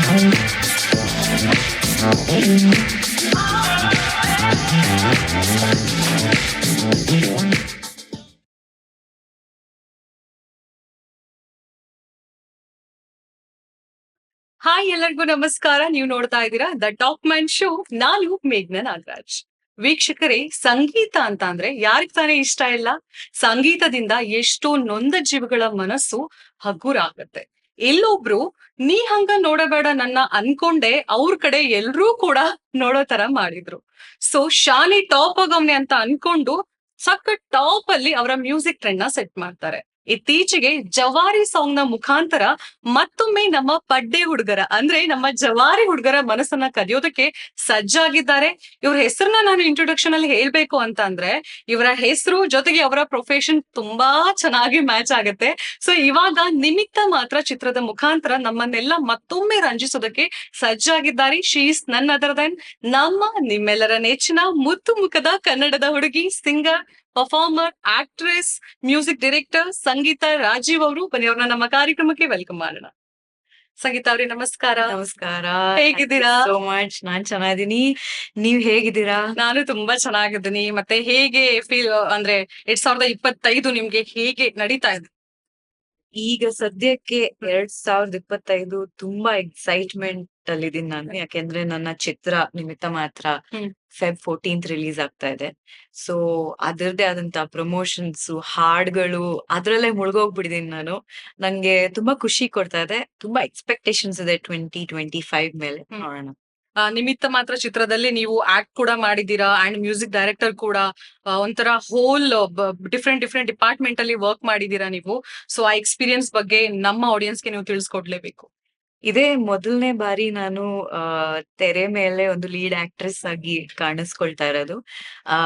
Hi ಎಲ್ಲರಿಗೂ ನಮಸ್ಕಾರ. ನೀವು ನೋಡ್ತಾ ಇದ್ದೀರಾ ದ ಟಾಕ್ ಮೈಂಡ್ ಶೋ. ನಾನು ಮೇಘ್ನ ನಾಗರಾಜ್. ವೀಕ್ಷಕರೇ, ಸಂಗೀತ ಅಂತ ಅಂದ್ರೆ ಯಾರಿಗ್ ತಾನೇ ಇಷ್ಟ ಇಲ್ಲ? ಸಂಗೀತದಿಂದ ಎಷ್ಟೋ ನೊಂದ ಜೀವಗಳ ಮನಸ್ಸು ಹಗುರಾಗತ್ತೆ. ಎಲ್ಲೊಬ್ರು ನೀ ಹಂಗ ನೋಡಬೇಡ ನನ್ನ ಅನ್ಕೊಂಡೆ ಅವ್ರ ಕಡೆ ಎಲ್ರೂ ಕೂಡ ನೋಡೋ ತರ ಮಾಡಿದ್ರು. ಸೊ ಶಾಲಿ ಟಾಪ್ ಆಗವ್ನೆ ಅಂತ ಅನ್ಕೊಂಡು ಸಖತ್ ಟಾಪ್ ಅಲ್ಲಿ ಅವರ ಮ್ಯೂಸಿಕ್ ಟ್ರೆಂಡ್ ನ ಸೆಟ್ ಮಾಡ್ತಾರೆ. ಇತ್ತೀಚೆಗೆ ಜವಾರಿ ಸಾಂಗ್ ನ ಮುಖಾಂತರ ಮತ್ತೊಮ್ಮೆ ನಮ್ಮ ಪಡ್ಡೆ ಹುಡುಗರ ಅಂದ್ರೆ ನಮ್ಮ ಜವಾರಿ ಹುಡುಗರ ಮನಸ್ಸನ್ನ ಕದಿಯೋದಕ್ಕೆ ಸಜ್ಜಾಗಿದ್ದಾರೆ. ಇವ್ರ ಹೆಸರನ್ನ ನಾನು ಇಂಟ್ರೊಡಕ್ಷನ್ ಅಲ್ಲಿ ಹೇಳ್ಬೇಕು ಅಂತ ಅಂದ್ರೆ, ಇವರ ಹೆಸರು ಜೊತೆಗೆ ಅವರ ಪ್ರೊಫೆಷನ್ ತುಂಬಾ ಚೆನ್ನಾಗಿ ಮ್ಯಾಚ್ ಆಗುತ್ತೆ. ಸೊ ಇವಾಗ ನಿಮಿತ್ತ ಮಾತ್ರ ಚಿತ್ರದ ಮುಖಾಂತರ ನಮ್ಮನ್ನೆಲ್ಲ ಮತ್ತೊಮ್ಮೆ ರಂಜಿಸೋದಕ್ಕೆ ಸಜ್ಜಾಗಿದ್ದಾರೆ. ಶೀಸ್ ನನ್ ಅದರ್ ದೆನ್ ನಮ್ಮ ನಿಮ್ಮೆಲ್ಲರ ನೆಚ್ಚಿನ ಮುತ್ತು ಮುಖದ ಕನ್ನಡದ ಹುಡುಗಿ, singer, performer, actress, music director Sangeetha Rajeev ಅವರು. ಬನ್ನಿ ಅವ್ರನ್ನ ನಮ್ಮ ಕಾರ್ಯಕ್ರಮಕ್ಕೆ ವೆಲ್ಕಮ್ ಮಾಡೋಣ. ಸಂಗೀತ ಅವ್ರೆ ನಮಸ್ಕಾರ. ನಮಸ್ಕಾರ. ಹೇಗಿದ್ದೀರಾ? So much. ನಾನ್ ಚೆನ್ನಾಗಿದ್ದೀನಿ. ನೀವ್ ಹೇಗಿದ್ದೀರಾ? ನಾನು ತುಂಬಾ ಚೆನ್ನಾಗಿದ್ದೀನಿ. ಮತ್ತೆ ಹೇಗೆ ಫೀಲ್ ಅಂದ್ರೆ 2025 ನಿಮ್ಗೆ ಹೇಗೆ ನಡೀತಾ ಇದೆ? ಈಗ ಸದ್ಯಕ್ಕೆ 2025 ತುಂಬಾ ಎಕ್ಸೈಟ್ಮೆಂಟ್ ಅಲ್ಲಿದ್ದೀನಿ ನಾನು. ಯಾಕೆಂದ್ರೆ ನನ್ನ ಚಿತ್ರ ನಿಮಿತ್ತ ಮಾತ್ರ Feb 14th ರಿಲೀಸ್ ಆಗ್ತಾ ಇದೆ. ಸೊ ಅದರದ್ದೇ ಆದಂತ ಪ್ರಮೋಷನ್ಸ್, ಹಾಡ್ಗಳು ಅದ್ರಲ್ಲೇ ಮುಳುಗೋಗ್ಬಿಟ್ಟಿದೀನಿ ನಾನು. ನಂಗೆ ತುಂಬಾ ಖುಷಿ ಕೊಡ್ತಾ ಇದೆ. ತುಂಬಾ ಎಕ್ಸ್ಪೆಕ್ಟೇಷನ್ಸ್ ಇದೆ 2025 ಮೇಲೆ. ನೋಡೋಣ. ನಿಮಿತ್ತ ಮಾತ್ರ ಚಿತ್ರದಲ್ಲಿ ನೀವು ಆಕ್ಟ್ ಕೂಡ ಮಾಡಿದೀರಾ ಅಂಡ್ ಮ್ಯೂಸಿಕ್ ಡೈರೆಕ್ಟರ್ ಕೂಡ. ಒಂಥರ ಹೋಲ್ ಡಿಫ್ರೆಂಟ್ ಡಿಫ್ರೆಂಟ್ ಡಿಪಾರ್ಟ್ಮೆಂಟ್ ಅಲ್ಲಿ ವರ್ಕ್ ಮಾಡಿದೀರಾ ನೀವು. ಸೊ ಆ ಎಕ್ಸ್ಪೀರಿಯನ್ಸ್ ಬಗ್ಗೆ ನಮ್ಮ ಆಡಿಯನ್ಸ್ಗೆ ನೀವು ತಿಳಿಸ್ಕೊಡ್ಲೇಬೇಕು. ಇದೇ ಮೊದಲನೇ ಬಾರಿ ನಾನು ತೆರೆ ಮೇಲೆ ಒಂದು ಲೀಡ್ ಆಕ್ಟ್ರೆಸ್ ಆಗಿ ಕಾಣಿಸ್ಕೊಳ್ತಾ ಇರೋದು. ಆ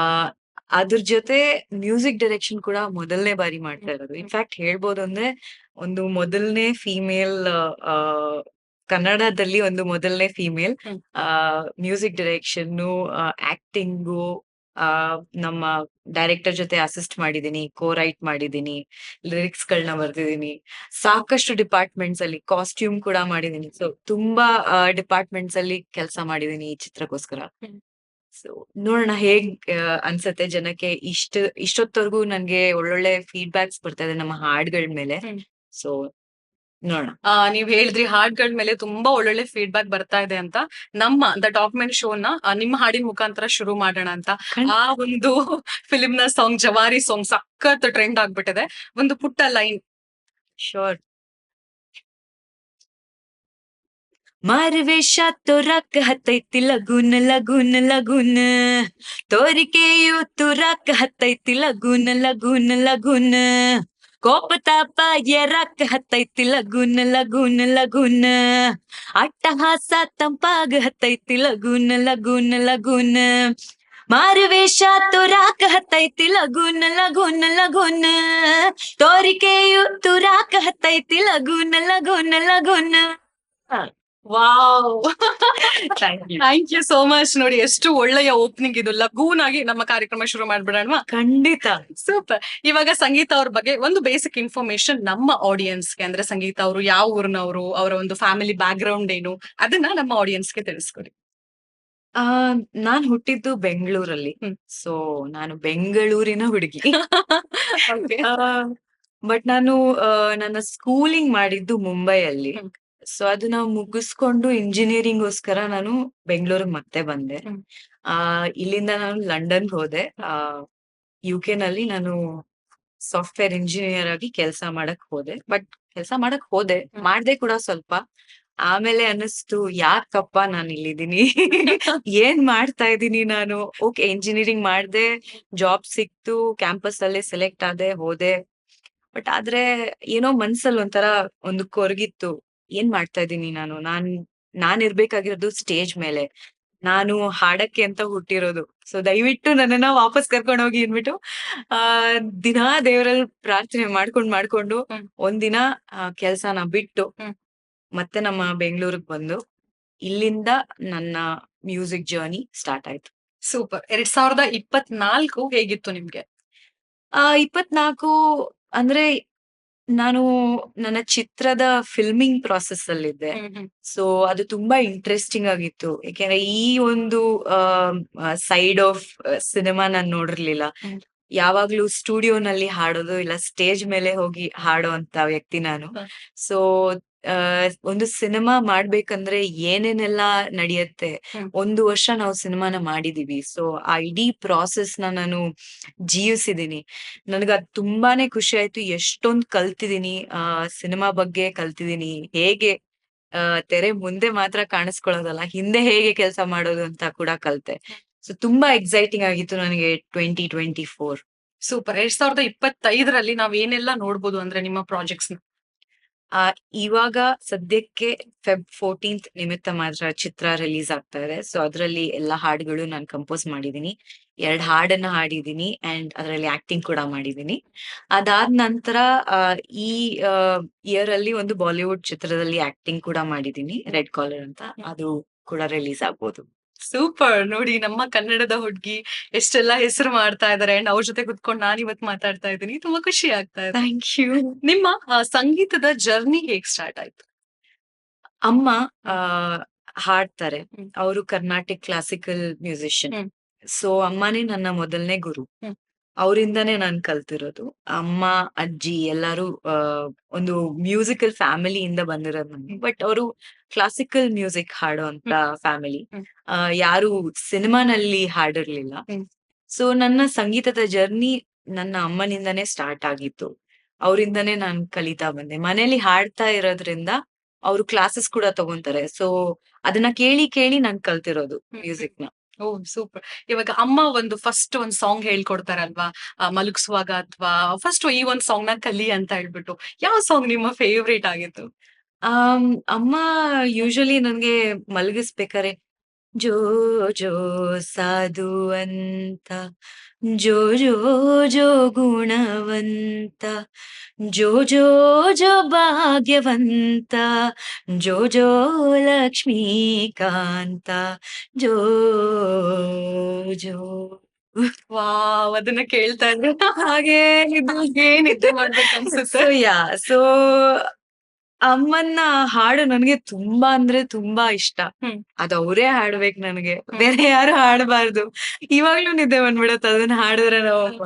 ಅದ್ರ ಜೊತೆ ಮ್ಯೂಸಿಕ್ ಡೈರೆಕ್ಷನ್ ಕೂಡ ಮೊದಲನೇ ಬಾರಿ ಮಾಡ್ತಾ ಇರೋದು. ಇನ್ಫ್ಯಾಕ್ಟ್ ಹೇಳ್ಬೋದು ಅಂದ್ರೆ ಒಂದು ಮೊದಲನೇ ಫೀಮೇಲ್, ಕನ್ನಡದಲ್ಲಿ ಒಂದು ಮೊದಲನೇ ಫೀಮೇಲ್ ಮ್ಯೂಸಿಕ್ ಡೈರೆಕ್ಷನ್, ಆಕ್ಟಿಂಗು, ನಮ್ಮ ಡೈರೆಕ್ಟರ್ ಜೊತೆ ಅಸಿಸ್ಟ್ ಮಾಡಿದೀನಿ, ಕೋ ರೈಟ್ ಮಾಡಿದೀನಿ, ಲಿರಿಕ್ಸ್ ಗಳನ್ನ ಬರ್ದಿದೀನಿ. ಸಾಕಷ್ಟು ಡಿಪಾರ್ಟ್ಮೆಂಟ್ಸ್ ಅಲ್ಲಿ ಕಾಸ್ಟ್ಯೂಮ್ ಕೂಡ ಮಾಡಿದೀನಿ. ಸೊ ತುಂಬಾ ಡಿಪಾರ್ಟ್ಮೆಂಟ್ಸ್ ಅಲ್ಲಿ ಕೆಲಸ ಮಾಡಿದೀನಿ ಈ ಚಿತ್ರಕ್ಕೋಸ್ಕರ. ಸೊ ನೋಡೋಣ ಹೇಗ್ ಅನ್ಸತ್ತೆ ಜನಕ್ಕೆ. ಇಷ್ಟೊತ್ತವರೆಗೂ ನನ್ಗೆ ಒಳ್ಳೊಳ್ಳೆ ಫೀಡ್ಬ್ಯಾಕ್ಸ್ ಬರ್ತಾ ಇದೆ ನಮ್ಮ ಹಾಡ್ಗಳ ಮೇಲೆ. ಸೊ ನೋಡೋಣ. ನೀವ್ ಹೇಳಿದ್ರಿ ಹಾಡ್ಗಳ ಮೇಲೆ ತುಂಬಾ ಒಳ್ಳೊಳ್ಳೆ ಫೀಡ್ಬ್ಯಾಕ್ ಬರ್ತಾ ಇದೆ ಅಂತ. ನಮ್ಮ ದ ಡಾಕ್ಯುಮೆಂಟ್ ಶೋನ ನಿಮ್ಮ ಹಾಡಿನ ಮುಖಾಂತರ ಶುರು ಮಾಡೋಣ ಅಂತ. ಆ ಒಂದು ಫಿಲ್ಮ್ ನ ಸಾಂಗ್ ಜವಾರಿ ಸಾಂಗ್ ಸಖತ್ ಟ್ರೆಂಡ್ ಆಗ್ಬಿಟ್ಟಿದೆ. ಒಂದು ಪುಟ್ಟ ಲೈನ್. ಶೋರ್. ಮಾರುವೇಷ ತೋರಾಕ ಹತ್ತೈತಿ ಲಗುನ್ ಲಗುನ್ ಲಗುನ್, ತೋರಿಕೆಯು ತುರಾಕ ಹತ್ತೈತಿ ಲಗುನ್ ಲಗುನ್ ಲಗುನ್, ಕೋಪ ತಾಪ ಎರಾಕ ಹತ್ತೈತಿ ಲಗುನ್ ಲಗುನ್ ಲಗುನ್, ಅಟ್ಟಹಾಸ ತಂಪಾಗ ಹತ್ತೈತಿ ಲಗುನ್ ಲಗುನ್ ಲಗುನ್, ಮಾರುವೇಷ ತೋರಾಕ ಹತ್ತೈತಿ ಲಗುನ್ ಲಗುನ್ ಲಗುನ್, ತೋರಿಕೆಯು ತುರಾಕ ಹತ್ತೈತಿ ಲಗುನ್ ಲಗುನ್ ಲಗುನ್. Wow thank you so much. ನೋಡಿ ಎಷ್ಟು ಒಳ್ಳೆಯ ಓಪನಿಂಗ್ ಇದು. ಲಗೂನ್ ಆಗಿ ನಮ್ಮ ಕಾರ್ಯಕ್ರಮ ಶುರು ಮಾಡ್ಬಿಡೋಣ. ಖಂಡಿತ. ಸೂಪರ್. ಇವಾಗ ಸಂಗೀತ ಅವ್ರ ಬಗ್ಗೆ ಒಂದು ಬೇಸಿಕ್ ಇನ್ಫಾರ್ಮೇಶನ್ ನಮ್ಮ ಆಡಿಯನ್ಸ್ಗೆ, ಅಂದ್ರೆ ಸಂಗೀತ ಅವರು ಯಾವ ಊರಿನವರು, ಅವರ ಒಂದು ಫ್ಯಾಮಿಲಿ ಬ್ಯಾಕ್ ಗ್ರೌಂಡ್ ಏನು, ಅದನ್ನ ನಮ್ಮ ಆಡಿಯನ್ಸ್ಗೆ ತಿಳಿಸ್ಕೊಡಿ. ನಾನ್ ಹುಟ್ಟಿದ್ದು ಬೆಂಗಳೂರಲ್ಲಿ. ಸೊ ನಾನು ಬೆಂಗಳೂರಿನ ಹುಡುಗಿ. ಬಟ್ ನಾನು ನನ್ನ ಸ್ಕೂಲಿಂಗ್ ಮಾಡಿದ್ದು ಮುಂಬೈಯಲ್ಲಿ. ಸೊ ಅದನ್ನ ಮುಗಿಸ್ಕೊಂಡು ಇಂಜಿನಿಯರಿಂಗ್ಗೋಸ್ಕರ ನಾನು ಬೆಂಗಳೂರಿಗೆ ಮತ್ತೆ ಬಂದೆ. ಇಲ್ಲಿಂದ ನಾನು ಲಂಡನ್ ಹೋದೆ. UK ನಲ್ಲಿ ನಾನು ಸಾಫ್ಟ್ವೇರ್ ಇಂಜಿನಿಯರ್ ಆಗಿ ಕೆಲಸ ಮಾಡಕ್ ಹೋದೆ. ಬಟ್ ಕೆಲಸ ಮಾಡಕ್ ಹೋದೆ, ಮಾಡ್ದೆ ಕೂಡ ಸ್ವಲ್ಪ. ಆಮೇಲೆ ಅನ್ನಿಸ್ತು ಯಾಕಪ್ಪ ನಾನು ಇಲ್ಲಿದ್ದೀನಿ, ಏನ್ ಮಾಡ್ತಾ ಇದ್ದೀನಿ ನಾನು. ಓಕೆ, ಇಂಜಿನಿಯರಿಂಗ್ ಮಾಡ್ದೆ, ಜಾಬ್ ಸಿಕ್ತು, ಕ್ಯಾಂಪಸ್ ಅಲ್ಲೇ ಸೆಲೆಕ್ಟ್ ಆದೆ, ಹೋದೆ. ಬಟ್ ಆದ್ರೆ ಏನೋ ಮನ್ಸಲ್ಲಿ ಒಂಥರ ಒಂದು ಕೊರಗಿತ್ತು. ಏನ್ ಮಾಡ್ತಾ ಇದ್ದೀನಿ ನಾನು. ನಾನ್ ಇರ್ಬೇಕಾಗಿರೋದು ಸ್ಟೇಜ್ ಮೇಲೆ, ನಾನು ಹಾಡಕ್ಕೆ ಅಂತ ಹುಟ್ಟಿರೋದು. ಸೊ ದಯವಿಟ್ಟು ನನ್ನನ್ನ ವಾಪಸ್ ಕರ್ಕೊಂಡು ಹೋಗಿ ಅಂದ್ಬಿಟ್ಟು ದಿನಾ ದೇವರಲ್ಲಿ ಪ್ರಾರ್ಥನೆ ಮಾಡ್ಕೊಂಡು ಒಂದಿನ ಕೆಲ್ಸನ ಬಿಟ್ಟು ಮತ್ತೆ ನಮ್ಮ ಬೆಂಗಳೂರಿಗೆ ಬಂದು ಇಲ್ಲಿಂದ ನನ್ನ ಮ್ಯೂಸಿಕ್ ಜರ್ನಿ ಸ್ಟಾರ್ಟ್ ಆಯ್ತು. ಸೂಪರ್. 2024 ಹೇಗಿತ್ತು ನಿಮ್ಗೆ? 24 ಅಂದ್ರೆ ನಾನು ನನ್ನ ಚಿತ್ರದ ಫಿಲ್ಮಿಂಗ್ ಪ್ರಾಸೆಸ್ ಅಲ್ಲಿದ್ದೆ. ಸೊ ಅದು ತುಂಬಾ ಇಂಟ್ರೆಸ್ಟಿಂಗ್ ಆಗಿತ್ತು. ಯಾಕೆಂದ್ರೆ ಈ ಒಂದು ಸೈಡ್ ಆಫ್ ಸಿನಿಮಾ ನಾನ್ ನೋಡಿರ್ಲಿಲ್ಲ. ಹ್ಮ್. ಯಾವಾಗ್ಲೂ ಸ್ಟುಡಿಯೋನಲ್ಲಿ ಹಾಡೋದು, ಇಲ್ಲ ಸ್ಟೇಜ್ ಮೇಲೆ ಹೋಗಿ ಹಾಡೋಂತ ವ್ಯಕ್ತಿ ನಾನು. ಹ. ಸೊ ಒಂದು ಸಿನಿಮಾ ಮಾಡ್ಬೇಕಂದ್ರೆ ಏನೇನೆಲ್ಲ ನಡೆಯತ್ತೆ. ಹ್ಮ್. 1 ವರ್ಷ ನಾವು ಸಿನಿಮಾನ ಮಾಡಿದೀವಿ. ಸೊ ಆ ಇಡೀ ಪ್ರಾಸೆಸ್‌ನ ನಾನು ಜೀವಿಸಿದೀನಿ. ನನಗದ್ ತುಂಬಾನೇ ಖುಷಿ ಆಯ್ತು. ಎಷ್ಟೊಂದ್ ಕಲ್ತಿದೀನಿ. ಸಿನಿಮಾ ಬಗ್ಗೆ ಕಲ್ತಿದೀನಿ. ಹೇಗೆ ತೆರೆ ಮುಂದೆ ಮಾತ್ರ ಕಾಣಿಸ್ಕೊಳ್ಳೋದಲ್ಲ, ಹಿಂದೆ ಹೇಗೆ ಕೆಲ್ಸ ಮಾಡೋದು ಅಂತ ಕೂಡ ಕಲ್ತೆ. ಸೊ ತುಂಬಾ ಎಕ್ಸೈಟಿಂಗ್ ಆಗಿತ್ತು ನನಗೆ 2024. ಸೂಪರ್. 2025ರಲ್ಲಿ ನಾವ್ ಏನೆಲ್ಲ ನೋಡ್ಬೋದು ಅಂದ್ರೆ ನಿಮ್ಮ ಪ್ರಾಜೆಕ್ಟ್ಸ್‌ನ? ಆ ಇವಾಗ ಸದ್ಯಕ್ಕೆ ಫೆಬ್ 14th ನಿಮಿತ್ತ ಮಾತ್ರ ಚಿತ್ರ ರಿಲೀಸ್ ಆಗ್ತಾ ಇದೆ. ಸೊ ಅದ್ರಲ್ಲಿ ಎಲ್ಲಾ ಹಾಡುಗಳು ನಾನ್ ಕಂಪೋಸ್ ಮಾಡಿದೀನಿ. 2 ಹಾಡನ್ನ ಹಾಡಿದೀನಿ ಅಂಡ್ ಅದ್ರಲ್ಲಿ ಆಕ್ಟಿಂಗ್ ಕೂಡ ಮಾಡಿದೀನಿ. ಅದಾದ್ ನಂತರ ಈ ಇಯರ್ ಅಲ್ಲಿ ಒಂದು ಬಾಲಿವುಡ್ ಚಿತ್ರದಲ್ಲಿ ಆಕ್ಟಿಂಗ್ ಕೂಡ ಮಾಡಿದೀನಿ. ರೆಡ್ ಕಾಲರ್ ಅಂತ. ಅದು ಕೂಡ ರಿಲೀಸ್ ಆಗ್ಬೋದು. ಸೂಪರ್. ನೋಡಿ ನಮ್ಮ ಕನ್ನಡದ ಹುಡ್ಗಿ ಎಷ್ಟೆಲ್ಲ ಹೆಸರು ಮಾಡ್ತಾ ಇದಾರೆ ಅಂಡ್ ಅವ್ರ ಜೊತೆ ಕುತ್ಕೊಂಡು ನಾನಿವತ್ ಮಾತಾಡ್ತಾ ಇದ್ದೀನಿ. ತುಂಬಾ ಖುಷಿ ಆಗ್ತಾ ಇದೆ. Thank you. ನಿಮ್ಮ ಸಂಗೀತದ ಜರ್ನಿ ಹೇಗ್ ಸ್ಟಾರ್ಟ್ ಆಯ್ತು? ಅಮ್ಮ ಆ ಹಾಡ್ತಾರೆ. ಹ್ಮ್. ಅವರು ಕರ್ನಾಟಿಕ್ ಕ್ಲಾಸಿಕಲ್ ಮ್ಯೂಸಿಷಿಯನ್. ಹ್ಮ್. ಸೊ ಅಮ್ಮನೇ ನನ್ನ ಮೊದಲನೇ ಗುರು. ಹ್ಮ್. ಅವರಿಂದಾನೇ ನಾನ್ ಕಲ್ತಿರೋದು. ಅಮ್ಮ, ಅಜ್ಜಿ ಎಲ್ಲಾರು ಒಂದು ಮ್ಯೂಸಿಕಲ್ ಫ್ಯಾಮಿಲಿಯಿಂದ ಬಂದಿರೋದು ನಾನು. ಬಟ್ ಅವರು ಕ್ಲಾಸಿಕಲ್ ಮ್ಯೂಸಿಕ್ ಹಾಡೋಂತ ಫ್ಯಾಮಿಲಿ. ಹ್ಮ್. ಯಾರು ಸಿನಿಮಾನಲ್ಲಿ ಹಾಡಿರ್ಲಿಲ್ಲ. ಹ್ಮ್. ಸೊ ನನ್ನ ಸಂಗೀತದ ಜರ್ನಿ ನನ್ನ ಅಮ್ಮನಿಂದಾನೇ ಸ್ಟಾರ್ಟ್ ಆಗಿತ್ತು. ಅವರಿಂದಾನೇ ನಾನ್ ಕಲಿತಾ ಬಂದೆ. ಮನೇಲಿ ಹಾಡ್ತಾ ಇರೋದ್ರಿಂದ ಅವ್ರು ಕ್ಲಾಸಸ್ ಕೂಡ ತಗೊಂತಾರೆ. ಸೊ ಅದನ್ನ ಕೇಳಿ ಕೇಳಿ ನಾನ್ ಕಲ್ತಿರೋದು ಮ್ಯೂಸಿಕ್‌ನ. ಓಹ್! ಸೂಪರ್. ಇವಾಗ ಅಮ್ಮ ಫಸ್ಟ್ ಒಂದ್ ಸಾಂಗ್ ಹೇಳ್ಕೊಡ್ತಾರಲ್ವಾ? ಮಲಗಿಸುವಾಗ ಅಥವಾ ಫಸ್ಟ್ ಈ ಒಂದ್ ಸಾಂಗ್‌ನ ಕಲಿ ಅಂತ ಹೇಳ್ಬಿಟ್ಟು. ಯಾವ ಸಾಂಗ್ ನಿಮ್ಮ ಫೇವರೇಟ್ ಆಗಿತ್ತು? ಆಮ್, ಅಮ್ಮ ಯೂಶುವಲಿ ನನ್ಗೆ ಮಲಗಿಸ್ಬೇಕಾರೆ ಜೋ ಜೋ ಸಾಧುವಂತ, ಜೋ ಜೋ ಜೋ ಗುಣವಂತ, ಜೋ ಜೋ ಜೋ ಭಾಗ್ಯವಂತ, ಜೋ ಜೋ ಲಕ್ಷ್ಮೀಕಾಂತ, ಜೋ ಜೋ. ವಾವ್! ಅದನ್ನ ಕೇಳ್ತಾ ಇದ್ರೆ ಹಾಗೆ ನಿದ್ದೆ ಮಾಡ್ಬೇಕು ಅನ್ಸುತ್ತೆ. ಸೊ ಸೊ ಅಮ್ಮನ್ನ ಹಾಡು ನನ್ಗೆ ತುಂಬಾ ಅಂದ್ರೆ ತುಂಬಾ ಇಷ್ಟ. ಹ್ಮ್. ಅದ್ ಅವ್ರೇ ಹಾಡ್ಬೇಕ್ ನನಗೆ. ಬೇರೆ ಯಾರು ಹಾಡ್ಬಾರ್ದು. ಇವಾಗ್ಲೂ ನಿದ್ದೆ ಬಂದ್ಬಿಡತ್ತೆ ಅದನ್ನ ಹಾಡಿದ್ರೆ ನಮ್ಮಮ್ಮ.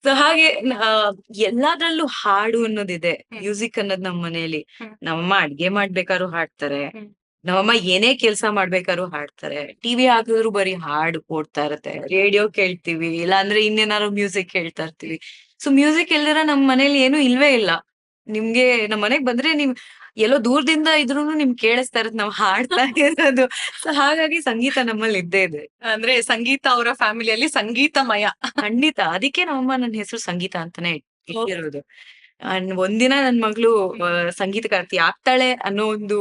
ಸೊ ಹಾಗೆ ಎಲ್ಲಾದ್ರಲ್ಲೂ ಹಾಡು ಅನ್ನೋದಿದೆ. ಮ್ಯೂಸಿಕ್ ಅನ್ನೋದ್ ನಮ್ ಮನೇಲಿ. ಹ್ಮ್. ನಮ್ಮಮ್ಮ ಅಡ್ಗೆ ಮಾಡ್ಬೇಕಾದ್ರೂ ಹಾಡ್ತಾರೆ. ಹ್ಮ್. ನಮ್ಮಮ್ಮ ಏನೇ ಕೆಲ್ಸ ಮಾಡ್ಬೇಕಾದ್ರೂ ಹಾಡ್ತಾರೆ. ಟಿವಿ ಹಾಕಿದ್ರು ಬರೀ ಹಾಡು ಓಡ್ತಾ ಇರತ್ತೆ. ರೇಡಿಯೋ ಕೇಳ್ತೀವಿ, ಇಲ್ಲಾಂದ್ರೆ ಇನ್ನೇನಾದ್ರು ಮ್ಯೂಸಿಕ್ ಕೇಳ್ತಾ ಇರ್ತೀವಿ. ಸೊ ಮ್ಯೂಸಿಕ್ ಇಲ್ದಿರ ನಮ್ ಮನೇಲಿ ಏನು ಇಲ್ವೇ ಇಲ್ಲ. ನಿಮ್ಗೆ ನಮ್ ಮನೆಗ್ ಬಂದ್ರೆ ನೀವ್ ಎಲ್ಲೋ ದೂರದಿಂದ ಇದ್ರೂನು ನಿಮ್ಗ್ ಕೇಳಿಸ್ತಾ ಇರತ್ತೆ ನಾವ್ ಹಾಡ್ತಾ ಇರೋದು. ಸೊ ಹಾಗಾಗಿ ಸಂಗೀತ ನಮ್ಮಲ್ಲಿ ಇದ್ದೇ ಇದೆ. ಅಂದ್ರೆ ಸಂಗೀತ ಅವರ ಫ್ಯಾಮಿಲಿಯಲ್ಲಿ ಸಂಗೀತಮಯ. ಖಂಡಿತ. ಅದಕ್ಕೆ ನಮ್ಮಮ್ಮ ನನ್ ಹೆಸರು ಸಂಗೀತ ಅಂತಾನೆ ಇಟ್ಟಿರೋದು. ಒಂದಿನ ನನ್ ಮಗಳು ಸಂಗೀತಗಾರ್ತಿ ಆಗ್ತಾಳೆ ಅನ್ನೋ ಒಂದು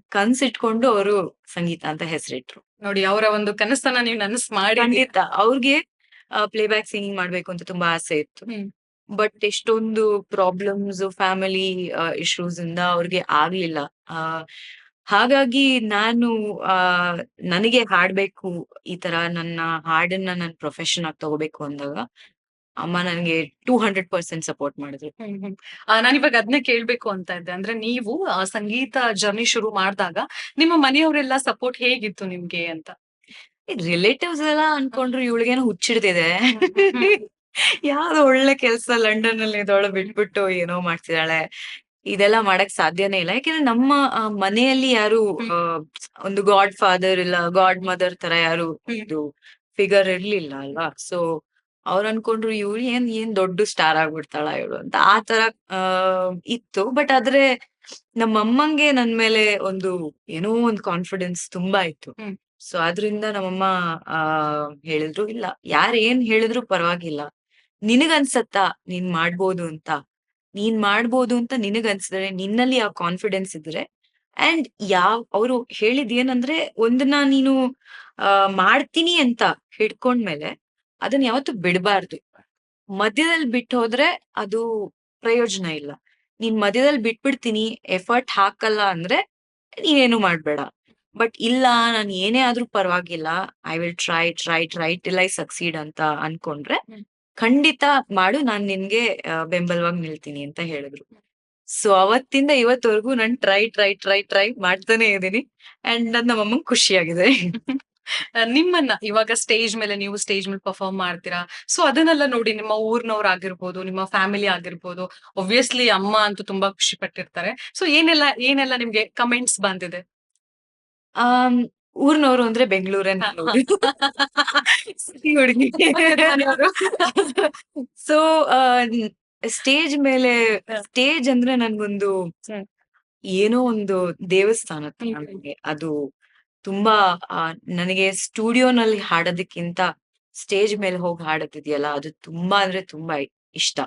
ಕನ್ಸಿಟ್ಕೊಂಡು ಅವರು ಸಂಗೀತ ಅಂತ ಹೆಸರಿಟ್ರು. ನೋಡಿ ಅವರ ಒಂದು ಕನಸನ್ನ ನೀವು ನನಸು ಮಾಡಿದ್ದೀರಿ. ಖಂಡಿತ. ಅವ್ರಿಗೆ ಪ್ಲೇಬ್ಯಾಕ್ ಸಿಂಗಿಂಗ್ ಮಾಡ್ಬೇಕು ಅಂತ ತುಂಬಾ ಆಸೆ ಇತ್ತು. ಬಟ್ ಎಷ್ಟೊಂದು ಪ್ರಾಬ್ಲಮ್ಸ್, ಫ್ಯಾಮಿಲಿ ಇಶ್ಯೂಸ್ ಇಂದ ಅವ್ರಿಗೆ ಆಗ್ಲಿಲ್ಲ. ಆ ಹಾಗಾಗಿ ನಾನು ನನಗೆ ಹಾಡ್ಬೇಕು, ಈ ತರ ನನ್ನ ಹಾಡನ್ನ ನಾನ್ ಪ್ರೊಫೆಷನ್ ಆಗಿ ತಗೋಬೇಕು ಅಂದಾಗ ಅಮ್ಮ ನನಗೆ 200% ಸಪೋರ್ಟ್ ಮಾಡಿದ್ರು. ನಾನಿವಾಗ ಅದನ್ನೇ ಕೇಳ್ಬೇಕು ಅಂತ ಇದ್ದೆ. ಅಂದ್ರೆ ನೀವು ಸಂಗೀತ ಜರ್ನಿ ಶುರು ಮಾಡ್ದಾಗ ನಿಮ್ಮ ಮನೆಯವರೆಲ್ಲ ಸಪೋರ್ಟ್ ಹೇಗಿತ್ತು ನಿಮ್ಗೆ ಅಂತ? ರಿಲೇಟಿವ್ಸ್ ಎಲ್ಲ ಅನ್ಕೊಂಡ್ರು ಇವ್ಳಿಗೇನೋ ಹುಚ್ಚಿಡ್ದಿದೆ. ಯಾವ್ದೋ ಒಳ್ಳೆ ಕೆಲ್ಸ ಲಂಡನ್ ಅಲ್ಲಿ ಇದ್ದವಳು ಬಿಟ್ಬಿಟ್ಟು ಏನೋ ಮಾಡ್ತಿದ್ದಾಳೆ. ಇದೆಲ್ಲ ಮಾಡಕ್ ಸಾಧ್ಯನೇ ಇಲ್ಲ. ಯಾಕೆಂದ್ರೆ ನಮ್ಮ ಮನೆಯಲ್ಲಿ ಯಾರು ಒಂದು ಗಾಡ್ ಫಾದರ್ ಇಲ್ಲ ಗಾಡ್ ಮದರ್ ತರ ಯಾರು ಇದು ಫಿಗರ್ ಇರ್ಲಿಲ್ಲ ಅಲ್ವಾ. ಸೊ ಅವ್ರು ಅನ್ಕೊಂಡ್ರು ಇವ್ಳು ಏನ್ ದೊಡ್ಡ ಸ್ಟಾರ್ ಆಗ್ಬಿಡ್ತಾಳ ಇವಳು ಅಂತ ಆ ತರ ಇತ್ತು. ಬಟ್ ಆದ್ರೆ ನಮ್ಮಮ್ಮಂಗೆ ನನ್ ಮೇಲೆ ಏನೋ ಒಂದು ಕಾನ್ಫಿಡೆನ್ಸ್ ತುಂಬಾ ಇತ್ತು. ಸೊ ಅದ್ರಿಂದ ನಮ್ಮಮ್ಮ ಹೇಳಿದ್ರು, ಇಲ್ಲ ಯಾರ್ ಏನ್ ಹೇಳಿದ್ರು ಪರವಾಗಿಲ್ಲ. ನಿನಗನ್ಸತ್ತಾ ನೀನ್ ಮಾಡ್ಬೋದು ಅಂತ. ನೀನ್ ಮಾಡ್ಬೋದು ಅಂತ ನಿನಗನ್ಸಿದ್ರೆ, ನಿನ್ನಲ್ಲಿ ಆ ಕಾನ್ಫಿಡೆನ್ಸ್ ಇದ್ರೆ ಅಂಡ್ ಅವ್ರು ಹೇಳಿದ್ ಏನಂದ್ರೆ, ಒಂದನ್ನ ನೀನು ಮಾಡ್ತೀನಿ ಅಂತ ಹಿಡ್ಕೊಂಡ್ಮೇಲೆ ಅದನ್ನ ಯಾವತ್ತೂ ಬಿಡ್ಬಾರ್ದು. ಮಧ್ಯದಲ್ಲಿ ಬಿಟ್ಟು ಹೋದ್ರೆ ಅದು ಪ್ರಯೋಜನ ಇಲ್ಲ. ನೀನ್ ಮಧ್ಯದಲ್ಲಿ ಬಿಟ್ಬಿಡ್ತೀನಿ, ಎಫರ್ಟ್ ಹಾಕಲ್ಲ ಅಂದ್ರೆ ನೀನೇನು ಮಾಡ್ಬೇಡ. ಬಟ್ ಇಲ್ಲ ನಾನ್ ಏನೇ ಆದ್ರೂ ಪರವಾಗಿಲ್ಲ, I will try till I succeed ಅಂತ ಅನ್ಕೊಂಡ್ರೆ ಖಂಡಿತ ಮಾಡು, ನಾನ್ ನಿನ್ಗೆ ಬೆಂಬಲವಾಗಿ ನಿಲ್ತೀನಿ ಅಂತ ಹೇಳಿದ್ರು. ಸೊ ಅವತ್ತಿಂದ ಇವತ್ವರೆಗೂ ನಾನ್ ಟ್ರೈ ಮಾಡ್ತಾನೆ ಇದೀನಿ. ಅಂಡ್ ಅದ್ ನಮ್ಮಮ್ಮಂಗ್ ಖುಷಿಯಾಗಿದೆ. ನಿಮ್ಮನ್ನ ಇವಾಗ ಸ್ಟೇಜ್ ಮೇಲೆ ನೀವು ಸ್ಟೇಜ್ ಮೇಲೆ ಪರ್ಫಾರ್ಮ್ ಮಾಡ್ತೀರಾ. ಸೊ ಅದನ್ನೆಲ್ಲ ನೋಡಿ ನಿಮ್ಮ ಊರ್ನವ್ರಾಗಿರ್ಬೋದು, ನಿಮ್ಮ ಫ್ಯಾಮಿಲಿ ಆಗಿರ್ಬೋದು, ಆಬ್ವಿಯಸ್ಲಿ ಅಮ್ಮ ಅಂತೂ ತುಂಬಾ ಖುಷಿ ಪಟ್ಟಿರ್ತಾರೆ. ಸೊ ಏನೆಲ್ಲ ನಿಮ್ಗೆ ಕಮೆಂಟ್ಸ್ ಬಂದಿದೆ? ಆಮ್, ಊರ್ನವ್ರು ಅಂದ್ರೆ ಬೆಂಗಳೂರನ್ನೋರು. ಸಿಟಿ ಹುಡುಗಿ. ಪಕ್ಕದ್ ಮನೆಯವ್ರು. ಸೊ ಸ್ಟೇಜ್ ಮೇಲೆ ಹ. ಸ್ಟೇಜ್ ಅಂದ್ರೆ ನನ್ಗೊಂದು ಹ್ಮ್. ಏನೋ ಒಂದು ದೇವಸ್ಥಾನ ತರ ಹ್ಮ್. ನನಗೆ. ಅದು ತುಂಬಾ ನನಗೆ ಸ್ಟುಡಿಯೋನಲ್ಲಿ ಹಾಡೋದಕ್ಕಿಂತ ಸ್ಟೇಜ್ ಮೇಲೆ ಹೋಗಿ ಹಾಡೋದಿದೆಯಲ್ಲ, ಅದು ತುಂಬಾ ಅಂದ್ರೆ ತುಂಬಾ ಇಷ್ಟ.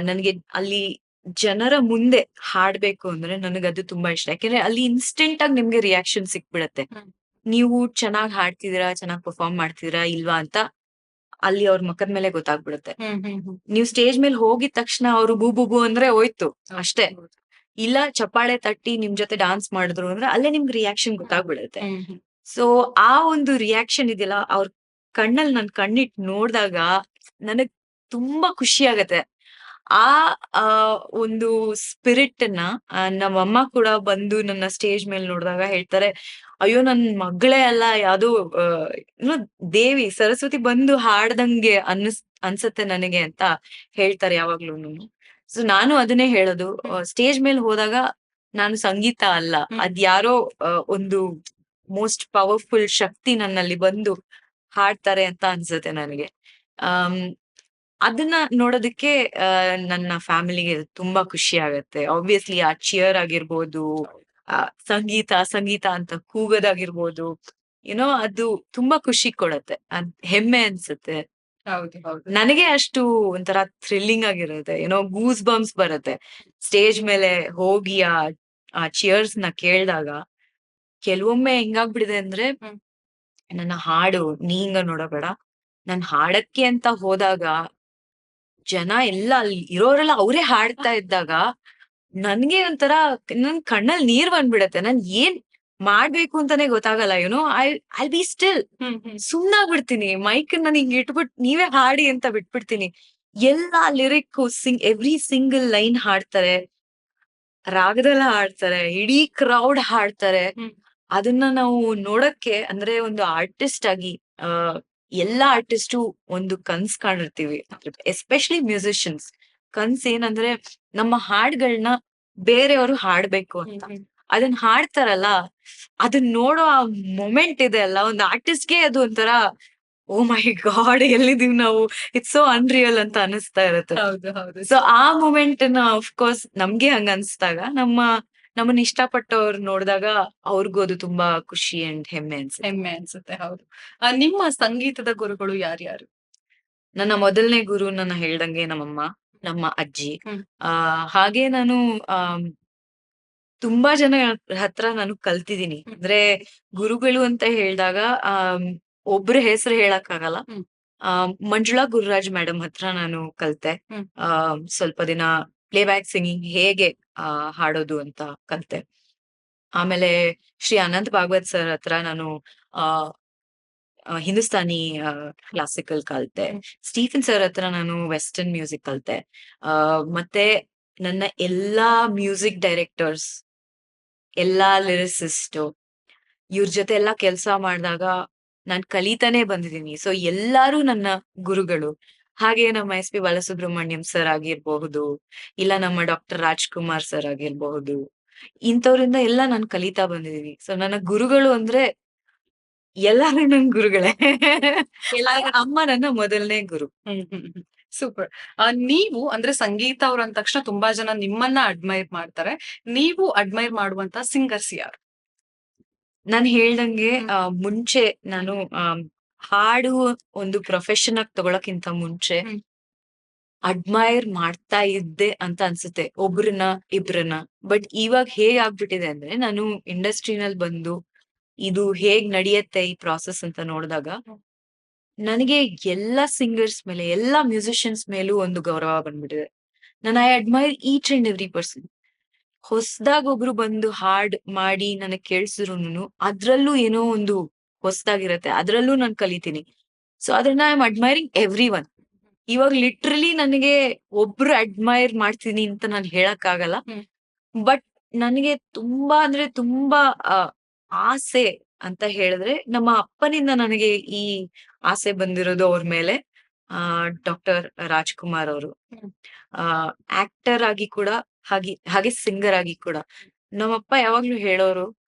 ನನ್ಗೆ ಅಲ್ಲಿ ಜನರ ಮುಂದೆ ಹಾಡ್ಬೇಕು ಅಂದ್ರೆ ನನಗದು ತುಂಬಾ ಇಷ್ಟ. ಯಾಕೆಂದ್ರೆ ಅಲ್ಲಿ ಇನ್ಸ್ಟೆಂಟ್ ಆಗಿ ನಿಮ್ಗೆ ರಿಯಾಕ್ಷನ್ ಸಿಕ್ಬಿಡತ್ತೆ. ಹ್ಮ್. ನೀವು ಚೆನ್ನಾಗ್ ಹಾಡ್ತಿದೀರಾ, ಚೆನ್ನಾಗ್ ಪರ್ಫಾರ್ಮ್ ಮಾಡ್ತಿದೀರಾ ಇಲ್ವಾ ಅಂತ ಅಲ್ಲಿ ಅವ್ರ ಮುಖದ ಮೇಲೆ ಗೊತ್ತಾಗ್ಬಿಡುತ್ತೆ. ಹ್ಮ್. ಹ್ಮ್. ಹ್ಮ್. ನೀವು ಸ್ಟೇಜ್ ಮೇಲೆ ಹೋಗಿದ ತಕ್ಷಣ ಅವ್ರು ಬೂ ಬೂ ಬೂ ಅಂದ್ರೆ ಹೋಯ್ತು ಅಷ್ಟೇ. ಹೌದು. ಇಲ್ಲ ಚಪ್ಪಾಳೆ ತಟ್ಟಿ ನಿಮ್ ಜೊತೆ ಡಾನ್ಸ್ ಮಾಡಿದ್ರು ಅಂದ್ರೆ ಅಲ್ಲೇ ನಿಮ್ಗೆ ರಿಯಾಕ್ಷನ್ ಗೊತ್ತಾಗ್ಬಿಡುತ್ತೆ. ಹ್ಮ್. ಹ್ಮ್. ಸೊ ಆ ಒಂದು ರಿಯಾಕ್ಷನ್ ಇದೆಯಲ್ಲ, ಅವ್ರ ಕಣ್ಣಲ್ಲಿ ನಾನ್ ಕಣ್ಣಿಟ್ ನೋಡ್ದಾಗ ನನಗ್ ತುಂಬಾ ಖುಷಿ ಆಗತ್ತೆ. ಆ ಆ ಒಂದು ಸ್ಪಿರಿಟ್‌ನ ನಮ್ಮಮ್ಮ ಕೂಡ ಬಂದು ನನ್ನ ಸ್ಟೇಜ್ ಮೇಲೆ ನೋಡ್ದಾಗ ಹೇಳ್ತಾರೆ, "ಅಯ್ಯೋ! ನನ್ ಮಗಳೇ ಅಲ್ಲ ಯಾವ್ದೋ ಏನೋ ದೇವಿ ಸರಸ್ವತಿ ಬಂದು ಹಾಡ್ದಂಗೆ ಅನ್ಸತ್ತೆ ನನಗೆ" ಅಂತ ಹೇಳ್ತಾರೆ ಯಾವಾಗ್ಲೂನು. ಸೊ ನಾನು ಅದನ್ನೇ ಹೇಳೋದು. ಸ್ಟೇಜ್ ಮೇಲೆ ಹೋದಾಗ ನಾನು ಸಂಗೀತ ಅಲ್ಲ. ಹ್ಮ್. ಅದ್ಯಾರೋ ಒಂದು ಮೋಸ್ಟ್ ಪವರ್‌ಫುಲ್ ಶಕ್ತಿ ನನ್ನಲ್ಲಿ ಬಂದು ಹಾಡ್ತಾರೆ ಅಂತ ಅನ್ಸತ್ತೆ ನನಗೆ. ಆಮ್, ಅದನ್ನ ನೋಡೋದಕ್ಕೆ ನನ್ನ ಫ್ಯಾಮಿಲಿಗೆ ತುಂಬಾ ಖುಷಿ ಆಗತ್ತೆ. ಆಬ್ವಿಯಸ್ಲಿ ಆ ಚಿಯರ್ ಆಗಿರ್ಬೋದು, ಸಂಗೀತ ಅಂತ ಕೂಗೋದಾಗಿರ್ಬೋದು, ಅದು ತುಂಬಾ ಖುಷಿ ಕೊಡತ್ತೆ. ಹೆಮ್ಮೆ ಅನ್ಸುತ್ತೆ. ಹೌದು, ಹೌದು. ನನಗೆ ಅಷ್ಟು ಒಂಥರ ಥ್ರಿಲ್ಲಿಂಗ್ ಆಗಿರುತ್ತೆ. ಗೂಸ್ ಬಂಪ್ಸ್ ಬರುತ್ತೆ. ಸ್ಟೇಜ್ ಮೇಲೆ ಹೋಗಿ ಆ ಚಿಯರ್ಸ್‌ನ ಕೇಳ್ದಾಗ ಕೆಲವೊಮ್ಮೆ ಹೆಂಗಾಗ್ಬಿಟ್ಟಿದೆ ಅಂದ್ರೆ, ಹ್ಮ್. ನನ್ನ ಹಾಡು ನೀ ಹಿಂಗ ನೋಡಬೇಡ. ನಾನ್ ಹಾಡಕ್ಕೆ ಅಂತ ಹೋದಾಗ ಜನ ಎಲ್ಲ ಅಲ್ಲಿ ಇರೋರೆಲ್ಲ ಅವರೇ ಹಾಡ್ತಾ ಇದ್ದಾಗ ನನ್ಗೆ ಒಂಥರ ನನ್ ಕಣ್ಣಲ್ಲಿ ನೀರ್ ಬಂದ್ಬಿಡತ್ತೆ. ನಾನ್ ಏನ್ ಮಾಡ್ಬೇಕು ಅಂತಾನೆ ಗೊತ್ತಾಗಲ್ಲ. I be still. Hmm. Hmm. ಸುಮ್ನಾಗ್ಬಿಡ್ತೀನಿ. ಮೈಕನ್ನ ಹಿಂಗ್ ಇಟ್ಬಿಟ್ಟು ನೀವೇ ಹಾಡಿ ಅಂತ ಬಿಟ್ಬಿಡ್ತೀನಿ. ಎಲ್ಲಾ ಲಿರಿಕ್ ಎವ್ರಿ ಸಿಂಗಲ್ ಲೈನ್ ಹಾಡ್ತಾರೆ. ರಾಗದಲ್ಲ ಹಾಡ್ತಾರೆ. ಇಡೀ ಕ್ರೌಡ್ ಹಾಡ್ತಾರೆ. ಹ್ಮ್. ಅದನ್ನ ನಾವು ನೋಡಕ್ಕೆ ಅಂದ್ರೆ ಒಂದು ಆರ್ಟಿಸ್ಟ್ ಆಗಿ ಆ ಎಲ್ಲಾ ಆರ್ಟಿಸ್ಟು ಒಂದು ಕನ್ಸ್ ಕಾಣಿರ್ತೀವಿ. Especially musicians. ಕನ್ಸ್ ಏನಂದ್ರೆ ನಮ್ಮ ಹಾಡ್ಗಳನ್ನ ಬೇರೆಯವರು ಹಾಡ್ಬೇಕು ಹ್ಮ್. ಅಂತ. ಹ್ಮ್. ಅದನ್ನ ಹಾಡ್ತಾರಲ್ಲ, ಅದನ್ನ ನೋಡೋ ಆ ಮೊಮೆಂಟ್ ಇದೆ ಅಲ್ಲ, ಒಂದು ಆರ್ಟಿಸ್ಟ್‌ಗೆ ಅದು ಒಂಥರ ಓಹ್ ಮೈ ಗಾಡ್ ಎಲ್ಲಿದೀವಿ ನಾವು, ಇಟ್ಸ್ ಸೋ ಅನ್‌ರಿಯಲ್ ಅಂತ ಅನಿಸ್ತಾ ಇರುತ್ತೆ. ಹೌದು, ಹೌದು. ಸೊ ಆ ಮೊಮೆಂಟ್‌ನ ಆಫ್ ಕೋರ್ಸ್ ನಮ್ಗೆ ಹಂಗ ಅನ್ಸ್ದಾಗ ನಮ್ಮನ್ನ ಇಷ್ಟಪಟ್ಟವ್ರು ನೋಡಿದಾಗ ಅವ್ರಿಗೂ ಅದು ತುಂಬಾ ಖುಷಿ ಅಂಡ್ ಹೆಮ್ಮೆ ಅನ್ಸುತ್ತೆ. ಹೆಮ್ಮೆ ಅನ್ಸುತ್ತೆ. ಹೌದು. ನಿಮ್ಮ ಸಂಗೀತದ ಗುರುಗಳು ಯಾರ್ಯಾರು? ನನ್ನ ಮೊದಲನೇ ಗುರು ನನ್ನ ಹೇಳ್ದಂಗೆ ನಮ್ಮಮ್ಮ, ನಮ್ಮ ಅಜ್ಜಿ. ಹ್ಮ್. ಹಾಗೆ ನಾನು ತುಂಬಾ ಜನ ಹತ್ರ ನಾನು ಕಲ್ತಿದೀನಿ. ಹ್ಮ್. ಅಂದ್ರೆ ಗುರುಗಳು ಅಂತ ಹೇಳ್ದಾಗ ಒಬ್ರ ಹೆಸರು ಹೇಳಕ್ಕಾಗಲ್ಲ. ಹ್ಮ್. ಮಂಜುಳಾ ಗುರುರಾಜ್ ಮೇಡಮ್ ಹತ್ರ ನಾನು ಕಲ್ತೆ. ಹ್ಮ್. ಸ್ವಲ್ಪ ದಿನ ಪ್ಲೇಬ್ಯಾಕ್ ಸಿಂಗಿಂಗ್ ಹೇಗೆ ಹಾಡೋದು ಅಂತ ಕಲ್ತೆ. ಆಮೇಲೆ ಶ್ರೀ ಅನಂತ್ ಭಾಗವತ್ ಸರ್ ಹತ್ರ ನಾನು ಆ ಹಿಂದೂಸ್ತಾನಿ ಕ್ಲಾಸಿಕಲ್ ಕಲ್ತೆ. ಹ್ಮ್. ಸ್ಟೀಫನ್ ಸರ್ ಹತ್ರ ನಾನು ವೆಸ್ಟರ್ನ್ ಮ್ಯೂಸಿಕ್ ಕಲ್ತೆ. ಮತ್ತೆ ನನ್ನ ಎಲ್ಲಾ ಮ್ಯೂಸಿಕ್ ಡೈರೆಕ್ಟರ್ಸ್, ಎಲ್ಲಾ ಲಿರಿಸಿಸ್ಟ್ ಇವ್ರ ಜೊತೆ ಎಲ್ಲಾ ಕೆಲ್ಸ ಮಾಡ್ದಾಗ ನಾನ್ ಕಲಿತಾನೆ ಬಂದಿದೀನಿ. ಸೊ ಎಲ್ಲಾರು ನನ್ನ ಗುರುಗಳು. ಹಾಗೆ ನಮ್ಮ ಎಸ್.ಪಿ. ಬಾಲಸುಬ್ರಹ್ಮಣ್ಯಂ ಸರ್ ಆಗಿರ್ಬಹುದು, ಇಲ್ಲ ನಮ್ಮ ಡಾಕ್ಟರ್ ರಾಜ್‌ಕುಮಾರ್ ಸರ್ ಆಗಿರ್ಬಹುದು. ಇಂಥವ್ರಿಂದ ಎಲ್ಲ ನಾನ್ ಕಲಿತಾ ಬಂದಿದೀನಿ. ಸೊ ನನ್ನ ಗುರುಗಳು ಅಂದ್ರೆ ಎಲ್ಲಾರು ನನ್ ಗುರುಗಳೇ. ಅಮ್ಮ ನನ್ನ ಮೊದಲನೇ ಗುರು. ಹ್ಮ್. ಹ್ಮ್. ಹ್ಮ್. ಸೂಪರ್. ನೀವು ಅಂದ್ರೆ ಸಂಗೀತ ಅವ್ರು ಅಂದ ತಕ್ಷಣ ತುಂಬಾ ಜನ ನಿಮ್ಮನ್ನ ಅಡ್ಮೈರ್ ಮಾಡ್ತಾರೆ. ನೀವು ಅಡ್ಮೈರ್ ಮಾಡುವಂತ ಸಿಂಗರ್ಸ್ ಯಾರು? ನಾನ್ ಹೇಳ್ದಂಗೆ ಹ್ಮ್. ಮುಂಚೆ ನಾನು ಹಾಡು ಒಂದು ಪ್ರೊಫೆಷನ್ ಆಗಿ ತಗೊಳಕ್ಕಿಂತ ಮುಂಚೆ ಹ್ಮ್. ಅಡ್ಮೈರ್ ಮಾಡ್ತಾ ಇದ್ದೆ ಅಂತ ಅನ್ಸುತ್ತೆ. ಒಬ್ರನ್ನ, ಇಬ್ರನ್ನ. ಬಟ್ ಇವಾಗ ಹೇಗ್ ಆಗ್ಬಿಟ್ಟಿದೆ ಅಂದ್ರೆ ನಾನು ಇಂಡಸ್ಟ್ರಿನಲ್ಲಿ ಬಂದು ಇದು ಹೇಗ್ ನಡೆಯತ್ತೆ ಈ ಪ್ರಾಸೆಸ್ ಅಂತ ನೋಡಿದಾಗ ಹ್ಮ್. ನನಗೆ ಎಲ್ಲಾ ಸಿಂಗರ್ಸ್ ಮೇಲೆ, ಎಲ್ಲಾ ಮ್ಯೂಸಿಷಿಯನ್ಸ್ ಮೇಲೂ ಒಂದು ಗೌರವ ಬಂದ್ಬಿಟ್ಟಿದೆ. I admire each and every person. ಹೊಸದಾಗ್ ಒಬ್ರು ಬಂದು ಹಾಡ್ ಮಾಡಿ ನನಗ್ ಕೇಳ್ಸಿದ್ರುನು ಅದ್ರಲ್ಲೂ ಏನೋ ಒಂದು ಹೊಸದಾಗಿರತ್ತೆ. ಅದ್ರಲ್ಲೂ ನಾನ್ ಕಲಿತೀನಿ. ಸೊ ಅದನ್ನ ಐ ಆಮ್ ಅಡ್ಮೈರಿಂಗ್ ಎವ್ರಿಒನ್. ಇವಾಗ ಲಿಟ್ರಲಿ ನನಗೆ ಒಬ್ರು ಅಡ್ಮೈರ್ ಮಾಡ್ತೀನಿ ಅಂತ ನಾನು ಹೇಳಕ್ಕಾಗಲ್ಲ. ಹ್ಮ್. ಬಟ್ ನನಗೆ ತುಂಬಾ ಅಂದ್ರೆ ತುಂಬಾ ಆಸೆ ಅಂತ ಹೇಳಿದ್ರೆ ನಮ್ಮ ಅಪ್ಪನಿಂದ ನನಗೆ ಈ ಆಸೆ ಬಂದಿರೋದು ಅವ್ರ ಮೇಲೆ. ಡಾಕ್ಟರ್ ರಾಜ್‌ಕುಮಾರ್ ಅವರು. ಹ್ಮ್. ಆಕ್ಟರ್ ಆಗಿ ಕೂಡ ಹಾಗೆ ಸಿಂಗರ್ ಆಗಿ ಕೂಡ. ನಮ್ಮಪ್ಪ ಯಾವಾಗ್ಲೂ ಹೇಳೋರು,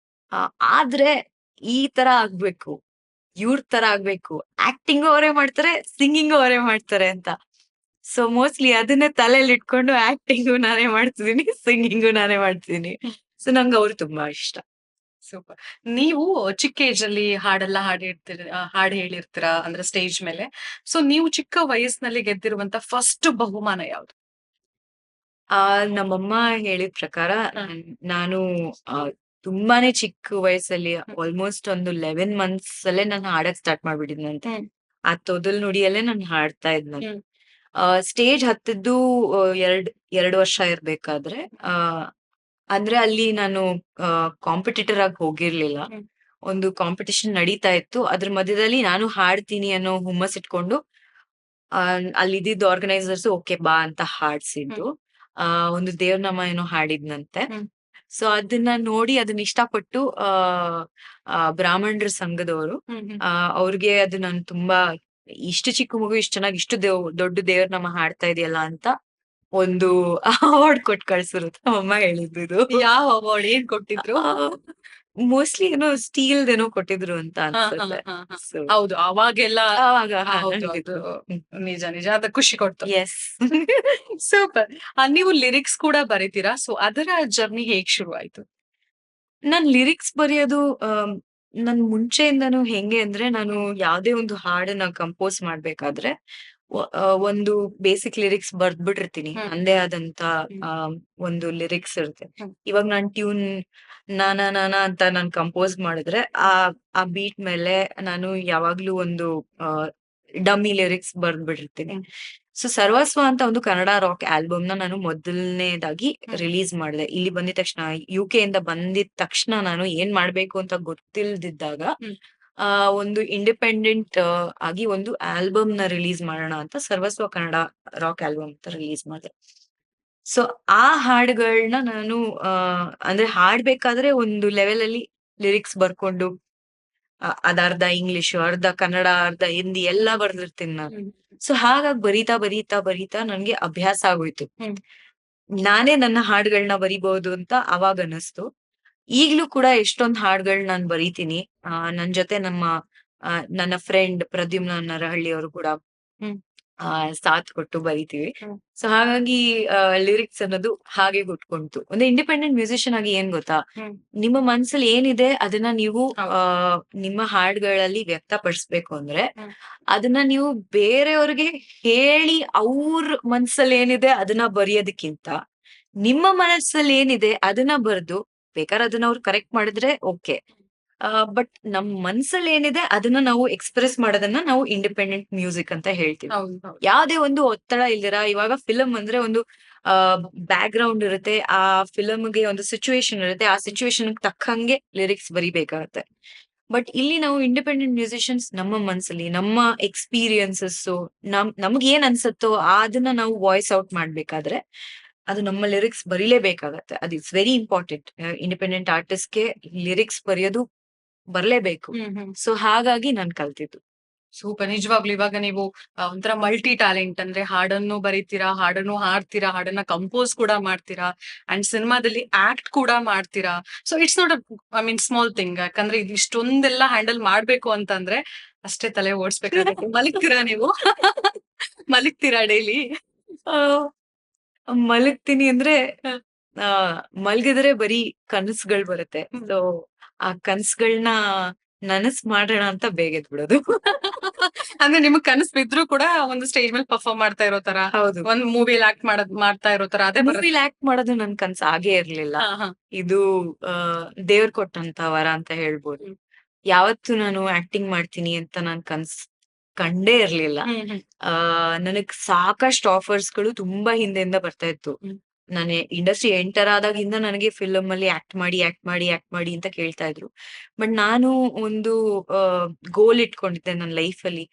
ಆ ಆದ್ರೆ ಈ ತರ ಆಗ್ಬೇಕು. ಇವ್ರ್ ತರ ಆಗ್ಬೇಕು. ಆಕ್ಟಿಂಗು ಅವರೇ ಮಾಡ್ತಾರೆ, ಸಿಂಗಿಂಗು ಅವರೇ ಮಾಡ್ತಾರೆ ಅಂತ. ಸೊ ಮೋಸ್ಟ್‌ಲಿ ಅದನ್ನೇ ತಲೇಲಿಟ್ಕೊಂಡು ಆಕ್ಟಿಂಗು ನಾನೇ ಮಾಡ್ತಿದೀನಿ, ಸಿಂಗಿಂಗು ನಾನೇ ಮಾಡ್ತಿದೀನಿ. ಸೊ ನಂಗ್ ಅವ್ರು ತುಂಬಾ ಇಷ್ಟ. ಸೂಪರ್. ನೀವು ಚಿಕ್ಕ ಏಜ್ ಅಲ್ಲಿ ಹಾಡೆಲ್ಲ ಹಾಡ್ ಹೇಳಿರ್ತೀರಾ ಅಂದ್ರೆ ಸ್ಟೇಜ್ ಮೇಲೆ. ಸೊ ನೀವು ಚಿಕ್ಕ ವಯಸ್ಸಿನಲ್ಲಿ ಗೆದ್ದಿರುವಂತ ಫಸ್ಟ್ ಬಹುಮಾನ ಯಾವ್ದು? ಆ ನಮ್ಮಮ್ಮ ಹೇಳಿದ ಪ್ರಕಾರ ಹ್ಮ್. ನಾನು ತುಂಬಾನೇ ಚಿಕ್ಕ ವಯಸ್ಸಲ್ಲಿ ಹ್ಮ್. ಆಲ್ಮೋಸ್ಟ್ ಒಂದು 11 ಮಂತ್ಸ್ ಅಲ್ಲೇ ನಾನು ಹಾಡಕ್ ಸ್ಟಾರ್ಟ್ ಮಾಡ್ಬಿಟ್ಟಿದ್ನಂತೆ. ಹ್ಮ್. ಆ ತೊದಲ್ ನುಡಿಯಲ್ಲೇ ನಾನು ಹಾಡ್ತಾ ಇದ್ನಂತೆ. ಹ್ಮ್. ಸ್ಟೇಜ್ ಹತ್ತಿದ್ದು 2 ವರ್ಷ ಇರ್ಬೇಕಾದ್ರೆ. ಆ ಅಂದ್ರೆ ಅಲ್ಲಿ ನಾನು ಕಾಂಪಿಟಿಟರ್ ಆಗಿ ಹೋಗಿರ್ಲಿಲ್ಲ. ಹ್ಮ್. ಒಂದು ಕಾಂಪಿಟಿಷನ್ ನಡೀತಾ ಇತ್ತು. ಅದ್ರ ಮಧ್ಯದಲ್ಲಿ ನಾನು ಹಾಡ್ತೀನಿ ಅನ್ನೋ ಹುಮ್ಮಸ್ಸಿಟ್ಕೊಂಡು ಅಲ್ಲಿದ್ದಿದ್ದ ಆರ್ಗನೈಸರ್ಸ್ ಓಕೆ ಬಾ ಅಂತ ಹಾಡ್ಸಿದ್ದು. ಹ್ಮ್. ಆ ಒಂದು ದೇವ್ರನಾಮ ಏನೋ ಹಾಡಿದ್ನಂತೆ. ಹ್ಮ್. ಸೊ ಅದನ್ನ ನೋಡಿ ಅದನ್ನ ಇಷ್ಟಪಟ್ಟು ಬ್ರಾಹ್ಮಣರ ಸಂಘದವರು ಹ್ಮ್. ಹ್ಮ್. ಅವ್ರಿಗೆ ಅದು ನಾನು ತುಂಬಾ ಇಷ್ಟು ಚಿಕ್ಕ ಮಗು ಇಷ್ಟು ಚೆನ್ನಾಗಿ ಇಷ್ಟು ದೊಡ್ಡ ದೇವ್ರನಾಮ ಹಾಡ್ತಾ ಇದೆಯಲ್ಲ ಅಂತ ಒಂದು ಅವಾರ್ಡ್ ಕೊಟ್ಟು ಕಳ್ಸಿದ್ರು ನಮ್ಮಮ್ಮ ಹೇಳಿದ್ದು ಇದು. ಯಾವ ಅವಾರ್ಡ್ ಏನ್ ಕೊಟ್ಟಿದ್ರು? ಮೋಸ್ಟ್ಲಿ ಏನೋ ಸ್ಟೀಲ್‌ದೇನೋ ಕೊಟ್ಟಿದ್ರು ಅಂತ ಹಾ, ಹಾ, ಅನ್ಸುತ್ತೆ. ಹಾ, ಹಾ. ಸೊ ಹೌದು. ಅವಾಗೆಲ್ಲ ಆವಾಗ ಹೌದು. ಅದು ನಂದಿತ್ತು. ನಿಜ, ನಿಜ. ಅದು ಖುಷಿ ಕೊಡ್ತು. ಯೆಸ್. ಸೂಪರ್. ನೀವು ಲಿರಿಕ್ಸ್ ಕೂಡ ಬರೀತೀರಾ? ಸೊ ಅದರ ಜರ್ನಿ ಹೇಗ್ ಶುರು ಆಯ್ತು? ನಾನ್ ಲಿರಿಕ್ಸ್ ಬರೆಯೋದು ನನ್ ಮುಂಚೆಯಿಂದನೂ ಹೆಂಗೆ ಅಂದ್ರೆ ನಾನು ಯಾವ್ದೇ ಒಂದು ಹಾಡನ್ನ ಕಂಪೋಸ್ ಮಾಡ್ಬೇಕಾದ್ರೆ ಒಂದು ಬೇಸಿಕ್ ಲಿರಿಕ್ಸ್ ಬರ್ದ್ಬಿಟ್ಟಿರ್ತೀನಿ. ಹ್ಮ್. ನಂದೇ ಆದಂತ ಹ್ಮ್. ಒಂದು ಲಿರಿಕ್ಸ್ ಇರುತ್ತೆ. ಹ್ಮ್. ಇವಾಗ ನಾನ್ ಟ್ಯೂನ್ ನಾನ ನಾನ ಅಂತ ನಾನ್ ಕಂಪೋಸ್ ಮಾಡಿದ್ರೆ ಆ ಬೀಟ್ ಮೇಲೆ ನಾನು ಯಾವಾಗ್ಲೂ ಒಂದು ಡಮ್ಮಿ ಲಿರಿಕ್ಸ್ ಬರ್ದ್ಬಿಟ್ಟಿರ್ತೀನಿ. ಹ್ಮ್. ಸೊ ಸರ್ವಸ್ವ ಅಂತ ಒಂದು ಕನ್ನಡ ರಾಕ್ ಆಲ್ಬಮ್‌ನ ನಾನು ಮೊದಲನೇದಾಗಿ ಹ್ಮ್. ರಿಲೀಸ್ ಮಾಡಿದೆ. ಇಲ್ಲಿ ಬಂದಿದ ತಕ್ಷಣ ಯುಕೆ ಇಂದ ಬಂದಿದ ತಕ್ಷಣ ನಾನು ಏನ್ ಮಾಡ್ಬೇಕು ಅಂತ ಗೊತ್ತಿಲ್ದಿದ್ದಾಗ ಹ್ಮ್. ಆ ಒಂದು ಇಂಡಿಪೆಂಡೆಂಟ್ ಆಗಿ ಒಂದು ಆಲ್ಬಮ್‌ನ ರಿಲೀಸ್ ಮಾಡೋಣ ಅಂತ ಸರ್ವಸ್ವ ಕನ್ನಡ ರಾಕ್ ಆಲ್ಬಮ್ ಅಂತ ರಿಲೀಸ್ ಮಾಡಿದೆ. ಸೊ ಆ ಹಾಡುಗಳನ್ನ ನಾನು ಅಂದ್ರೆ ಹಾಡ್ಬೇಕಾದ್ರೆ ಒಂದು ಲೆವೆಲ್ ಅಲ್ಲಿ ಲಿರಿಕ್ಸ್ ಬರ್ಕೊಂಡು ಅದರ್ಧ ಇಂಗ್ಲಿಷು, ಅರ್ಧ ಕನ್ನಡ, ಅರ್ಧ ಹಿಂದಿ ಎಲ್ಲ ಬರ್ದಿರ್ತೀನಿ ನಾನು. ಹ್ಮ್. ಸೊ ಹಾಗಾಗಿ ಬರೀತಾ ನನ್ಗೆ ಅಭ್ಯಾಸ ಆಗೋಯ್ತು. ಹ್ಮ್. ನಾನೇ ನನ್ನ ಹಾಡುಗಳನ್ನ ಬರಿಬಹುದು ಅಂತ ಅವಾಗ ಅನಿಸ್ತು. ಈಗ್ಲೂ ಕೂಡ ಎಷ್ಟೊಂದ್ ಹಾಡುಗಳ್ ನಾನ್ ಬರೀತೀನಿ. ನನ್ ಜೊತೆ ನನ್ನ ಫ್ರೆಂಡ್ ಪ್ರದ್ಯುಮ್ನ ನರಹಳ್ಳಿ ಅವರು ಕೂಡ ಹ್ಮ್. ಸಾಥ್ ಕೊಟ್ಟು ಬರಿತೀವಿ. ಹ್ಮ್. ಸೊ ಹಾಗಾಗಿ ಲಿರಿಕ್ಸ್ ಅನ್ನೋದು ಹಾಗೆ ಹುಟ್ಕೊಂತು. ಒಂದು ಇಂಡಿಪೆಂಡೆಂಟ್ ಮ್ಯೂಸಿಷಿಯನ್ ಆಗಿ ಏನ್ ಗೊತ್ತಾ? ಹ್ಮ್. ನಿಮ್ಮ ಮನ್ಸಲ್ಲಿ ಏನಿದೆ ಅದನ್ನ ನೀವು ಹೌದು. ನಿಮ್ಮ ಹಾಡ್ಗಳಲ್ಲಿ ವ್ಯಕ್ತಪಡಿಸ್ಬೇಕು ಅಂದ್ರೆ, ಹ್ಮ್. ಅದನ್ನ ನೀವು ಬೇರೆಯವ್ರಿಗೆ ಹೇಳಿ ಅವ್ರ್ ಮನ್ಸಲ್ಲಿ ಏನಿದೆ ಅದನ್ನ ಬರಿಯೋದಕ್ಕಿಂತ, ನಿಮ್ಮ ಮನಸ್ಸಲ್ಲಿ ಏನಿದೆ ಅದನ್ನ ಬರ್ದು, ಬೇಕಾದ್ರೆ ಅದನ್ನ ಅವ್ರು ಕರೆಕ್ಟ್ ಮಾಡಿದ್ರೆ ಓಕೆ. ಬಟ್ ನಮ್ ಮನ್ಸಲ್ಲಿ ಏನಿದೆ ಅದನ್ನ ನಾವು ಎಕ್ಸ್‌ಪ್ರೆಸ್ ಮಾಡೋದನ್ನ ನಾವು ಇಂಡಿಪೆಂಡೆಂಟ್ ಮ್ಯೂಸಿಕ್ ಅಂತ ಹೇಳ್ತೀವಿ. ಹೌದು, ಹೌದು. ಯಾವ್ದೇ ಒಂದು ಒತ್ತಡ ಇಲ್ದಿರ ಇವಾಗ ಫಿಲ್ಮ್ ಅಂದ್ರೆ ಒಂದು ಬ್ಯಾಕ್ ಗ್ರೌಂಡ್ ಇರುತ್ತೆ. ಆ ಫಿಲ್ಮ್‌ಗೆ ಒಂದು ಸಿಚುಯೇಷನ್ ಇರುತ್ತೆ. ಆ ಸಿಚುಯೇಷನ್‌ಗೆ ತಕ್ಕಂಗೆ ಲಿರಿಕ್ಸ್ ಬರಿಬೇಕಾಗತ್ತೆ. ಬಟ್ ಇಲ್ಲಿ ನಾವು ಇಂಡಿಪೆಂಡೆಂಟ್ ಮ್ಯೂಸಿಷಿಯನ್ಸ್ ನಮ್ಮ ಮನ್ಸಲ್ಲಿ, ನಮ್ಮ ಎಕ್ಸ್‌ಪೀರಿಯನ್ಸಸ್ಸು, ನಮ್ಗ್ ಏನ್ ಅನ್ಸುತ್ತೋ ಅದನ್ನ ನಾವು ವಾಯ್ಸ್ ಔಟ್ ಮಾಡ್ಬೇಕಾದ್ರೆ, ಅದು ನಮ್ಮ ಲಿರಿಕ್ಸ್ ಬರಿಲೇಬೇಕಾಗತ್ತೆ. ಅದು ಇಟ್ಸ್ ವೆರಿ ಇಂಪಾರ್ಟೆಂಟ್. ಇಂಡಿಪೆಂಡೆಂಟ್ ಆರ್ಟಿಸ್ಟ್‌ಗೆ ಲಿರಿಕ್ಸ್ ಬರೆಯೋದು ಬರ್ಲೇಬೇಕು. ಹ್ಮ್. ಹ್ಮ್. ಸೊ ಹಾಗಾಗಿ ನಾನ್ ಕಲ್ತಿದ್ದು. ಸೂಪರ್. ನಿಜವಾಗ್ಲೂ ಇವಾಗ ನೀವು ಒಂಥರ ಮಲ್ಟಿ ಟ್ಯಾಲೆಂಟ್ ಅಂದ್ರೆ ಹಾಡನ್ನು ಬರೀತೀರಾ, ಹಾಡನ್ನು ಹಾಡ್ತೀರಾ, ಹಾಡನ್ನ ಕಂಪೋಸ್ ಕೂಡ ಮಾಡ್ತೀರಾ ಅಂಡ್ ಸಿನಿಮಾದಲ್ಲಿ ಆಕ್ಟ್ ಕೂಡ ಮಾಡ್ತೀರಾ. So it's not I mean small thing. ಯಾಕಂದ್ರೆ ಇದು ಇಷ್ಟೊಂದೆಲ್ಲ ಹ್ಯಾಂಡಲ್ ಮಾಡ್ಬೇಕು ಅಂತಂದ್ರೆ ಅಷ್ಟೇ ತಲೆ ಓಡಿಸ್ಬೇಕಾಗುತ್ತೆ. ಮಲಗ್ತೀರಾ ನೀವು? ಮಲಗ್ತೀರಾ ಡೈಲಿ? ಆ ಮಲಗ್ತೀನಿ ಅಂದ್ರೆ ಹ. ಆ ಮಲ್ಗಿದ್ರೆ ಬರೀ ಕನಸುಗಳು ಬರುತ್ತೆ. ಹ್ಮ್. ಸೊ ಆ ಕನಸುಗಳನ್ನ ನನಸು ಮಾಡೋಣ ಅಂತ ಬೇಗ ಎದ್ಬಿಡೋದು. ಅಂದ್ರೆ ನಿಮಗ್ ಕನಸು ಬಿದ್ರು ಕೂಡ ಒಂದು ಸ್ಟೇಜ್ ಮೇಲೆ ಪರ್ಫಾರ್ಮ್ ಮಾಡ್ತಾ ಇರೋ ತರ, ಹೌದು. ಒಂದ್ ಮೂವಿಯಲ್ಲಿ ಆಕ್ಟ್ ಮಾಡ್ತಾ ಇರೋ ತರ ಅದೇ ಬರುತ್ತೆ. ಮೂವಿಲಿ ಆಕ್ಟ್ ಮಾಡೋದು ನನ್ ಕನ್ಸು ಆಗೇ ಇರ್ಲಿಲ್ಲ. ಹಾ, ಹಾ. ಇದು ದೇವ್ರ್ ಕೊಟ್ಟಂತ ವರ ಅಂತ ಹೇಳ್ಬೋದು. ಹ್ಮ್. ಯಾವತ್ತೂ ನಾನು ಆಕ್ಟಿಂಗ್ ಮಾಡ್ತೀನಿ ಅಂತ ನಾನ್ ಕನ್ಸ್ ಕಂಡೇ ಇರ್ಲಿಲ್ಲ. ಹ್ಮ್. ಹ್ಮ್. ನನಗ್ ಸಾಕಷ್ಟು ಆಫರ್ಸ್‌ಗಳು ತುಂಬಾ ಹಿಂದೆಯಿಂದ ಬರ್ತಾ ಇತ್ತು. ಹ್ಮ್. ನಾನು ಇಂಡಸ್ಟ್ರಿ ಎಂಟರ್ ಆದಾಗಿಂದ ನನಗೆ ಫಿಲಮ್ ಅಲ್ಲಿ ಆಕ್ಟ್ ಮಾಡಿ ಅಂತ ಕೇಳ್ತಾ ಇದ್ರು. ಬಟ್ ನಾನು ಒಂದು ಗೋಲ್ ಇಟ್ಕೊಂಡಿದ್ದೆ ನನ್ನ ಲೈಫ್ ಅಲ್ಲಿ.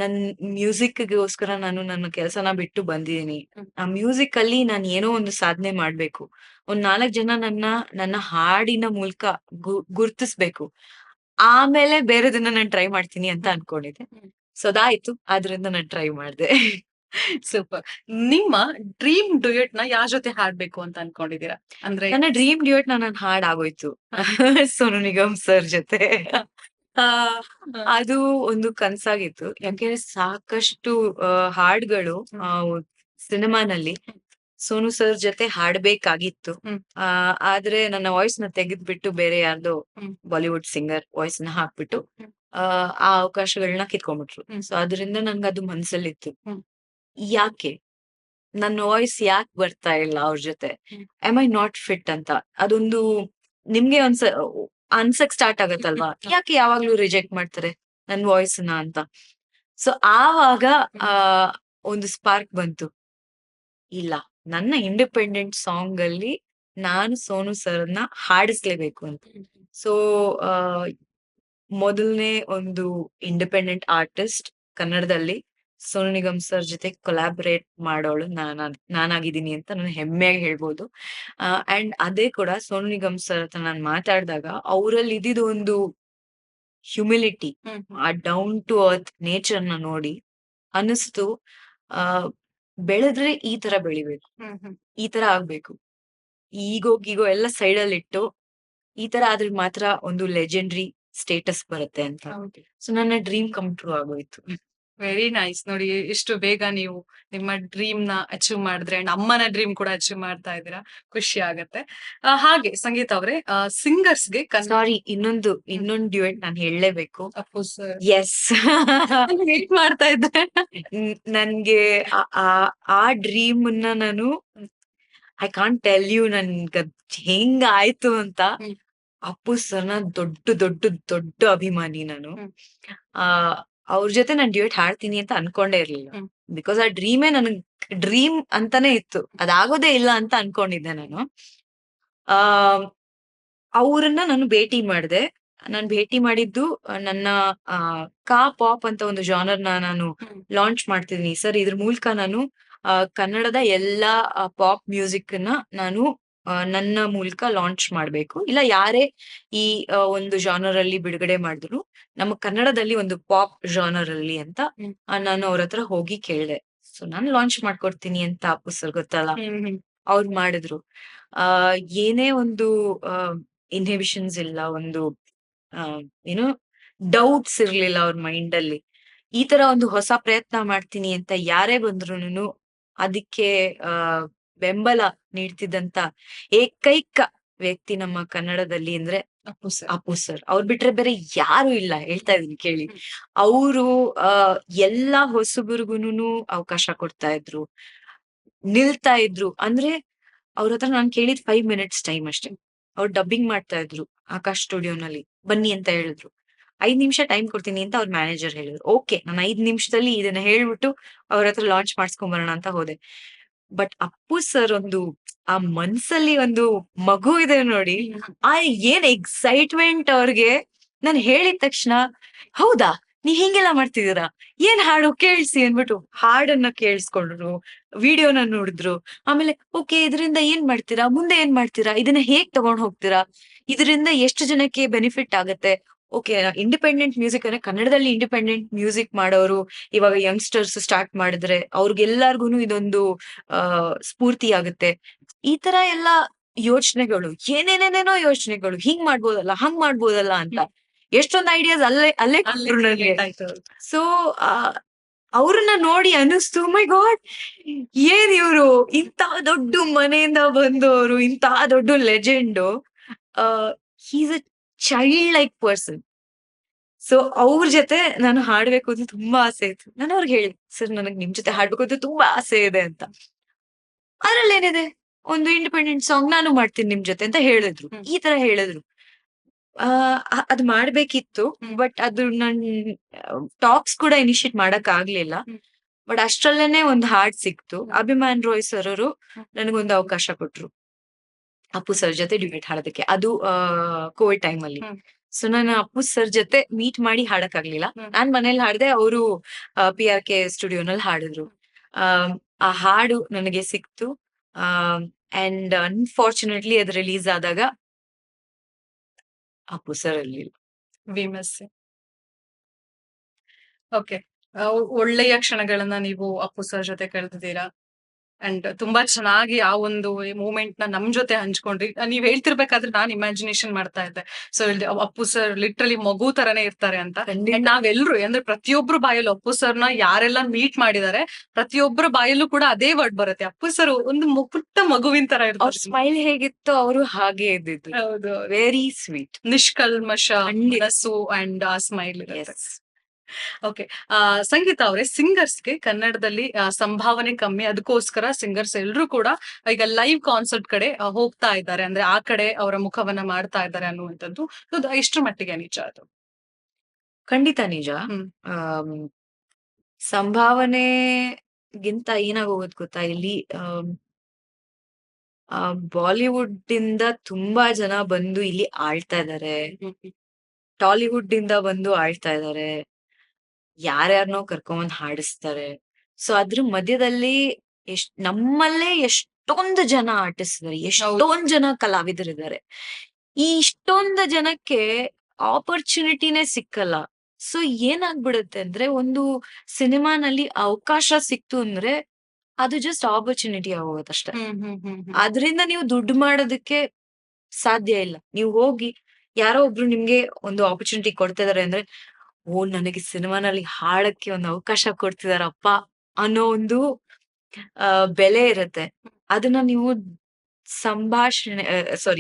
ನನ್ ಮ್ಯೂಸಿಕ್ಗೋಸ್ಕರ ನಾನು ನನ್ನ ಕೆಲಸನ ಬಿಟ್ಟು ಬಂದಿದ್ದೀನಿ. ಆ ಮ್ಯೂಸಿಕ್ ಅಲ್ಲಿ ನಾನು ಏನೋ ಒಂದು ಸಾಧನೆ ಮಾಡ್ಬೇಕು. ಒಂದ್ 4 ಜನ ನನ್ನ ಹಾಡಿನ ಮೂಲಕ ಗುರ್ತಿಸ್ಬೇಕು. ಆಮೇಲೆ ಬೇರೆದನ್ನ ನಾನು ಟ್ರೈ ಮಾಡ್ತೀನಿ ಅಂತ ಅನ್ಕೊಂಡಿದ್ದೆ. ಸೊ ಅದಾಯ್ತು. ಆದ್ರಿಂದ ನಾನು ಟ್ರೈ ಮಾಡ್ದೆ. ಸೂಪರ್. ನಿಮ್ಮ ಡ್ರೀಮ್ ಡ್ಯುಯೆಟ್ ನ ಯಾರ್ ಜೊತೆ ಹಾಡ್ಬೇಕು ಅಂತ ಅನ್ಕೊಂಡಿದೀರಾ? ಅಂದ್ರೆ ನನ್ನ ಡ್ರೀಮ್ ಡ್ಯೂಯೆಟ್ ನನ್ನ ಹಾಡ್ ಆಗೋಯ್ತು. ಸೋನು ನಿಗಮ್ ಸರ್ ಜೊತೆ. ಆ, ಅದು ಒಂದು ಕನ್ಸಾಗಿತ್ತು. ಯಾಕೆಂದ್ರೆ ಸಾಕಷ್ಟು ಹಾಡ್ಗಳು ಸಿನಿಮಾನಲ್ಲಿ ಸೋನು ಸರ್ ಜೊತೆ ಹಾಡ್ಬೇಕಾಗಿತ್ತು. ಆದ್ರೆ ನನ್ನ ವಾಯ್ಸ್ ನ ತೆಗೆದ್ಬಿಟ್ಟು ಬೇರೆ ಯಾರ್ದೋ ಬಾಲಿವುಡ್ ಸಿಂಗರ್ ವಾಯ್ಸ್ ನ ಹಾಕ್ಬಿಟ್ಟು ಆ ಅವಕಾಶಗಳನ್ನ ಕಿತ್ಕೊಂಡ್ಬಿಟ್ರು. ಸೊ ಅದರಿಂದ ನನ್ಗದು ಮನ್ಸಲ್ಲಿತ್ತು. ಯಾಕೆ ನನ್ನ ವಾಯ್ಸ್ ಯಾಕೆ ಬರ್ತಾ ಇಲ್ಲ ಅವ್ರ ಜೊತೆ? ಆಮ್ ಐ ನಾಟ್ ಫಿಟ್ ಅಂತ. ಅದೊಂದು ನಿಮ್ಗೆ ಅನ್ಸಕ್ ಸ್ಟಾರ್ಟ್ ಆಗತ್ತಲ್ವಾ? ಯಾಕೆ ಯಾವಾಗ್ಲೂ ರಿಜೆಕ್ಟ್ ಮಾಡ್ತಾರೆ ನನ್ ವಾಯ್ಸ್ ನ ಅಂತ. ಸೊ ಆವಾಗ ಒಂದು ಸ್ಪಾರ್ಕ್ ಬಂತು. ಇಲ್ಲ, ನನ್ನ ಇಂಡಿಪೆಂಡೆಂಟ್ ಸಾಂಗ್ ಅಲ್ಲಿ ನಾನು ಸೋನು ಸರ್ನ ಹಾಡಿಸ್ಲೇಬೇಕು ಅಂತ. ಸೊ ಮೊದಲನೇ ಒಂದು ಇಂಡಿಪೆಂಡೆಂಟ್ ಆರ್ಟಿಸ್ಟ್ ಕನ್ನಡದಲ್ಲಿ ಸೋನು ನಿಗಮ್ ಸರ್ ಜೊತೆ ಕೊಲಾಬರೇಟ್ ಮಾಡೋಳು ನಾನಾಗಿದ್ದೀನಿ ಅಂತ ನಾನು ಹೆಮ್ಮೆಯಾಗಿ ಹೇಳ್ಬೋದು. ಅಂಡ್ ಅದೇ ಕೂಡ ಸೋನು ನಿಗಮ್ ಸರ್ ಹತ್ರ ನಾನು ಮಾತಾಡಿದಾಗ ಅವರಲ್ಲಿ ಇದ್ದಿದ್ದು ಒಂದು ಹ್ಯುಮಿಲಿಟಿ, ಆ ಡೌನ್ ಟು ಅರ್ತ್ ನೇಚರ್ ನ ನೋಡಿ ಅನಿಸ್ತು, ಬೆಳೆದ್ರೆ ಈ ತರ ಬೆಳಿಬೇಕು, ಈ ತರ ಆಗ್ಬೇಕು. ಈಗೋ ಎಲ್ಲ ಸೈಡ್ ಅಲ್ಲಿ ಇಟ್ಟು ಈ ತರ ಆದ್ರೆ ಮಾತ್ರ ಒಂದು ಲೆಜೆಂಡ್ರಿ ಸ್ಟೇಟಸ್ ಬರುತ್ತೆ ಅಂತ. ಸೊ ನನ್ನ ಡ್ರೀಮ್ ಕಮ್ ಟ್ರೂ ಆಗೋಯ್ತು. Very nice. ನೋಡಿ ಎಷ್ಟು ಬೇಗ ನೀವು ನಿಮ್ಮ ಡ್ರೀಮ್ ನ ಅಚೀವ್ ಮಾಡಿದ್ರೆ ಅಂಡ್ ಅಮ್ಮನ ಡ್ರೀಮ್ ಕೂಡ ಅಚೀವ್ ಮಾಡ್ತಾ ಇದ್ದೀರಾ. ಖುಷಿ ಆಗತ್ತೆ. ಹಾಗೆ ಸಂಗೀತ ಅವರೇ, ಸಿಂಗರ್ಸ್ ಗೆ ಸಾರಿ, ಇನ್ನೊಂದು ಡ್ಯೂಯೆಟ್ ನಾನು ಹೇಳಲೇಬೇಕು. Appu sir S. ವೇಟ್ ಮಾಡ್ತಾ ಇದ್ದೆ. ನನ್ಗೆ ಆ ಡ್ರೀಮ್ ನ ನಾನು ಐ ಕಾಂಟ್ ಟೆಲ್ ಯು ನನ್ಗ ಹೆಂಗ ಆಯ್ತು ಅಂತ. ಅಪ್ಪು ಸರ್ನ ದೊಡ್ಡ ಅಭಿಮಾನಿ ನಾನು. ಅವ್ರ ಜೊತೆ ನಾನು ಡ್ಯೂಯೆಟ್ ಹಾಡ್ತೀನಿ ಅಂತ ಅನ್ಕೊಂಡೇ ಇರ್ಲಿಲ್ಲ. ಬಿಕಾಸ್ ಆ ಡ್ರೀಮೇ ನನಗ್ ಡ್ರೀಮ್ ಅಂತಾನೆ ಇತ್ತು. ಅದಾಗೋದೇ ಇಲ್ಲ ಅಂತ ಅನ್ಕೊಂಡಿದ್ದೆ ನಾನು. ಅವ್ರನ್ನ ನಾನು ಭೇಟಿ ಮಾಡಿದೆ. ನಾನು ಭೇಟಿ ಮಾಡಿದ್ದು ನನ್ನ ಕಾ ಪಾಪ್ ಅಂತ ಒಂದು ಜಾನರ್ ನಾನು ಲಾಂಚ್ ಮಾಡ್ತಿದ್ದೀನಿ ಸರ್. ಇದ್ರ ಮೂಲಕ ನಾನು ಕನ್ನಡದ ಎಲ್ಲಾ ಪಾಪ್ ಮ್ಯೂಸಿಕ್ ನ ನಾನು ನನ್ನ ಮೂಲಕ ಲಾಂಚ್ ಮಾಡ್ಬೇಕು. ಇಲ್ಲ ಯಾರೇ ಈ ಒಂದು ಜಾನರ್ ಅಲ್ಲಿ ಬಿಡುಗಡೆ ಮಾಡಿದ್ರು ನಮ್ಮ ಕನ್ನಡದಲ್ಲಿ ಒಂದು ಪಾಪ್ ಜಾನರ್ ಅಲ್ಲಿ ಅಂತ ನಾನು ಅವ್ರ ಹತ್ರ ಹೋಗಿ ಕೇಳಿದೆ. ಸೊ ನಾನು ಲಾಂಚ್ ಮಾಡ್ಕೊಡ್ತೀನಿ ಅಂತ ಅಪ್ಪು ಸರ್ ಗೊತ್ತಲ್ಲ, ಅವ್ರು ಮಾಡಿದ್ರು. ಏನೇ ಒಂದು ಇನ್ಹಿಬಿಷನ್ಸ್ ಇಲ್ಲ, ಒಂದು ಏನೋ ಡೌಟ್ಸ್ ಇರ್ಲಿಲ್ಲ ಅವ್ರ ಮೈಂಡ್ ಅಲ್ಲಿ. ಈ ತರ ಒಂದು ಹೊಸ ಪ್ರಯತ್ನ ಮಾಡ್ತೀನಿ ಅಂತ ಯಾರೇ ಬಂದ್ರು ಅದಕ್ಕೆ ಬೆಂಬಲ ನೀಡ್ತಿದ್ದಂತ ಏಕೈಕ ವ್ಯಕ್ತಿ ನಮ್ಮ ಕನ್ನಡದಲ್ಲಿ ಅಂದ್ರೆ ಅಪ್ಪು ಸರ್. ಅವ್ರು ಬಿಟ್ರೆ ಬೇರೆ ಯಾರು ಇಲ್ಲ, ಹೇಳ್ತಾ ಇದೀನಿ ಕೇಳಿ. ಅವರು ಎಲ್ಲಾ ಹೊಸಬರಿಗೂನು ಅವಕಾಶ ಕೊಡ್ತಾ ಇದ್ರು, ನಿಲ್ತಾ ಇದ್ರು. ಅಂದ್ರೆ ಅವ್ರ ಹತ್ರ ನಾನ್ ಕೇಳಿದ್ 5 minutes ಟೈಮ್ ಅಷ್ಟೇ. ಅವ್ರು ಡಬ್ಬಿಂಗ್ ಮಾಡ್ತಾ ಇದ್ರು ಆಕಾಶ್ ಸ್ಟುಡಿಯೋನಲ್ಲಿ, ಬನ್ನಿ ಅಂತ ಹೇಳಿದ್ರು. 5 ನಿಮಿಷ ಟೈಮ್ ಕೊಡ್ತೀನಿ ಅಂತ ಅವ್ರ ಮ್ಯಾನೇಜರ್ ಹೇಳಿದ್ರು. ಓಕೆ, ನಾನು 5 ನಿಮಿಷದಲ್ಲಿ ಇದನ್ನ ಹೇಳ್ಬಿಟ್ಟು ಅವ್ರ ಹತ್ರ ಲಾಂಚ್ ಮಾಡ್ಸ್ಕೊಂಡ್ ಬರೋಣ ಅಂತ ಹೋದೆ. ಬಟ್ ಅಪ್ಪು ಸರ್ ಒಂದು ಆ ಮನ್ಸಲ್ಲಿ ಒಂದು ಮಗು ಇದೆ ನೋಡಿ, ಆ ಏನ್ ಎಕ್ಸೈಟ್ಮೆಂಟ್ ಅವ್ರಿಗೆ. ನಾನು ಹೇಳಿದ ತಕ್ಷಣ ಹೌದಾ ನೀವ್ ಹಿಂಗೆಲ್ಲ ಮಾಡ್ತಿದೀರಾ, ಏನ್ ಹಾಡು ಕೇಳಿಸಿ ಅನ್ಬಿಟ್ಟು ಹಾಡನ್ನ ಕೇಳಿಸ್ಕೊಂಡ್ರು, ವಿಡಿಯೋನ ನೋಡಿದ್ರು. ಆಮೇಲೆ ಓಕೆ, ಇದರಿಂದ ಏನ್ ಮಾಡ್ತೀರಾ, ಮುಂದೆ ಏನ್ ಮಾಡ್ತೀರಾ, ಇದನ್ನ ಹೇಗ್ ತಗೊಂಡ್ ಹೋಗ್ತೀರಾ, ಇದರಿಂದ ಎಷ್ಟು ಜನಕ್ಕೆ ಬೆನಿಫಿಟ್ ಆಗತ್ತೆ. ಓಕೆ, ಇಂಡಿಪೆಂಡೆಂಟ್ ಮ್ಯೂಸಿಕ್ ಅಂದ್ರೆ ಕನ್ನಡದಲ್ಲಿ ಇಂಡಿಪೆಂಡೆಂಟ್ ಮ್ಯೂಸಿಕ್ ಮಾಡೋರು ಇವಾಗ ಯಂಗ್ಸ್ಟರ್ಸ್ ಸ್ಟಾರ್ಟ್ ಮಾಡಿದ್ರೆ ಅವ್ರಿಗೆಲ್ಲರಿಗೂ ಇದೊಂದು ಸ್ಫೂರ್ತಿ ಆಗುತ್ತೆ. ಈ ತರ ಎಲ್ಲಾ ಯೋಚನೆಗಳು, ಏನೇನೇನೇನೋ ಯೋಚನೆಗಳು, ಹಿಂಗ್ ಮಾಡ್ಬೋದಲ್ಲ, ಹಂಗ್ ಮಾಡ್ಬೋದಲ್ಲ ಅಂತ ಎಷ್ಟೊಂದ್ ಐಡಿಯಾಸ್ ಅಲ್ಲೇ ಕೊಟ್ರು ನನಗೆ. ಸೊ ಅವ್ರನ್ನ ನೋಡಿ ಅನಿಸ್ತು, ಮೈ ಗಾಡ್, ಏನ್ ಇವ್ರು ಇಂತ ದೊಡ್ಡ ಮನೆಯಿಂದ ಬಂದವರು, ಇಂತ ದೊಡ್ಡ legend. He's a child like person. So ಅವ್ರ ಜೊತೆ ನಾನು ಹಾಡ್ಬೇಕು ಅಂತ ತುಂಬಾ ಆಸೆ ಇತ್ತು. ನಾನು ಅವ್ರಿಗೆ ಹೇಳಿ, ಸರ್ ನನಗ್ ನಿಮ್ ಜೊತೆ ಹಾಡ್ಬೇಕು ಅಂತ ತುಂಬಾ ಆಸೆ ಇದೆ ಅಂತ. ಅದ್ರಲ್ಲಿ ಏನಿದೆ, ಒಂದು ಇಂಡಿಪೆಂಡೆಂಟ್ ಸಾಂಗ್ ನಾನು ಮಾಡ್ತೀನಿ ನಿಮ್ ಜೊತೆ ಅಂತ ಹೇಳಿದ್ರು. ಈ ತರ ಹೇಳಿದ್ರು. ಅದ್ ಮಾಡ್ಬೇಕಿತ್ತು, ಬಟ್ ಅದು ನನ್ ಟಾಕ್ಸ್ ಕೂಡ ಇನಿಶಿಯೇಟ್ ಮಾಡಕ್ ಆಗ್ಲಿಲ್ಲ. ಬಟ್ ಅಷ್ಟ್ರಲ್ಲೇನೆ ಒಂದ್ ಹಾಡ್ ಸಿಕ್ತು. ಹ್ಮ್. ಅಭಿಮಾನ್ ರಾಯ್ ಸರ್ ಅವರು ಹ್ಮ್. ನನಗೊಂದು ಅವಕಾಶ ಕೊಟ್ರು. ಅಪ್ಪು ಸರ್ ಜೊತೆ ಡ್ಯುಯೆಟ್ ಹಾಡೋದಕ್ಕೆ. ಅದು ಕೋವಿಡ್ ಟೈಮ್ ಅಲ್ಲಿ. ಹ್ಮ್. ಸೊ ನಾನು ಅಪ್ಪು ಸರ್ ಜೊತೆ ಮೀಟ್ ಮಾಡಿ ಹಾಡಕ್ಕಾಗ್ಲಿಲ್ಲ. ಹ್ಮ್. ನಾನ್ ಮನೇಲಿ ಹಾಡ್ದೆ, ಅವರು PRK ಸ್ಟುಡಿಯೋನಲ್ಲಿ ಹಾಡಿದ್ರು. ಆ ಹಾಡು ನನಗೆ ಸಿಕ್ತು. ಅಂಡ್ ಅನ್ಫಾರ್ಚುನೇಟ್ಲಿ ಅದು ರಿಲೀಸ್ ಆದಾಗ ಅಪ್ಪು ಸರ್ ಇರ್ಲಿಲ್ಲ. We miss you. ಓಕೆ. ಒಳ್ಳೆಯ ಕ್ಷಣಗಳನ್ನ ನೀವು ಅಪ್ಪು ಸರ್ ಜೊತೆ ಕಳೆದಿದ್ದೀರಾ. ಅಂಡ್ ತುಂಬಾ ಚೆನ್ನಾಗಿ ಆ ಒಂದು ಮೂಮೆಂಟ್ ನ ನಮ್ ಜೊತೆ ಹಂಚ್ಕೊಂಡ್ರಿ. ನೀವ್ ಹೇಳ್ತಿರ್ಬೇಕಾದ್ರೆ ನಾನ್ ಇಮ್ಯಾಜಿನೇಷನ್ ಮಾಡ್ತಾ ಇದ್ದೆ. ಸೊ ಅಪ್ಪು ಸರ್ ಲಿಟ್ರಲಿ ಮಗು ತರಾನೇ ಇರ್ತಾರೆ ಅಂತ. ಖಂಡಿತ. ಅಂಡ್ ನಾವೆಲ್ರು ಅಂದ್ರೆ ಪ್ರತಿಯೊಬ್ರು ಬಾಯಲ್ಲೂ ಅಪ್ಪು ಸರ್ನ ಯಾರೆಲ್ಲ ಮೀಟ್ ಮಾಡಿದಾರೆ ಪ್ರತಿಯೊಬ್ಬರ ಬಾಯಲ್ಲೂ ಕೂಡ ಅದೇ ವರ್ಡ್ ಬರುತ್ತೆ. ಅಪ್ಪು ಸರ್ ಒಂದು ಪುಟ್ಟ ಮಗುವಿನ ತರ ಅವ್ರ ಇರ್ತಾರೆ. ಸ್ಮೈಲ್ ಹೇಗಿತ್ತು ಅವರು ಹಾಗೆ ಇದ್ದಿದ್ದು. ಹೌದು. Very sweet. ನಿಷ್ಕಲ್ಮಶ ಖಂಡಿತ. ಮನಸ್ಸು ಅಂಡ್ ಆ ಸ್ಮೈಲ್ ಇರುತ್ತೆ. ಎಸ್. ಓಕೆ. ಸಂಗೀತ ಅವರೇ, ಸಿಂಗರ್ಸ್‌ಗೆ ಕನ್ನಡದಲ್ಲಿ ಸಂಭಾವನೆ ಕಮ್ಮಿ. ಅದಕ್ಕೋಸ್ಕರ ಸಿಂಗರ್ಸ್ ಎಲ್ರೂ ಕೂಡ ಈಗ ಲೈವ್ ಕಾನ್ಸರ್ಟ್ ಕಡೆ ಹೋಗ್ತಾ ಇದ್ದಾರೆ. ಅಂದ್ರೆ ಆ ಕಡೆ ಅವರ ಮುಖವನ್ನ ಮಾಡ್ತಾ ಇದ್ದಾರೆ ಅನ್ನುವಂಥದ್ದು ಅದು ಎಷ್ಟರ ಮಟ್ಟಿಗೆ ನಿಜ ಅದು? ಖಂಡಿತ ನಿಜ. ಹ್ಮ್. ಆಮ್, ಸಂಭಾವನೆಗಿಂತ ಏನಾಗೋಗುತ್ತೆ ಗೊತ್ತಾ ಇಲ್ಲಿ, ಬಾಲಿವುಡ್ ಇಂದ ತುಂಬಾ ಜನ ಬಂದು ಇಲ್ಲಿ ಆಳ್ತಾ ಇದಾರೆ. ಹ್ಮ್. ಟಾಲಿವುಡ್ ಇಂದ ಬಂದು ಆಳ್ತಾ ಇದಾರೆ. ಯಾರ್ಯಾರನೋ ಕರ್ಕೊಂಡ್ ಹಾಡಿಸ್ತಾರೆ. ಸೊ ಅದ್ರ ಮಧ್ಯದಲ್ಲಿ ನಮ್ಮಲ್ಲೇ ಎಷ್ಟೊಂದು ಜನ ಆರ್ಟಿಸ್ಟ್ ಇದಾರೆ, ಹೌದು. ಎಷ್ಟೊಂದ್ ಜನ ಕಲಾವಿದರಿದ್ದಾರೆ. ಈ ಇಷ್ಟೊಂದು ಜನಕ್ಕೆ ಆಪರ್ಚುನಿಟಿನೇ ಸಿಕ್ಕಲ್ಲ. ಸೊ ಏನಾಗ್ಬಿಡುತ್ತೆ ಅಂದ್ರೆ, ಒಂದು ಸಿನಿಮಾನಲ್ಲಿ ಅವಕಾಶ ಸಿಕ್ತು ಅಂದ್ರೆ ಅದು ಜಸ್ಟ್ ಆಪರ್ಚುನಿಟಿ ಆಗೋಗತ್ತಷ್ಟೇ. ಹ್ಮ್. ಹ್ಮ್. ಹ್ಮ್. ಹ್ಮ್. ಅದ್ರಿಂದ ನೀವು ದುಡ್ಡು ಮಾಡೋದಕ್ಕೆ ಸಾಧ್ಯ ಇಲ್ಲ. ನೀವು ಹೋಗಿ ಯಾರೋ ಒಬ್ರು ನಿಮ್ಗೆ ಒಂದು ಆಪರ್ಚುನಿಟಿ ಕೊಡ್ತಾ ಇದಾರೆ ಅಂದ್ರೆ, ಓ ನನಗೆ ಸಿನಿಮಾನಲ್ಲಿ ಹಾಡಕ್ಕೆ ಒಂದು ಅವಕಾಶ ಕೊಡ್ತಿದಾರಪ್ಪ ಅನ್ನೋ ಒಂದು ಬೆಲೆ ಇರತ್ತೆ. ಅದನ್ನ ನೀವು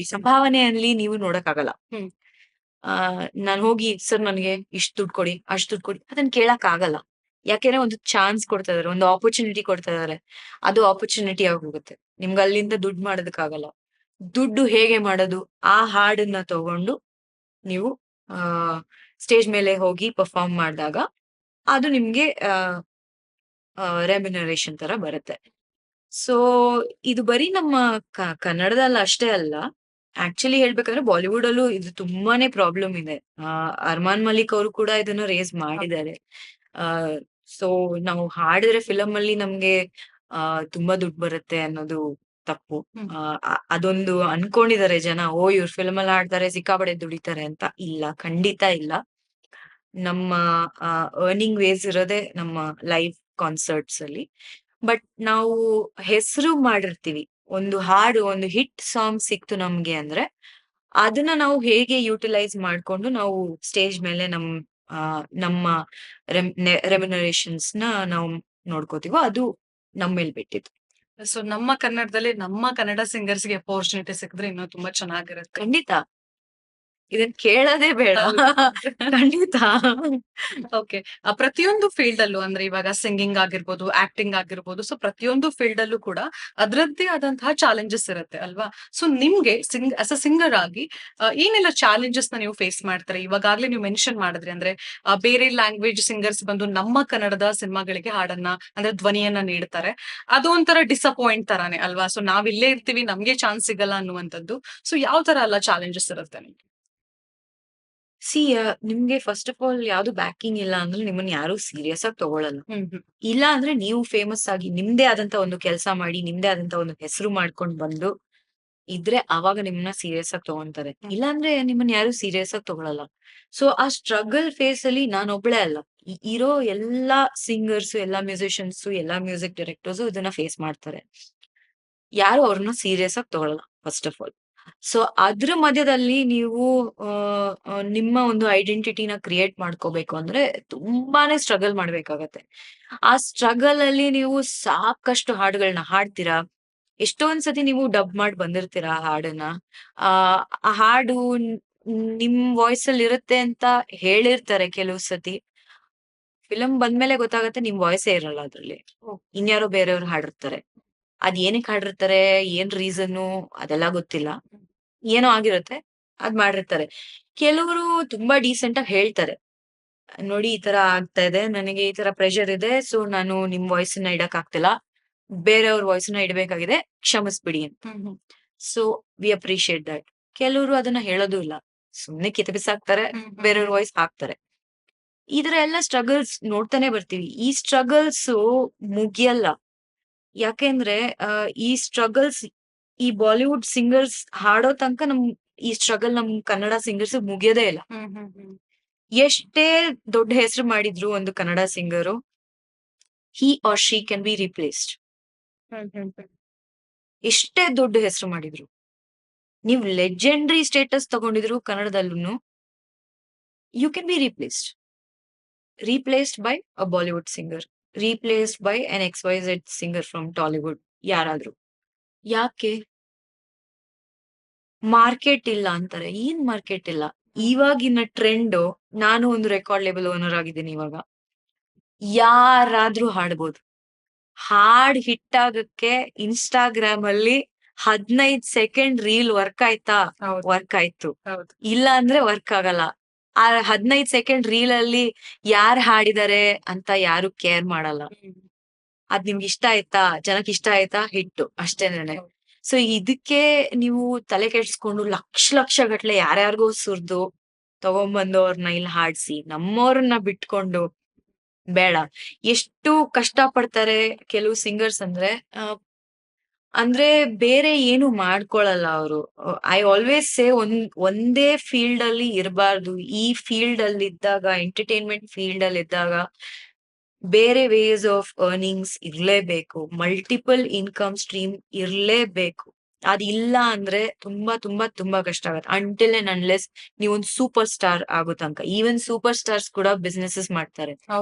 ಸಂಭಾವನೆಯಲ್ಲಿ ನೀವು ನೋಡಕ್ಕಾಗಲ್ಲ. ಹ್ಮ್. ನಾನ್ ಹೋಗಿ ಸರ್ ನನಗೆ ಇಷ್ಟ್ ದುಡ್ಡು ಕೊಡಿ, ಅಷ್ಟ್ ದುಡ್ಡು ಕೊಡಿ ಅದನ್ನ ಕೇಳಕ್ ಆಗಲ್ಲ. ಯಾಕೆಂದ್ರೆ ಒಂದು ಚಾನ್ಸ್ ಕೊಡ್ತಾ ಇದಾರೆ, ಒಂದು ಆಪರ್ಚುನಿಟಿ ಕೊಡ್ತಾ ಇದಾರೆ. ಅದು ಆಪರ್ಚುನಿಟಿ ಆಗಿ ಹೋಗುತ್ತೆ. ನಿಮ್ಗೆ ಅಲ್ಲಿಂದ ದುಡ್ಡು ಮಾಡೋದಕ್ಕಾಗಲ್ಲ. ದುಡ್ಡು ಹೇಗೆ ಮಾಡೋದು? ಆ ಹಾಡನ್ನ ತಗೊಂಡು ನೀವು ಆ ಸ್ಟೇಜ್ ಮೇಲೆ ಹೋಗಿ ಪರ್ಫಾರ್ಮ್ ಮಾಡಿದಾಗ ಅದು ನಿಮ್ಗೆ ರೆಮ್ಯುನರೇಷನ್ ತರ ಬರುತ್ತೆ. ಸೊ ಇದು ಬರೀ ನಮ್ಮ ಕನ್ನಡದಲ್ಲಿ ಅಷ್ಟೇ ಅಲ್ಲ. ಆಕ್ಚುಲಿ ಹೇಳ್ಬೇಕಂದ್ರೆ ಬಾಲಿವುಡ್ ಅಲ್ಲೂ ಇದು ತುಂಬಾನೇ ಪ್ರಾಬ್ಲಮ್ ಇದೆ. ಅರ್ಮಾನ್ ಮಲಿಕ್ ಅವರು ಕೂಡ ಇದನ್ನ ರೇಸ್ ಮಾಡಿದ್ದಾರೆ. ಸೊ ನಾವು ಹಾಡಿದ್ರೆ ಫಿಲಂ ಅಲ್ಲಿ ನಮ್ಗೆ ತುಂಬಾ ದುಡ್ಡು ಬರುತ್ತೆ ಅನ್ನೋದು ತಪ್ಪು. ಹ್ಮ್. ಅದೊಂದು ಅನ್ಕೊಂಡಿದ್ದಾರೆ ಜನ. ಓ ಇವ್ರು ಫಿಲಂ ಅಲ್ಲಿ ಹಾಡ್ತಾರೆ ಸಿಕ್ಕಾಪಟ್ಟೆ ದುಡಿತಾರೆ ಅಂತ. ಇಲ್ಲ, ಖಂಡಿತ ಇಲ್ಲ. ನಮ್ಮ ಅರ್ನಿಂಗ್ ವೇಸ್ ಇರೋದೇ ನಮ್ಮ ಲೈವ್ ಕಾನ್ಸರ್ಟ್ಸ್ ಅಲ್ಲಿ. ಬಟ್ ನಾವು ಹೆಸರು ಮಾಡಿರ್ತೀವಿ. ಒಂದು ಹಾಡು, ಒಂದು ಹಿಟ್ ಸಾಂಗ್ ಸಿಕ್ತು ನಮ್ಗೆ ಅಂದ್ರೆ ಅದನ್ನ ನಾವು ಹೇಗೆ ಯುಟಿಲೈಸ್ ಮಾಡ್ಕೊಂಡು ನಾವು ಸ್ಟೇಜ್ ಮೇಲೆ ನಮ್ಮ ರೆಮ್ಯುನರೇಷನ್ಸ್ ನ ನಾವು ನೋಡ್ಕೋತೀವೋ ಅದು ನಮ್ಮ ಮೇಲ್ ಬಿಟ್ಟಿದ್ದು. ಸೊ ನಮ್ಮ ಕನ್ನಡದಲ್ಲಿ ನಮ್ಮ ಕನ್ನಡ ಸಿಂಗರ್ಸ್‌ಗೆ ಅಪರ್ಚುನಿಟಿ ಸಿಕ್ಕಿದ್ರೆ ಇನ್ನೂ ತುಂಬಾ ಚೆನ್ನಾಗಿರುತ್ತೆ. ಖಂಡಿತ. ಇದನ್ ಕೇಳೋದೇ ಬೇಡ. ಹೌದು. ಖಂಡಿತ. ಓಕೆ. ಪ್ರತಿಯೊಂದು ಫೀಲ್ಡ್ ಅಲ್ಲೂ ಅಂದ್ರೆ ಇವಾಗ ಸಿಂಗಿಂಗ್ ಆಗಿರ್ಬೋದು, ಆಕ್ಟಿಂಗ್ ಆಗಿರ್ಬೋದು. ಸೊ ಪ್ರತಿಯೊಂದು ಫೀಲ್ಡ್ ಅಲ್ಲೂ ಕೂಡ ಅದ್ರದ್ದೇ ಆದಂತಹ ಚಾಲೆಂಜಸ್ ಇರುತ್ತೆ ಅಲ್ವಾ? ಸೊ ನಿಮ್ಗೆ ಆಸ್ ಅ ಸಿಂಗರ್ ಆಗಿ ಏನೆಲ್ಲ ಚಾಲೆಂಜಸ್ ನ ನೀವು ಫೇಸ್ ಮಾಡ್ತಾರೆ? ಇವಾಗಾಗ್ಲೇ ನೀವು ಮೆನ್ಷನ್ ಮಾಡಿದ್ರಿ ಅಂದ್ರೆ ಬೇರೆ ಲ್ಯಾಂಗ್ವೇಜ್ ಸಿಂಗರ್ಸ್ ಬಂದು ನಮ್ಮ ಕನ್ನಡದ ಸಿನಿಮಾಗಳಿಗೆ ಹಾಡನ್ನ ಅಂದ್ರೆ ಧ್ವನಿಯನ್ನ ನೀಡ್ತಾರೆ. ಅದು ಒಂಥರ ಡಿಸಪಾಯಿಂಟ್ ತರಾನೇ ಅಲ್ವಾ? ಸೊ ನಾವಿಲ್ಲೇ ಇರ್ತೀವಿ, ನಮ್ಗೆ ಚಾನ್ಸ್ ಸಿಗಲ್ಲ ಅನ್ನುವಂಥದ್ದು. ಸೊ ಯಾವ ತರ ಎಲ್ಲ ಚಾಲೆಂಜಸ್ ಇರುತ್ತೆ ನಿಮ್ಗೆ? ಸಿ ನಿಮ್ಗೆ ಫಸ್ಟ್ ಆಫ್ ಆಲ್ ಯಾವ್ದು ಬ್ಯಾಕಿಂಗ್ ಇಲ್ಲ ಅಂದ್ರೆ ನಿಮ್ಮನ್ನ ಯಾರು ಸೀರಿಯಸ್ ಆಗಿ ತಗೊಳಲ್ಲ. ಹ್ಮ್. ಹ್ಮ್. ಇಲ್ಲ ಅಂದ್ರೆ ನೀವು ಫೇಮಸ್ ಆಗಿ ನಿಮ್ದೇ ಆದಂತ ಒಂದು ಕೆಲಸ ಮಾಡಿ, ನಿಮ್ದೇ ಆದಂತ ಒಂದು ಹೆಸರು ಮಾಡ್ಕೊಂಡ್ ಬಂದು ಇದ್ರೆ ಅವಾಗ ನಿಮ್ಮನ್ನ ಸೀರಿಯಸ್ ಆಗಿ ತಗೊಂತಾರೆ. ಹ್ಮ್. ಇಲ್ಲ ಅಂದ್ರೆ ನಿಮ್ಮನ್ನ ಯಾರು ಸೀರಿಯಸ್ ಆಗಿ ತಗೊಳಲ್ಲ. ಸೊ ಆ ಸ್ಟ್ರಗಲ್ ಫೇಸ್ ಅಲ್ಲಿ ನಾನೊಬ್ಳೆ ಅಲ್ಲ. ಇರೋ ಎಲ್ಲಾ ಸಿಂಗರ್ಸ್, ಎಲ್ಲಾ ಮ್ಯೂಸಿಷಿಯನ್ಸ್, ಎಲ್ಲಾ ಮ್ಯೂಸಿಕ್ ಡೈರೆಕ್ಟರ್ಸ್ ಇದನ್ನ ಫೇಸ್ ಮಾಡ್ತಾರೆ. ಯಾರು ಅವ್ರನ್ನ ಸೀರಿಯಸ್ ಆಗಿ ತಗೊಳಲ್ಲ ಫಸ್ಟ್ ಆಫ್ ಆಲ್. ಸೊ ಅದ್ರ ಮಧ್ಯದಲ್ಲಿ ನೀವು ನಿಮ್ಮ ಒಂದು ಐಡೆಂಟಿಟಿನ ಕ್ರಿಯೇಟ್ ಮಾಡ್ಕೋಬೇಕು ಅಂದ್ರೆ ತುಂಬಾನೇ ಸ್ಟ್ರಗಲ್ ಮಾಡ್ಬೇಕಾಗತ್ತೆ. ಆ ಸ್ಟ್ರಗಲ್ ಅಲ್ಲಿ ನೀವು ಸಾಕಷ್ಟು ಹಾಡುಗಳನ್ನ ಹಾಡ್ತೀರಾ. ಎಷ್ಟೊಂದ್ ಸತಿ ನೀವು ಡಬ್ ಮಾಡಿ ಬಂದಿರ್ತೀರಾ ಆ ಹಾಡನ್ನ. ಆ ಆ ಹಾಡು ನಿಮ್ ವಾಯ್ಸ್ ಅಲ್ಲಿ ಇರುತ್ತೆ ಅಂತ ಹೇಳಿರ್ತಾರೆ ಕೆಲವು ಸತಿ. ಫಿಲಂ ಬಂದ್ಮೇಲೆ ಗೊತ್ತಾಗತ್ತೆ ನಿಮ್ ವಾಯ್ಸೇ ಇರಲ್ಲ ಅದ್ರಲ್ಲಿ. ಓಹ್! ಇನ್ಯಾರೋ ಬೇರೆಯವ್ರು ಹಾಡಿರ್ತಾರೆ. ಅದ್ ಏನಕ್ ಹಾಡಿರ್ತಾರೆ, ಏನ್ ರೀಸನ್ನು ಅದೆಲ್ಲ ಗೊತ್ತಿಲ್ಲ. ಏನೋ ಆಗಿರುತ್ತೆ. ಅದ್ ಮಾಡಿರ್ತಾರೆ. ಕೆಲವರು ತುಂಬಾ ಡೀಸೆಂಟ್ ಆಗಿ ಹೇಳ್ತಾರೆ. ನೋಡಿ ಈ ತರ ಆಗ್ತಾ ಇದೆ, ನನಗೆ ಈ ತರ ಪ್ರೆಷರ್ ಇದೆ, ಸೊ ನಾನು ನಿಮ್ ವಾಯ್ಸ್ ನ ಇಡಕ್ ಆಗ್ತಿಲ್ಲ, ಬೇರೆಯವ್ರ ವಾಯ್ಸ್ ನ ಇಡಬೇಕಾಗಿದೆ, ಕ್ಷಮಿಸ್ಬಿಡಿ ಅಂತ. So we appreciate that. ಕೆಲವರು ಅದನ್ನ ಹೇಳೋದು ಇಲ್ಲ, ಸುಮ್ನೆ ಕಿತಬಿಸಾಕ್ತಾರೆ, ಬೇರೆಯವ್ರ ವಾಯ್ಸ್ ಹಾಕ್ತಾರೆ. ಈ ತರ ಎಲ್ಲ ಸ್ಟ್ರಗಲ್ಸ್ ನೋಡ್ತಾನೆ ಬರ್ತೀವಿ. ಈ ಸ್ಟ್ರಗಲ್ಸ್ ಮುಗಿಯಲ್ಲ. ಯಾಕೆಂದ್ರೆ ಈ ಸ್ಟ್ರಗಲ್ಸ್ ಈ ಬಾಲಿವುಡ್ ಸಿಂಗರ್ಸ್ ಹಾಡೋ ತನಕ ಈ ಸ್ಟ್ರಗಲ್ ನಮ್ ಕನ್ನಡ ಸಿಂಗರ್ಸ್ ಮುಗಿಯೋದೇ ಇಲ್ಲ. ಎಷ್ಟೇ ದೊಡ್ಡ ಹೆಸರು ಮಾಡಿದ್ರು ಒಂದು ಕನ್ನಡ ಸಿಂಗರು, he or she can be replaced. ಎಷ್ಟೇ ದೊಡ್ಡ ಹೆಸರು ಮಾಡಿದ್ರು, ನೀವ್ ಲೆಜೆಂಡರಿ ಸ್ಟೇಟಸ್ ತಗೊಂಡಿದ್ರು ಕನ್ನಡದಲ್ಲೂ, you can be replaced by a Bollywood singer, replaced by an XYZ singer from Tollywood, ಯಾರಾದ್ರೂ. ಯಾಕೆ? ಮಾರ್ಕೆಟ್ ಇಲ್ಲ ಅಂತಾರೆ. ಏನ್ ಮಾರ್ಕೆಟ್ ಇಲ್ಲ? ಇವಾಗಿನ ಟ್ರೆಂಡ್, ನಾನು ಒಂದು ರೆಕಾರ್ಡ್ ಲೇಬಲ್ ಓನರ್ ಆಗಿದ್ದೀನಿ ಇವಾಗ, ಯಾರಾದ್ರೂ ಹಾಡ್ಬೋದು. ಹಾಡ್ ಹಿಟ್ ಆಗಕ್ಕೆ ಇನ್ಸ್ಟಾಗ್ರಾಮ್ ಅಲ್ಲಿ 15 ಸೆಕೆಂಡ್ ರೀಲ್ ವರ್ಕ್ ಆಯ್ತಾ? ವರ್ಕ್ ಆಯ್ತು. ಇಲ್ಲ ಅಂದ್ರೆ ವರ್ಕ್ ಆಗಲ್ಲ. ಆ 15 ಸೆಕೆಂಡ್ ರೀಲ್ ಅಲ್ಲಿ ಯಾರ್ ಹಾಡಿದಾರೆ ಅಂತ ಯಾರು ಕೇರ್ ಮಾಡಲ್ಲ. ಅದ್ ನಿಮ್ಗೆ ಇಷ್ಟ ಆಯ್ತಾ, ಜನಕ್ಕೆ ಇಷ್ಟ ಆಯ್ತಾ, ಹಿಟ್ಟು ಅಷ್ಟೇನೆ. ಸೊ ಇದಕ್ಕೆ ನೀವು ತಲೆ ಕೆಡ್ಸ್ಕೊಂಡು ಲಕ್ಷ ಗಟ್ಲೆ ಯಾರ್ಯಾರಿಗೋ ಸುರ್ದು ತಗೊಂಬಂದು ಅವ್ರನ್ನ ಇಲ್ಲಿ ಹಾಡ್ಸಿ ನಮ್ಮವ್ರನ್ನ ಬಿಟ್ಕೊಂಡು ಬೇಡ. ಎಷ್ಟು ಕಷ್ಟ ಪಡ್ತಾರೆ ಕೆಲವು ಸಿಂಗರ್ಸ್ ಅಂದ್ರೆ ಬೇರೆ ಏನು ಮಾಡ್ಕೊಳಲ್ಲ ಅವರು. ಐ ಆಲ್ವೇಸ್ ಸೇ ಒಂದೇ ಫೀಲ್ಡ್ ಅಲ್ಲಿ ಇರಬಾರ್ದು. ಈ ಫೀಲ್ಡ್ ಅಲ್ಲಿ ಇದ್ದಾಗ, ಎಂಟರ್ಟೈನ್ಮೆಂಟ್ ಫೀಲ್ಡ್ ಅಲ್ಲಿ ಇದ್ದಾಗ ಬೇರೆ ವೇಸ್ ಆಫ್ ಅರ್ನಿಂಗ್ಸ್ ಇರ್ಲೇಬೇಕು, ಮಲ್ಟಿಪಲ್ ಇನ್ಕಮ್ ಸ್ಟ್ರೀಮ್ ಇರ್ಲೇಬೇಕು. ಅದಿಲ್ಲ ಅಂದ್ರೆ ತುಂಬಾ ಕಷ್ಟ ಆಗತ್ತೆ. ಅಂಟಿಲ್ ಅಂಡ್ ಅನ್ಲೆಸ್ ನೀವೊಂದು ಸೂಪರ್ ಸ್ಟಾರ್ ಆಗೋ ತನಕ. ಈವನ್ ಸೂಪರ್ ಸ್ಟಾರ್ಸ್ ಕೂಡ ಬಿಸ್ನೆಸಸ್ ಮಾಡ್ತಾರೆ.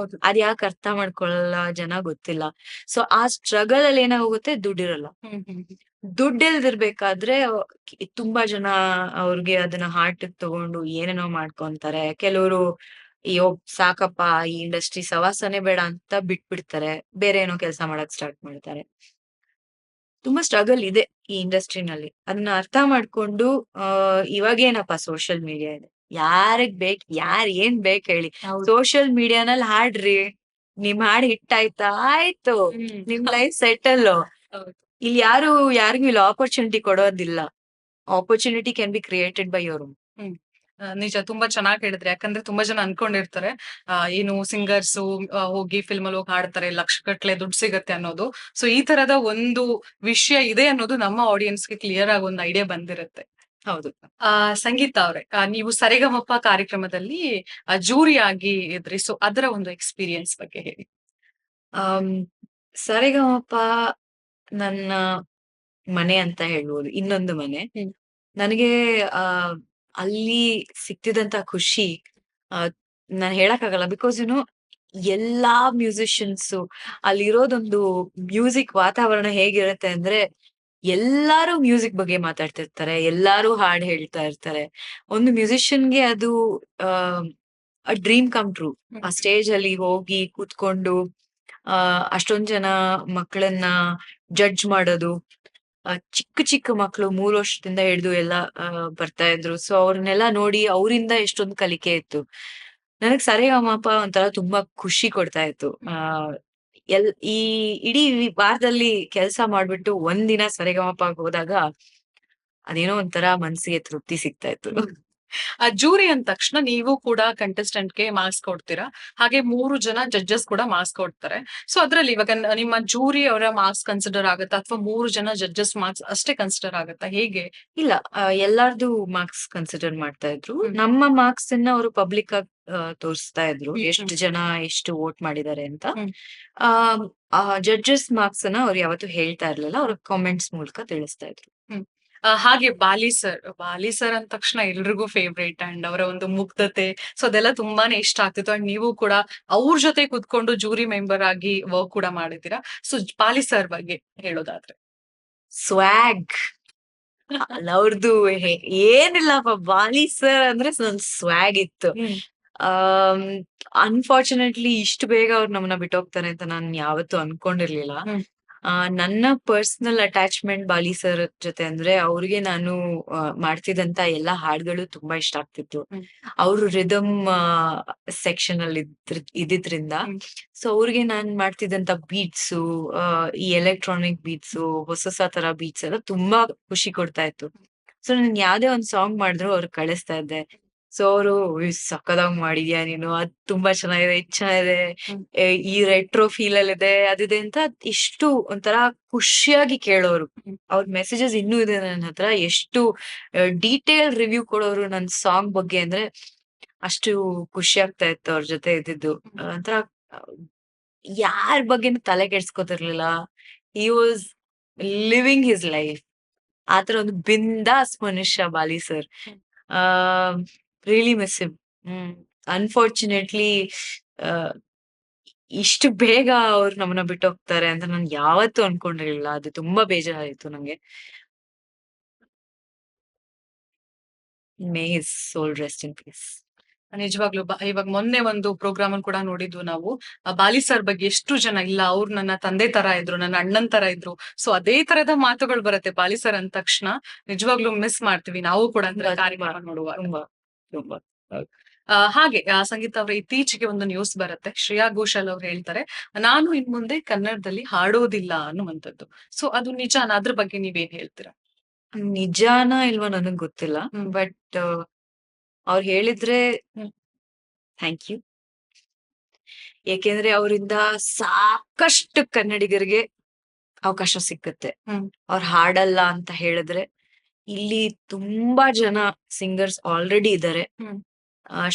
ಅದ್ ಯಾಕೆ ಅರ್ಥ ಮಾಡ್ಕೊಳ್ಳಲ್ಲ ಜನ ಗೊತ್ತಿಲ್ಲ. ಸೊ ಆ ಸ್ಟ್ರಗಲ್ ಅಲ್ಲಿ ಏನಾಗುತ್ತೆ, ದುಡ್ಡಿರಲ್ಲ. ದುಡ್ಡಿಲ್ದಿರ್ಬೇಕಾದ್ರೆ ತುಂಬಾ ಜನ ಅವ್ರಿಗೆ ಅದನ್ನ ಹಾರ್ಟ್ ತಗೊಂಡು ಏನೇನೋ ಮಾಡ್ಕೊಂತಾರೆ. ಕೆಲವರು ಅಯ್ಯೋ ಸಾಕಪ್ಪ ಈ ಇಂಡಸ್ಟ್ರಿ ಸವಾಸನೆ ಬೇಡ ಅಂತ ಬಿಟ್ಬಿಡ್ತಾರೆ, ಬೇರೆ ಏನೋ ಕೆಲಸ ಮಾಡಕ್ ಸ್ಟಾರ್ಟ್ ಮಾಡ್ತಾರೆ. ತುಂಬಾ ಸ್ಟ್ರಗಲ್ ಇದೆ ಈ ಇಂಡಸ್ಟ್ರಿನಲ್ಲಿ. ಅದನ್ನ ಅರ್ಥ ಮಾಡ್ಕೊಂಡು ಇವಾಗೇನಪ್ಪ ಸೋಷಿಯಲ್ ಮೀಡಿಯಾ ಇದೆ, ಯಾರಿಗ್ ಯಾರ್ ಏನ್ ಬೇಕ್ ಹೇಳಿ, ಸೋಷಿಯಲ್ ಮೀಡಿಯಾನಲ್ಲಿ ಹಾಡ್ರಿ, ನಿಮ್ ಹಾಡ್ ಹಿಟ್ ಆಯ್ತಾ, ಆಯ್ತು, ನಿಮ್ ಲೈಫ್ ಸೆಟಲ್. ಇಲ್ಲಿ ಯಾರಿಗೂ ಇಲ್ಲಿ ಆಪರ್ಚುನಿಟಿ ಕೊಡೋದಿಲ್ಲ. Opportunity can be created by your own. ನಿಜ, ತುಂಬಾ ಚೆನ್ನಾಗಿ ಹೇಳಿದ್ರೆ. ಯಾಕಂದ್ರೆ ತುಂಬಾ ಜನ ಅನ್ಕೊಂಡಿರ್ತಾರೆ ಏನು ಸಿಂಗರ್ಸ್ ಹೋಗಿ ಫಿಲ್ಮ್ ಅಲ್ಲಿ ಹೋಗಿ ಹಾಡ್ತಾರೆ, ಲಕ್ಷ ಗಟ್ಲೆ ದುಡ್ಡು ಸಿಗತ್ತೆ ಅನ್ನೋದು. ಸೊ ಈ ತರದ ಒಂದು ವಿಷಯ ಇದೆ ಅನ್ನೋದು ನಮ್ಮ ಆಡಿಯನ್ಸ್ ಗೆ ಕ್ಲಿಯರ್ ಆಗಿ ಒಂದು ಐಡಿಯಾ ಬಂದಿರುತ್ತೆ. ಹೌದು. ಸಂಗೀತ ಅವ್ರೆ, ನೀವು ಸರಿಗಮಪ ಕಾರ್ಯಕ್ರಮದಲ್ಲಿ ಜೂರಿ ಆಗಿ ಇದ್ರಿ. ಸೊ ಅದರ ಒಂದು ಎಕ್ಸ್ಪೀರಿಯನ್ಸ್ ಬಗ್ಗೆ ಹೇಳಿ. ಸರಿಗಮಪ ನನ್ನ ಮನೆ ಅಂತ ಹೇಳ್ಬೋದು, ಇನ್ನೊಂದು ಮನೆ. ನನಗೆ ಅಲ್ಲಿ ಸಿಕ್ತಿದಂತ ಖುಷಿ ನಾನ್ ಹೇಳಕ್ಕಾಗಲ್ಲ. ಬಿಕಾಸ್ ಎಲ್ಲಾ ಮ್ಯೂಸಿಷಿಯನ್ಸ್ ಅಲ್ಲಿರೋದೊಂದು ಮ್ಯೂಸಿಕ್ ವಾತಾವರಣ ಹೇಗಿರುತ್ತೆ ಅಂದ್ರೆ, ಎಲ್ಲಾರು ಮ್ಯೂಸಿಕ್ ಬಗ್ಗೆ ಮಾತಾಡ್ತಿರ್ತಾರೆ, ಎಲ್ಲಾರು ಹಾಡ್ ಹೇಳ್ತಾ ಇರ್ತಾರೆ. ಒಂದು ಮ್ಯೂಸಿಷಿಯನ್ಗೆ ಅದು ಡ್ರೀಮ್ ಕಮ್ ಟ್ರೂ. ಆ ಸ್ಟೇಜ್ ಅಲ್ಲಿ ಹೋಗಿ ಕೂತ್ಕೊಂಡು ಅಷ್ಟೊಂದ್ ಜನ ಮಕ್ಕಳನ್ನ ಜಡ್ಜ್ ಮಾಡೋದು. ಚಿಕ್ಕ ಮಕ್ಕಳು 3 ವರ್ಷದಿಂದ ಹಿಡಿದು ಎಲ್ಲ ಬರ್ತಾ ಇದ್ರು. ಸೊ ಅವ್ರನ್ನೆಲ್ಲ ನೋಡಿ ಅವರಿಂದ ಎಷ್ಟೊಂದು ಕಲಿಕೆ ಇತ್ತು. ನನಗ್ ಸರಿಗಮಪ ಒಂಥರ ತುಂಬಾ ಖುಷಿ ಕೊಡ್ತಾ ಇತ್ತು. ಈ ಇಡೀ ವಾರದಲ್ಲಿ ಕೆಲಸ ಮಾಡ್ಬಿಟ್ಟು ಒಂದಿನ ಸರಿಗಮಪ ಹೋದಾಗ ಅದೇನೋ ಒಂಥರ ಮನ್ಸಿಗೆ ತೃಪ್ತಿ ಸಿಗ್ತಾ ಇತ್ತು. ಜೂರಿ ಅಂದ ತಕ್ಷಣ ನೀವು ಕೂಡ ಕಂಟೆಸ್ಟೆಂಟ್ ಗೆ ಮಾರ್ಕ್ಸ್ ಕೊಡ್ತೀರಾ, ಹಾಗೆ 3 ಜನ ಜಡ್ಜಸ್ ಕೂಡ ಮಾರ್ಕ್ಸ್ ಕೊಡ್ತಾರೆ. ಸೊ ಅದ್ರಲ್ಲಿ ಇವಾಗ ನಿಮ್ಮ ಜೂರಿ ಅವರ ಮಾರ್ಕ್ಸ್ ಕನ್ಸಿಡರ್ ಆಗುತ್ತಾ, ಅಥವಾ 3 ಜನ ಜಡ್ಜಸ್ ಮಾರ್ಕ್ಸ್ ಅಷ್ಟೇ ಕನ್ಸಿಡರ್ ಆಗುತ್ತಾ, ಹೇಗೆ? ಇಲ್ಲ, ಎಲ್ಲಾರ್ದು ಮಾರ್ಕ್ಸ್ ಕನ್ಸಿಡರ್ ಮಾಡ್ತಾ ಇದ್ರು. ನಮ್ಮ ಮಾರ್ಕ್ಸ್ ಅನ್ನ ಅವರು ಪಬ್ಲಿಕ್ ಆಗಿ ತೋರಿಸ್ತಾ ಇದ್ರು, ಎಷ್ಟು ಜನ ಎಷ್ಟು ವೋಟ್ ಮಾಡಿದ್ದಾರೆ ಅಂತ. ಜಡ್ಜಸ್ ಮಾರ್ಕ್ಸ್ ಅನ್ನ ಅವ್ರು ಯಾವತ್ತೂ ಹೇಳ್ತಾ ಇರ್ಲಿಲ್ಲ, ಅವ್ರ ಕಾಮೆಂಟ್ಸ್ ಮೂಲಕ ತಿಳಿಸ್ತಾ ಇದ್ರು. ಹಾಗೆ ಬಾಲಿ ಸರ್ ಅಂದ ತಕ್ಷಣ ಎಲ್ರಿಗೂ ಫೇವ್ರೇಟ್, ಅಂಡ್ ಅವರ ಒಂದು ಮುಗ್ಧತೆ, ಸೊ ಅದೆಲ್ಲ ತುಂಬಾನೇ ಇಷ್ಟ ಆಗ್ತಿತ್ತು. ಅಂಡ್ ನೀವು ಕೂಡ ಅವ್ರ ಜೊತೆ ಕುತ್ಕೊಂಡು ಜೂರಿ ಮೆಂಬರ್ ಆಗಿ ವರ್ಕ್ ಕೂಡ ಮಾಡಿದ್ದೀರಾ. ಸೊ ಬಾಲಿ ಸರ್ ಬಗ್ಗೆ ಹೇಳೋದಾದ್ರೆ, ಸ್ವ್ಯಾಗ್ ಅವ್ರದ್ದು ಏನಿಲ್ಲಪ್ಪ. ಬಾಲಿ ಸರ್ ಅಂದ್ರೆ ಸ್ವ್ಯಾಗ್ ಇತ್ತು. ಅನ್ಫಾರ್ಚುನೇಟ್ಲಿ ಇಷ್ಟು ಬೇಗ ಅವ್ರು ನಮ್ಮನ್ನ ಬಿಟ್ಟೋಗ್ತಾರೆ ಅಂತ ನಾನು ಯಾವತ್ತೂ ಅನ್ಕೊಂಡಿರ್ಲಿಲ್ಲ. ನನ್ನ ಪರ್ಸನಲ್ ಅಟ್ಯಾಚ್ಮೆಂಟ್ ಬಾಲಿ ಸರ್ ಜೊತೆ ಅಂದ್ರೆ ಅವ್ರಿಗೆ ನಾನು ಮಾಡ್ತಿದ್ದಂತ ಎಲ್ಲಾ ಹಾಡುಗಳು ತುಂಬಾ ಇಷ್ಟ ಆಗ್ತಿತ್ತು. ಅವರು ರಿದಮ್ ಸೆಕ್ಷನ್ ಅಲ್ಲಿ ಇದ್ದಿದ್ರಿಂದ ಸೊ ಅವ್ರಿಗೆ ನಾನ್ ಮಾಡ್ತಿದ್ದಂತ ಬೀಟ್ಸು, ಈ ಎಲೆಕ್ಟ್ರಾನಿಕ್ ಬೀಟ್ಸು, ಹೊಸ ತರ ಬೀಟ್ಸ್ ಎಲ್ಲ ತುಂಬಾ ಖುಷಿ ಕೊಡ್ತಾ ಇತ್ತು. ಸೊ ನಾನ್ ಯಾವ್ದೇ ಒಂದ್ ಸಾಂಗ್ ಮಾಡಿದ್ರು ಅವ್ರಿಗೆ ಕಳಿಸ್ತಾ ಇದ್ದೆ. ಸೊ ಅವರು ಸಕ್ಕದಾಗ್ ಮಾಡಿದ್ಯಾ ನೀನು, ಅದ್ ತುಂಬಾ ಚೆನ್ನಾಗಿದೆ, ಇದ್ ಚೆನ್ನಾಗಿದೆ, ಈ ರೆಟ್ರೋ ಫೀಲ್ ಅಲ್ಲಿ ಇದೆ, ಅದಿದೆ ಅಂತ ಇಷ್ಟು ಒಂಥರ ಖುಷಿಯಾಗಿ ಕೇಳೋರು. ಅವ್ರ ಮೆಸೇಜಸ್ ಇನ್ನೂ ಇದೆ ನನ್ನ ಹತ್ರ. ಎಷ್ಟು ಡೀಟೇಲ್ ರಿವ್ಯೂ ಕೊಡೋರು ನನ್ ಸಾಂಗ್ ಬಗ್ಗೆ ಅಂದ್ರೆ ಅಷ್ಟು ಖುಷಿ ಆಗ್ತಾ ಇತ್ತು ಅವ್ರ ಜೊತೆ ಇದ್ದಿದ್ದು. ಒಂಥರ ಯಾರ್ ಬಗ್ಗೆನೂ ತಲೆ ಕೆಡ್ಸ್ಕೊತಿರ್ಲಿಲ್ಲ. He was living his life. ಆತರ ಒಂದು ಬಿಂದಾಸ್ ಮನುಷ್ಯ Bali sir. I really miss him. Unfortunately ಇಷ್ಟು ಬೇಗ ಅವ್ರು ನಮ್ಮನ್ನ ಬಿಟ್ಟು ಹೋಗ್ತಾರೆ ಅಂತ ನಾನು ಯಾವತ್ತೂ ಅನ್ಕೊಂಡಿರ್ಲಿಲ್ಲ. ಅದು ತುಂಬಾ ಬೇಜಾರಾಯ್ತು ನಂಗೆ. May his soul rest in peace. ನಿಜವಾಗ್ಲೂ ಇವಾಗ ಮೊನ್ನೆ ಒಂದು ಪ್ರೋಗ್ರಾಮ್ ಅನ್ನು ಕೂಡ ನೋಡಿದ್ವು ನಾವು. ಬಾಲಿ ಸರ್ ಬಗ್ಗೆ ಎಷ್ಟು ಜನ ಇಲ್ಲ ಅವ್ರು ನನ್ನ ತಂದೆ ತರ ಇದ್ರು, ನನ್ನ ಅಣ್ಣನ್ ತರ ಇದ್ರು. ಸೊ ಅದೇ ತರದ ಮಾತುಗಳು ಬರುತ್ತೆ ಬಾಲಿ ಸರ್ ಅಂದ ತಕ್ಷಣ. ನಿಜವಾಗ್ಲೂ ಮಿಸ್ ಮಾಡ್ತೀವಿ ನಾವು ಕೂಡ ಅಂದ್ರೆ ತುಂಬಾ, ಕಾರ್ಯಕ್ರಮ ನೋಡುವಾಗ. ತುಂಬಾ, ತುಂಬಾ. ಹಾಗೆ ಸಂಗೀತ ಅವ್ರ ಇತ್ತೀಚೆಗೆ ಒಂದು ನ್ಯೂಸ್ ಬರುತ್ತೆ. ಶ್ರೇಯಾ ಘೋಷಾಲ್ ಅವ್ರು ಹೇಳ್ತಾರೆ, ನಾನು ಇನ್ ಮುಂದೆ ಕನ್ನಡದಲ್ಲಿ ಹಾಡೋದಿಲ್ಲ ಅನ್ನುವಂಥದ್ದು. ಸೊ ಅದು ನಿಜಾನ? ಅದ್ರ ಬಗ್ಗೆ ನೀವೇನ್ ಹೇಳ್ತೀರಾ? ನಿಜಾನ ಇಲ್ವಾ ನನಗ್ ಗೊತ್ತಿಲ್ಲ. ಬಟ್ ಅವ್ರು ಹೇಳಿದ್ರೆ ಥ್ಯಾಂಕ್ ಯು. ಏಕೆಂದ್ರೆ ಅವರಿಂದ ಸಾಕಷ್ಟು ಕನ್ನಡಿಗರಿಗೆ ಅವಕಾಶ ಸಿಕ್ಕತ್ತೆ. ಅವ್ರು ಹಾಡಲ್ಲ ಅಂತ ಹೇಳಿದ್ರೆ ಇಲ್ಲಿ ತುಂಬಾ ಜನ ಸಿಂಗರ್ಸ್ ಆಲ್ರೆಡಿ ಇದ್ದಾರೆ.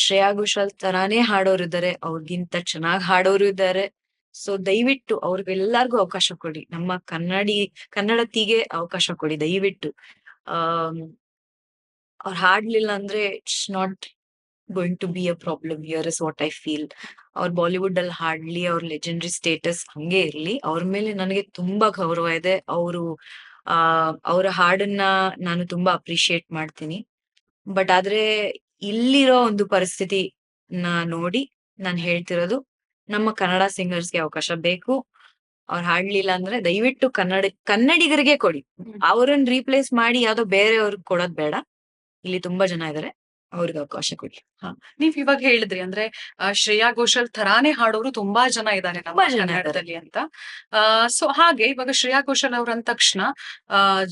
ಶ್ರೇಯಾ ಘೋಷಾಲ್ ತರಾನೇ ಹಾಡೋರು ಇದ್ದಾರೆ, ಅವ್ರಿಗಿಂತ ಚೆನ್ನಾಗ್ ಹಾಡೋರು ಇದ್ದಾರೆ. ಸೊ ದಯವಿಟ್ಟು ಅವ್ರಿಗೆಲ್ಲರಿಗೂ ಅವಕಾಶ ಕೊಡಿ. ನಮ್ಮ ಕನ್ನಡತಿಗೆ ಅವಕಾಶ ಕೊಡಿ ದಯವಿಟ್ಟು. ಅವ್ರು ಹಾಡ್ಲಿಲ್ಲ ಅಂದ್ರೆ it's not going to be a problem here is what I feel. ಅವ್ರ ಬಾಲಿವುಡ್ ಅಲ್ಲಿ ಹಾಡ್ಲಿ, ಅವ್ರ ಲೆಜೆಂಡರಿ ಸ್ಟೇಟಸ್ ಹಂಗೆ ಇರ್ಲಿ. ಅವ್ರ ಮೇಲೆ ನನಗೆ ತುಂಬಾ ಗೌರವ ಇದೆ. ಅವರ ಹಾಡನ್ನ ನಾನು ತುಂಬಾ ಅಪ್ರಿಶಿಯೇಟ್ ಮಾಡ್ತೀನಿ. ಬಟ್ ಆದ್ರೆ ಇಲ್ಲಿರೋ ಒಂದು ಪರಿಸ್ಥಿತಿ ನೋಡಿ ನಾನ್ ಹೇಳ್ತಿರೋದು, ನಮ್ಮ ಕನ್ನಡ ಸಿಂಗರ್ಸ್ಗೆ ಅವಕಾಶ ಬೇಕು. ಅವ್ರು ಹಾಡ್ಲಿಲ್ಲ ಅಂದ್ರೆ ದಯವಿಟ್ಟು ಕನ್ನಡಿಗರಿಗೆ ಕೊಡಿ. ಅವ್ರನ್ನ ರೀಪ್ಲೇಸ್ ಮಾಡಿ ಯಾವ್ದೋ ಬೇರೆಯವ್ರಿಗೆ ಕೊಡೋದ್ ಬೇಡ. ಇಲ್ಲಿ ತುಂಬಾ ಜನ ಇದಾರೆ, ಅವ್ರಿಗೆ ಅವಕಾಶ ಕೊಡಿ. ನೀವ್ ಇವಾಗ ಹೇಳಿದ್ರಿ ಅಂದ್ರೆ ಶ್ರೇಯಾ ಘೋಷಾಲ್ ತರಾನೇ ಹಾಡೋರು ತುಂಬಾ ಜನ ಇದ್ದಾರೆ ನಮ್ಮ ತುಂಬಾ ಜನ ಕನ್ನಡದಲ್ಲಿ ಅಂತ. ಸೊ ಹಾಗೆ ಇವಾಗ ಶ್ರೇಯಾ ಘೋಷಾಲ್ ಅವ್ರ ಅಂದ ತಕ್ಷಣ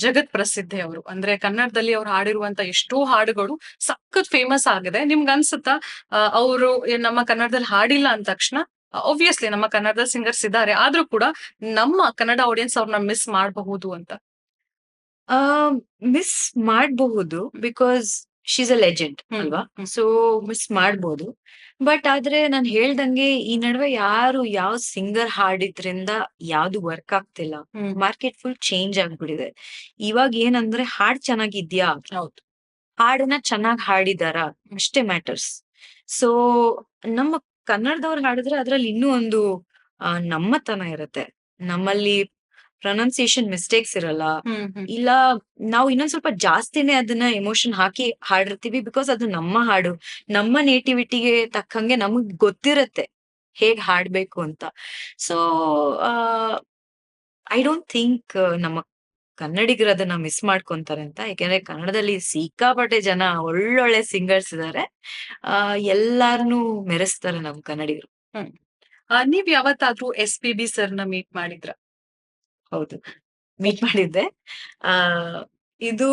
ಜಗತ್ ಪ್ರಸಿದ್ಧಿ ಅವರು. ಅಂದ್ರೆ ಕನ್ನಡದಲ್ಲಿ ಅವ್ರು ಹಾಡಿರುವಂತ ಎಷ್ಟೋ ಹಾಡುಗಳು ಸಖತ್ ಫೇಮಸ್ ಆಗಿದೆ. ನಿಮ್ಗೆ ಅನ್ಸುತ್ತಾ ಅವರು ನಮ್ಮ ಕನ್ನಡದಲ್ಲಿ ಹಾಡಿಲ್ಲ ಅಂದ ತಕ್ಷಣ, ಒಬ್ವಿಯಸ್ಲಿ ನಮ್ಮ ಕನ್ನಡದ ಸಿಂಗರ್ಸ್ ಇದ್ದಾರೆ, ಆದ್ರೂ ಕೂಡ ನಮ್ಮ ಕನ್ನಡ ಆಡಿಯನ್ಸ್ ಅವ್ರನ್ನ ಮಿಸ್ ಮಾಡಬಹುದು ಅಂತ? ಮಿಸ್ ಮಾಡಬಹುದು, because she is a legend ಅಲ್ವಾ. ಸೊ ಮಿಸ್ ಮಾಡ್ಬೋದು. ಬಟ್ ಆದ್ರೆ ನಾನ್ ಹೇಳ್ದಂಗೆ ಈ ನಡುವೆ ಯಾವ ಸಿಂಗರ್ ಹಾಡಿದ್ರಿಂದ ಯಾವ್ದು ವರ್ಕ್ ಆಗ್ತಿಲ್ಲ. ಮಾರ್ಕೆಟ್ ಫುಲ್ ಚೇಂಜ್ ಆಗ್ಬಿಟ್ಟಿದೆ. ಇವಾಗ ಏನಂದ್ರೆ ಹಾಡ್ ಚೆನ್ನಾಗಿದ್ಯಾ, ಹೌದು, ಹಾಡನ್ನ ಚೆನ್ನಾಗ್ ಹಾಡಿದಾರ, ಅಷ್ಟೇ ಮ್ಯಾಟರ್ಸ್. ಸೊ ನಮ್ಮ ಕನ್ನಡದವ್ರು ಹಾಡಿದ್ರೆ ಅದ್ರಲ್ಲಿ ಇನ್ನೂ ಒಂದು ನಮ್ಮತನ ಇರತ್ತೆ. ನಮ್ಮಲ್ಲಿ ಪ್ರೊನೌನ್ಸಿಯೇಷನ್ ಮಿಸ್ಟೇಕ್ಸ್ ಇರಲ್ಲ. ಇಲ್ಲ, ನಾವು ಇನ್ನೊಂದ್ ಸ್ವಲ್ಪ ಜಾಸ್ತಿನೇ ಅದನ್ನ ಎಮೋಷನ್ ಹಾಕಿ ಹಾಡಿರ್ತೀವಿ. ಬಿಕಾಸ್ ಅದು ನಮ್ಮ ಹಾಡು, ನಮ್ಮ ನೇಟಿವಿಟಿಗೆ ತಕ್ಕಂಗೆ ನಮಗ್ ಗೊತ್ತಿರತ್ತೆ ಹೇಗ್ ಹಾಡ್ಬೇಕು ಅಂತ. ಸೊ ಐ ಡೋಂಟ್ ಥಿಂಕ್ ನಮ್ಮ ಕನ್ನಡಿಗರು ಅದನ್ನ ಮಿಸ್ ಮಾಡ್ಕೊಂತಾರೆ ಅಂತ. ಯಾಕೆಂದ್ರೆ ಕನ್ನಡದಲ್ಲಿ ಸಿಕ್ಕಾಪಟ್ಟೆ ಜನ ಒಳ್ಳೊಳ್ಳೆ ಸಿಂಗರ್ಸ್ ಇದಾರೆ. ಎಲ್ಲಾರ್ನು ಮೆರೆಸ್ತಾರೆ ನಮ್ ಕನ್ನಡಿಗರು. ನೀವ್ ಯಾವತ್ತಾದ್ರೂ SPB ಸರ್ನ ಮೀಟ್ ಮಾಡಿದ್ರ? ಹೌದು, ಮೀಟ್ ಮಾಡಿದ್ದೆ. ಇದು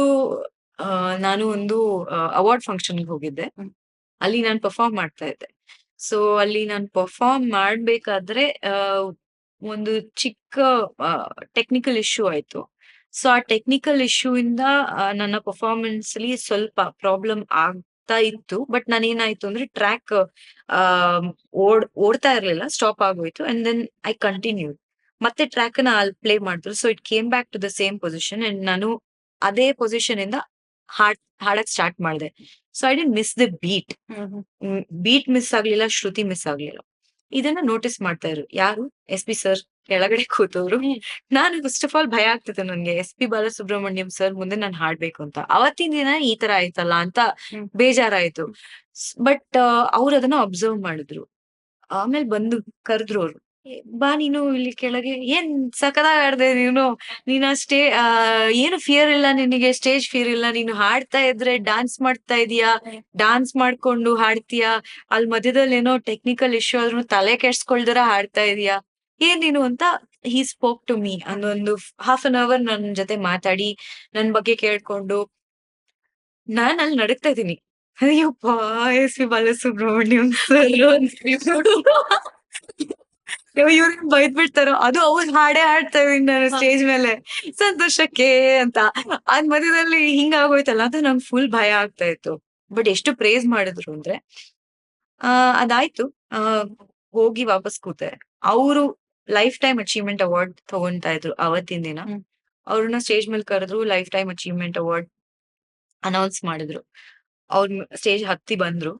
ನಾನು ಒಂದು ಅವಾರ್ಡ್ ಫಂಕ್ಷನ್ಗೆ ಹೋಗಿದ್ದೆ. ಅಲ್ಲಿ ನಾನು ಪರ್ಫಾರ್ಮ್ ಮಾಡ್ತಾ ಇದ್ದೆ. ಸೊ ಅಲ್ಲಿ ನಾನು ಪರ್ಫಾರ್ಮ್ ಮಾಡ್ಬೇಕಾದ್ರೆ ಒಂದು ಚಿಕ್ಕ ಟೆಕ್ನಿಕಲ್ ಇಶ್ಯೂ ಆಯ್ತು. ಸೊ ಆ ಟೆಕ್ನಿಕಲ್ ಇಶ್ಯೂ ಇಂದ ನನ್ನ ಪರ್ಫಾರ್ಮೆನ್ಸ್ ಅಲ್ಲಿ ಸ್ವಲ್ಪ ಪ್ರಾಬ್ಲಮ್ ಆಗ್ತಾ ಇತ್ತು. ಬಟ್ ನಾನೇನಾಯ್ತು ಅಂದ್ರೆ ಟ್ರ್ಯಾಕ್ ಓಡ್ತಾ ಇರ್ಲಿಲ್ಲ, ಸ್ಟಾಪ್ ಆಗೋಯ್ತು. And then I continue. ಮತ್ತೆ ಟ್ರ್ಯಾಕ್ ನ ಅಲ್ಲಿ ಪ್ಲೇ ಮಾಡಿದ್ರು. So it came back to the same position. And ನಾನು ಅದೇ ಪೊಸಿಷನ್ ಇಂದ ಹಾಡಕ್ ಸ್ಟಾರ್ಟ್ ಮಾಡಿದೆ. So I did miss the beat miss ಆಗ್ಲಿಲ್ಲ, ಶ್ರುತಿ ಮಿಸ್ ಆಗ್ಲಿಲ್ಲ. ಇದನ್ನ ನೋಟಿಸ್ ಮಾಡ್ತಾ ಇದ್ರು ಯಾರು? SP ಸರ್ ಕೆಳಗಡೆ ಕೂತವ್ರು. ನಾನು ಫಸ್ಟ್ ಆಫ್ ಆಲ್ ಭಯ ಆಗ್ತಿತ್ತು ನನ್ಗೆ, SP ಬಾಲಸುಬ್ರಹ್ಮಣ್ಯಂ ಸರ್ ಮುಂದೆ ನಾನು ಹಾಡ್ಬೇಕು ಅಂತ. ಅವತ್ತಿನ ದಿನ ಈ ತರ ಆಯ್ತಲ್ಲ ಅಂತ ಬೇಜಾರಾಯ್ತು. ಬಟ್ ಅವ್ರು ಅದನ್ನ ಅಬ್ಸರ್ವ್ ಮಾಡಿದ್ರು. ಆಮೇಲೆ ಬಂದು ಕರೆದ್ರು ಅವ್ರು, ಬಾ ನೀನು ಇಲ್ಲಿ ಕೆಳಗೆ ಏನ್ ಸಖತ್ತಾಗ್ ಆಡ್ದೆ ನೀನು. ನೀನ್ ಏನು ಫಿಯರ್ ಇಲ್ಲ ನಿನಗೆ, ಸ್ಟೇಜ್ ಫಿಯರ್ ಇಲ್ಲ. ನೀನು ಹಾಡ್ತಾ ಇದ್ರೆ ಡಾನ್ಸ್ ಮಾಡ್ತಾ ಇದೀಯಾ, ಡಾನ್ಸ್ ಮಾಡ್ಕೊಂಡು ಹಾಡ್ತೀಯಾ, ಅಲ್ಲಿ ಮಧ್ಯದಲ್ಲಿ ಏನೋ ಟೆಕ್ನಿಕಲ್ ಇಶ್ಯೂ ಆದ್ರೂ ತಲೆ ಕೆಡ್ಸ್ಕೊಳ್ದಿರ ಹಾಡ್ತಾ ಇದೀಯಾ, ಏನ್ ನೀನು ಅಂತ ಹಿ ಸ್ಪೋಕ್ ಟು ಮೀ. ಅದೊಂದು ಹಾಫ್ ಅನ್ ಅವರ್ ನನ್ ಜೊತೆ ಮಾತಾಡಿ, ನನ್ ಬಗ್ಗೆ ಕೇಳ್ಕೊಂಡು, ನಾನ್ ಅಲ್ಲಿ ನಡುಗ್ತಾ ಇದೀನಿ. ಅಯ್ಯಪ್ಪಾ! ಎಸ್ ಪಿ ಬಾಲಸುಬ್ರಹ್ಮಣ್ಯಂ ಸರ್ ಇವ್ರೇನ್ ಬೈದ್ ಬಿಡ್ತಾರೋ, ಅದು ಅವ್ರ್ ಹಾಡೇ ಹಾಡ್ತಾ ಇದೀನಿ ನಾನು ಸ್ಟೇಜ್ ಮೇಲೆ ಸಂತೋಷಕ್ಕೆ ಅಂತ. ಅದ್ ಮಧ್ಯದಲ್ಲಿ ಹಿಂಗ್ ಆಗೋಯ್ತಲ್ಲ ಅಂತ ನಂಗ್ ಫುಲ್ ಭಯ ಆಗ್ತಾ ಇತ್ತು. ಬಟ್ ಎಷ್ಟು ಪ್ರೇಸ್ ಮಾಡಿದ್ರು ಅಂದ್ರೆ ಆ ಅದಾಯ್ತು. ಆ ಹೋಗಿ ವಾಪಸ್ ಕೂತೆ. ಅವ್ರು ಲೈಫ್ ಟೈಮ್ ಅಚೀವ್ಮೆಂಟ್ ಅವಾರ್ಡ್ ತಗೊಂತಾ ಇದ್ರು ಅವತ್ತಿನ ದಿನ. ಹ್ಮ್. ಅವ್ರನ್ನ ಸ್ಟೇಜ್ ಮೇಲೆ ಕರೆದ್ರು, life time achievement award announce ಮಾಡಿದ್ರು. ಅವ್ರ್ ಸ್ಟೇಜ್ ಹತ್ತಿ ಬಂದ್ರು.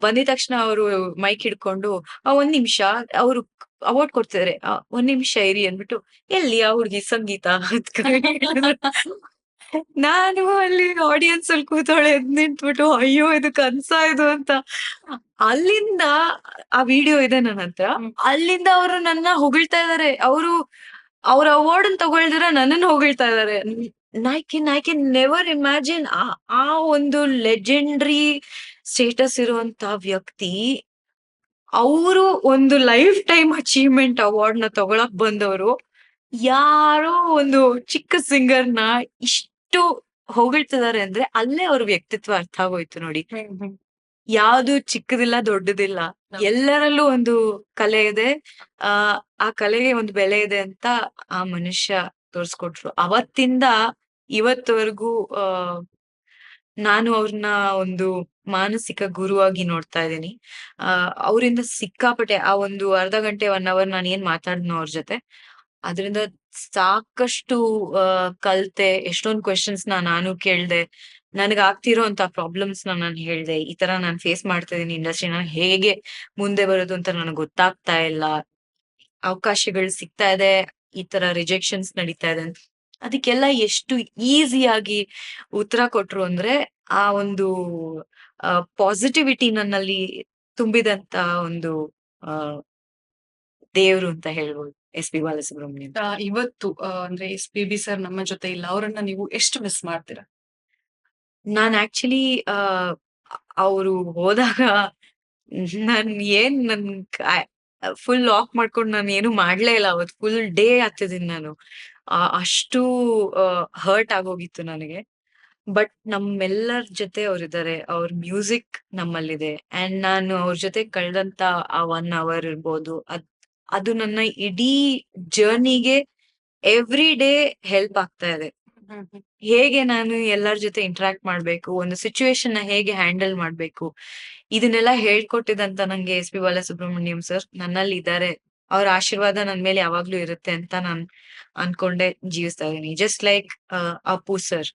ಬಂದಿದ್ ತಕ್ಷಣ ಅವರು ಮೈಕ್ ಹಿಡ್ಕೊಂಡು ಒಂದ್ ನಿಮಿಷ ಅವ್ರು ಅವಾರ್ಡ್ ಕೊಡ್ತಿದಾರೆ. ಒಂದ್ ನಿಮಿಷ ಇರಿ ಅಂದ್ಬಿಟ್ಟು, ಎಲ್ಲಿ ಆ ಹುಡ್ಗಿ ಸಂಗೀತ ಅಂತ ಕೇಳಿದ್ರು. ನಾನು ಅಲ್ಲಿ ಆಡಿಯನ್ಸ್ ಅಲ್ಲಿ ಕೂತವಳೆ ಎದ್ ನಿಂತ್ಬಿಟ್ಟು, ಅಯ್ಯೋ ಇದು ಕನ್ಸಾ ಇದು ಅಂತ. ಅಲ್ಲಿಂದ ಆ ವಿಡಿಯೋ ಇದೆ ನನ್ ಹತ್ರ. ಅಲ್ಲಿಂದ ಅವರು ನನ್ನ ಹೊಗಳ್ತಾ ಇದಾರೆ. ಅವ್ರ ಅವಾರ್ಡ್ ಅನ್ನ ತಗೊಳ್ದಿರ ನನ್ನನ್ನ ಹೊಗಳ್ತಾ ಇದಾರೆ. ಐ ಕ್ಯಾನ್ ನೆವರ್ ಇಮ್ಯಾಜಿನ್ ಆ ಒಂದು ಲೆಜೆಂಡರಿ ಸ್ಟೇಟಸ್ ಇರುವಂತ ವ್ಯಕ್ತಿ, ಅವರು ಒಂದು ಲೈಫ್ ಟೈಮ್ ಅಚೀವ್ಮೆಂಟ್ ಅವಾರ್ಡ್ ನ ತಗೊಳಕ್ ಬಂದವರು, ಯಾರೋ ಒಂದು ಚಿಕ್ಕ ಸಿಂಗರ್‌ನ ಇಷ್ಟು ಹೊಗಳ್ತಿದಾರೆ ಅಂದ್ರೆ ಅಲ್ಲೇ ಅವ್ರ ವ್ಯಕ್ತಿತ್ವ ಅರ್ಥ ಆಗೋಯ್ತು ನೋಡಿ. ಯಾವ್ದು ಚಿಕ್ಕದಿಲ್ಲ, ದೊಡ್ಡದಿಲ್ಲ. ಎಲ್ಲರಲ್ಲೂ ಒಂದು ಕಲೆ ಇದೆ. ಆ ಕಲೆಗೆ ಒಂದು ಬೆಲೆ ಇದೆ ಅಂತ ಆ ಮನುಷ್ಯ ತೋರ್ಸ್ಕೊಟ್ರು. ಅವತ್ತಿಂದ ಇವತ್ವರೆಗೂ ನಾನು ಅವ್ರನ್ನ ಒಂದು ಮಾನಸಿಕ ಗುರುವಾಗಿ ನೋಡ್ತಾ ಇದೀನಿ. ಅವ್ರಿಂದ ಸಿಕ್ಕಾಪಟ್ಟೆ ಆ ಒಂದು ಅರ್ಧ ಗಂಟೆ, 1 ಅವರ್ ನಾನ್ ಏನ್ ಮಾತಾಡ್ದ್ನೋ ಅವ್ರ ಜೊತೆ, ಅದ್ರಿಂದ ಸಾಕಷ್ಟು ಕಲ್ತೆ. ಎಷ್ಟೊಂದ್ ಕ್ವೆಶ್ಚನ್ಸ್‌ನ ನಾನು ಕೇಳ್ದೆ. ನನಗ್ ಆಗ್ತಿರೋಂತ ಪ್ರಾಬ್ಲಮ್ಸ್‌ನ ನಾನ್ ಹೇಳ್ದೆ. ಈ ತರ ನಾನ್ ಫೇಸ್ ಮಾಡ್ತಾ ಇದೀನಿ ಇಂಡಸ್ಟ್ರಿನ. ಹೇಗೆ ಮುಂದೆ ಬರೋದು ಅಂತ ನನಗ್ ಗೊತ್ತಾಗ್ತಾ ಇಲ್ಲ. ಅವಕಾಶಗಳು ಸಿಗ್ತಾ ಇದೆ, ಈ ತರ ರಿಜೆಕ್ಷನ್ಸ್ ನಡೀತಾ ಇದೆ ಅಂತ. ಅದಕ್ಕೆಲ್ಲ ಎಷ್ಟು ಈಸಿಯಾಗಿ ಉತ್ತರ ಕೊಟ್ರು ಅಂದ್ರೆ, ಆ ಒಂದು ಪಾಸಿಟಿವಿಟಿ ನನ್ನಲ್ಲಿ ತುಂಬಿದಂತ ಒಂದು ಆ ದೇವ್ರು ಅಂತ ಹೇಳ್ಬೋದು ಎಸ್ ಪಿ ಬಾಲಸುಬ್ರಹ್ಮಣ್ಯಂ. ಇವತ್ತು ಅಂದ್ರೆ ಎಸ್-ಪಿ-ಬಿ ಸರ್ ನಮ್ಮ ಜೊತೆ ಇಲ್ಲ. ಅವರನ್ನ ನೀವು ಎಷ್ಟು ಮಿಸ್ ಮಾಡ್ತೀರಾ? ನಾನ್ ಆಕ್ಚುಲಿ ಅವ್ರು ಹೋದಾಗ ನಾನ್ ಏನ್ ನನ್ ಫುಲ್ ಲಾಕ್ ಮಾಡ್ಕೊಂಡು ನಾನು ಏನು ಮಾಡ್ಲೇ ಇಲ್ಲ ಅವತ್ತು. ಫುಲ್ ಡೇ ಹತ್ತಿದೀನಿ ನಾನು. ಅಷ್ಟು ಹರ್ಟ್ ಆಗೋಗಿತ್ತು ನನಗೆ. ಬಟ್ ನಮ್ಮೆಲ್ಲರ ಜೊತೆ ಅವ್ರಿದ್ದಾರೆ. ಅವ್ರ ಮ್ಯೂಸಿಕ್ ನಮ್ಮಲ್ಲಿದೆ. ಅಂಡ್ ನಾನು ಅವ್ರ ಜೊತೆ ಕಳ್ದಂತ ಆ 1 ಅವರ್ ಇರ್ಬೋದು, ಅದು ನನ್ನ ಇಡೀ ಜರ್ನಿಗೆ ಎವ್ರಿ ಡೇ ಹೆಲ್ಪ್ ಆಗ್ತಾ ಇದೆ. ಹೇಗೆ ನಾನು ಎಲ್ಲರ ಜೊತೆ ಇಂಟರಾಕ್ಟ್ ಮಾಡ್ಬೇಕು, ಒಂದು ಸಿಚುಯೇಷನ್ ನ ಹೇಗೆ ಹ್ಯಾಂಡಲ್ ಮಾಡ್ಬೇಕು, ಇದನ್ನೆಲ್ಲ ಹೇಳ್ಕೊಟ್ಟಿದಂತ ನಂಗೆ ಎಸ್ ಪಿ ಬಾಲಸುಬ್ರಹ್ಮಣ್ಯಂ ಸರ್ ನನ್ನಲ್ಲಿ ಇದ್ದಾರೆ. ಅವ್ರ ಆಶೀರ್ವಾದ ನನ್ ಮೇಲೆ ಯಾವಾಗ್ಲೂ ಇರುತ್ತೆ ಅಂತ ನಾನ್ ಅನ್ಕೊಂಡೆ ಜೀವಿಸ್ತಾ ಇದೀನಿ. ಜಸ್ಟ್ ಲೈಕ್ ಅಪ್ಪು ಸರ್,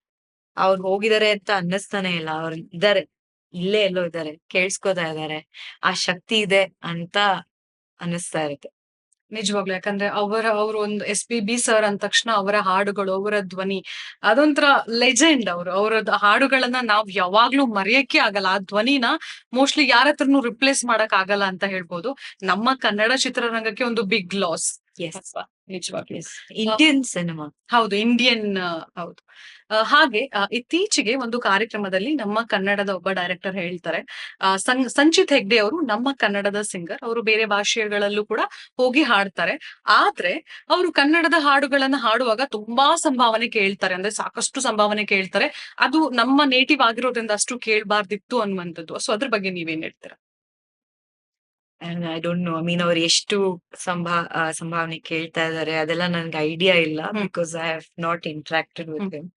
ಅವ್ರು ಹೋಗಿದ್ದಾರೆ ಅಂತ ಅನ್ನಿಸ್ತಾನೆ ಇಲ್ಲ. ಅವ್ರು ಇದಾರೆ, ಇಲ್ಲೇ ಎಲ್ಲೋ ಇದಾರೆ, ಕೇಳಿಸ್ಕೊತಾ ಇದಾರೆ. ಆ ಶಕ್ತಿ ಇದೆ ಅಂತ ಅನ್ನಿಸ್ತಾ ಇರುತ್ತೆ. ನಿಜವಾಗ್ಲೂ. ಯಾಕಂದ್ರೆ ಅವ್ರು ಒಂದು ಎಸ್-ಪಿ-ಬಿ ಸರ್ ಅಂದ ತಕ್ಷಣ ಅವರ ಹಾಡುಗಳು, ಅವರ ಧ್ವನಿ ಅದೊಂಥರ ಲೆಜೆಂಡ್ ಅವರು. ಅವರದ್ದು ಹಾಡುಗಳನ್ನ ನಾವ್ ಯಾವಾಗ್ಲೂ ಮರೆಯಕ್ಕೆ ಆಗಲ್ಲ. ಆ ಧ್ವನಿನ ಮೋಸ್ಟ್ಲಿ ಯಾರ ಹತ್ರನೂ ರಿಪ್ಲೇಸ್ ಮಾಡಕ್ ಆಗಲ್ಲ ಅಂತ ಹೇಳ್ಬೋದು. ನಮ್ಮ ಕನ್ನಡ ಚಿತ್ರರಂಗಕ್ಕೆ ಒಂದು ಬಿಗ್ ಲಾಸ್ ಅಲ್ವಾ? ನಿಜವಾಗ್ಲೂ. Indian cinema. ಹೌದು, ಇಂಡಿಯನ್ ಹೌದು. ಹಾಗೆ ಇತ್ತೀಚೆಗೆ ಒಂದು ಕಾರ್ಯಕ್ರಮದಲ್ಲಿ ನಮ್ಮ ಕನ್ನಡದ ಒಬ್ಬ ಡೈರೆಕ್ಟರ್ ಹೇಳ್ತಾರೆ, ಸಂಚಿತ್ ಹೆಗ್ಡೆ ಅವರು ನಮ್ಮ ಕನ್ನಡದ ಸಿಂಗರ್. ಅವರು ಬೇರೆ ಭಾಷೆಗಳಲ್ಲೂ ಕೂಡ ಹೋಗಿ ಹಾಡ್ತಾರೆ. ಆದ್ರೆ ಅವರು ಕನ್ನಡದ ಹಾಡುಗಳನ್ನ ಹಾಡುವಾಗ ತುಂಬಾ ಸಂಭಾವನೆ ಕೇಳ್ತಾರೆ. ಅಂದ್ರೆ ಸಾಕಷ್ಟು ಸಂಭಾವನೆ ಕೇಳ್ತಾರೆ. ಅದು ನಮ್ಮ ನೇಟಿವ್ ಆಗಿರೋದ್ರಿಂದ ಅಷ್ಟು ಕೇಳ್ಬಾರ್ದಿತ್ತು ಅನ್ನುವಂಥದ್ದು. ಸೊ ಅದ್ರ ಬಗ್ಗೆ ನೀವೇನ್ ಹೇಳ್ತೀರಾ? I don't know. I mean ಅವ್ರು ಎಷ್ಟು ಸಂಭಾವನೆ ಕೇಳ್ತಾ ಇದಾರೆ ಅದೆಲ್ಲ ನನ್ಗೆ ಐಡಿಯಾ ಇಲ್ಲ. Because I have not interacted with him.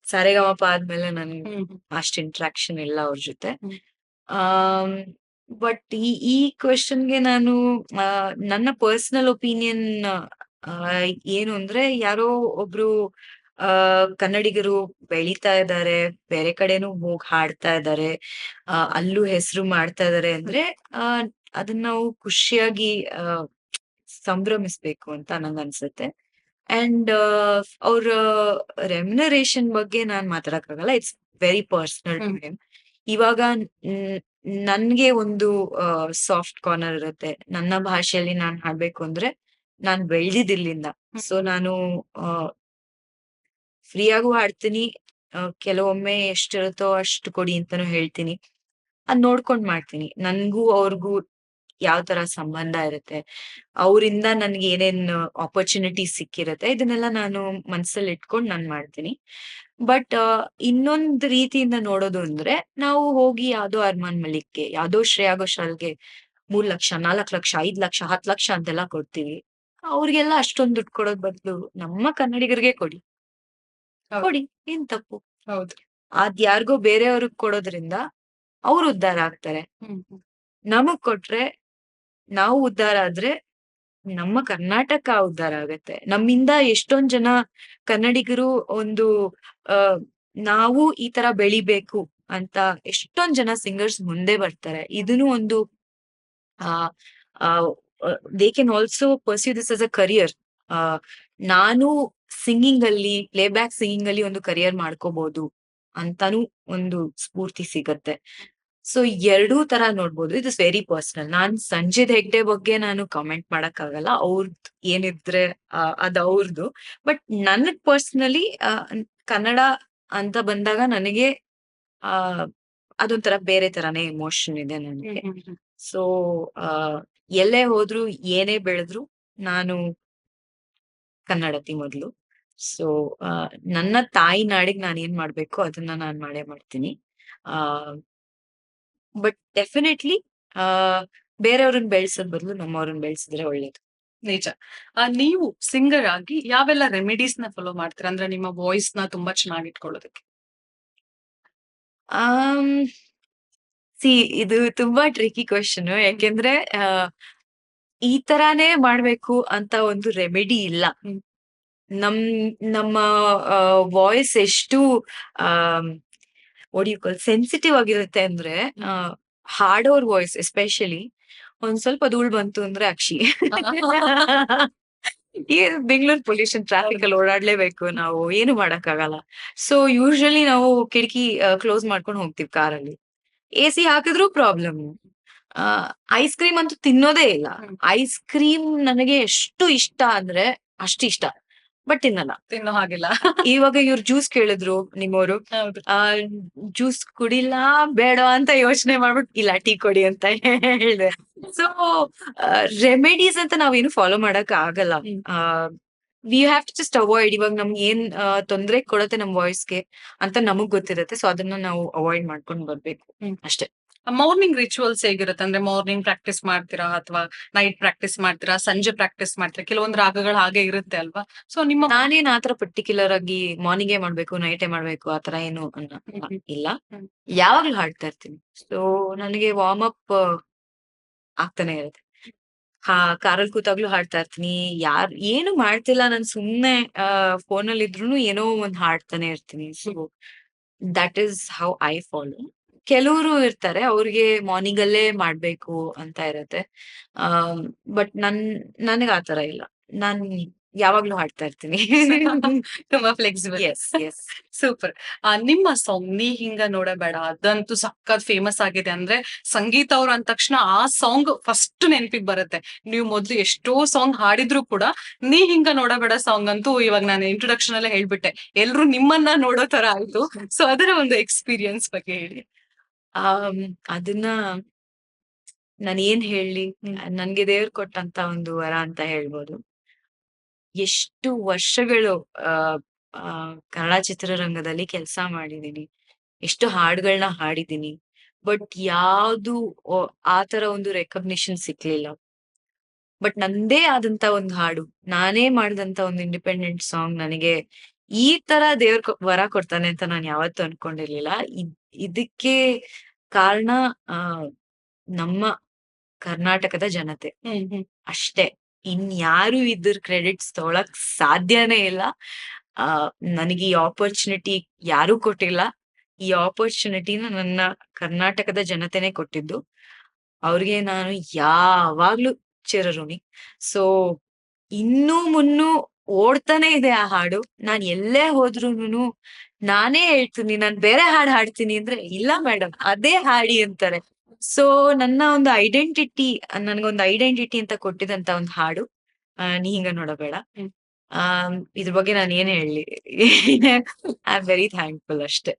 Sa Re Ga Ma Pa ಆದ್ಮೇಲೆ ನನ್ಗೆ ಅಷ್ಟು ಇಂಟ್ರಾಕ್ಷನ್ ಇಲ್ಲ ಅವ್ರ ಜೊತೆ. ಬಟ್ ಈ ಕ್ವೆಶನ್ಗೆ ನಾನು ನನ್ನ ಪರ್ಸನಲ್ ಒಪಿನಿಯನ್ ಏನು ಅಂದ್ರೆ, ಯಾರೋ ಒಬ್ರು ಕನ್ನಡಿಗರು ಬೆಳೀತಾ ಇದ್ದಾರೆ, ಬೇರೆ ಕಡೆನೂ ಹೋಗ್ ಹಾಡ್ತಾ ಇದ್ದಾರೆ, ಅಲ್ಲೂ ಹೆಸರು ಮಾಡ್ತಾ ಇದಾರೆ ಅಂದ್ರೆ ಅದನ್ನ ನಾವು ಖುಷಿಯಾಗಿ ಸಂಭ್ರಮಿಸ್ಬೇಕು ಅಂತ ನಂಗ್ ಅನ್ಸುತ್ತೆ. ಅಂಡ್ ಅವ್ರ ರೆಮ್ಯುನರೇಷನ್ ಬಗ್ಗೆ ನಾನ್ ಮಾತಾಡಕ್ಕಾಗಲ್ಲ. It's very personal to him. ಇವಾಗ ನನ್ಗೆ ಒಂದು ಸಾಫ್ಟ್ ಕಾರ್ನರ್ ಇರುತ್ತೆ. ನನ್ನ ಭಾಷೆಯಲ್ಲಿ ನಾನ್ ಹಾಡ್ಬೇಕು ಅಂದ್ರೆ ನಾನ್ ಬೆಳ್ದಿದ್ ಇಲ್ಲಿಂದ. ಸೊ ನಾನು ಫ್ರೀಯಾಗೂ ಹಾಡ್ತೀನಿ. ಕೆಲವೊಮ್ಮೆ ಎಷ್ಟಿರುತ್ತೋ ಅಷ್ಟು ಕೊಡಿ ಅಂತಾನೂ ಹೇಳ್ತೀನಿ. ಅದ್ ನೋಡ್ಕೊಂಡ್ ಮಾಡ್ತೀನಿ. ನನ್ಗೂ ಅವ್ರಿಗೂ ಯಾವ್ ತರ ಸಂಬಂಧ ಇರುತ್ತೆ. ಅವ್ರಿಂದ ನನ್ಗೆ ಏನೇನ್ ಆಪರ್ಚುನಿಟೀಸ್ ಸಿಕ್ಕಿರತ್ತೆ. ಇದನ್ನೆಲ್ಲ ನಾನು ಮನ್ಸಲ್ಲಿ ಇಟ್ಕೊಂಡ್ ನಾನ್ ಮಾಡ್ತೀನಿ. ಬಟ್ ಇನ್ನೊಂದ್ ರೀತಿಯಿಂದ ನೋಡೋದು ಅಂದ್ರೆ, ನಾವು ಹೋಗಿ ಯಾವ್ದೋ ಅರ್ಮಾನ್ ಮಲಿಕ್‌ಗೆ, ಯಾವ್ದೋ ಶ್ರೇಯಾ ಘೋಷಾಲ್‌ಗೆ 3,00,000, 4,00,000, 5,00,000, 10,00,000 ಅಂತೆಲ್ಲ ಕೊಡ್ತೀವಿ. ಅವ್ರಿಗೆಲ್ಲ ಅಷ್ಟೊಂದ್ ದುಡ್ಡು ಕೊಡೋದ್ ಬದ್ಲು ನಮ್ಮ ಕನ್ನಡಿಗರಿಗೆ ಕೊಡಿ. ಹೌದು. ಕೊಡಿ. ಏನ್ ತಪ್ಪು? ಹೌದು. ಅದ್ ಯಾರಿಗೋ ಬೇರೆಯವ್ರಿಗ್ ಕೊಡೋದ್ರಿಂದ ಅವ್ರು ಉದ್ಧಾರ ಆಗ್ತಾರೆ. ನಮಗ್ ಕೊಟ್ರೆ ನಾವು ಉದ್ಧಾರ ಆದ್ರೆ ನಮ್ಮ ಕರ್ನಾಟಕ ಉದ್ಧಾರ ಆಗತ್ತೆ. ನಮ್ಮಿಂದ ಎಷ್ಟೊಂದ್ ಜನ ಕನ್ನಡಿಗರು ಒಂದು ನಾವು ಈ ತರ ಬೆಳಿಬೇಕು ಅಂತ ಎಷ್ಟೊಂದ್ ಜನ ಸಿಂಗರ್ಸ್ ಮುಂದೆ ಬರ್ತಾರೆ. ಇದನ್ನು ಒಂದು ah, ah, they can also pursue this as a career. Ah, ನಾನು ಸಿಂಗಿಂಗ್ ಅಲ್ಲಿ, ಪ್ಲೇಬ್ಯಾಕ್ ಸಿಂಗಿಂಗ್ ಅಲ್ಲಿ ಒಂದು ಕರಿಯರ್ ಮಾಡ್ಕೋಬಹುದು ಅಂತಾನೂ ಒಂದು ಸ್ಫೂರ್ತಿ ಸಿಗತ್ತೆ. ಸೊ ಎರಡೂ ತರ ನೋಡ್ಬೋದು. It is very personal. ನಾನ್ ಸಂಜಿತ್ ಹೆಗ್ಡೆ ಬಗ್ಗೆ ನಾನು ಕಾಮೆಂಟ್ ಮಾಡಕ್ಕಾಗಲ್ಲ. ಅವ್ರ್ದ್ ಏನಿದ್ರೆ ಅದ್ ಅವ್ರ್ದು. ಬಟ್ ನನಗ್ ಪರ್ಸನಲಿ ಕನ್ನಡ ಅಂತ ಬಂದಾಗ ನನಗೆ ಅದೊಂಥರ ಬೇರೆ ತರಾನೇ ಎಮೋಷನ್ ಇದೆ ನನಗೆ. ಸೊ ಎಲ್ಲೇ ಹೋದ್ರು ಏನೇ ಬೆಳೆದ್ರು ನಾನು ಕನ್ನಡತಿ ಮೊದ್ಲು. ಸೊ ನನ್ನ ತಾಯಿ ನಾಡಿಗ್ ನಾನ್ ಏನ್ ಮಾಡ್ಬೇಕೋ ಅದನ್ನ ನಾನ್ ಮಾಡೇ ಮಾಡ್ತೀನಿ. ಆ ಬಟ್ ಡೆಫಿನೆಟ್ಲಿ ಬೇರೆಯವ್ರನ್ನ ಬೆಳ್ಸೋದ್ ಬದಲು ನಮ್ಮವ್ರನ್ನ ಬೆಳ್ಸಿದ್ರೆ ಒಳ್ಳೇದು. ನಿಜ. ನೀವು ಸಿಂಗರ್ ಆಗಿ ಯಾವೆಲ್ಲ ರೆಮಿಡೀಸ್‌ನ ಫಾಲೋ ಮಾಡ್ತೀರಾ? ಅಂದ್ರೆ ನಿಮ್ಮ ವಾಯ್ಸ್‌ನ ತುಂಬಾ ಚೆನ್ನಾಗಿ ಇಟ್ಕೊಳ್ಳೋದಕ್ಕೆ? ಆಮ್, ಇದು ತುಂಬಾ ಟ್ರಿಕಿ ಕ್ವೆಶ್ಚನ್. ಯಾಕೆಂದ್ರೆ ಈ ತರಾನೇ ಮಾಡ್ಬೇಕು ಅಂತ ಒಂದು ರೆಮಿಡಿ ಇಲ್ಲ. ನಮ್ ನಮ್ಮ ವಾಯ್ಸ್ ಎಷ್ಟು ವಾಟ್ ಯು ಕಾಲ್ ಸೆನ್ಸಿಟಿವ್ ಆಗಿರುತ್ತೆ ಅಂದ್ರೆ, ಹಾಡೋರ್ ವಾಯ್ಸ್ ಎಸ್ಪೆಷಲಿ ಒಂದ್ ಸ್ವಲ್ಪ ಧೂಳ್ ಬಂತು ಅಂದ್ರೆ ಅಕ್ಷಿ. ಈ ಬೆಂಗಳೂರು ಪೊಲ್ಯೂಷನ್ ಟ್ರಾಫಿಕ್ ಅಲ್ಲಿ ಓಡಾಡ್ಲೇಬೇಕು ನಾವು, ಏನು ಮಾಡಕ್ಕಾಗಲ್ಲ. ಸೊ ಯೂಶಲಿ ನಾವು ಕಿಟಕಿ ಕ್ಲೋಸ್ ಮಾಡ್ಕೊಂಡು ಹೋಗ್ತೀವಿ ಕಾರಲ್ಲಿ. ಎಸಿ ಹಾಕಿದ್ರು ಪ್ರಾಬ್ಲಮ್. ಐಸ್ ಕ್ರೀಮ್ ಅಂತೂ ತಿನ್ನೋದೇ ಇಲ್ಲ. ಐಸ್ ಕ್ರೀಮ್ ನನಗೆ ಎಷ್ಟು ಇಷ್ಟ ಅಂದ್ರೆ ಅಷ್ಟು ಇಷ್ಟ, ಬಟ್ ತಿನ್ನಲ್ಲ. ತಿನ್ನೋ ಹಾಗಿಲ್ಲ. ಇವಾಗ ಇವ್ರು ಜ್ಯೂಸ್ ಕೇಳಿದ್ರು ನಿಮ್ಮವರು. ಹೌದು. ಜ್ಯೂಸ್ ಕುಡಿಲ್ಲ ಬೇಡ ಅಂತ ಯೋಚನೆ ಮಾಡ್ಬಿಟ್ಟು ಇಲ್ಲ ಟೀ ಕೊಡಿ ಅಂತ ಹೇಳ್ದೆ. ಸೊ ರೆಮಿಡೀಸ್ ಅಂತ ನಾವೇನು ಫಾಲೋ ಮಾಡಕ್ ಆಗಲ್ಲ. We have to just avoid. ಇವಾಗ ನಮ್ಗೆ ಏನ್ ತೊಂದ್ರೆ ಕೊಡತ್ತೆ ನಮ್ ವಾಯ್ಸ್ಗೆ ಅಂತ ನಮಗ್ ಗೊತ್ತಿರತ್ತೆ. ಸೊ ಅದನ್ನ ನಾವು ಅವಾಯ್ಡ್ ಮಾಡ್ಕೊಂಡ್ ಬರ್ಬೇಕು ಅಷ್ಟೇ. ಮಾರ್ನಿಂಗ್ ರಿಚುವಲ್ಸ್ ಹೇಗಿರುತ್ತೆ? ಅಂದ್ರೆ ಮಾರ್ನಿಂಗ್ ಪ್ರಾಕ್ಟೀಸ್ ಮಾಡ್ತೀರಾ ಅಥವಾ ನೈಟ್ ಪ್ರಾಕ್ಟೀಸ್ ಮಾಡ್ತೀರಾ, ಸಂಜೆ ಪ್ರಾಕ್ಟೀಸ್ ಮಾಡ್ತೀರಾ? ಕೆಲವೊಂದು ರಾಗಗಳು ಹಾಗೆ ಇರುತ್ತೆ ಅಲ್ವಾ? ಸೊ ನಿಮ್ಮ ನಾನೇನ್ ಆತರ ಪರ್ಟಿಕ್ಯುಲರ್ ಆಗಿ ಮಾರ್ನಿಂಗೇ ಮಾಡ್ಬೇಕು ನೈಟೇ ಮಾಡ್ಬೇಕು ಆತರ ಏನು ಇಲ್ಲ. ಯಾವಾಗ್ಲೂ ಹಾಡ್ತಾ ಇರ್ತೀನಿ. ಸೊ ನನಗೆ ವಾರ್ಮ್ ಅಪ್ ಆಗ್ತಾನೆ ಇರುತ್ತೆ. ಕಾರಲ್ಲಿ ಕೂತಾಗ್ಲೂ ಹಾಡ್ತಾ ಇರ್ತೀನಿ. ಏನು ಮಾಡ್ತಿಲ್ಲ ನಾನ್ ಸುಮ್ನೆ ಫೋನಲ್ಲಿ ಇದ್ರೂನು ಏನೋ ಒಂದ್ ಹಾಡ್ತಾನೆ ಇರ್ತೀನಿ. So that is how I follow. ಕೆಲವ್ರು ಇರ್ತಾರೆ ಅವ್ರಿಗೆ ಮಾರ್ನಿಂಗ್ ಅಲ್ಲೇ ಮಾಡ್ಬೇಕು ಅಂತ ಇರತ್ತೆ. ಬಟ್ ನನಗ್ ಆತರ ಇಲ್ಲ. ನಾನ್ ಯಾವಾಗ್ಲೂ ಹಾಡ್ತಾ ಇರ್ತೀನಿ. ತುಂಬಾ ಫ್ಲೆಕ್ಸಿಬಲ್. Yes, Yes. ಸೂಪರ್. ನಿಮ್ಮ ಸಾಂಗ್ "ನೀ ಹಿಂಗ ನೋಡಬೇಡ" ಅದಂತೂ ಸಖತ್ ಫೇಮಸ್ ಆಗಿದೆ. ಅಂದ್ರೆ ಸಂಗೀತ ಅವ್ರು ಅಂದ ತಕ್ಷಣ ಆ ಸಾಂಗ್ ಫಸ್ಟ್ ನೆನಪಿಗೆ ಬರುತ್ತೆ. ನೀವು ಮೊದ್ಲು ಎಷ್ಟೋ ಸಾಂಗ್ ಹಾಡಿದ್ರು ಕೂಡ "ನೀ ಹಿಂಗ ನೋಡಬೇಡ" ಸಾಂಗ್ ಅಂತೂ ಇವಾಗ ನಾನು ಇಂಟ್ರೊಡಕ್ಷನ್ ಅಲ್ಲೇ ಹೇಳ್ಬಿಟ್ಟೆ. ಎಲ್ರು ನಿಮ್ಮನ್ನ ನೋಡೋ ತರ ಆಯ್ತು. ಸೊ ಅದರ ಒಂದು ಎಕ್ಸ್ಪೀರಿಯನ್ಸ್ ಬಗ್ಗೆ ಹೇಳಿ. ಅದನ್ನ ನಾನ್ ಏನ್ ಹೇಳಿ, ನನ್ಗೆ ದೇವ್ರು ಕೊಟ್ಟಂತ ಒಂದು ವರ ಅಂತ ಹೇಳ್ಬೋದು. ಎಷ್ಟು ವರ್ಷಗಳು ಆ ಆ ಕನ್ನಡ ಚಿತ್ರರಂಗದಲ್ಲಿ ಕೆಲ್ಸ ಮಾಡಿದೀನಿ. ಎಷ್ಟು ಹಾಡುಗಳನ್ನ ಹಾಡಿದೀನಿ. ಬಟ್ ಯಾವ್ದು ಆತರ ಒಂದು ರೆಕಗ್ನಿಷನ್ ಸಿಕ್ಲಿಲ್ಲ. ಬಟ್ ನಂದೇ ಆದಂತ ಒಂದು ಹಾಡು, ನಾನೇ ಮಾಡಿದಂತ ಒಂದು ಇಂಡಿಪೆಂಡೆಂಟ್ ಸಾಂಗ್ ನನಗೆ ಈ ತರ ದೇವ್ರ ವರ ಕೊಡ್ತಾನೆ ಅಂತ ನಾನ್ ಯಾವತ್ತೂ ಅನ್ಕೊಂಡಿರ್ಲಿಲ್ಲ. ಇದಕ್ಕೆ ಕಾರಣ ನಮ್ಮ ಕರ್ನಾಟಕದ ಜನತೆ ಅಷ್ಟೇ. ಇನ್ಯಾರು ಇದ್ರ ಕ್ರೆಡಿಟ್ಸ್ ತಗೊಳಕ್ ಸಾಧ್ಯನೇ ಇಲ್ಲ. ನನಗೆ ಈ ಆಪರ್ಚುನಿಟಿ ಯಾರೂ ಕೊಟ್ಟಿಲ್ಲ. ಈ ಆಪರ್ಚುನಿಟಿನ ನನ್ನ ಕರ್ನಾಟಕದ ಜನತೆನೇ ಕೊಟ್ಟಿದ್ದು. ಅವ್ರಿಗೆ ನಾನು ಯಾವಾಗ್ಲೂ ಚಿರಋಣಿ. ಸೊ ಇನ್ನೂ ಮುನ್ನೂ ಓಡ್ತಾನೆ ಇದೆ ಆ ಹಾಡು. ನಾನ್ ಎಲ್ಲೇ ಹೋದ್ರೂನು ನಾನೇ ಹೇಳ್ತೀನಿ ನಾನ್ ಬೇರೆ ಹಾಡ್ ಹಾಡ್ತೀನಿ ಅಂದ್ರೆ, ಇಲ್ಲ ಮೇಡಮ್ ಅದೇ ಹಾಡಿ ಅಂತಾರೆ. ಸೊ ನನ್ನ ಒಂದು ಐಡೆಂಟಿಟಿ ನನ್ಗೊಂದು ಐಡೆಂಟಿಟಿ ಅಂತ ಕೊಟ್ಟಿದಂತ ಒಂದು ಹಾಡು ನೀ ಹಿಂಗ ನೋಡಬೇಡ. ಹ್ಮ್. ಇದ್ರ ಬಗ್ಗೆ ನಾನು ಏನ್ ಹೇಳಿ ಐ ಆಮ್ ವೆರಿ ಥ್ಯಾಂಕ್ಫುಲ್ ಅಷ್ಟೇ.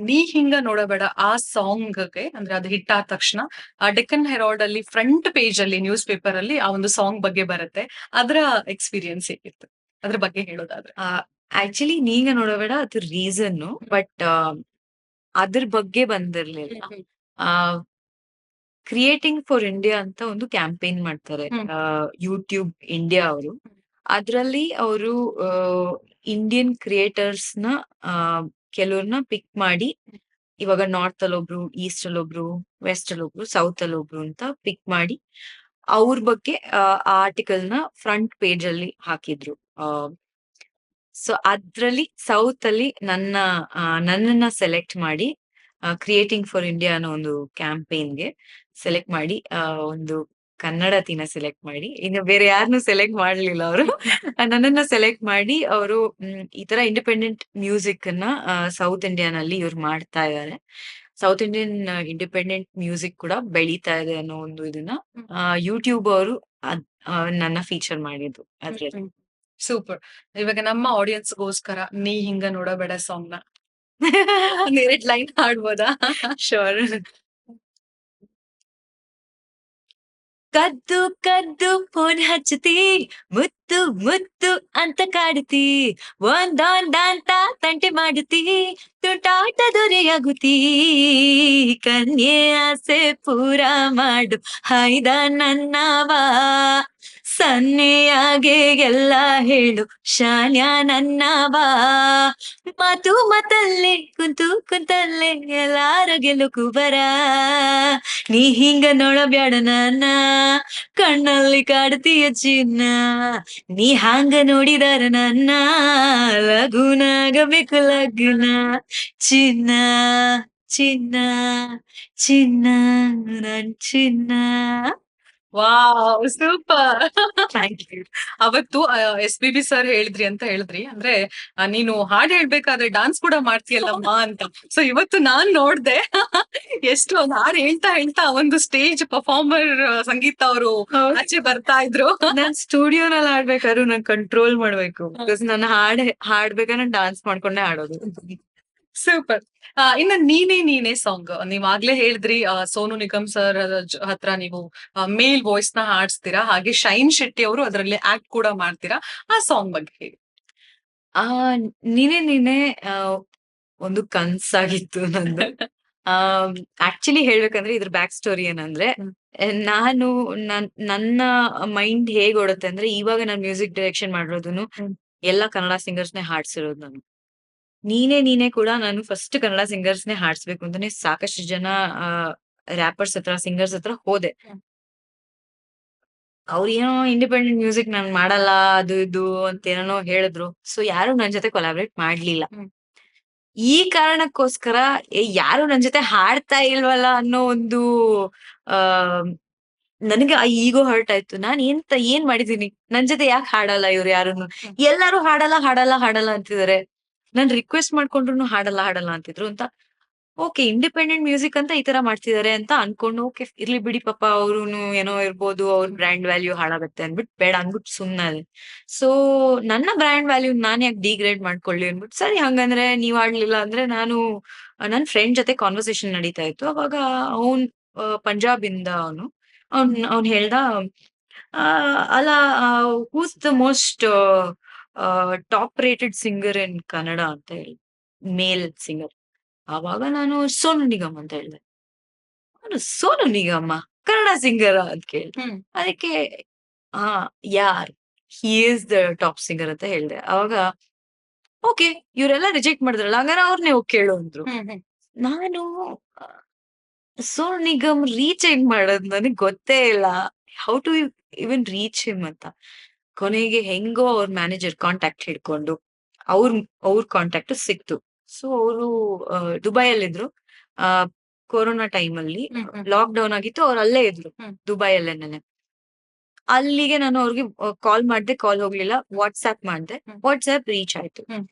ನೀ ಹಿಂಗ ನೋಡಬೇಡ ಆ ಸಾಂಗ್ಗೆ ಅಂದ್ರೆ ಅದು ಹಿಟ್ ಆದ ತಕ್ಷಣ ಡೆಕ್ಕನ್ ಹೆರಾಲ್ಡ್ ಅಲ್ಲಿ ಫ್ರಂಟ್ ಪೇಜ್ ಅಲ್ಲಿ ನ್ಯೂಸ್ ಪೇಪರ್ ಅಲ್ಲಿ ಆ ಒಂದು ಸಾಂಗ್ ಬಗ್ಗೆ ಬರುತ್ತೆ. ಅದರ ಎಕ್ಸ್ಪೀರಿಯನ್ಸ್ ಹೇಗಿತ್ತು ಅದ್ರ ಬಗ್ಗೆ ಹೇಳೋದಾದ್ರೆ? ಆಕ್ಚುಲಿ ನೀಂಗ ನೋಡಬೇಡ ಅದು ರೀಸನ್, ಬಟ್ ಅದ್ರ ಬಗ್ಗೆ ಬಂದಿರ್ಲಿಲ್ಲ. ಕ್ರಿಯೇಟಿಂಗ್ ಫಾರ್ ಇಂಡಿಯಾ ಅಂತ ಒಂದು ಕ್ಯಾಂಪೇನ್ ಮಾಡ್ತಾರೆ ಯೂಟ್ಯೂಬ್ ಇಂಡಿಯಾ ಅವರು. ಅದ್ರಲ್ಲಿ ಅವರು ಇಂಡಿಯನ್ ಕ್ರಿಯೇಟರ್ಸ್ ನ ಕೆಲವ್ರನ್ನ ಪಿಕ್ ಮಾಡಿ, ಇವಾಗ ನಾರ್ತ್ ಅಲ್ಲಿ ಒಬ್ರು, ಈಸ್ಟ್ ಅಲ್ಲಿ ಒಬ್ರು, ವೆಸ್ಟ್ ಅಲ್ಲಿ ಒಬ್ರು, ಸೌತ್ ಅಲ್ಲಿ ಒಬ್ರು ಅಂತ ಪಿಕ್ ಮಾಡಿ ಅವ್ರ ಬಗ್ಗೆ ಆರ್ಟಿಕಲ್ ನ ಫ್ರಂಟ್ ಪೇಜ್ ಅಲ್ಲಿ ಹಾಕಿದ್ರು. ಸೊ ಅದ್ರಲ್ಲಿ ಸೌತ್ ಅಲ್ಲಿ ನನ್ನನ್ನ ಸೆಲೆಕ್ಟ್ ಮಾಡಿ ಕ್ರಿಯೇಟಿಂಗ್ ಫಾರ್ ಇಂಡಿಯಾ ಅನ್ನೋ ಒಂದು ಕ್ಯಾಂಪೇನ್ಗೆ ಸೆಲೆಕ್ಟ್ ಮಾಡಿ, ಒಂದು ಕನ್ನಡತಿನ ಸೆಲೆಕ್ಟ್ ಮಾಡಿ, ಇನ್ನು ಬೇರೆ ಯಾರನ್ನು ಸೆಲೆಕ್ಟ್ ಮಾಡ್ಲಿಲ್ಲ ಅವರು. ನನ್ನನ್ನ ಸೆಲೆಕ್ಟ್ ಮಾಡಿ ಅವರು ಈ ತರ ಇಂಡಿಪೆಂಡೆಂಟ್ ಮ್ಯೂಸಿಕ್ ಅನ್ನ ಸೌತ್ ಇಂಡಿಯಾನಲ್ಲಿ ಇವ್ರು ಮಾಡ್ತಾ ಇದ್ದಾರೆ. ಸೌತ್ ಇಂಡಿಯನ್ ಇಂಡಿಪೆಂಡೆಂಟ್ ಮ್ಯೂಸಿಕ್ ಕೂಡ ಬೆಳೀತಾ ಇದೆ ಅನ್ನೋ ಒಂದು ಇದನ್ನ ಯೂಟ್ಯೂಬ್ ಅವರು ನನ್ನ ಫೀಚರ್ ಮಾಡಿದ್ರು ಅದ್ರಲ್ಲಿ. ಸೂಪರ್. ಇವಾಗ ನಮ್ಮ ಆಡಿಯನ್ಸ್ಗೋಸ್ಕರ ನೀ ಹಿಂಗ ನೋಡಬೇಡ ಸಾಂಗ್ ನ ಒಂದೆರಡ್ ಲೈನ್ ಹಾಡ್ಬೋದಾ? ಶೋರ್. ಕದ್ದು ಕದ್ದು ಫೋನ್ ಹಚ್ಚತಿ, ಮುತ್ತು ಮುತ್ತು ಅಂತ ಕಾಡ್ತಿ, ಒಂದೊಂದಂತ ತಂಟೆ ಮಾಡುತ್ತಿ, ತುಂಟಾಟ ದೊರೆಯಾಗುತ್ತಿ, ಕನ್ಯೆ ಆಸೆ ಪೂರ ಮಾಡು ಹಾಯ್ದ ನನ್ನವಾ, ಸನ್ನೆಯಾಗೆ ಎಲ್ಲ ಹೇಳು ಶಾನ್ಯ ನನ್ನವಾ, ಮಾತು ಮಾತಲ್ಲೇ ಕುಂತು ಕುಂತಲ್ಲೇ ಎಲ್ಲಾರ ಗೆಲುಕು ಬರ, ನೀ ಹಿಂಗ ನೋಡಬ್ಯಾಡ ನನ್ನ ಕಣ್ಣಲ್ಲಿ ಕಾಡ್ತೀಯ ಚಿನ್ನ, ನೀ ಹಾಂಗ ನೋಡಿದಾರ ನನ್ನ ಲಗುನಾಗಬೇಕು ಲಗ್ನ, ಚಿನ್ನ ಚಿನ್ನ ಚಿನ್ನ ನನ್ ಚಿನ್ನ. Wow, super. Thank you. ಅವತ್ತು SPB ಸರ್ ಹೇಳಿದ್ರಿ ಅಂತ ಹೇಳಿದ್ರಿ, ಅಂದ್ರೆ ನೀನು ಹಾಡ್ ಹೇಳ್ಬೇಕಾದ್ರೆ ಡಾನ್ಸ್ ಕೂಡ ಮಾಡ್ತೀಯಲ್ಲಮ್ಮ ಅಂತ. ಸೊ ಇವತ್ತು ನಾನ್ ನೋಡ್ದೆ ಎಷ್ಟು ಒಂದ್ ಹಾಡ್ ಹೇಳ್ತಾ ಹೇಳ್ತಾ ಒಂದು ಸ್ಟೇಜ್ ಪರ್ಫಾರ್ಮರ್ ಸಂಗೀತ ಅವರು ಆಚೆ ಬರ್ತಾ ಇದ್ರು. ನಾನ್ ಸ್ಟುಡಿಯೋನಲ್ಲಿ ಹಾಡ್ಬೇಕಾದ್ರು ನಾನ್ ಕಂಟ್ರೋಲ್ ಮಾಡ್ಬೇಕು, ಬಿಕಾಸ್ ನಾನು ಹಾಡ್ಬೇಕಾದ್ರೆ ಡಾನ್ಸ್ ಮಾಡ್ಕೊಂಡೇ ಹಾಡೋದು. ಸೂಪರ್. ಇನ್ನ ನೀನೇ ನೀನೇ ಸಾಂಗ್ ನೀವಾಗ್ಲೇ ಹೇಳಿದ್ರಿ, ಸೋನು ನಿಗಮ್ ಸರ್ ಹತ್ರ ನೀವು ಮೇಲ್ ವಾಯ್ಸ್ ನ ಹಾಡ್ಸ್ತೀರಾ, ಹಾಗೆ ಶೈನ್ ಶೆಟ್ಟಿ ಅವರು ಅದರಲ್ಲಿ ಆಕ್ಟ್ ಕೂಡ ಮಾಡ್ತೀರಾ. ಆ ಸಾಂಗ್ ಬಗ್ಗೆ ಹೇಳಿ. ಆ ನೀನೇ ನೀನೇ ಒಂದು ಕನ್ಸಾಗಿತ್ತು ನಂದು. ಆಕ್ಚುಲಿ ಹೇಳ್ಬೇಕಂದ್ರೆ ಇದ್ರ ಬ್ಯಾಕ್ ಸ್ಟೋರಿ ಏನಂದ್ರೆ, ನಾನು ನನ್ನ ಮೈಂಡ್ ಹೇಗ್ ಓಡುತ್ತೆ ಅಂದ್ರೆ, ಇವಾಗ ನಾನು ಮ್ಯೂಸಿಕ್ ಡೈರೆಕ್ಷನ್ ಮಾಡಿರೋದನ್ನು ಎಲ್ಲಾ ಕನ್ನಡ ಸಿಂಗರ್ಸ್ನೇ ಹಾಡ್ಸಿರೋದು ನಾನು. ನೀನೇ ನೀನೇ ಕೂಡ ನಾನು ಫಸ್ಟ್ ಕನ್ನಡ ಸಿಂಗರ್ಸ್ನೇ ಹಾಡ್ಸ್ಬೇಕು ಅಂತಾನೆ ಸಾಕಷ್ಟು ಜನ ರ್ಯಾಪರ್ಸ್ ಹತ್ರ, ಸಿಂಗರ್ಸ್ ಹತ್ರ ಹೋದೆ. ಅವ್ರು ಏನೋ ಇಂಡಿಪೆಂಡೆಂಟ್ ಮ್ಯೂಸಿಕ್ ನಾನ್ ಮಾಡಲ್ಲ ಅದು ಇದು ಅಂತ ಏನೋ ಹೇಳಿದ್ರು. ಸೊ ಯಾರು ನನ್ ಜೊತೆ ಕೊಲಾಬ್ರೇಟ್ ಮಾಡ್ಲಿಲ್ಲ. ಈ ಕಾರಣಕ್ಕೋಸ್ಕರ ಯಾರು ನನ್ ಜೊತೆ ಹಾಡ್ತಾ ಇಲ್ವಲ್ಲ ಅನ್ನೋ ಒಂದು ಆ ನನಗೆ ಆ ಈಗೋ ಹರ್ಟ್ ಆಯ್ತು. ನಾನ್ ಏನ್ ಮಾಡಿದೀನಿ, ನನ್ ಜೊತೆ ಯಾಕೆ ಹಾಡಲ್ಲ ಇವ್ರು ಯಾರುನು, ಎಲ್ಲಾರು ಹಾಡಲ್ಲ ಹಾಡಲ್ಲ ಹಾಡಲ್ಲ ಅಂತಿದಾರೆ, ನಾನ್ ರಿಕ್ವೆಸ್ಟ್ ಮಾಡ್ಕೊಂಡ್ರು ಹಾಡಲ್ಲ ಹಾಡಲ್ಲ ಅಂತಿದ್ರು ಅಂತ. ಓಕೆ, ಇಂಡಿಪೆಂಡೆಂಟ್ ಮ್ಯೂಸಿಕ್ ಅಂತ ಈ ತರ ಮಾಡ್ತಿದಾರೆ ಅಂತ ಅನ್ಕೊಂಡು, ಓಕೆ ಇರ್ಲಿ ಬಿಡಿ ಪಾಪ ಅವ್ರುನು ಏನೋ ಇರ್ಬೋದು, ಅವ್ರ ಬ್ರ್ಯಾಂಡ್ ವ್ಯಾಲ್ಯೂ ಹಾಳಾಗತ್ತೆ ಅನ್ಬಿಟ್ಟು ಬೇಡ ಅನ್ಬಿಟ್ಟು ಸುಮ್ನಾದೆ. ಸೊ ನನ್ನ ಬ್ರ್ಯಾಂಡ್ ವ್ಯಾಲ್ಯೂ ನಾನ್ ಯಾಕೆ ಡಿಗ್ರೇಡ್ ಮಾಡ್ಕೊಳ್ಳಿ ಅನ್ಬಿಟ್ಟು, ಸರಿ ಹಂಗಂದ್ರೆ ನೀವ್ ಆಡ್ಲಿಲ್ಲ ಅಂದ್ರೆ ನಾನು ನನ್ ಫ್ರೆಂಡ್ ಜೊತೆ ಕಾನ್ವರ್ಸೇಷನ್ ನಡೀತಾ ಇತ್ತು. ಅವಾಗ ಅವ್ನ್ ಪಂಜಾಬ್ ಇಂದ ಅವ್ನ್ ಹೇಳ್ದ, ಅಲ್ಲ who's the most top rated singer in Kannada ಅಂತ ಹೇಳಿ, ಮೇಲ್ ಸಿಂಗರ್. ಆವಾಗ ನಾನು ಸೋನು ನಿಗಮ್ ಅಂತ ಹೇಳ್ದೆ. ನಾನು ಸೋನು ನಿಗಮ್ಮ ಕನ್ನಡ ಸಿಂಗರ್ ಅಂತ ಕೇಳಿದೆ. ಅದಕ್ಕೆ ಯಾರ್ he is the top singer ಅಂತ ಹೇಳ್ದೆ. ಅವಾಗ ಓಕೆ ಇವರೆಲ್ಲ ರಿಜೆಕ್ಟ್ ಮಾಡಿದ್ರಲ್ಲ, ಹಂಗಾರೆ ಅವ್ರನ್ನೇ ಹೋಗಿ ಕೇಳು ಅಂದ್ರು. ನಾನು ಸೋನು ನಿಗಮ್ ರೀಚ್ ಹೆಂಗ್ ಮಾಡೋದು ನನಗ್ ಗೊತ್ತೇ ಇಲ್ಲ, how to even reach him ಅಂತ. ಕೊನೆಗೆ ಹೆಂಗೋ ಅವ್ರ ಮ್ಯಾನೇಜರ್ ಕಾಂಟ್ಯಾಕ್ಟ್ ಹಿಡ್ಕೊಂಡು ಅವ್ರ ಕಾಂಟ್ಯಾಕ್ಟ್ ಸಿಕ್ತು. ಸೊ ಅವರು ದುಬೈಯಲ್ಲಿದ್ರು. ಕೊರೋನಾ ಟೈಮ್ ಅಲ್ಲಿ ಲಾಕ್ ಡೌನ್ ಆಗಿತ್ತು, ಅವ್ರು ಅಲ್ಲೇ ಇದ್ರು ದುಬೈಯಲ್ಲೇನೆ. ಅಲ್ಲಿಗೆ ನಾನು ಅವ್ರಿಗೆ ಕಾಲ್ ಮಾಡ್ದೆ, ಕಾಲ್ ಹೋಗ್ಲಿಲ್ಲ. ವಾಟ್ಸ್ಆಪ್ ಮಾಡ್ದೆ, ವಾಟ್ಸ್ಆಪ್ ರೀಚ್ ಆಯ್ತು.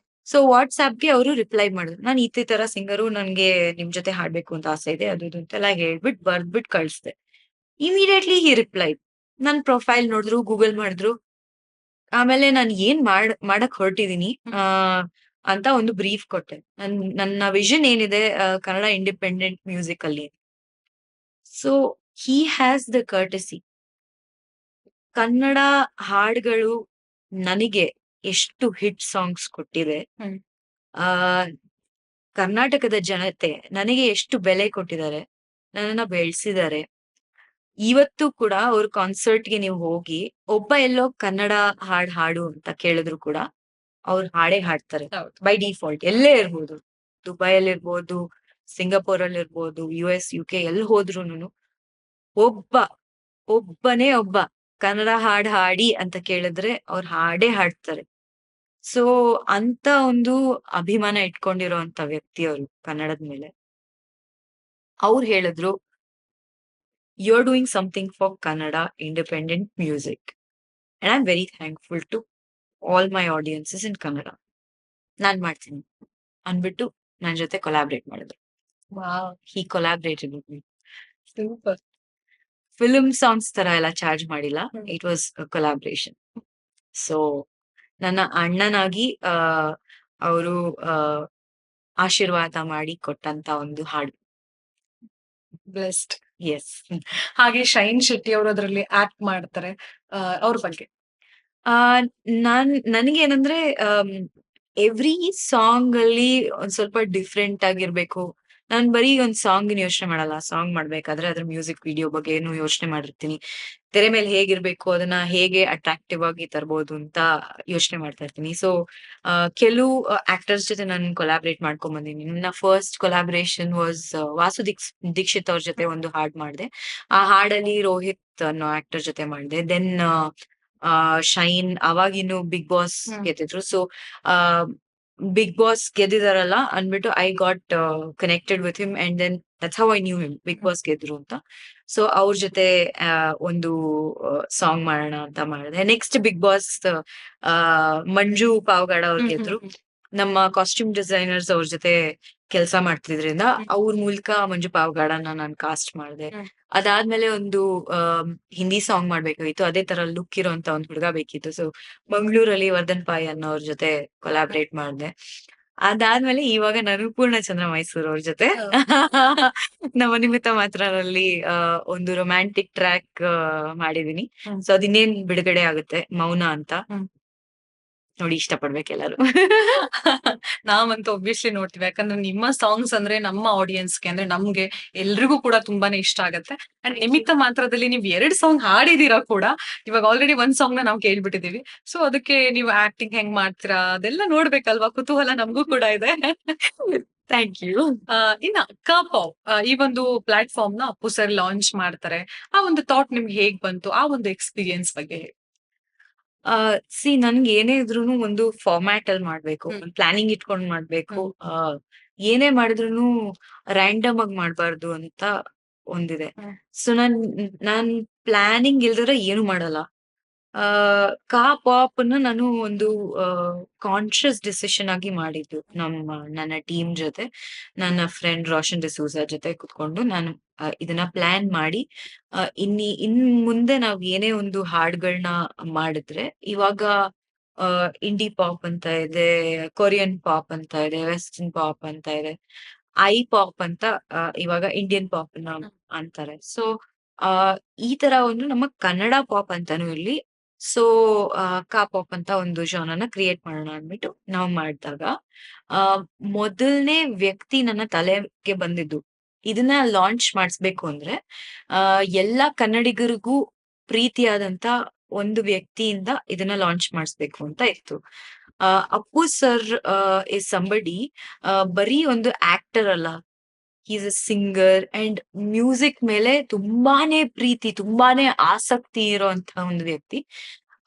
ಸೊ ವಾಟ್ಸ್ಆಪ್ಗೆ ಅವರು ರಿಪ್ಲೈ ಮಾಡಿದ್ರು. ನಾನು ಈ ತರ ಸಿಂಗರು, ನನ್ಗೆ ನಿಮ್ ಜೊತೆ ಹಾಡ್ಬೇಕು ಅಂತ ಆಸೆ ಇದೆ, ಅದು ಇದು ಅಂತೆಲ್ಲ ಹೇಳ್ಬಿಟ್ಟು ಬರ್ದ್ಬಿಟ್ಟು ಕಳಿಸ್ದೆ. ಇಮಿಡಿಯೇಟ್ಲಿ ಹಿ ರಿಪ್ಲೈ. ನನ್ ಪ್ರೊಫೈಲ್ ನೋಡಿದ್ರು, ಗೂಗಲ್ ಮಾಡಿದ್ರು. ಆಮೇಲೆ ನಾನು ಏನ್ ಮಾಡಕ್ ಹೊರಟಿದೀನಿ ಅಂತ ಒಂದು ಬ್ರೀಫ್ ಕೊಟ್ಟೆ. ನನ್ನ ವಿಷನ್ ಏನಿದೆ ಕನ್ನಡ ಇಂಡಿಪೆಂಡೆಂಟ್ ಮ್ಯೂಸಿಕ್ ಅಲ್ಲಿ. So he has the courtesy. Kannada ಹಾಡುಗಳು ನನಗೆ ಎಷ್ಟು ಹಿಟ್ ಸಾಂಗ್ಸ್ ಕೊಟ್ಟಿದೆ. ಹ್ಮ್. ಆ ಕರ್ನಾಟಕದ ಜನತೆ ನನಗೆ ಎಷ್ಟು ಬೆಲೆ ಕೊಟ್ಟಿದ್ದಾರೆ, ನನ್ನನ್ನ ಬೆಳೆಸಿದ್ದಾರೆ. ಇವತ್ತು ಕೂಡ ಅವ್ರ ಕಾನ್ಸರ್ಟ್‌ಗೆ ನೀವು ಹೋಗಿ, ಒಬ್ಬ ಎಲ್ಲೋ ಕನ್ನಡ ಹಾಡು ಅಂತ ಕೇಳಿದ್ರು ಕೂಡ ಅವ್ರು ಹಾಡೇ ಹಾಡ್ತಾರೆ. ಹೌದು. ಬೈ ಡಿಫಾಲ್ಟ್ ಎಲ್ಲೇ ಇರ್ಬೋದು. ದುಬೈಯಲ್ಲಿರ್ಬೋದು, ಸಿಂಗಾಪುರಲ್ಲಿರ್ಬೋದು, US, UK ಎಲ್ಲಿ ಹೋದ್ರೂನು ಒಬ್ಬನೇ ಒಬ್ಬ ಕನ್ನಡ ಹಾಡ್ ಹಾಡಿ ಅಂತ ಕೇಳಿದ್ರೆ ಅವ್ರು ಹಾಡೇ ಹಾಡ್ತಾರೆ. ಸೊ ಅಂತ ಒಂದು ಅಭಿಮಾನ ಇಟ್ಕೊಂಡಿರೋಂತ ವ್ಯಕ್ತಿ ಅವರು ಕನ್ನಡದ ಮೇಲೆ. ಅವ್ರು ಹೇಳಿದ್ರು, "you are doing something for Kannada independent music and I am very thankful to all my audiences in Kannada. ನಾನ್ ಮಾಡ್ತೀನಿ" ಅಂದ್ಬಿಟ್ಟು ನನ್ ಜೊತೆ ಕೊಲಾಬ್ರೇಟ್ ಮಾಡಿದ್ರು. Wow! He collaborated with me. Super. Film songs ತರ ಎಲ್ಲ ಚಾರ್ಜ್ ಮಾಡಿಲ್ಲ. Hmm. It was collaboration. So ನನ್ನ ಅಣ್ಣನಾಗಿ ಅವರು ಆಶೀರ್ವಾದ ಮಾಡಿ ಕೊಟ್ಟಂತ ಒಂದು ಹಾಡು. ಬ್ಲೆಸ್ಡ್. ಎಸ್. ಹಾಗೆ ಶೈನ್ ಶೆಟ್ಟಿ ಅವರು ಅದ್ರಲ್ಲಿ ಆಕ್ಟ್ ಮಾಡ್ತಾರೆ. ಅವ್ರ ಬಗ್ಗೆ. ಆ ನನಗೇನಂದ್ರೆ ಎವ್ರಿ ಸಾಂಗ್ ಅಲ್ಲಿ ಒಂದ್ ಸ್ವಲ್ಪ ಡಿಫ್ರೆಂಟ್ ಆಗಿರ್ಬೇಕು. ನಾನ್ ಬರೀ ಒಂದ್ ಸಾಂಗಿನ ಯೋಚನೆ ಮಾಡಲ್ಲ. ಸಾಂಗ್ ಮಾಡ್ಬೇಕಾದ್ರೆ ಅದ್ರ ಮ್ಯೂಸಿಕ್ ವಿಡಿಯೋ ಬಗ್ಗೆನು ಯೋಚನೆ ಮಾಡಿರ್ತೀನಿ. ತೆರೆ ಮೇಲೆ ಹೇಗಿರ್ಬೇಕು, ಅದನ್ನ ಹೇಗೆ ಅಟ್ರಾಕ್ಟಿವ್ ಆಗಿ ತರ್ಬೋದು ಅಂತ ಯೋಚನೆ ಮಾಡ್ತಾ ಇರ್ತೀನಿ. ಸೊ ಕೆಲವು ಆಕ್ಟರ್ಸ್ ಜೊತೆ ನಾನು ಕೊಲಾಬ್ರೇಟ್ ಮಾಡ್ಕೊಂಡ್ ಬಂದೀನಿ. ನನ್ನ ಫಸ್ಟ್ ಕೊಲಾಬ್ರೇಷನ್ ವಾಸ್ ದೀಕ್ಷಿತ್ ಅವ್ರ ಜೊತೆ ಒಂದು ಹಾಡ್ ಮಾಡ್ದೆ. ಆ ಹಾಡಲ್ಲಿ ರೋಹಿತ್ ಅನ್ನೋ ಆಕ್ಟರ್ ಜೊತೆ ಮಾಡ್ದೆ. ದೆನ್ ಶೈನ್ ಅವಾಗಿನ್ನು ಬಿಗ್ ಬಾಸ್ ಹ್ಮ್. ಗೆದ್ದಿದ್ರು. ಸೊ ಬಿಗ್ ಬಾಸ್ ಗೆದ್ದಿದಾರಲ್ಲ ಅಂದ್ಬಿಟ್ಟು I got connected with him and then that's how I knew him, Bigg Boss ಗೆದ್ರು ಅಂತ. ಸೊ ಅವ್ರ ಜೊತೆ ಒಂದು ಸಾಂಗ್ ಮಾಡೋಣ ಅಂತ ಮಾಡಿದೆ. Next Bigg Boss Manju Pavagada ಅವ್ರು ಹ್ಮ್, ಹ್ಮ್, ಗೆದ್ರು. ಹ್ಮ್. ನಮ್ಮ ಕಾಸ್ಟ್ಯೂಮ್ ಡಿಸೈನರ್ಸ್ ಅವ್ರ ಜೊತೆ ಕೆಲಸ ಮಾಡ್ತಿದ್ರಿಂದ ಅವ್ರ ಮೂಲಕ ಮಂಜು ಪಾವಗಾಡನ ನಾನು ಕಾಸ್ಟ್ ಮಾಡಿದೆ. ಹ್ಮ್. ಅದಾದ್ಮೇಲೆ ಒಂದು ಹಿಂದಿ ಸಾಂಗ್ ಮಾಡ್ಬೇಕಾಗಿತ್ತು. ಅದೇ ತರ ಲುಕ್ ಇರೋಂತ ಒಂದ್ ಹುಡುಗ ಬೇಕಿತ್ತು. ಸೊ ಮಂಗಳೂರಲ್ಲಿ ವರ್ಧನ್ ಪಾಯ್ ಅನ್ನೋರ್ ಜೊತೆ ಕೊಲಾಬ್ರೇಟ್ ಮಾಡಿದೆ. ಅದಾದ್ಮೇಲೆ ಇವಾಗ ನಾನು ಪೂರ್ಣಚಂದ್ರ ಮೈಸೂರ್ ಅವ್ರ ಜೊತೆ ನಮ್ಮ ನಿಮಿತ್ತ ಮಾತ್ರರಲ್ಲಿ ಒಂದು ರೊಮ್ಯಾಂಟಿಕ್ ಟ್ರ್ಯಾಕ್ ಮಾಡಿದೀನಿ. ಹ್ಮ್. ಸೊ ಅದಿನ್ನೇನ್ ಬಿಡುಗಡೆ ಆಗುತ್ತೆ, ಮೌನ ಅಂತ. ಹ್ಮ್. ನೋಡಿ ಇಷ್ಟಪಡ್ಬೇಕು ಎಲ್ಲರೂ. ನಾವಂತೂ ಒಬ್ವಿಯಸ್ಲಿ ನೋಡ್ತೀವಿ. ಯಾಕಂದ್ರೆ ನಿಮ್ಮ ಸಾಂಗ್ಸ್ ಅಂದ್ರೆ ನಮ್ಮ ಆಡಿಯನ್ಸ್‌ಗೆ ಅಂದ್ರೆ ನಮ್ಗೆ ಎಲ್ರಿಗೂ ಕೂಡ ತುಂಬಾನೇ ಇಷ್ಟ ಆಗತ್ತೆ. ಅಂಡ್ ನಿಮಿತ್ತ ಮಾತ್ರದಲ್ಲಿ ನೀವು 2 ಸಾಂಗ್ ಹಾಡಿದೀರಾ ಕೂಡ. ಇವಾಗ ಆಲ್ರೆಡಿ 1 ಸಾಂಗ್‌ನ ನಾವು ಕೇಳ್ಬಿಟ್ಟಿದೀವಿ. ಸೊ ಅದಕ್ಕೆ ನೀವು ಆಕ್ಟಿಂಗ್ ಹೆಂಗ್ ಮಾಡ್ತೀರಾ ಅದೆಲ್ಲ ನೋಡ್ಬೇಕಲ್ವಾ? ಕುತೂಹಲ ನಮಗೂ ಕೂಡ ಇದೆ. Thank you. ಇನ್ನ ಕ-ಪಾಪ್ ಈ ಒಂದು ಪ್ಲಾಟ್‌ಫಾರ್ಮ್‌ನ ಅಪ್ಪು ಸರ್ ಲಾಂಚ್ ಮಾಡ್ತಾರೆ. ಆ ಒಂದು ಥಾಟ್ ನಿಮ್ಗೆ ಹೇಗ್ ಬಂತು? ಆ ಒಂದು ಎಕ್ಸ್‌ಪೀರಿಯನ್ಸ್ ಬಗ್ಗೆ ಹೇಳಿ. ನನ್ಗೆ ಏನೇ ಇದ್ರೂನು ಒಂದು ಫಾರ್ಮ್ಯಾಟ್ ಅಲ್ಲಿ ಮಾಡ್ಬೇಕು. ಹ್ಮ್. ಒಂದ್ ಪ್ಲಾನಿಂಗ್ ಇಟ್ಕೊಂಡ್ ಮಾಡ್ಬೇಕು. ಹ್ಮ್. ಏನೇ ಮಾಡಿದ್ರೂನು ರಾಂಡಮ್ ಆಗಿ ಮಾಡ್ಬಾರ್ದು ಅಂತ ಒಂದಿದೆ. ಹ್ಮ್. ಸೊ ನಾನ್ ಪ್ಲಾನಿಂಗ್ ಇಲ್ದಿದ್ರೆ ಏನು ಮಾಡಲ್ಲ. ಪಾಪ್ ಅನ್ನ ನಾನು ಒಂದು ಕಾನ್ಶಿಯಸ್ ಡಿಸಿಷನ್ ಆಗಿ ಮಾಡಿದ್ದು. ನನ್ನ ಟೀಮ್ ಜೊತೆ, ನನ್ನ ಫ್ರೆಂಡ್ ರೋಷನ್ ಡಿಸೂಜಾ ಜೊತೆ ಕುತ್ಕೊಂಡು ನಾನು ಇದನ್ನ ಪ್ಲಾನ್ ಮಾಡಿ ಇನ್ ಮುಂದೆ ನಾವ್ ಏನೇ ಒಂದು ಹಾಡ್ಗಳನ್ನ ಮಾಡಿದ್ರೆ, ಇವಾಗ ಇಂಡಿ ಪಾಪ್ ಅಂತ ಇದೆ, ಕೊರಿಯನ್ ಪಾಪ್ ಅಂತ ಇದೆ, ವೆಸ್ಟರ್ನ್ ಪಾಪ್ ಅಂತ ಇದೆ, ಪಾಪ್ ಅಂತ ಇವಾಗ ಇಂಡಿಯನ್ ಪಾಪ್ ಅಂತಾರೆ. ಸೊ ಈ ತರ ಒಂದು ನಮ್ಮ ಕನ್ನಡ ಪಾಪ್ ಅಂತಾನು ಇರ್ಲಿ. ಸೊ ಪಾಪ್ ಅಂತ ಒಂದು ಜಾನರ್‌ನ ಕ್ರಿಯೇಟ್ ಮಾಡೋಣ ಅಂದ್ಬಿಟ್ಟು ನಾವ್ ಮಾಡ್ದಾಗ, ಆ ಮೊದಲನೇ ವ್ಯಕ್ತಿ ನನ್ನ ತಲೆಗೆ ಬಂದಿದ್ದು, ಇದನ್ನ ಲಾಂಚ್ ಮಾಡಿಸ್ಬೇಕು ಅಂದ್ರೆ ಎಲ್ಲಾ ಕನ್ನಡಿಗರಿಗೂ ಪ್ರೀತಿಯಾದಂತ ಒಂದು ವ್ಯಕ್ತಿಯಿಂದ ಇದನ್ನ ಲಾಂಚ್ ಮಾಡಿಸ್ಬೇಕು ಅಂತ ಇತ್ತು. ಅಪ್ಪು ಸರ್ ಇಸ್ ಸಂಬಡಿ ಬರೀ ಒಂದು ಆಕ್ಟರ್ ಅಲ್ಲ, he is a singer and music ಮೇಲೆ ತುಂಬಾನೇ ಪ್ರೀತಿ, ತುಂಬಾನೇ ಆಸಕ್ತಿ ಇರೋಂತ ಒಂದು ವ್ಯಕ್ತಿ.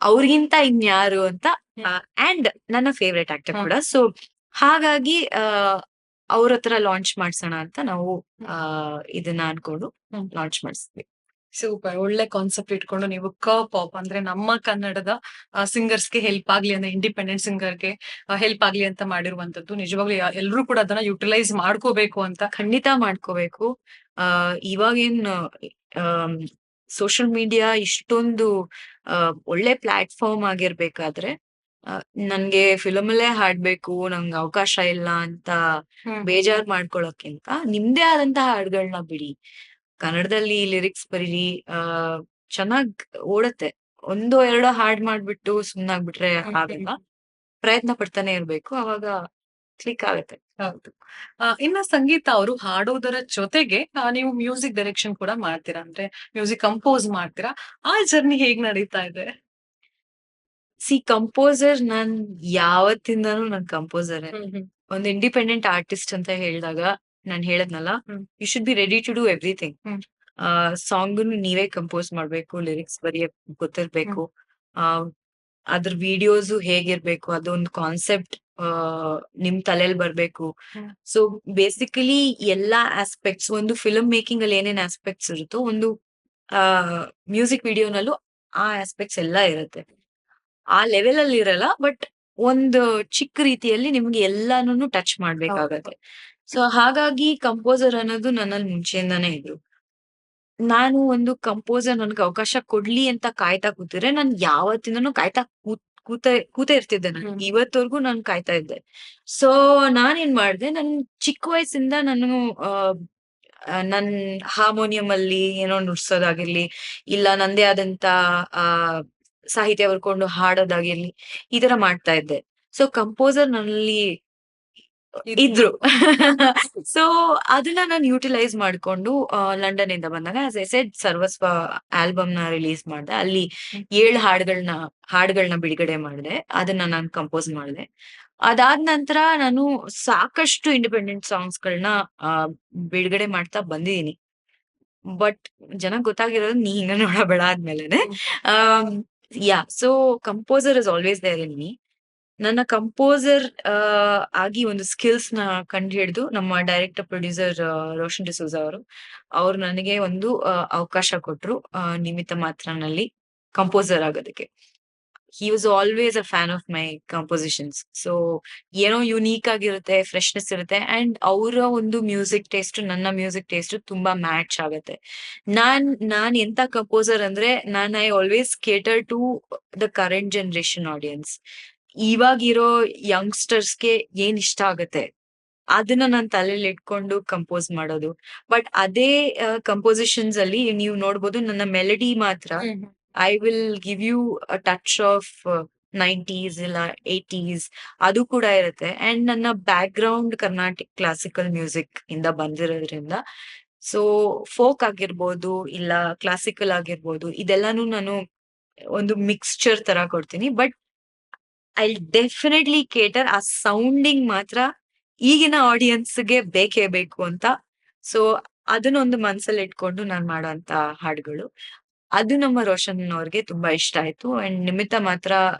ಅವ್ರಿಗಿಂತ ಇನ್ಯಾರು ಅಂತ. ಅಂಡ್ ನನ್ನ ಫೇವ್ರೆಟ್ ಆಕ್ಟರ್ ಕೂಡ. ಸೊ ಹಾಗಾಗಿ ಅವ್ರ ಹತ್ರ ಲಾಂಚ್ ಮಾಡ್ಸೋಣ ಅಂತ ನಾವು ಇದನ್ನ ಅನ್ಕೊಂಡು ಲಾಂಚ್ ಮಾಡಿಸ್ತೀವಿ. ಸೂಪರ್. ಒಳ್ಳೆ ಕಾನ್ಸೆಪ್ಟ್ ಇಟ್ಕೊಂಡು ನೀವು ಪಾಪ್ ಅಂದ್ರೆ ನಮ್ಮ ಕನ್ನಡದ ಸಿಂಗರ್ಸ್‌ಗೆ ಹೆಲ್ಪ್ ಆಗ್ಲಿ ಅಂದ್ರೆ ಇಂಡಿಪೆಂಡೆಂಟ್ ಸಿಂಗರ್‌ಗೆ ಹೆಲ್ಪ್ ಆಗ್ಲಿ ಅಂತ ಮಾಡಿರುವಂತದ್ದು. ನಿಜವಾಗ್ಲೂ ಎಲ್ರೂ ಕೂಡ ಅದನ್ನ ಯುಟಿಲೈಸ್ ಮಾಡ್ಕೋಬೇಕು ಅಂತ. ಖಂಡಿತ ಮಾಡ್ಕೋಬೇಕು. ಇವಾಗೇನ್ ಸೋಷಿಯಲ್ ಮೀಡಿಯಾ ಇಷ್ಟೊಂದು ಒಳ್ಳೆ ಪ್ಲಾಟ್‌ಫಾರ್ಮ್ ಆಗಿರ್ಬೇಕಾದ್ರೆ, ನನ್ಗೆ ಫಿಲ್ಮಲ್ಲೇ ಹಾಡ್ಬೇಕು, ನಂಗ್ ಅವಕಾಶ ಇಲ್ಲ ಅಂತ ಬೇಜಾರ್ ಮಾಡ್ಕೊಳಕ್ಕಿಂತ, ನಿಮ್ದೇ ಆದಂತಹ ಹಾಡ್ಗಳನ್ನ ಬಿಡಿ. ಕನ್ನಡದಲ್ಲಿ ಲಿರಿಕ್ಸ್ ಬರೀರಿ, ಚೆನ್ನಾಗ್ ಓಡತ್ತೆ. ಒಂದೋ ಎರಡೋ ಹಾಡ್ ಮಾಡ್ಬಿಟ್ಟು ಸುಮ್ನಾಗ್ಬಿಟ್ರೆ ಆಗಲ್ಲ. ಪ್ರಯತ್ನ ಪಡ್ತಾನೆ ಇರ್ಬೇಕು. ಅವಾಗ ಕ್ಲಿಕ್ ಆಗತ್ತೆ. ಹೌದು. ಇನ್ನ ಸಂಗೀತ ಅವರು ಹಾಡೋದರ ಜೊತೆಗೆ ನೀವು ಮ್ಯೂಸಿಕ್ ಡೈರೆಕ್ಷನ್ ಕೂಡ ಮಾಡ್ತೀರಾ. ಅಂದ್ರೆ ಮ್ಯೂಸಿಕ್ ಕಂಪೋಸ್ ಮಾಡ್ತೀರಾ. ಆ ಜರ್ನಿ ಹೇಗ್ ನಡೀತಾ ಇದೆ? ಕಂಪೋಸರ್ ಯಾವತ್ತಿಂದಾನು ನಾನ್ ಕಂಪೋಸರೇ. ಹ್ಮ್, ಹ್ಮ್, ಒಂದು ಇಂಡಿಪೆಂಡೆಂಟ್ ಆರ್ಟಿಸ್ಟ್ ಅಂತ ಹೇಳಿದಾಗ ನಾನ್ ಹೇಳದ್ನಲ್ಲ, hmm, you should be ready to do everything. Hmm, ಸಾಂಗನ್ನು ನೀವೇ ಕಂಪೋಸ್ ಮಾಡ್ಬೇಕು, ಲಿರಿಕ್ಸ್ ಬರೆಯಕ್ ಹ್ಮ್. ಗೊತ್ತಿರ್ಬೇಕು. ಆ ಅದ್ರ ವಿಡಿಯೋಸು ಹೇಗಿರ್ಬೇಕು, ಅದೊಂದು ಕಾನ್ಸೆಪ್ಟ್ ನಿಮ್ ತಲೆಲ್ ಬರ್ಬೇಕು. ಹ್ಮ್. ಸೊ ಬೇಸಿಕಲಿ ಎಲ್ಲಾ ಆಸ್ಪೆಕ್ಟ್ಸ್, ಒಂದು ಫಿಲ್ಮ್ ಮೇಕಿಂಗ್ ಅಲ್ಲಿ ಏನೇನ್ ಆಸ್ಪೆಕ್ಟ್ಸ್ ಇರುತ್ತೋ, ಒಂದು ಆ ಮ್ಯೂಸಿಕ್ ವಿಡಿಯೋನಲ್ಲೂ ಆ ಆಸ್ಪೆಕ್ಟ್ಸ್ ಎಲ್ಲ ಇರುತ್ತೆ. ಆ ಲೆವೆಲ್ ಅಲ್ಲಿ ಇರಲ್ಲ, ಬಟ್ ಒಂದು ಚಿಕ್ಕ ರೀತಿಯಲ್ಲಿ ನಿಮ್ಗೆ ಎಲ್ಲಾನು ಟಚ್ ಮಾಡ್ಬೇಕಾಗತ್ತೆ. ಸೊ ಹಾಗಾಗಿ ಕಂಪೋಸರ್ ಅನ್ನೋದು ನನ್ನಲ್ಲಿ ಮುಂಚೆಯಿಂದಾನೇ ಇದ್ರು. ನಾನು ಒಂದು ಕಂಪೋಸರ್ ನನ್ಗೆ ಅವಕಾಶ ಕೊಡ್ಲಿ ಅಂತ ಕಾಯ್ತಾ ಕೂತಿದ್ರೆ, ನಾನ್ ಯಾವತ್ತಿಂದನೂ ಕಾಯ್ತಾ ಕೂತೇ ಇರ್ತಿದ್ದೆ ನಾನು. ಹ್ಮ್. ಇವತ್ವರ್ಗು ನಾನ್ ಕಾಯ್ತಾ ಇದ್ದೆ. ಸೊ ನಾನೇನ್ ಮಾಡ್ದೆ, ನನ್ ಚಿಕ್ಕ ವಯಸ್ಸಿಂದ ನಾನು ನನ್ ಹಾರ್ಮೋನಿಯಂ ಅಲ್ಲಿ ಏನೋ ನುಡ್ಸೋದಾಗಿರ್ಲಿ, ಇಲ್ಲ ನಂದೇ ಆದಂತ ಆ ಸಾಹಿತ್ಯ ಬರ್ಕೊಂಡು ಹಾಡೋದಾಗಿರ್ಲಿ, ಈ ತರ ಮಾಡ್ತಾ ಇದ್ದೆ. ಸೊ ಕಂಪೋಸರ್ ನನ್ನಲ್ಲಿ ಇದ್ರು. ಸೊ ಅದನ್ನ ನಾನು ಯುಟಿಲೈಸ್ ಮಾಡ್ಕೊಂಡು ಲಂಡನ್ ಇಂದ ಬಂದಾಗ ಆಸ್ ಐ ಸೆಡ್ ಸರ್ವಸ್ವ ಆಲ್ಬಮ್ ನ ರಿಲೀಸ್ ಮಾಡ್ದೆ. ಅಲ್ಲಿ 7 ಹಾಡುಗಳನ್ನ ಬಿಡುಗಡೆ ಮಾಡ್ದೆ. ಅದನ್ನ ನಾನು ಕಂಪೋಸ್ ಮಾಡ್ದೆ. ಅದಾದ ನಂತರ ನಾನು ಸಾಕಷ್ಟು ಇಂಡಿಪೆಂಡೆಂಟ್ ಸಾಂಗ್ಸ್ ಗಳನ್ನ ಬಿಡುಗಡೆ ಮಾಡ್ತಾ ಬಂದಿದೀನಿ. ಬಟ್ ಜನಕ್ ಗೊತ್ತಾಗಿರೋದು ನೀ ಹಿಂಗ ನೋಡಬೇಡ ಆದ್ಮೇಲೆನೆ. Um, so composer is always there in me. ನನ್ನ ಕಂಪೋಸರ್ ಆಗಿ ಒಂದು ಸ್ಕಿಲ್ಸ್ ನ ಕಂಡುಹಿಡಿದು ನಮ್ಮ ಡೈರೆಕ್ಟರ್ ಪ್ರೊಡ್ಯೂಸರ್ ರೋಷನ್ ಡಿಸೂಜ ಅವ್ರು ನನಗೆ ಒಂದು ಅವಕಾಶ ಕೊಟ್ರು, ನಿಮಿತ್ತ ಮಾತ್ರನಲ್ಲಿ ಕಂಪೋಸರ್ ಆಗೋದಕ್ಕೆ. He was always a fan of my compositions. So ಏನೋ ಯುನೀಕ್ ಆಗಿರುತ್ತೆ, ಫ್ರೆಶ್ನೆಸ್ ಇರುತ್ತೆ, ಅಂಡ್ ಅವರ ಒಂದು ಮ್ಯೂಸಿಕ್ ಟೇಸ್ಟ್ ನನ್ನ ಮ್ಯೂಸಿಕ್ ಟೇಸ್ಟ್ ತುಂಬಾ ಮ್ಯಾಚ್ ಆಗುತ್ತೆ. ನಾನ್ ಎಂತ ಕಂಪೋಸರ್ ಅಂದ್ರೆ, I always cater to the current generation audience. ಇವಾಗಿರೋ ಯಂಗ್ಸ್ಟರ್ಸ್‌ಗೆ ಏನ್ ಇಷ್ಟ ಆಗತ್ತೆ, ಅದನ್ನ ನಾನ್ ತಲೆಯಲ್ಲಿ ಇಟ್ಕೊಂಡು ಕಂಪೋಸ್ ಮಾಡೋದು. ಬಟ್ ಅದೇ ಕಂಪೋಸಿಷನ್ಸ್ ಅಲ್ಲಿ ನೀವು ನೋಡ್ಬೋದು, ನನ್ನ ಮೆಲಡಿ ಮಾತ್ರ I will give you a touch of 90s ಇಲ್ಲ 80s ಅದು ಕೂಡ ಇರುತ್ತೆ. ಅಂಡ್ ನನ್ನ background Carnatic classical music ಇಂದ ಬಂದಿರೋದ್ರಿಂದ, ಸೊ ಫೋಕ್ ಆಗಿರ್ಬೋದು ಇಲ್ಲ ಕ್ಲಾಸಿಕಲ್ ಆಗಿರ್ಬೋದು, ಇದೆಲ್ಲಾನು ನಾನು ಒಂದು ಮಿಕ್ಸ್ಚರ್ ತರ ಕೊಡ್ತೀನಿ. ಬಟ್ ಐ ಡೆಫಿನೆಟ್ಲಿ ಕೇಟರ್ ಆ ಸೌಂಡಿಂಗ್ ಮಾತ್ರ ಈಗಿನ ಆಡಿಯನ್ಸ್‌ಗೆ ಬೇಕೇ ಬೇಕು ಅಂತ. ಸೊ ಅದನ್ನೊಂದು ಮನ್ಸಲ್ಲಿ ಇಟ್ಕೊಂಡು ನಾನ್ ಮಾಡೋಂತ ಹಾಡುಗಳು. ಅದು ನಮ್ಮ ರೋಷನ್ ಅವ್ರಿಗೆ ತುಂಬಾ ಇಷ್ಟ ಆಯ್ತು. ಅಂಡ್ ನಿಮಿತ್ತ ಮಾತ್ರ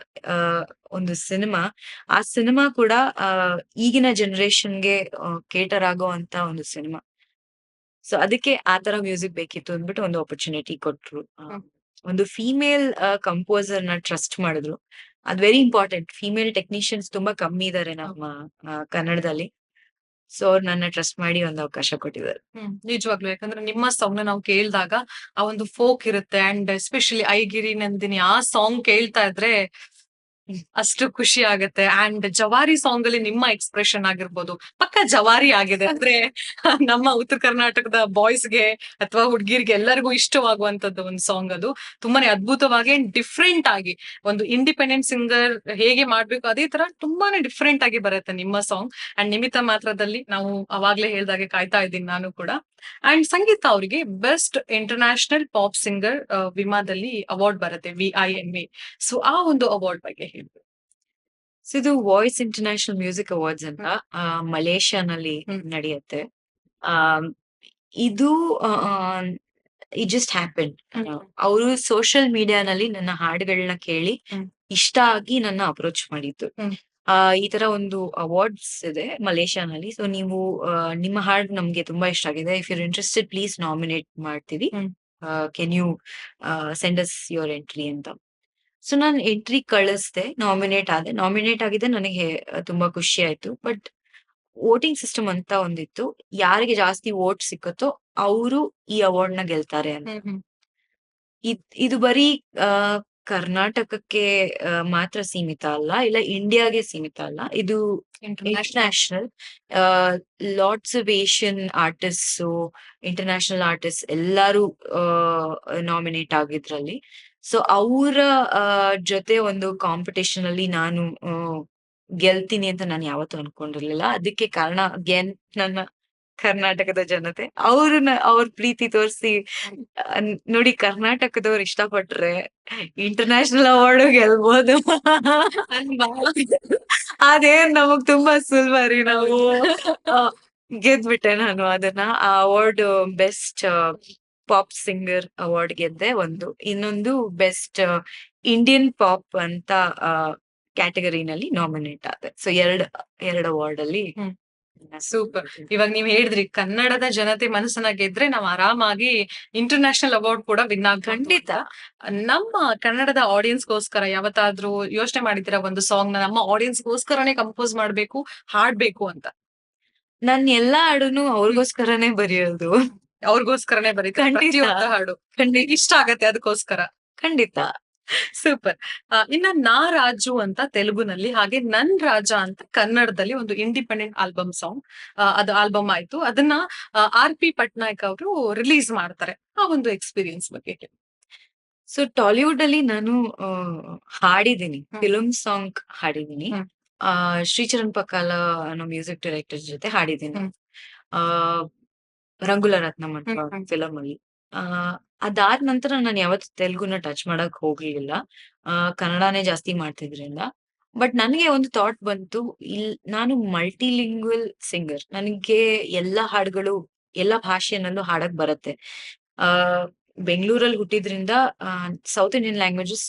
ಆ ಒಂದು ಸಿನಿಮಾ, ಆ ಸಿನಿಮಾ ಕೂಡ ಈಗಿನ ಜನರೇಷನ್‌ಗೆ ಕೇಟರ್ ಆಗೋ ಅಂತ ಒಂದು ಸಿನಿಮಾ. ಸೊ ಅದಕ್ಕೆ ಆ ತರ ಮ್ಯೂಸಿಕ್ ಬೇಕಿತ್ತು ಅಂದ್ಬಿಟ್ಟು ಒಂದು ಆಪರ್ಚುನಿಟಿ ಕೊಟ್ರು. ಒಂದು ಫೀಮೇಲ್ ಕಂಪೋಸರ್‌ನ ಟ್ರಸ್ಟ್ ಮಾಡಿದ್ರು. ಅದ್ ವೆರಿ ಇಂಪಾರ್ಟೆಂಟ್. ಫೀಮೇಲ್ ಟೆಕ್ನಿಷಿಯನ್ಸ್ ತುಂಬಾ ಕಮ್ಮಿ ಇದಾರೆ ನಮ್ಮ ಕನ್ನಡದಲ್ಲಿ. ಸೊ ಅವ್ರು ನನ್ನ ಟ್ರಸ್ಟ್ ಮಾಡಿ ಒಂದು ಅವಕಾಶ ಕೊಟ್ಟಿದ್ದಾರೆ. ನಿಜವಾಗ್ಲೂ. ಯಾಕಂದ್ರೆ ನಿಮ್ಮ ಸಾಂಗ್‌ನ ನಾವು ಕೇಳ್ದಾಗ ಆ ಒಂದು ಫೋಕ್ ಇರುತ್ತೆ. ಅಂಡ್ ಎಸ್ಪೆಷಲಿ ಐಗಿರಿ ನಂದಿನಿ ಆ ಸಾಂಗ್ ಕೇಳ್ತಾ ಇದ್ರೆ ಅಷ್ಟು ಖುಷಿ ಆಗತ್ತೆ. ಅಂಡ್ ಜವಾರಿ ಸಾಂಗ್ ಅಲ್ಲಿ ನಿಮ್ಮ ಎಕ್ಸ್‌ಪ್ರೆಷನ್ ಆಗಿರ್ಬೋದು, ಪಕ್ಕಾ ಜವಾರಿ ಆಗಿದೆ. ಅಂದ್ರೆ ನಮ್ಮ ಉತ್ತರ ಕರ್ನಾಟಕದ ಬಾಯ್ಸ್‌ಗೆ ಅಥವಾ ಹುಡುಗಿರ್ಗೆ ಎಲ್ಲರಿಗೂ ಇಷ್ಟವಾಗುವಂತದ್ದು ಒಂದು ಸಾಂಗ್ ಅದು. ತುಂಬಾನೇ ಅದ್ಭುತವಾಗಿ ಅಂಡ್ ಡಿಫರೆಂಟ್ ಆಗಿ ಒಂದು ಇಂಡಿಪೆಂಡೆಂಟ್ ಸಿಂಗರ್ ಹೇಗೆ ಮಾಡ್ಬೇಕು ಅದೇ ತರ ತುಂಬಾನೇ ಡಿಫರೆಂಟ್ ಆಗಿ ಬರುತ್ತೆ ನಿಮ್ಮ ಸಾಂಗ್. ಅಂಡ್ ನಿಮಿತ್ತ ಮಾತ್ರದಲ್ಲಿ ನಾವು ಅವಾಗ್ಲೇ ಹೇಳ್ದಾಗೆ ಕಾಯ್ತಾ ಇದ್ದೀನಿ ನಾನು ಕೂಡ. ಅಂಡ್ ಸಂಗೀತ ಅವರಿಗೆ ಬೆಸ್ಟ್ ಇಂಟರ್ನ್ಯಾಷನಲ್ ಪಾಪ್ ಸಿಂಗರ್ ವಿಮಾದಲ್ಲಿ ಅವಾರ್ಡ್ ಬರುತ್ತೆ, VIMA. ಸೊ ಆ ಒಂದು ಅವಾರ್ಡ್ ಬಗ್ಗೆ ಹೇಳ್ಬೇಕು. ಸೊ ಇದು ವಾಯ್ಸ್ ಇಂಟರ್ನ್ಯಾಷನಲ್ ಮ್ಯೂಸಿಕ್ ಅವಾರ್ಡ್ಸ್ ಅಂತ ಮಲೇಷ್ಯಾನಲ್ಲಿ ನಡೆಯುತ್ತೆ. ಇದು ಇಟ್ ಜಸ್ಟ್ ಹ್ಯಾಪನ್. ಅವರು ಸೋಷಿಯಲ್ ಮೀಡಿಯಾನಲ್ಲಿ ನನ್ನ ಹಾಡುಗಳನ್ನ ಕೇಳಿ ಇಷ್ಟ ಆಗಿ ನನ್ನ ಅಪ್ರೋಚ್ ಮಾಡಿದ್ದು. ಈ ತರ ಒಂದು ಅವಾರ್ಡ್ಸ್ ಇದೆ ಮಲೇಷ್ಯಾನಲ್ಲಿ. ಸೊ ನೀವು ನಿಮ್ಮ ಹಾಡು ನಮ್ಗೆ ತುಂಬಾ ಇಷ್ಟ ಆಗಿದೆ, if you're interested please nominate ಮಾಡ್ತೀವಿ, can you send us your entry ಅಂತ. ಸೊ ನಾನು ಎಂಟ್ರಿ ಕಳಿಸ್ದೆ, ನಾಮಿನೇಟ್ ಆಗಿದ್ದೆ ನನಗೆ ತುಂಬಾ ಖುಷಿ ಆಯ್ತು. ಬಟ್ ವೋಟಿಂಗ್ ಸಿಸ್ಟಮ್ ಅಂತ ಒಂದಿತ್ತು, ಯಾರಿಗೆ ಜಾಸ್ತಿ ವೋಟ್ ಸಿಕ್ಕತ್ತೋ ಅವರು ಈ ಅವಾರ್ಡ್ ನ ಗೆಲ್ತಾರೆ ಅಂತ. ಇದು ಬರೀ ಆ, ಕರ್ನಾಟಕಕ್ಕೆ ಮಾತ್ರ ಸೀಮಿತ ಅಲ್ಲ, ಇಲ್ಲ ಇಂಡಿಯಾಗೆ ಸೀಮಿತ ಅಲ್ಲ, ಇದು international. Lots of Asian artist, international artist ಎಲ್ಲಾರು ನಾಮಿನೇಟ್ ಆಗಿದ್ರಲ್ಲಿ. ಸೊ ಅವರ ಜೊತೆ ಒಂದು ಕಾಂಪಿಟೇಷನ್ ಅಲ್ಲಿ ನಾನು ಗೆಲ್ತೀನಿ ಅಂತ ನಾನು ಯಾವತ್ತೂ ಅನ್ಕೊಂಡಿರ್ಲಿಲ್ಲ. ಅದಕ್ಕೆ ಕಾರಣ ಅಗೇನ್ ನನ್ನ ಕರ್ನಾಟಕದ ಜನತೆ. ಅವ್ರ ಪ್ರೀತಿ ತೋರಿಸಿ ನೋಡಿ, ಕರ್ನಾಟಕದವ್ರು ಇಷ್ಟಪಟ್ರೆ ಇಂಟರ್ನ್ಯಾಷನಲ್ ಅವಾರ್ಡ್ ಗೆಲ್ಬೋದು. ಅದೇನ್ ನಮಗ್ ತುಂಬಾ ಸುಲಭ ರೀ. ನಾವು ಗೆದ್ಬಿಟ್ಟೆ ನಾನು ಅದನ್ನ. ಆ award best pop singer award ಗೆದ್ದೆ ಒಂದು. ಇನ್ನೊಂದು ಬೆಸ್ಟ್ ಇಂಡಿಯನ್ ಪಾಪ್ ಅಂತ ಕ್ಯಾಟಗರಿನಲ್ಲಿ ನಾಮಿನೇಟ್ ಆದೆ. ಸೊ ಎರಡು ಅವಾರ್ಡ್ ಅಲ್ಲಿ. ಸೂಪರ್. ಇವಾಗ ನೀವ್ ಹೇಳಿದ್ರಿ ಕನ್ನಡದ ಜನತೆ ಮನಸ್ಸನ್ನ ಗೆದ್ರೆ ನಾವ್ ಆರಾಮಾಗಿ ಇಂಟರ್ನ್ಯಾಷನಲ್ ಅವಾರ್ಡ್ ಕೂಡ ವಿನ್ ಖಂಡಿತ. ನಮ್ಮ ಕನ್ನಡದ ಆಡಿಯನ್ಸ್ ಗೋಸ್ಕರ ಯಾವತ್ತಾದ್ರೂ ಯೋಚನೆ ಮಾಡಿದ್ದೀರಾ ಒಂದು ಸಾಂಗ್ ನ ನಮ್ಮ ಆಡಿಯನ್ಸ್ ಗೋಸ್ಕರನೇ ಕಂಪೋಸ್ ಮಾಡ್ಬೇಕು, ಹಾಡ್ಬೇಕು ಅಂತ? ನನ್ ಎಲ್ಲಾ ಹಾಡುನು ಅವ್ರಿಗೋಸ್ಕರನೇ ಬರೆಯೋದು. ಅವ್ರಿಗೋಸ್ಕರನೇ ಬರೀತಾರೆ ಖಂಡಿತ. ಪ್ರತಿಯೊಂದು ಹಾಡು. ಇಷ್ಟ ಆಗತ್ತೆ ಅದಕ್ಕೋಸ್ಕರ. ಖಂಡಿತ. ಸೂಪರ್. ಇನ್ನ ನಾ ರಾಜು ಅಂತ ತೆಲುಗುನಲ್ಲಿ, ಹಾಗೆ ನನ್ ರಾಜ ಅಂತ ಕನ್ನಡದಲ್ಲಿ ಒಂದು ಇಂಡಿಪೆಂಡೆಂಟ್ ಆಲ್ಬಮ್ ಸಾಂಗ್, ಅದು ಆಲ್ಬಮ್ ಆಯ್ತು. ಅದನ್ನ RP ಪಟ್ನಾಯಕ್ ಅವರು ರಿಲೀಸ್ ಮಾಡ್ತಾರೆ. ಆ ಒಂದು ಎಕ್ಸ್ಪೀರಿಯನ್ಸ್ ಬಗ್ಗೆ ಹೇಳಿ. ಸೊ ಟಾಲಿವುಡ್ ಅಲ್ಲಿ ನಾನು ಹಾಡಿದೀನಿ, ಫಿಲ್ಮ್ ಸಾಂಗ್ ಹಾಡಿದೀನಿ. ಶ್ರೀಚರಣ್ ಪಕ್ಕಾಲ ಅನ್ನೋ ಮ್ಯೂಸಿಕ್ ಡೈರೆಕ್ಟರ್ ಜೊತೆ ಹಾಡಿದೀನಿ, ರಂಗುಲ ರತ್ನಂ ಅಂತ ಫಿಲಮ್ ಅಲ್ಲಿ. ಅದಾದ ನಂತರ ನಾನು ಯಾವತ್ತು ತೆಲುಗುನ ಟಚ್ ಮಾಡಕ್ ಹೋಗ್ಲಿಲ್ಲ, ಕನ್ನಡನೇ ಜಾಸ್ತಿ ಮಾಡ್ತಿದ್ರಿಂದ. ಬಟ್ ನನಗೆ ಒಂದು ಥಾಟ್ ಬಂತು, ನಾನು ಮಲ್ಟಿಲಿಂಗ್ವಲ್ ಸಿಂಗರ್, ನನಗೆ ಎಲ್ಲಾ ಹಾಡುಗಳು ಎಲ್ಲಾ ಭಾಷೆನಲ್ಲೂ ಹಾಡಕ್ ಬರುತ್ತೆ. ಬೆಂಗಳೂರಲ್ಲಿ ಹುಟ್ಟಿದ್ರಿಂದ ಸೌತ್ ಇಂಡಿಯನ್ ಲ್ಯಾಂಗ್ವೇಜಸ್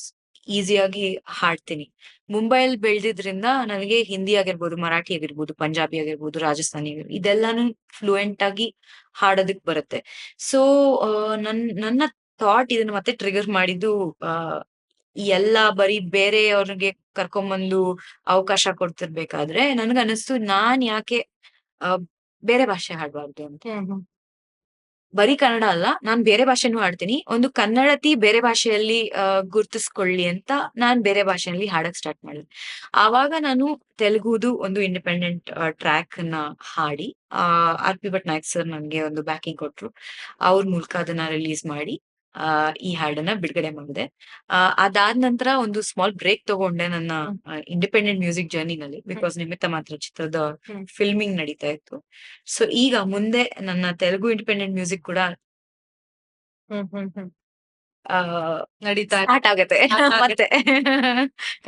ಈಸಿಯಾಗಿ ಹಾಡ್ತೀನಿ. ಮುಂಬೈಯಲ್ಲಿ ಬೆಳೆದಿದ್ರಿಂದ ನನಗೆ ಹಿಂದಿ ಆಗಿರ್ಬೋದು, ಮರಾಠಿ ಆಗಿರ್ಬೋದು, ಪಂಜಾಬಿ ಆಗಿರ್ಬೋದು, ರಾಜಸ್ಥಾನಿ ಆಗಿರ್ಬೋದು, ಇದೆಲ್ಲಾನು ಫ್ಲೂಯೆಂಟ್ ಆಗಿ ಹಾಡೋದಕ್ ಬರುತ್ತೆ. ಸೊ ನನ್ನ ಥಾಟ್ ಇದನ್ನ ಮತ್ತೆ ಟ್ರಿಗರ್ ಮಾಡಿದ್ದು, ಎಲ್ಲ ಬರೀ ಬೇರೆಯವ್ರಿಗೆ ಕರ್ಕೊಂಬಂದು ಅವಕಾಶ ಕೊಡ್ತಿರ್ಬೇಕಾದ್ರೆ ನನ್ಗನ್ನಿಸ್ತು, ನಾನ್ ಯಾಕೆ ಬೇರೆ ಭಾಷೆ ಹಾಡ್ಬಾರ್ದು ಅಂತ. ಬರೀ ಕನ್ನಡ ಅಲ್ಲ, ನಾನ್ ಬೇರೆ ಭಾಷೆನೂ ಹಾಡ್ತೀನಿ. ಒಂದು ಕನ್ನಡತಿ ಬೇರೆ ಭಾಷೆಯಲ್ಲಿ ಗುರ್ತಿಸ್ಕೊಳ್ಳಿ ಅಂತ ನಾನ್ ಬೇರೆ ಭಾಷೆಯಲ್ಲಿ ಹಾಡಕ್ ಸ್ಟಾರ್ಟ್ ಮಾಡಿದೆ. ಆವಾಗ ನಾನು ತೆಲುಗುದು ಒಂದು ಇಂಡಿಪೆಂಡೆಂಟ್ ಟ್ರ್ಯಾಕ್ ನ ಹಾಡಿ, RP ಪಟ್ನಾಯಕ್ ಸರ್ ನನ್ಗೆ ಒಂದು ಬ್ಯಾಕಿಂಗ್ ಕೊಟ್ರು. ಅವ್ರ ಮೂಲಕ ಅದನ್ನ ರಿಲೀಸ್ ಮಾಡಿ ಈ ಹಾಡನ್ನ ಬಿಡುಗಡೆ ಮಾಡಿದೆ. ಅದಾದ ನಂತರ ಒಂದು ಸ್ಮಾಲ್ ಬ್ರೇಕ್ ತಗೊಂಡೆ ನನ್ನ ಇಂಡಿಪೆಂಡೆಂಟ್ ಮ್ಯೂಸಿಕ್ ಜರ್ನಿನಲ್ಲಿ, ಬಿಕಾಸ್ ನಿಮಿತ್ತ ಮಾತ್ರ ಚಿತ್ರದ ಫಿಲ್ಮಿಂಗ್ ನಡೀತಾ ಇತ್ತು. ಸೊ ಈಗ ಮುಂದೆ ನನ್ನ ತೆಲುಗು ಇಂಡಿಪೆಂಡೆಂಟ್ ಮ್ಯೂಸಿಕ್ ಕೂಡ ನಡೀತಾ ಸ್ಟಾರ್ಟ್ ಆಗತ್ತೆ ಮತ್ತೆ.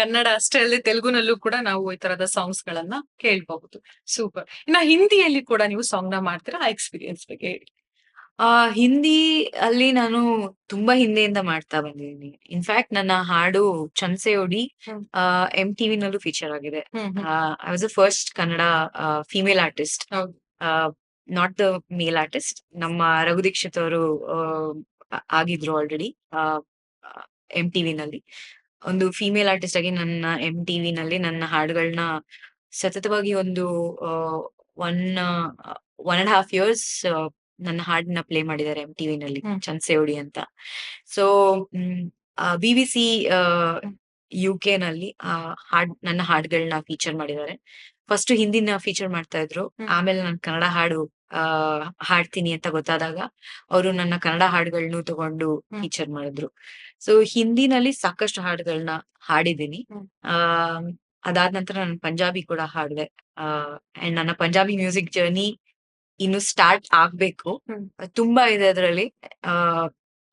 ಕನ್ನಡ ಅಷ್ಟೇ ಅಲ್ಲದೆ ತೆಲುಗುನಲ್ಲೂ ಕೂಡ ನಾವು ಈ ತರದ ಸಾಂಗ್ಸ್ ಗಳನ್ನ ಕೇಳಬಹುದು. ಸೂಪರ್. ಇನ್ನ ಹಿಂದಿಯಲ್ಲಿ ಕೂಡ ನೀವು ಸಾಂಗ್ ನ ಮಾಡ್ತೀರಾ? ಆ ಎಕ್ಸ್ಪೀರಿಯನ್ಸ್ ಬಗ್ಗೆ ಹೇಳಿ. ಹಿಂದಿ ಅಲ್ಲಿ ನಾನು ತುಂಬಾ ಹಿಂದೆಯಿಂದ ಮಾಡ್ತಾ ಬಂದಿದ್ದೀನಿ. ಇನ್ಫ್ಯಾಕ್ಟ್ ನನ್ನ ಹಾಡು ಚನ್ಸೆಯೋಡಿ MTV ನಲ್ಲೂ ಫೀಚರ್ ಆಗಿದೆ. I was the first Kannada female artist, not the male artist. ನಮ್ಮ ರಘು ದೀಕ್ಷಿತ್ ಅವರು ಆಗಿದ್ರು ಆಲ್ರೆಡಿ MTV ನಲ್ಲಿ. ಒಂದು ಫಿಮೇಲ್ ಆರ್ಟಿಸ್ಟ್ ಆಗಿ ನನ್ನ MTV ನಲ್ಲಿ ನನ್ನ ಹಾಡುಗಳನ್ನ ಸತತವಾಗಿ ಒಂದು 1.5 years ನನ್ನ ಹಾಡನ್ನ ಪ್ಲೇ ಮಾಡಿದ್ದಾರೆ MTV ನಲ್ಲಿ, ಚನ್ಸೆಯೋಡಿ ಅಂತ. ಸೊ BBC UK ನಲ್ಲಿ ನನ್ನ ಹಾಡುಗಳನ್ನ ಫೀಚರ್ ಮಾಡಿದ್ದಾರೆ. ಫಸ್ಟ್ ಹಿಂದಿನ ಫೀಚರ್ ಮಾಡ್ತಾ ಇದ್ರು, ಆಮೇಲೆ ನಾನು ಕನ್ನಡ ಹಾಡು ಹಾಡ್ತೀನಿ ಅಂತ ಗೊತ್ತಾದಾಗ ಅವರು ನನ್ನ ಕನ್ನಡ ಹಾಡುಗಳನ್ನು ತಗೊಂಡು ಫೀಚರ್ ಮಾಡಿದ್ರು. ಸೊ ಹಿಂದಿನಲ್ಲಿ ಸಾಕಷ್ಟು ಹಾಡುಗಳನ್ನ ಹಾಡಿದ್ದೀನಿ. ಅದಾದ ನಂತರ ನಾನು ಪಂಜಾಬಿ ಕೂಡ ಹಾಡಿದೆ. ಅಂಡ್ ನನ್ನ ಪಂಜಾಬಿ ಮ್ಯೂಸಿಕ್ ಜರ್ನಿ ಇನ್ನು ಸ್ಟಾರ್ಟ್ ಆಗ್ಬೇಕು, ತುಂಬಾ ಇದೆ ಅದರಲ್ಲಿ.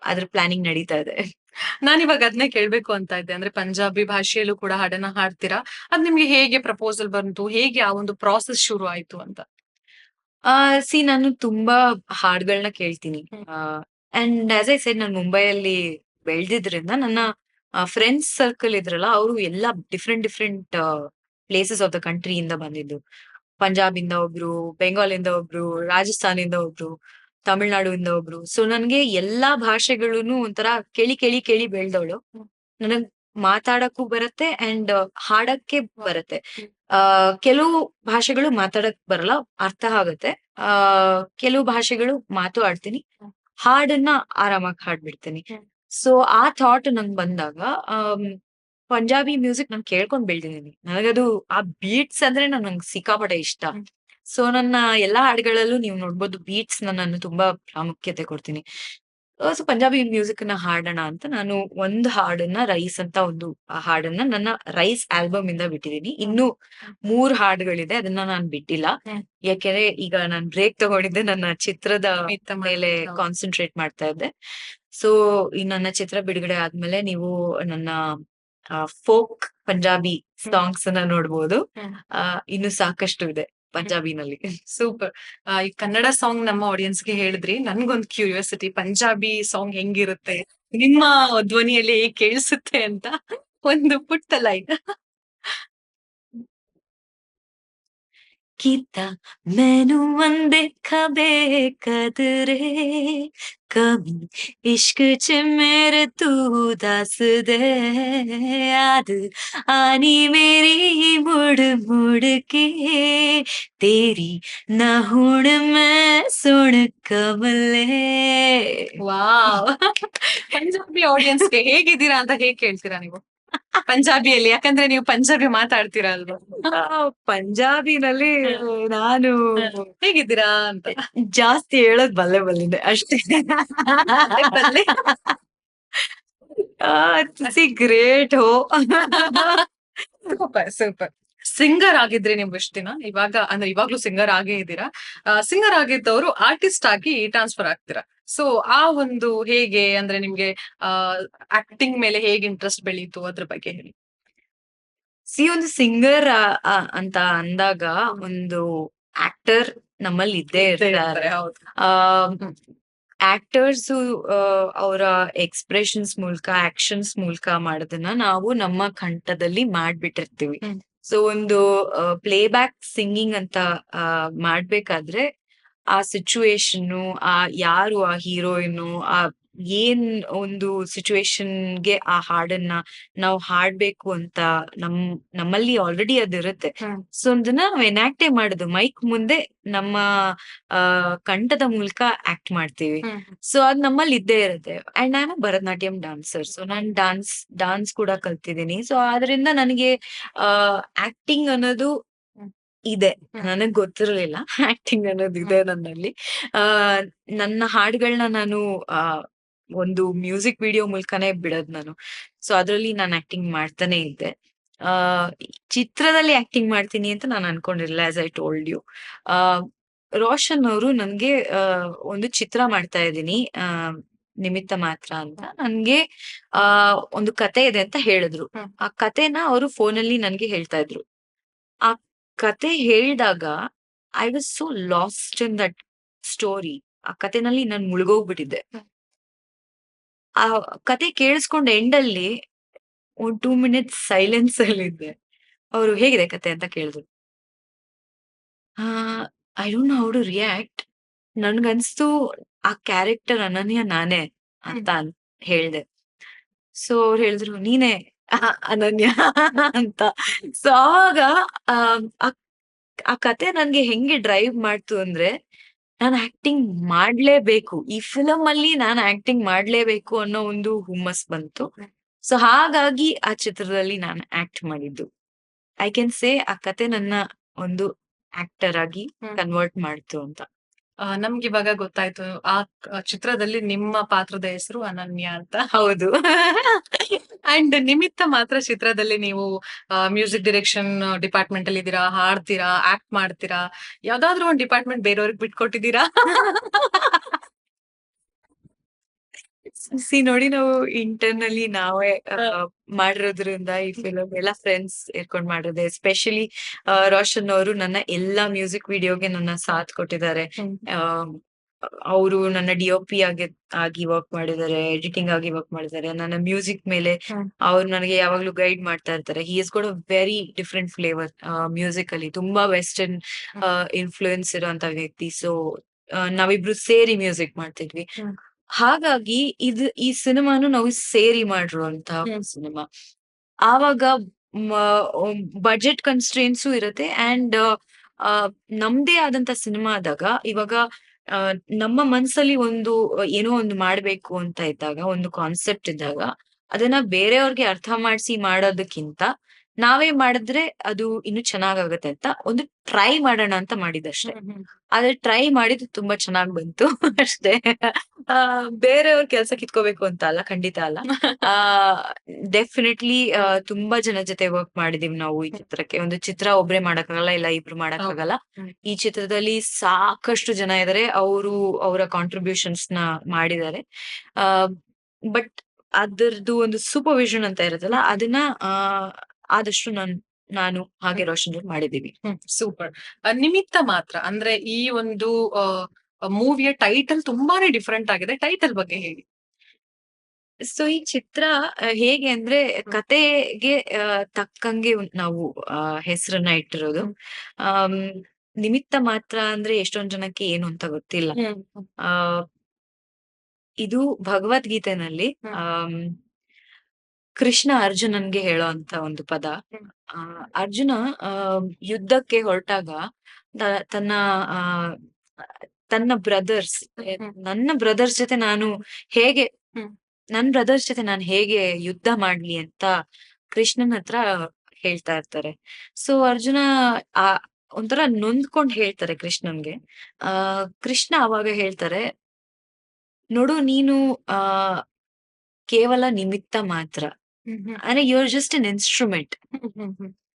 ಅದ್ರ ಪ್ಲಾನಿಂಗ್ ನಡೀತಾ ಇದೆ. ನಾನಿವಾಗ ಅದನ್ನೇ ಕೇಳ್ಬೇಕು ಅಂತ ಇದ್ದೆ. ಅಂದ್ರೆ ಪಂಜಾಬಿ ಭಾಷೆಯಲ್ಲೂ ಕೂಡ ಹಾಡನ್ನ ಹಾಡ್ತೀರಾ? ಅದ್ ನಿಮ್ಗೆ ಹೇಗೆ ಪ್ರಪೋಸಲ್ ಬಂತು, ಹೇಗೆ ಆ ಒಂದು ಪ್ರಾಸೆಸ್ ಶುರು ಆಯ್ತು ಅಂತ? ನಾನು ತುಂಬಾ ಹಾಡುಗಳನ್ನ ಕೇಳ್ತೀನಿ. ಅಂಡ್ ಆಸ್ ಐ ಸೆಡ್, ನಾನು ಮುಂಬೈಯಲ್ಲಿ ಬೆಳೆದಿದ್ರಿಂದ ನನ್ನ ಫ್ರೆಂಡ್ಸ್ ಸರ್ಕಲ್ ಇದ್ರಲ್ಲ, ಅವರು ಎಲ್ಲಾ ಡಿಫ್ರೆಂಟ್ ಪ್ಲೇಸಸ್ ಆಫ್ ದ ಕಂಟ್ರಿಯಿಂದ ಬಂದಿದ್ದು. ಪಂಜಾಬ್ ಇಂದ ಒಬ್ರು, ಬೆಂಗಾಲ್ ಇಂದ ಒಬ್ರು, ರಾಜಸ್ಥಾನಿಂದ ಒಬ್ರು, ತಮಿಳ್ನಾಡುವಿಂದ ಒಬ್ರು. ಸೊ ನನ್ಗೆ ಎಲ್ಲಾ ಭಾಷೆಗಳೂನು ಒಂಥರ ಕೇಳಿ, ಕೇಳಿ, ಕೇಳಿ ಬೆಳ್ದವ್ಳು. ಹ್ಮ್. ನನಗ್ ಮಾತಾಡಕ್ಕೂ ಬರತ್ತೆ ಅಂಡ್ ಹಾಡಕ್ಕೆ ಬರತ್ತೆ. ಹ್ಮ್. ಕೆಲವು ಭಾಷೆಗಳು ಮಾತಾಡಕ್ ಬರಲ್ಲ, ಅರ್ಥ ಆಗತ್ತೆ. ಆ ಕೆಲವು ಭಾಷೆಗಳು ಮಾತು ಆಡ್ತೀನಿ. ಹ್ಮ್. ಹಾಡನ್ನ ಆರಾಮಾಗಿ ಹಾಡ್ಬಿಡ್ತೀನಿ. ಹ್ಮ್. ಸೊ ಆ ಥಾಟ್ ನಂಗ್ ಬಂದಾಗ ಪಂಜಾಬಿ ಮ್ಯೂಸಿಕ್ ನಾನ್ ಕೇಳ್ಕೊಂಡ್ ಬೆಳ್ದಿದೀನಿ. ನನಗದು ಆ ಬೀಟ್ಸ್ ಅಂದ್ರೆ ನಂಗ್ ಸಿಕ್ಕಾಪಟ್ಟೆ ಇಷ್ಟ. ಹ್ಮ್. ಸೊ ನನ್ನ ಎಲ್ಲಾ ಹಾಡುಗಳಲ್ಲೂ ನೀವ್ ನೋಡ್ಬೋದು ಬೀಟ್ಸ್‌ನ ನಾನು ತುಂಬಾ ಪ್ರಾಮುಖ್ಯತೆ ಕೊಡ್ತೀನಿ. ಸೊ ಪಂಜಾಬಿ ಮ್ಯೂಸಿಕ್‌ನ ಹಾಡೋಣ ಅಂತ ನಾನು ಒಂದು ಹಾಡನ್ನ 'ರೈಸ್' ಅಂತ ಒಂದು ಹಾಡನ್ನ ನನ್ನ 'ರೈಸ್' ಆಲ್ಬಮ್ ಇಂದ ಬಿಟ್ಟಿದೀನಿ. ಇನ್ನು 3 ಹಾಡುಗಳಿದೆ. ಅದನ್ನ ನಾನ್ ಬಿಟ್ಟಿಲ್ಲ. ಹ್ಮ್. ಯಾಕೆಂದ್ರೆ ಈಗ ನಾನ್ ಬ್ರೇಕ್ ತಗೊಂಡಿದ್ದೆ ನನ್ನ ಚಿತ್ರದ ನಿಮಿತ್ತ ಮೇಲೆ ಹೌದು. ಕಾನ್ಸಂಟ್ರೇಟ್ ಮಾಡ್ತಾ ಇದ್ದೆ. ಸೊ ಈ ನನ್ನ ಚಿತ್ರ ಬಿಡುಗಡೆ ಆದ್ಮೇಲೆ ನೀವು ನನ್ನ ಫೋಕ್ ಪಂಜಾಬಿ ಸಾಂಗ್ಸ್ ಅನ್ನ ನೋಡ್ಬೋದು. ಹ್ಮ್. ಇನ್ನು ಸಾಕಷ್ಟು ಇದೆ ಪಂಜಾಬಿನಲ್ಲಿ. ಸೂಪರ್. ಈ ಕನ್ನಡ ಸಾಂಗ್ ನಮ್ಮ ಆಡಿಯನ್ಸ್‌ಗೆ ಹೇಳಿದ್ರಿ. ನನ್ಗೊಂದ್ ಕ್ಯೂರಿಯಾಸಿಟಿ ಪಂಜಾಬಿ ಸಾಂಗ್ ಹೆಂಗಿರುತ್ತೆ? ನಿಮ್ಮ ಧ್ವನಿಯಲ್ಲಿ ಹೇಗ್ ಕೇಳಿಸುತ್ತೆ ಅಂತ ಒಂದು ಪುಟ್ಟ ಲೈನ್. ਕੀਤਾ ਮੈਨੂੰ ਅਣਦੇਖਾ ਬੇਕਦਰੇ ਕਮੀ ਇਸ਼ਕ ਚ ਮੇਰੇ ਤੂੰ ਦੱਸ ਦੇ ਯਾਦ ਆਨੀ ਮੇਰੀ ਮੁੜ ਮੁੜ ਕੇ ਤੇਰੀ ਨਾ ਹੁਣ ਮੈਂ ਸੁਣ ಕಮಲೆ. ವಾವ್! ಪಂಜಾಬಿ ಆಡಿಯನ್ಸ್‌ಗೆ ಹೇಗಿದ್ದೀರಾ ಅಂತ ಹೇಗ್ ಕೇಳ್ತೀರಾ ನೀವು? ಪಂಜಾಬಿಯಲ್ಲಿ ಯಾಕಂದ್ರೆ ನೀವು ಪಂಜಾಬಿ ಮಾತಾಡ್ತೀರಾ ಅಲ್ವಾ? ಪಂಜಾಬಿನಲ್ಲಿ ನಾನು ಹೇಗಿದ್ದೀರಾ ಅಂತ. ಜಾಸ್ತಿ ಹೇಳೋದ್ ಬಲ್ಲೆ ಅಷ್ಟೇ. ಬಲ್ಲೆ. ತುಸಿ ಗ್ರೇಟ್ ಹೋ. Super, super. ಸಿಂಗರ್ ಆಗಿದ್ರಿ ನೀವು ಇಷ್ಟ್ ದಿನ. ಇವಾಗ ಅಂದ್ರೆ ಇವಾಗ್ಲೂ ಸಿಂಗರ್ ಆಗೇ ಇದ್ದೀರಾ. ಸಿಂಗರ್ ಆಗಿದ್ದವರು ಆರ್ಟಿಸ್ಟ್ ಆಗಿ ಟ್ರಾನ್ಸ್‌ಫರ್ ಆಗ್ತೀರಾ. ಸೊ ಆ ಒಂದು ಹೇಗೆ ಅಂದ್ರೆ ನಿಮ್ಗೆ ಆಕ್ಟಿಂಗ್ ಮೇಲೆ ಹೇಗೆ ಇಂಟ್ರೆಸ್ಟ್ ಬೆಳೀತು ಅದ್ರ ಬಗ್ಗೆ ಹೇಳಿ? ಒಂದು ಸಿಂಗರ್ ಅಂತ ಅಂದಾಗ ಒಂದು ಆಕ್ಟರ್ ನಮ್ಮಲ್ಲಿ ಇದ್ದೇ ಇರ್ತಾರೆ. ಹೌದು. ಹ್ಮ್. ಆಕ್ಟರ್ಸ್ ಅವರ ಎಕ್ಸ್‌ಪ್ರೆಷನ್ಸ್ ಮೂಲಕ, ಆಕ್ಷನ್ಸ್ ಮೂಲಕ ಮಾಡೋದನ್ನ ನಾವು ನಮ್ಮ ಕಂಠದಲ್ಲಿ ಮಾಡ್ಬಿಟ್ಟಿರ್ತೀವಿ. ಹ್ಮ್. ಸೊ ಒಂದು ಪ್ಲೇಬ್ಯಾಕ್ ಸಿಂಗಿಂಗ್ ಅಂತ ಮಾಡ್ಬೇಕಾದ್ರೆ ಆ ಸಿಚುಯೇಷನ್ನು, ಯಾರು ಆ ಹೀರೋಯಿನ್ನು, ಏನ್ ಒಂದು ಸಿಚುಯೇಷನ್‌ಗೆ ಆ ಹಾಡನ್ನ ನಾವು ಹಾಡ್ಬೇಕು ಅಂತ ನಮ್ಮಲ್ಲಿ ಆಲ್ರೆಡಿ ಅದಿರುತ್ತೆ. ಹ್ಮ್. ಸೊ ಅದನ್ನ ನಾವು ಎನಾಕ್ಟೇ ಮಾಡೋದು. ಮೈಕ್ ಮುಂದೆ ನಮ್ಮ ಕಂಠದ ಮೂಲಕ ಆಕ್ಟ್ ಮಾಡ್ತೀವಿ. ಹ್ಮ್. ಸೊ ಅದ್ ನಮ್ಮಲ್ಲಿ ಇದ್ದೇ ಇರುತ್ತೆ. ಅಂಡ್ ನಾನು ಭರತನಾಟ್ಯಂ ಡಾನ್ಸರ್. ಸೊ ನಾನ್ ಡಾನ್ಸ್ ಕೂಡ ಕಲ್ತಿದ್ದೀನಿ. ಸೊ ಆದ್ರಿಂದ ನನಗೆ ಆಕ್ಟಿಂಗ್ ಅನ್ನೋದು ಹ್ಮ್. ಇದೆ. ಹ್ಮ್. ನನಗ್ ಗೊತ್ತಿರ್ಲಿಲ್ಲ ಆಕ್ಟಿಂಗ್ ಅನ್ನೋದು ಇದೆ ನನ್ನಲ್ಲಿ. ಆ ನನ್ನ ಹಾಡುಗಳನ್ನ ನಾನು ಒಂದು ಮ್ಯೂಸಿಕ್ ವಿಡಿಯೋ ಮೂಲಕನೇ ಬಿಡೋದ್ ನಾನು. ಸೊ ಅದ್ರಲ್ಲಿ ನಾನ್ ಆಕ್ಟಿಂಗ್ ಮಾಡ್ತಾನೆ ಇದ್ದೆ. ಆ ಚಿತ್ರದಲ್ಲಿ ಆಕ್ಟಿಂಗ್ ಮಾಡ್ತೀನಿ ಅಂತ ನಾನ್ ಅನ್ಕೊಂಡಿರ್ಲಿಲ್ಲ ಆಸ್ ಐ ಟೋಲ್ಡ್ ಯು. ಆ ರೋಷನ್ ಅವರು ನನ್ಗೆ ಒಂದು ಚಿತ್ರ ಮಾಡ್ತಾ ಇದೀನಿ ನಿಮಿತ್ತ ಮಾತ್ರ ಅಂತ ನನ್ಗೆ ಒಂದು ಕತೆ ಇದೆ ಅಂತ ಹೇಳಿದ್ರು. ಹ್ಮ್. ಆ ಕತೆನ ಅವರು ಫೋನಲ್ಲಿ ನನ್ಗೆ ಹೇಳ್ತಾ ಇದ್ರು. ಆ ಕತೆ ಹೇಳ್ದಾಗ I was so lost in that story. ಆ ಕತೆನಲ್ಲಿ ನಾನ್ ಮುಳುಗೋಗ್ಬಿಟ್ಟಿದ್ದೆ. ಹ್ಮ್. ಆ ಕತೆ ಕೇಳಿಸ್ಕೊಂಡ್ ಎಂಡಲ್ಲಿ ಒಂದ್ 2 ಮಿನಿಟ್ಸ್ ಸೈಲೆನ್ಸ್ ಅಲ್ಲಿದ್ದೆ. ಅವ್ರು ಹೇಗಿದೆ ಕತೆ ಅಂತ ಕೇಳಿದ್ರು. Ah I don't know how to react. ನನ್ಗನ್ಸ್ತು ಆ ಕ್ಯಾರೆಕ್ಟರ್ ಅನನ್ಯ ನಾನೇ ಅಂತ ಹೇಳ್ದೆ. ಸೊ ಅವ್ರು ಹೇಳಿದ್ರು ನೀನೇ ಅನನ್ಯ ಅಂತ. ಸೊ ಆವಾಗ ಆ ಕತೆ ನನ್ಗೆ ಹೆಂಗೆ ಡ್ರೈವ್ ಮಾಡ್ತು ಅಂದ್ರೆ ನಾನ್ ಆಕ್ಟಿಂಗ್ ಮಾಡ್ಲೇಬೇಕು. ಈ ಫಿಲಂ ಅಲ್ಲಿ ನಾನ್ ಆಕ್ಟಿಂಗ್ ಮಾಡ್ಲೇಬೇಕು ಅನ್ನೋ ಒಂದು ಹುಮ್ಮಸ್ ಬಂತು. ಸೊ ಹಾಗಾಗಿ ಆ ಚಿತ್ರದಲ್ಲಿ ನಾನು ಆಕ್ಟ್ ಮಾಡಿದ್ದು. ಐ ಕ್ಯಾನ್ ಸೇ ಆ ಕತೆ ನನ್ನ ಒಂದು ಆಕ್ಟರ್ ಆಗಿ ಕನ್ವರ್ಟ್ ಮಾಡ್ತು ಅಂತ. ನಮ್ಗಿವಾಗ ಗೊತ್ತಾಯ್ತು. ಆ ಚಿತ್ರದಲ್ಲಿ ನಿಮ್ಮ ಪಾತ್ರದ ಹೆಸರು ಅನನ್ಯ ಅಂತ. ಹೌದು. ಅಂಡ್ ನಿಮಿತ್ತ ಮಾತ್ರ ಚಿತ್ರದಲ್ಲಿ ನೀವು ಮ್ಯೂಸಿಕ್ ಡೈರೆಕ್ಷನ್ ಡಿಪಾರ್ಟ್ಮೆಂಟ್ ಅಲ್ಲಿ ಇದ್ದೀರಾ, ಹಾಡ್ತೀರಾ, ಆಕ್ಟ್ ಮಾಡ್ತೀರಾ. ಯಾವ್ದಾದ್ರು ಒಂದ್ ಡಿಪಾರ್ಟ್ಮೆಂಟ್ ಬೇರೆಯವ್ರಿಗೆ ಬಿಟ್ಕೊಟ್ಟಿದ್ದೀರಾ? ನೋಡಿ ನಾವು ಇಂಟರ್ನಲಿ ನಾವೇ ಮಾಡಿರೋದ್ರಿಂದ ಈ ಫಿಲಂ ಎಲ್ಲ ಫ್ರೆಂಡ್ಸ್ ಇರ್ಕೊಂಡ್ ಮಾಡಿರೋದು. ಎಸ್ಪೆಷಲಿ ರೋಷನ್ ಅವರು ನನ್ನ ಎಲ್ಲಾ ಮ್ಯೂಸಿಕ್ ವಿಡಿಯೋಗೆ ನನ್ನ ಸಾಥ್ ಕೊಟ್ಟಿದ್ದಾರೆ. ಅವರು ನನ್ನ ಡಿ.ಒ.ಪಿ ಆಗಿ ವರ್ಕ್ ಮಾಡಿದ್ದಾರೆ, ಎಡಿಟಿಂಗ್ ಆಗಿ ವರ್ಕ್ ಮಾಡಿದ್ದಾರೆ. ನನ್ನ ಮ್ಯೂಸಿಕ್ ಮೇಲೆ ಅವ್ರು ನನಗೆ ಯಾವಾಗ್ಲೂ ಗೈಡ್ ಮಾಡ್ತಾ ಇರ್ತಾರೆ. He has got a very different flavour music ಅಲ್ಲಿ. ತುಂಬಾ ವೆಸ್ಟರ್ನ್ ಇನ್ಫ್ಲೂಯೆನ್ಸ್ ಇರುವಂತ ವ್ಯಕ್ತಿ. ಸೊ ನಾವಿಬ್ರು ಸೇರಿ ಮ್ಯೂಸಿಕ್ ಮಾಡ್ತಿದ್ವಿ. ಹ್ಮ್. ಹಾಗಾಗಿ ಈ ಸಿನಿಮಾನು ನಾವು ಸೇರಿ ಮಾಡಿರುವಂತಹ ಹ್ಮ್. ಸಿನಿಮಾ. ಆವಾಗ ಬಜೆಟ್ ಕನ್ಸ್ಟ್ರೇನ್ಸು ಇರುತ್ತೆ ಅಂಡ್ ನಮ್ದೇ ಆದಂತ ಸಿನಿಮಾ ಆದಾಗ ಇವಾಗ ಆ, ನಮ್ಮ ಮನ್ಸಲ್ಲಿ ಒಂದು ಏನೋ ಒಂದು ಮಾಡ್ಬೇಕು ಅಂತ ಇದ್ದಾಗ ಒಂದು ಕಾನ್ಸೆಪ್ಟ್ ಇದ್ದಾಗ ಅದನ್ನ ಬೇರೆಯವ್ರಿಗೆ ಅರ್ಥ ಮಾಡಿಸಿ ಮಾಡೋದಕ್ಕಿಂತ ನಾವೇ ಮಾಡಿದ್ರೆ ಅದು ಇನ್ನು ಚೆನ್ನಾಗಾಗತ್ತೆ ಅಂತ ಒಂದು ಟ್ರೈ ಮಾಡೋಣ ಅಂತ ಮಾಡಿದಷ್ಟೇ. ಆದ್ರೆ ಟ್ರೈ ಮಾಡಿದ್ದು ತುಂಬಾ ಚೆನ್ನಾಗ್ ಬಂತು ಅಷ್ಟೇ. ಆ ಬೇರೆಯವ್ರ ಕೆಲ್ಸ ಕಿತ್ಕೋಬೇಕು ಅಂತ ಅಲ್ಲ, ಖಂಡಿತ ಅಲ್ಲ. ಆ ಡೆಫಿನೆಟ್ಲಿ ತುಂಬಾ ಜನ ಜೊತೆ ವರ್ಕ್ ಮಾಡಿದೀವಿ ನಾವು ಈ ಚಿತ್ರಕ್ಕೆ. ಒಂದು ಚಿತ್ರ ಒಬ್ರೇ ಮಾಡಕ್ಕಾಗಲ್ಲ, ಇಲ್ಲ ಇಬ್ರು ಮಾಡಕ್ಕಾಗಲ್ಲ. ಈ ಚಿತ್ರದಲ್ಲಿ ಸಾಕಷ್ಟು ಜನ ಇದಾರೆ, ಅವರ ಕಾಂಟ್ರಿಬ್ಯೂಷನ್ಸ್ ನ ಮಾಡಿದ್ದಾರೆ. ಆ ಬಟ್ ಅದರದ್ದು ಒಂದು ಸೂಪರ್ವಿಷನ್ ಅಂತ ಇರುತ್ತಲ್ಲ, ಅದನ್ನ ಆದಷ್ಟು ನಾನು ಹಾಗೆ ರೋಷನ್ ಮಾಡಿದೀವಿ. ಸೂಪರ್. ನಿಮಿತ್ತ ಮಾತ್ರ ಅಂದ್ರೆ ಈ ಒಂದು ಮೂವಿಯ ಟೈಟಲ್ ತುಂಬಾನೇ ಡಿಫರೆಂಟ್ ಆಗಿದೆ. ಟೈಟಲ್ ಬಗ್ಗೆ ಹೇಳಿ. ಸೊ ಈ ಚಿತ್ರ ಹೇಗೆ ಅಂದ್ರೆ ಕತೆಗೆ ತಕ್ಕಂಗೆ ನಾವು ಹೆಸರನ್ನ ಇಟ್ಟಿರೋದು. ಆಮ್, ನಿಮಿತ್ತ ಮಾತ್ರ ಅಂದ್ರೆ ಎಷ್ಟೊಂದ್ ಜನಕ್ಕೆ ಏನು ಅಂತ ಗೊತ್ತಿಲ್ಲ. ಆ ಇದು ಭಗವದ್ಗೀತೆನಲ್ಲಿ ಆಮ್, ಕೃಷ್ಣ ಅರ್ಜುನನ್ಗೆ ಹೇಳೋ ಅಂತ ಒಂದು ಪದ. ಆ ಅರ್ಜುನ ಆ ಯುದ್ಧಕ್ಕೆ ಹೊರಟಾಗ ತನ್ನ ಆ ತನ್ನ ಬ್ರದರ್ಸ್ ನನ್ನ ಬ್ರದರ್ಸ್ ಜೊತೆ ನಾನು ಹೇಗೆ ನನ್ ಬ್ರದರ್ಸ್ ಜೊತೆ ನಾನು ಹೇಗೆ ಯುದ್ಧ ಮಾಡ್ಲಿ ಅಂತ ಕೃಷ್ಣನ್ ಹತ್ರ ಹೇಳ್ತಾ ಇರ್ತಾರೆ. ಸೊ ಅರ್ಜುನ ಆ ಒಂಥರ ನೊಂದ್ಕೊಂಡ್ ಹೇಳ್ತಾರೆ ಕೃಷ್ಣನ್ಗೆ. ಕೃಷ್ಣ ಅವಾಗ ಹೇಳ್ತಾರೆ, ನೋಡು ನೀನು ಆ ಕೇವಲ ನಿಮಿತ್ತ ಮಾತ್ರ, ಅಂದ್ರೆ you are just an instrument.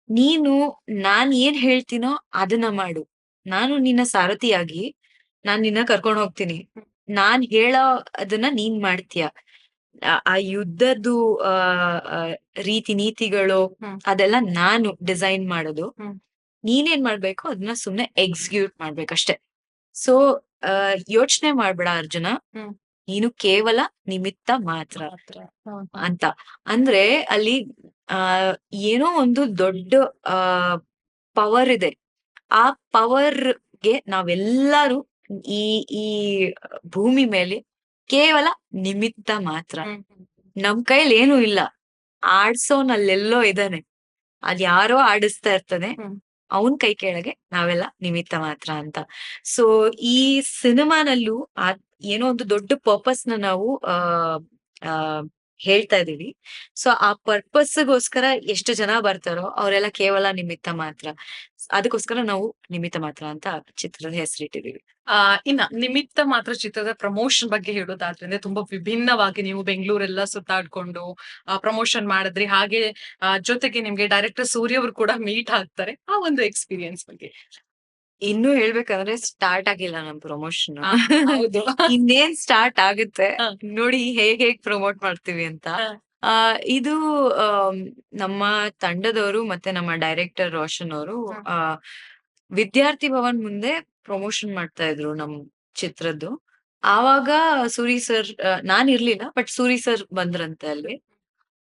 ನೀನು ನಾನ್ ಏನ್ ಹೇಳ್ತೀನೋ ಅದನ್ನ ಮಾಡು. ನಾನು ನಿನ್ನ ಸಾರಥಿಯಾಗಿ ನಾನ್ ನಿನ್ನ ಕರ್ಕೊಂಡ್ ಹೋಗ್ತೀನಿ. ನಾನ್ ಹೇಳೋ ಅದನ್ನ ನೀನ್ ಮಾಡ್ತೀಯ. ಆ ಯುದ್ಧದ್ದು ಆ ರೀತಿ ನೀತಿಗಳು ಅದೆಲ್ಲ ನಾನು ಡಿಸೈನ್ ಮಾಡೋದು. ನೀನೇನ್ ಮಾಡ್ಬೇಕು ಅದನ್ನ ಸುಮ್ನೆ ಎಕ್ಸಿಕ್ಯೂಟ್ ಮಾಡ್ಬೇಕಷ್ಟೆ. ಸೊ ಯೋಚನೆ ಮಾಡ್ಬೇಡ ಅರ್ಜುನ, ನೀನು ಕೇವಲ ನಿಮಿತ್ತ ಮಾತ್ರ ಅಂತ. ಅಂದ್ರೆ ಅಲ್ಲಿ ಆ ಏನೋ ಒಂದು ದೊಡ್ಡ ಆ ಪವರ್ ಇದೆ. ಆ ಪವರ್ಗೆ ನಾವೆಲ್ಲರೂ ಈ ಈ ಭೂಮಿ ಮೇಲೆ ಕೇವಲ ನಿಮಿತ್ತ ಮಾತ್ರ. ನಮ್ ಕೈಲಿ ಏನೂ ಇಲ್ಲ. ಆಡ್ಸೋನಲ್ಲೆಲ್ಲೋ ಇದ್ದಾನೆ, ಅದ್ ಯಾರೋ ಆಡಿಸ್ತಾ ಇರ್ತಾನೆ, ಅವನ್ ಕೈ ಕೆಳಗೆ ನಾವೆಲ್ಲ ನಿಮಿತ್ತ ಮಾತ್ರ ಅಂತ. ಸೊ ಈ ಸಿನಿಮಾನಲ್ಲೂ ಏನೋ ಒಂದು ದೊಡ್ಡ ಪರ್ಪಸ್ ನ ನಾವು ಆ ಹೇಳ್ತಾ ಇದೀವಿ. ಸೊ ಆ ಪರ್ಪಸ್ಗೋಸ್ಕರ ಎಷ್ಟು ಜನ ಬರ್ತಾರೋ ಅವರೆಲ್ಲ ಕೇವಲ ನಿಮಿತ್ತ ಮಾತ್ರ. ಅದಕ್ಕೋಸ್ಕರ ನಾವು ನಿಮಿತ್ತ ಮಾತ್ರ ಅಂತ ಚಿತ್ರದ ಹೆಸರಿಟ್ಟಿದೀವಿ. ಇನ್ನ ನಿಮಿತ್ತ ಮಾತ್ರ ಚಿತ್ರದ ಪ್ರಮೋಷನ್ ಬಗ್ಗೆ ಹೇಳೋದಾದ್ರೆ ಅಂದ್ರೆ ತುಂಬಾ ವಿಭಿನ್ನವಾಗಿ ನೀವು ಬೆಂಗಳೂರೆಲ್ಲ ಸುತ್ತಾಡ್ಕೊಂಡು ಪ್ರಮೋಷನ್ ಮಾಡಿದ್ರಿ. ಹಾಗೆ ಜೊತೆಗೆ ನಿಮ್ಗೆ ಡೈರೆಕ್ಟರ್ ಸೂರ್ಯ ಅವರು ಕೂಡ ಮೀಟ್ ಆಗ್ತಾರೆ. ಆ ಒಂದು ಎಕ್ಸ್ಪೀರಿಯನ್ಸ್ ಬಗ್ಗೆ. ಇನ್ನು ಹೇಳ್ಬೇಕಂದ್ರೆ ಸ್ಟಾರ್ಟ್ ಆಗಿಲ್ಲ ನಮ್ ಪ್ರಮೋಷನ್. ಹೌದು. ಇನ್ನೇನ್ ಸ್ಟಾರ್ಟ್ ಆಗುತ್ತೆ ನೋಡಿ ಹೇಗ್ ಪ್ರಮೋಟ್ ಮಾಡ್ತೀವಿ ಅಂತ. ಇದು ನಮ್ಮ ತಂಡದವರು ಮತ್ತೆ ನಮ್ಮ ಡೈರೆಕ್ಟರ್ ರೋಷನ್ ಅವರು ವಿದ್ಯಾರ್ಥಿ ಭವನ್ ಮುಂದೆ ಪ್ರಮೋಷನ್ ಮಾಡ್ತಾ ಇದ್ರು ನಮ್ ಚಿತ್ರದ್ದು. ಆವಾಗ ಸೂರಿ ಸರ್, ನಾನ್ ಇರ್ಲಿಲ್ಲ ಬಟ್ ಸೂರಿ ಸರ್ ಬಂದ್ರಂತೆ ಅಲ್ಲಿ.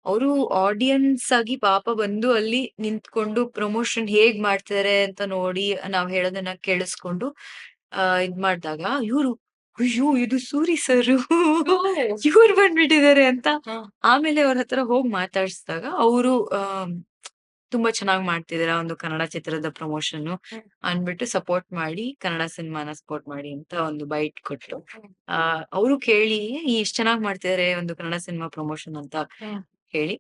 ಅವರು ಆಡಿಯನ್ಸ್ ಆಗಿ ಪಾಪ ಬಂದು ಅಲ್ಲಿ ನಿಂತ್ಕೊಂಡು ಪ್ರಮೋಷನ್ ಹೇಗ್ ಮಾಡ್ತಾರೆ ಅಂತ ನೋಡಿ, ನಾವ್ ಹೇಳೋದನ್ನ ಕೇಳಿಸ್ಕೊಂಡು ಇದ್ ಮಾಡ್ದಾಗ ಇವ್ರು, ಅಯ್ಯೋ ಇದು ಸೂರಿ ಸರ್ ಇವ್ರು ಬಂದ್ಬಿಟ್ಟಿದ್ದಾರೆ ಅಂತ. ಆಮೇಲೆ ಅವ್ರ ಹತ್ರ ಹೋಗ್ ಮಾತಾಡ್ಸಿದಾಗ ಅವರು ತುಂಬಾ ಚೆನ್ನಾಗ್ ಮಾಡ್ತಿದಾರೆ ಒಂದು ಕನ್ನಡ ಚಿತ್ರದ ಪ್ರಮೋಷನ್ ಅನ್ಬಿಟ್ಟು ಸಪೋರ್ಟ್ ಮಾಡಿ, ಕನ್ನಡ ಸಿನಿಮಾನ ಸಪೋರ್ಟ್ ಮಾಡಿ ಅಂತ ಒಂದು ಬೈಟ್ ಕೊಟ್ರು. ಅವರು ಕೇಳಿ ಇಷ್ಟ್ ಚೆನ್ನಾಗ್ ಮಾಡ್ತಿದಾರೆ ಒಂದು ಕನ್ನಡ ಸಿನಿಮಾ ಪ್ರಮೋಷನ್ ಅಂತ ಹೇಳಿ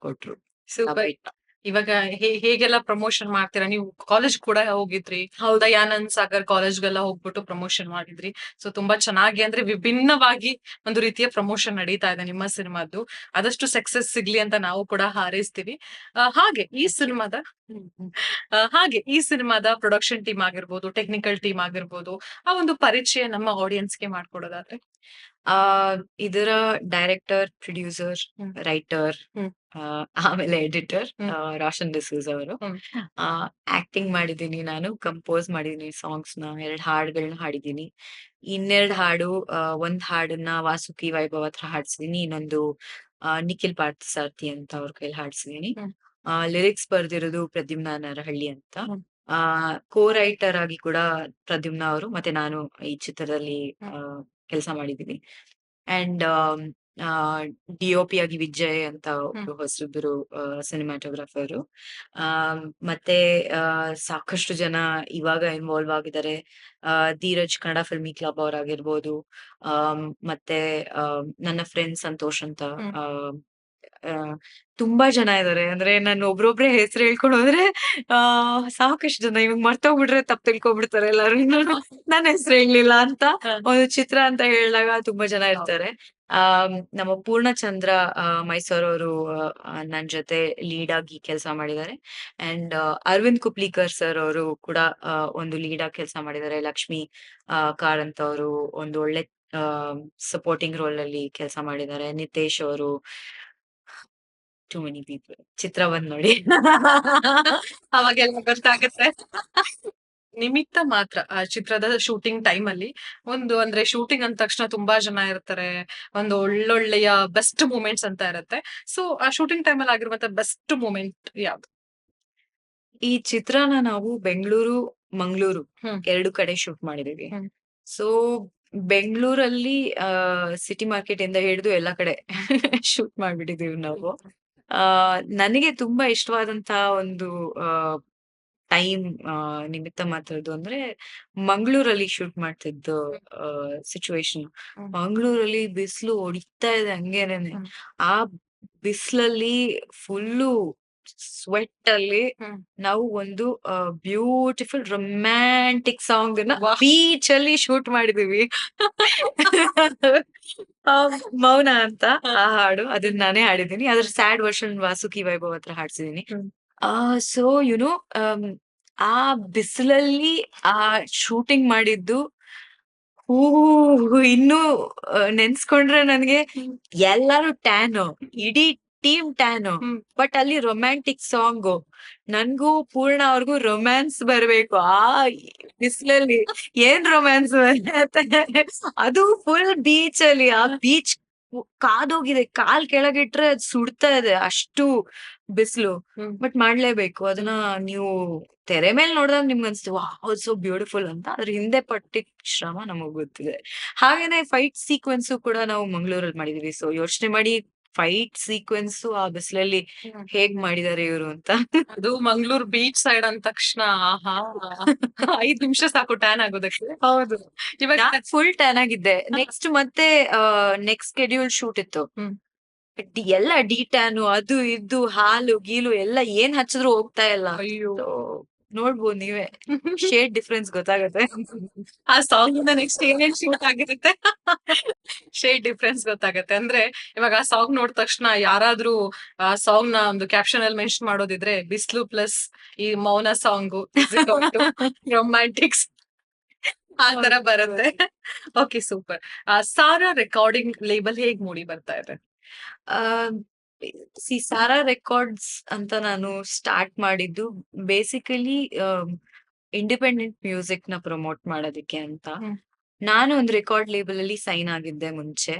ಕೊಟ್ರು. ಸೂಪರ್. ಇವಾಗ ಹೇಗೆಲ್ಲ ಪ್ರಮೋಷನ್ ಮಾಡ್ತೀರಾ? ನೀವು ಕಾಲೇಜ್ ಕೂಡ ಹೋಗಿದ್ರಿ, ದಯಾನಂದ್ ಸಾಗರ್ ಕಾಲೇಜ್ಗೆಲ್ಲ ಹೋಗ್ಬಿಟ್ಟು ಪ್ರಮೋಷನ್ ಮಾಡಿದ್ರಿ. ಸೊ ತುಂಬಾ ಚೆನ್ನಾಗಿ ಅಂದ್ರೆ ವಿಭಿನ್ನವಾಗಿ ಒಂದು ರೀತಿಯ ಪ್ರಮೋಷನ್ ನಡೀತಾ ಇದೆ ನಿಮ್ಮ ಸಿನಿಮಾದ್ದು. ಆದಷ್ಟು ಸಕ್ಸಸ್ ಸಿಗ್ಲಿ ಅಂತ ನಾವು ಕೂಡ ಹಾರೈಸ್ತೀವಿ. ಹಾಗೆ ಈ ಸಿನಿಮಾದ ಪ್ರೊಡಕ್ಷನ್ ಟೀಮ್ ಆಗಿರ್ಬೋದು, ಟೆಕ್ನಿಕಲ್ ಟೀಮ್ ಆಗಿರ್ಬೋದು, ಆ ಒಂದು ಪರಿಚಯ ನಮ್ಮ ಆಡಿಯನ್ಸ್ಗೆ ಮಾಡ್ಕೊಡೋದಾದ್ರೆ. ಇದರ ಡೈರೆಕ್ಟರ್, ಪ್ರೊಡ್ಯೂಸರ್, ರೈಟರ್, ಆಮೇಲೆ ಎಡಿಟರ್ ರೋಷನ್ ಡಿಸೂಜ್ ಅವರು. ಆಕ್ಟಿಂಗ್ ಮಾಡಿದೀನಿ ನಾನು, ಕಂಪೋಸ್ ಮಾಡಿದೀನಿ ಸಾಂಗ್ಸ್ ನ, 2 ಹಾಡುಗಳನ್ನ ಹಾಡಿದೀನಿ. ಇನ್ನೆರಡು ಹಾಡು, ಒಂದ್ ಹಾಡನ್ನ ವಾಸುಕಿ ವೈಭವ್ ಹತ್ರ ಹಾಡ್ಸಿದೀನಿ, ಇನ್ನೊಂದು ನಿಖಿಲ್ ಪಾರ್ಥಸಾರಥಿ ಅಂತ ಅವ್ರ ಕೈಲಿ ಹಾಡ್ಸಿದೀನಿ. ಲಿರಿಕ್ಸ್ ಬರ್ದಿರೋದು ಪ್ರದ್ಯುಮ್ನ ನರಹಳ್ಳಿ ಅಂತ. ಕೋ-ರೈಟರ್ ಆಗಿ ಕೂಡ ಪ್ರದ್ಯುಮ್ನ ಅವರು ಮತ್ತೆ ನಾನು ಈ ಚಿತ್ರದಲ್ಲಿ ಕೆಲಸ ಮಾಡಿದೀವಿ. ಅಂಡ್ ಡಿ.ಒ.ಪಿ ಆಗಿ ವಿಜಯ್ ಅಂತ ಒಬ್ರು ಹೊಸಬ್ರು ಸಿನಿಮಾಟೋಗ್ರಾಫರು. ಮತ್ತೆ ಸಾಕಷ್ಟು ಜನ ಇವಾಗ ಇನ್ವಾಲ್ವ್ ಆಗಿದ್ದಾರೆ. ಧೀರಜ್ ಕನ್ನಡ ಫಿಲ್ಮಿ ಕ್ಲಬ್ ಅವರಾಗಿರ್ಬೋದು, ಮತ್ತೆ ನನ್ನ ಫ್ರೆಂಡ್ ಸಂತೋಷ್ ಅಂತ ಆ ಆ, ತುಂಬಾ ಜನ ಇದಾರೆ. ಅಂದ್ರೆ ನಾನು ಒಬ್ರೊಬ್ರೆ ಹೆಸರು ಹೇಳ್ಕೊಂಡು ಹೋದ್ರೆ ಸಾಕಷ್ಟು ಜನ ಇವಾಗ ಮರ್ತೋಗ್ಬಿಟ್ರೆ ತಪ್ಪು ತಿಳ್ಕೊಬಿಡ್ತಾರೆ ಎಲ್ಲಾರು. ನನ್ನ ಹೆಸರು ಹೇಳಲಿಲ್ಲ ಅಂತ. ಒಂದು ಚಿತ್ರ ಅಂತ ಹೇಳಿದಾಗ ತುಂಬಾ ಜನ ಇರ್ತಾರೆ. ನಮ್ಮ ಪೂರ್ಣಚಂದ್ರ ಮೈಸೂರವರು ನನ್ ಜೊತೆ ಲೀಡ್ ಆಗಿ ಕೆಲಸ ಮಾಡಿದ್ದಾರೆ. ಅಂಡ್ ಅರವಿಂದ್ ಕುಪ್ಲಿಕರ್ ಸರ್ ಅವರು ಕೂಡ ಒಂದು ಲೀಡ್ ಆಗಿ ಕೆಲಸ ಮಾಡಿದ್ದಾರೆ. ಲಕ್ಷ್ಮಿ ಕಾರಂತ್ ಅವರು ಒಂದು ಒಳ್ಳೆ ಸಪೋರ್ಟಿಂಗ್ ರೋಲ್ ಅಲ್ಲಿ ಕೆಲಸ ಮಾಡಿದ್ದಾರೆ. ನಿತೇಶ್ ಅವರು, ಟು ಮೆನಿ ಪೀಪಲ್. ಚಿತ್ರ ಬಂದ್ ನೋಡಿ. ಅವಾಗೆಲ್ಲ ಗೊತ್ತಾಗತ್ತೆ. ನಿಮಿತ್ತ ಮಾತ್ರ ಆ ಚಿತ್ರದ ಶೂಟಿಂಗ್ ಟೈಮ್ ಅಲ್ಲಿ ಅಂದ್ರೆ ಶೂಟಿಂಗ್ ಅಂದ ತಕ್ಷಣ ತುಂಬಾ ಜನ ಇರ್ತಾರೆ. ಒಂದು ಒಳ್ಳೊಳ್ಳೆಯ ಬೆಸ್ಟ್ ಮೂಮೆಂಟ್ಸ್ ಅಂತ ಇರುತ್ತೆ. ಸೊ ಆ ಶೂಟಿಂಗ್ ಟೈಮ್ ಅಲ್ಲಿ ಆಗಿರುವಂತ ಬೆಸ್ಟ್ ಮೂಮೆಂಟ್ ಯಾವ್ದು? ಈ ಚಿತ್ರನ ನಾವು ಬೆಂಗಳೂರು, ಮಂಗಳೂರು ಹ್ಮ್ 2 ಕಡೆ ಶೂಟ್ ಮಾಡಿದೀವಿ. ಹ್ಮ್ ಸೊ ಬೆಂಗಳೂರಲ್ಲಿ ಸಿಟಿ ಮಾರ್ಕೆಟ್ ಇಂದ ಹಿಡಿದು ಎಲ್ಲಾ ಕಡೆ ಶೂಟ್ ಮಾಡ್ಬಿಟ್ಟಿದೀವಿ ನಾವು. ನನಗೆ ತುಂಬಾ ಇಷ್ಟವಾದಂತ ಒಂದು ಟೈಮ್ ನಿಮಿತ್ತ ಮಾತ್ರದ್ದು ಅಂದ್ರೆ ಮಂಗಳೂರಲ್ಲಿ ಶೂಟ್ ಮಾಡ್ತಿದ್ದು ಸಿಚುವೇಶನ್. ಮಂಗಳೂರಲ್ಲಿ ಬಿಸಿಲು ಹೊಡಿತಾ ಇದೆ ಹಂಗೇನೆ. ಆ ಬಿಸಿಲಲ್ಲಿ ಫುಲ್ಲು ಸ್ವೆಟ್ ಅಲ್ಲಿ ನಾವು ಒಂದು ಬ್ಯೂಟಿಫುಲ್ ರೊಮ್ಯಾಂಟಿಕ್ ಸಾಂಗ್ ನ ಬೀಚ್ ಅಲ್ಲಿ ಶೂಟ್ ಮಾಡಿದೀವಿ. ಮೌನ ಅಂತ ಆ ಹಾಡು, ಅದನ್ನ ನಾನೇ ಹಾಡಿದೀನಿ. ಅದ್ರ ಸ್ಯಾಡ್ ವರ್ಷನ್ ವಾಸುಕಿ ವೈಭವ್ ಹತ್ರ ಹಾಡ್ಸಿದೀನಿ. ಸೊ ಯುನೋ ಆ ಬಿಸಿಲಲ್ಲಿ ಆ ಶೂಟಿಂಗ್ ಮಾಡಿದ್ದು ಇನ್ನೂ ನೆನ್ಸ್ಕೊಂಡ್ರೆ ನನ್ಗೆ ಎಲ್ಲಾರು ಟ್ಯಾನು, ಇಡೀ ಟೀಮ್ ಟ್ಯಾನು. ಬಟ್ ಅಲ್ಲಿ ರೊಮ್ಯಾಂಟಿಕ್ ಸಾಂಗು. ನನ್ಗೂ ಪೂರ್ಣ ಅವ್ರಿಗೂ ರೊಮ್ಯಾನ್ಸ್ ಬರ್ಬೇಕು ಆ ಬಿಸಿಲಲ್ಲಿ. ಏನ್ ರೊಮ್ಯಾನ್ಸ್ ಅದು ಫುಲ್ ಬೀಚ್ ಅಲ್ಲಿ. ಆ ಬೀಚ್ ಕಾದೋಗಿದೆ, ಕಾಲ್ ಕೆಳಗಿಟ್ರೆ ಅದ್ ಸುಡ್ತಾ ಇದೆ, ಅಷ್ಟು ಬಿಸಿಲು. ಬಟ್ ಮಾಡ್ಲೇಬೇಕು ಅದನ್ನ. ನೀವು ತೆರೆ ಮೇಲೆ ನೋಡಿದಾಗ ನಿಮ್ಗೆ ಅನ್ಸುತ್ತೆ ವಾವ್ ಸೋ ಬ್ಯೂಟಿಫುಲ್ ಅಂತ. ಅದ್ರ ಹಿಂದೆ ಪಟ್ಟಿದ್ ಶ್ರಮ ನಮಗ್ ಗೊತ್ತಿದೆ. ಹಾಗೇನೆ ಫೈಟ್ ಸೀಕ್ವೆನ್ಸ್ ಕೂಡ ನಾವು ಮಂಗಳೂರಲ್ಲಿ ಮಾಡಿದೀವಿ. ಸೊ ಯೋಚನೆ ಮಾಡಿ, ಫೈಟ್ ಸೀಕ್ವೆನ್ಸ್ ಆ ಬಿಸಿಲಲ್ಲಿ ಹೇಗ್ ಮಾಡಿದಾರೆ ಇವ್ರು ಅಂತ. ಅದು ಮಂಗಳೂರು ಬೀಚ್ ಸೈಡ್ ಅಂದ ತಕ್ಷಣ ಆಹಾ 5 ನಿಮಿಷ ಸಾಕು ಟ್ಯಾನ್ ಆಗೋದಕ್ಕೆ. ಹೌದು, ಇವಾಗ ಫುಲ್ ಟ್ಯಾನ್ ಆಗಿದ್ದೆ. ನೆಕ್ಸ್ಟ್ ಮತ್ತೆ ನೆಕ್ಸ್ಟ್ ಸ್ಕೆಡ್ಯೂಲ್ ಶೂಟ್ ಇತ್ತು. ಎಲ್ಲ ಡಿ ಟ್ಯಾನು, ಅದು ಇದು ಹಾಲು ಗೀಲು ಎಲ್ಲ ಏನ್ ಹಚ್ಚಿದ್ರು ಹೋಗ್ತಾ ಇಲ್ಲ. ಅಯ್ಯೋ ನೋಡ್ಬೋದು ನೀವೇ, ಶೇಡ್ ಡಿಫ್ರೆನ್ಸ್ ಗೊತ್ತಾಗತ್ತೆ. ಆ ಸಾಂಗ್ ಇಂದ ನೆಕ್ಸ್ಟ್ ಏನೇನ್ ಶೂಟ್ ಆಗಿರುತ್ತೆ ಶೇಡ್ ಡಿಫ್ರೆನ್ಸ್ ಗೊತ್ತಾಗತ್ತೆ. ಅಂದ್ರೆ ಇವಾಗ ಆ ಸಾಂಗ್ ನೋಡಿದ ತಕ್ಷಣ ಯಾರಾದ್ರೂ ಆ ಸಾಂಗ್ ನ ಒಂದು ಕ್ಯಾಪ್ಷನ್ ಅಲ್ಲಿ ಮೆನ್ಷನ್ ಮಾಡೋದಿದ್ರೆ ಬಿಸ್ಲು ಪ್ಲಸ್ ಈ ಮೌನ ಸಾಂಗು ರೊಮ್ಯಾಂಟಿಕ್ಸ್ ಆ ತರ ಬರುತ್ತೆ. Okay, super. ಸಾರಾ ರೆಕಾರ್ಡಿಂಗ್ ಲೇಬಲ್ ಹೇಗ್ ಮೂಡಿ ಬರ್ತಾ ಇದೆ? ಸಾರಾ ರೆಕಾರ್ಡ್ಸ್ ಅಂತ ನಾನು ಸ್ಟಾರ್ಟ್ ಮಾಡಿದ್ದು ಬೇಸಿಕಲಿ ಇಂಡಿಪೆಂಡೆಂಟ್ ಮ್ಯೂಸಿಕ್ ನ ಪ್ರಮೋಟ್ ಮಾಡೋದಕ್ಕೆ ಅಂತ. ನಾನು ಒಂದು ರೆಕಾರ್ಡ್ ಲೇಬಲ್ ಅಲ್ಲಿ ಸೈನ್ ಆಗಿದ್ದೆ ಮುಂಚೆ.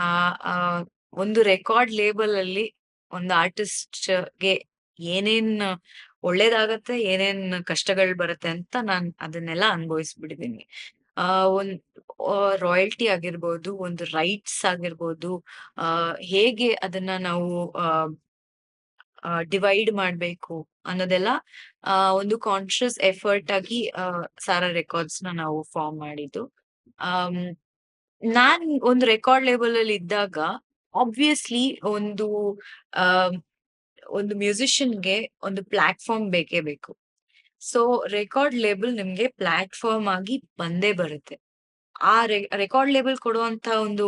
ಆ ಒಂದು ರೆಕಾರ್ಡ್ ಲೇಬಲ್ ಅಲ್ಲಿ ಒಂದು ಆರ್ಟಿಸ್ಟ್ ಗೆ ಏನೇನ್ ಒಳ್ಳೇದಾಗತ್ತೆ, ಏನೇನ್ ಕಷ್ಟಗಳು ಬರುತ್ತೆ ಅಂತ ನಾನ್ ಅದನ್ನೆಲ್ಲ ಅನುಭವಿಸ್ಬಿಟ್ಟಿದೀನಿ. ಒಂದ್ ರಾಯಲ್ಟಿ ಆಗಿರ್ಬೋದು, ಒಂದು ರೈಟ್ಸ್ ಆಗಿರ್ಬೋದು, ಹೇಗೆ ಅದನ್ನ ನಾವು ಡಿವೈಡ್ ಮಾಡ್ಬೇಕು ಅನ್ನೋದೆಲ್ಲ ಒಂದು ಕಾನ್ಶಿಯಸ್ ಎಫರ್ಟ್ ಆಗಿ ಸಾರಾ ರೆಕಾರ್ಡ್ಸ್ ನ ನಾವು ಫಾರ್ಮ್ ಮಾಡಿದ್ದು. ನಾನ್ ಒಂದು ರೆಕಾರ್ಡ್ ಲೇಬಲ್ ಅಲ್ಲಿ ಇದ್ದಾಗ ಆಬ್ವಿಯಸ್ಲಿ ಒಂದು ಮ್ಯೂಸಿಷಿಯನ್ಗೆ ಒಂದು ಪ್ಲಾಟ್ಫಾರ್ಮ್ ಬೇಕೇ ಬೇಕು. ಸೊ ರೆಕಾರ್ಡ್ ಲೇಬಲ್ ನಿಮ್ಗೆ ಪ್ಲಾಟ್ಫಾರ್ಮ್ ಆಗಿ ಬಂದೇ ಬರುತ್ತೆ. ಆ ರೆಕಾರ್ಡ್ ಲೇಬಲ್ ಕೊಡುವಂತ ಒಂದು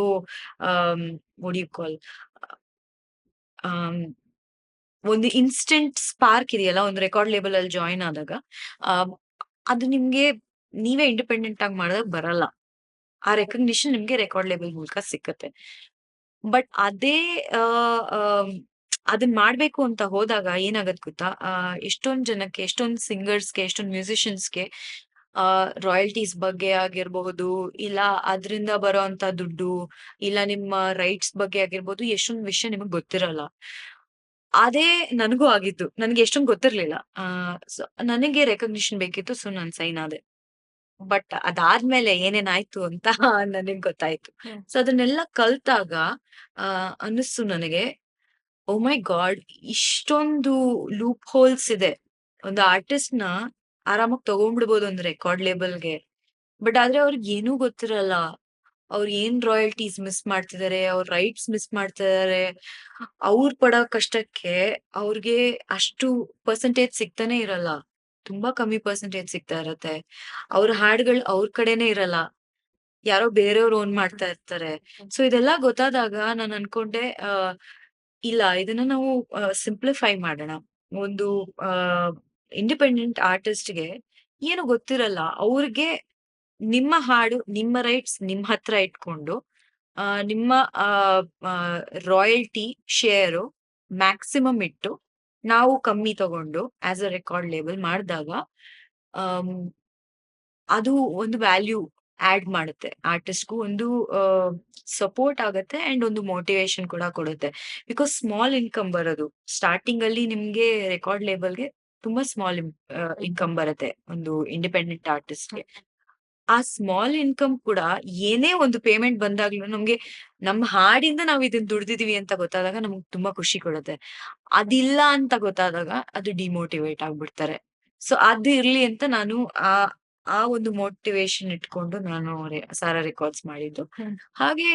ಒಂದು ಇನ್ಸ್ಟೆಂಟ್ ಸ್ಪಾರ್ಕ್ ಇದೆಯಲ್ಲ ಒಂದು ರೆಕಾರ್ಡ್ ಲೇಬಲ್ ಅಲ್ಲಿ ಜಾಯಿನ್ ಆದಾಗ, ಅದು ನಿಮ್ಗೆ ನೀವೇ ಇಂಡಿಪೆಂಡೆಂಟ್ ಆಗಿ ಮಾಡಿದಾಗ ಬರಲ್ಲ. ಆ ರೆಕಗ್ನಿಷನ್ ನಿಮ್ಗೆ ರೆಕಾರ್ಡ್ ಲೇಬಲ್ ಮೂಲಕ ಸಿಕ್ಕತ್ತೆ. ಬಟ್ ಅದೇ ಅದನ್ನ ಮಾಡ್ಬೇಕು ಅಂತ ಹೋದಾಗ ಏನಾಗತ್ ಗೊತ್ತಾ, ಎಷ್ಟೊಂದ್ ಜನಕ್ಕೆ, ಎಷ್ಟೊಂದ್ ಸಿಂಗರ್ಸ್ಗೆ, ಎಷ್ಟೊಂದ್ ಮ್ಯೂಸಿಷಿಯನ್ಸ್ಗೆ ರಾಯಲ್ಟೀಸ್ ಬಗ್ಗೆ ಆಗಿರ್ಬಹುದು, ಇಲ್ಲ ಅದ್ರಿಂದ ಬರೋಂತ ದುಡ್ಡು, ಇಲ್ಲ ನಿಮ್ಮ ರೈಟ್ಸ್ ಬಗ್ಗೆ ಆಗಿರ್ಬೋದು, ಎಷ್ಟೊಂದ್ ವಿಷಯ ನಿಮಗ್ ಗೊತ್ತಿರಲ್ಲ. ಅದೇ ನನಗೂ ಆಗಿದ್ದು. ನನಗೆ ಎಷ್ಟೊಂದು ಗೊತ್ತಿರ್ಲಿಲ್ಲ. ಸೊ ನನಗೆ ರೆಕಗ್ನಿಷನ್ ಬೇಕಿತ್ತು. ಸೊ ನಾನ್ ಸೈನ್ ಆದೆ. ಬಟ್ ಅದಾದ್ಮೇಲೆ ಏನೇನಾಯ್ತು ಅಂತ ನನಗ್ ಗೊತ್ತಾಯ್ತು. ಸೊ ಅದನ್ನೆಲ್ಲ ಕಲ್ತಾಗ ಅನ್ನಿಸ್ತು ನನಗೆ, ಓಹ್ ಮೈ ಗಾಡ್! ಇಷ್ಟೊಂದು ಲೂಪ್ ಹೋಲ್ಸ್ ಇದೆ. ಒಂದು ಆರ್ಟಿಸ್ಟ್‌ನ ಆರಾಮಾಗಿ ತಗೊಂಡ್ಬಿಡ್ಬೋದು ಒಂದು ರೆಕಾರ್ಡ್ ಲೇಬಲ್‌ಗೆ. ಬಟ್ ಆದ್ರೆ ಅವ್ರಿಗ್ ಏನೂ ಗೊತ್ತಿರಲ್ಲ. ಅವ್ರು ಏನ್ ರಾಯಲ್ಟೀಸ್ ಮಿಸ್ ಮಾಡ್ತಿದಾರೆ, ಅವ್ರ ರೈಟ್ಸ್ ಮಿಸ್ ಮಾಡ್ತಿದಾರೆ. ಅವ್ರ್ ಪಡೋ ಕಷ್ಟಕ್ಕೆ ಅವ್ರಿಗೆ ಅಷ್ಟು ಪರ್ಸೆಂಟೇಜ್ ಸಿಗ್ತಾನೆ ಇರಲ್ಲ. ತುಂಬಾ ಕಮ್ಮಿ ಪರ್ಸೆಂಟೇಜ್ ಸಿಗ್ತಾ ಇರತ್ತೆ. ಅವ್ರ ಹಾಡ್ಗಳು ಅವ್ರ ಕಡೆನೇ ಇರಲ್ಲ. ಯಾರೋ ಬೇರೆಯವ್ರು ಓನ್ ಮಾಡ್ತಾ ಇರ್ತಾರೆ. ಸೊ ಇದೆಲ್ಲ ಗೊತ್ತಾದಾಗ ನಾನ್ ಅನ್ಕೊಂಡೆ ಇಲ್ಲ ಇದನ್ನ ನಾವು ಸಿಂಪ್ಲಿಫೈ ಮಾಡೋಣ. ಒಂದು ಇಂಡಿಪೆಂಡೆಂಟ್ ಆರ್ಟಿಸ್ಟ್‌ಗೆ ಏನು ಗೊತ್ತಿರಲ್ಲ. ಅವ್ರಿಗೆ ನಿಮ್ಮ ಹಾಡು, ನಿಮ್ಮ ರೈಟ್ಸ್ ನಿಮ್ ಹತ್ರ ಇಟ್ಕೊಂಡು ನಿಮ್ಮ ಆಹ್, ಆಹ್, ರಾಯಲ್ಟಿ ಶೇರು ಮ್ಯಾಕ್ಸಿಮಮ್ ಇಟ್ಟು, ನಾವು ಕಮ್ಮಿ ತಗೊಂಡು ಆಸ್ ಅ ರೆಕಾರ್ಡ್ ಲೇಬಲ್ ಮಾಡ್ದಾಗ ಆಮ್, ಅದು ಒಂದು ವ್ಯಾಲ್ಯೂ ಆಡ್ ಮಾಡುತ್ತೆ. ಆರ್ಟಿಸ್ಟ್‌ಗೂ ಒಂದು ಆಹ್, ಸಪೋರ್ಟ್ ಆಗತ್ತೆ ಅಂಡ್ ಒಂದು ಮೋಟಿವೇಷನ್ ಕೂಡ ಕೊಡುತ್ತೆ. ಬಿಕಾಸ್ ಸ್ಮಾಲ್ ಇನ್ಕಮ್ ಬರೋದು. ಸ್ಟಾರ್ಟಿಂಗ್ ಅಲ್ಲಿ ನಿಮ್ಗೆ ರೆಕಾರ್ಡ್ ಲೇಬಲ್‌ಗೆ ತುಂಬಾ ಸ್ಮಾಲ್ ಇನ್ಕಮ್ ಬರುತ್ತೆ. ಒಂದು ಇಂಡಿಪೆಂಡೆಂಟ್ ಆರ್ಟಿಸ್ಟ್‌ಗೆ. ಆ ಸ್ಮಾಲ್ ಇನ್ಕಮ್ ಕೂಡ ಏನೇ ಒಂದು ಪೇಮೆಂಟ್ ಬಂದಾಗ್ಲೂ ನಮ್ಗೆ ನಮ್ಮ ಹಾಡಿಂದ ನಾವ್ ಇದನ್ನ ದುಡ್ದಿದೀವಿ ಅಂತ ಗೊತ್ತಾದಾಗ ನಮ್ಗ್ ತುಂಬಾ ಖುಷಿ ಕೊಡುತ್ತೆ. ಅದಿಲ್ಲ ಅಂತ ಗೊತ್ತಾದಾಗ ಅದು ಡಿಮೋಟಿವೇಟ್ ಆಗ್ಬಿಡ್ತಾರೆ. ಸೊ ಅದು ಇರ್ಲಿ ಅಂತ ನಾನು ಆ ಆ ಒಂದು ಮೋಟಿವೇಷನ್ ಇಟ್ಕೊಂಡು ನಾನು ಸಾರಾ ರೆಕಾರ್ಡ್ಸ್ ಮಾಡಿದ್ದು. ಹಾಗೆ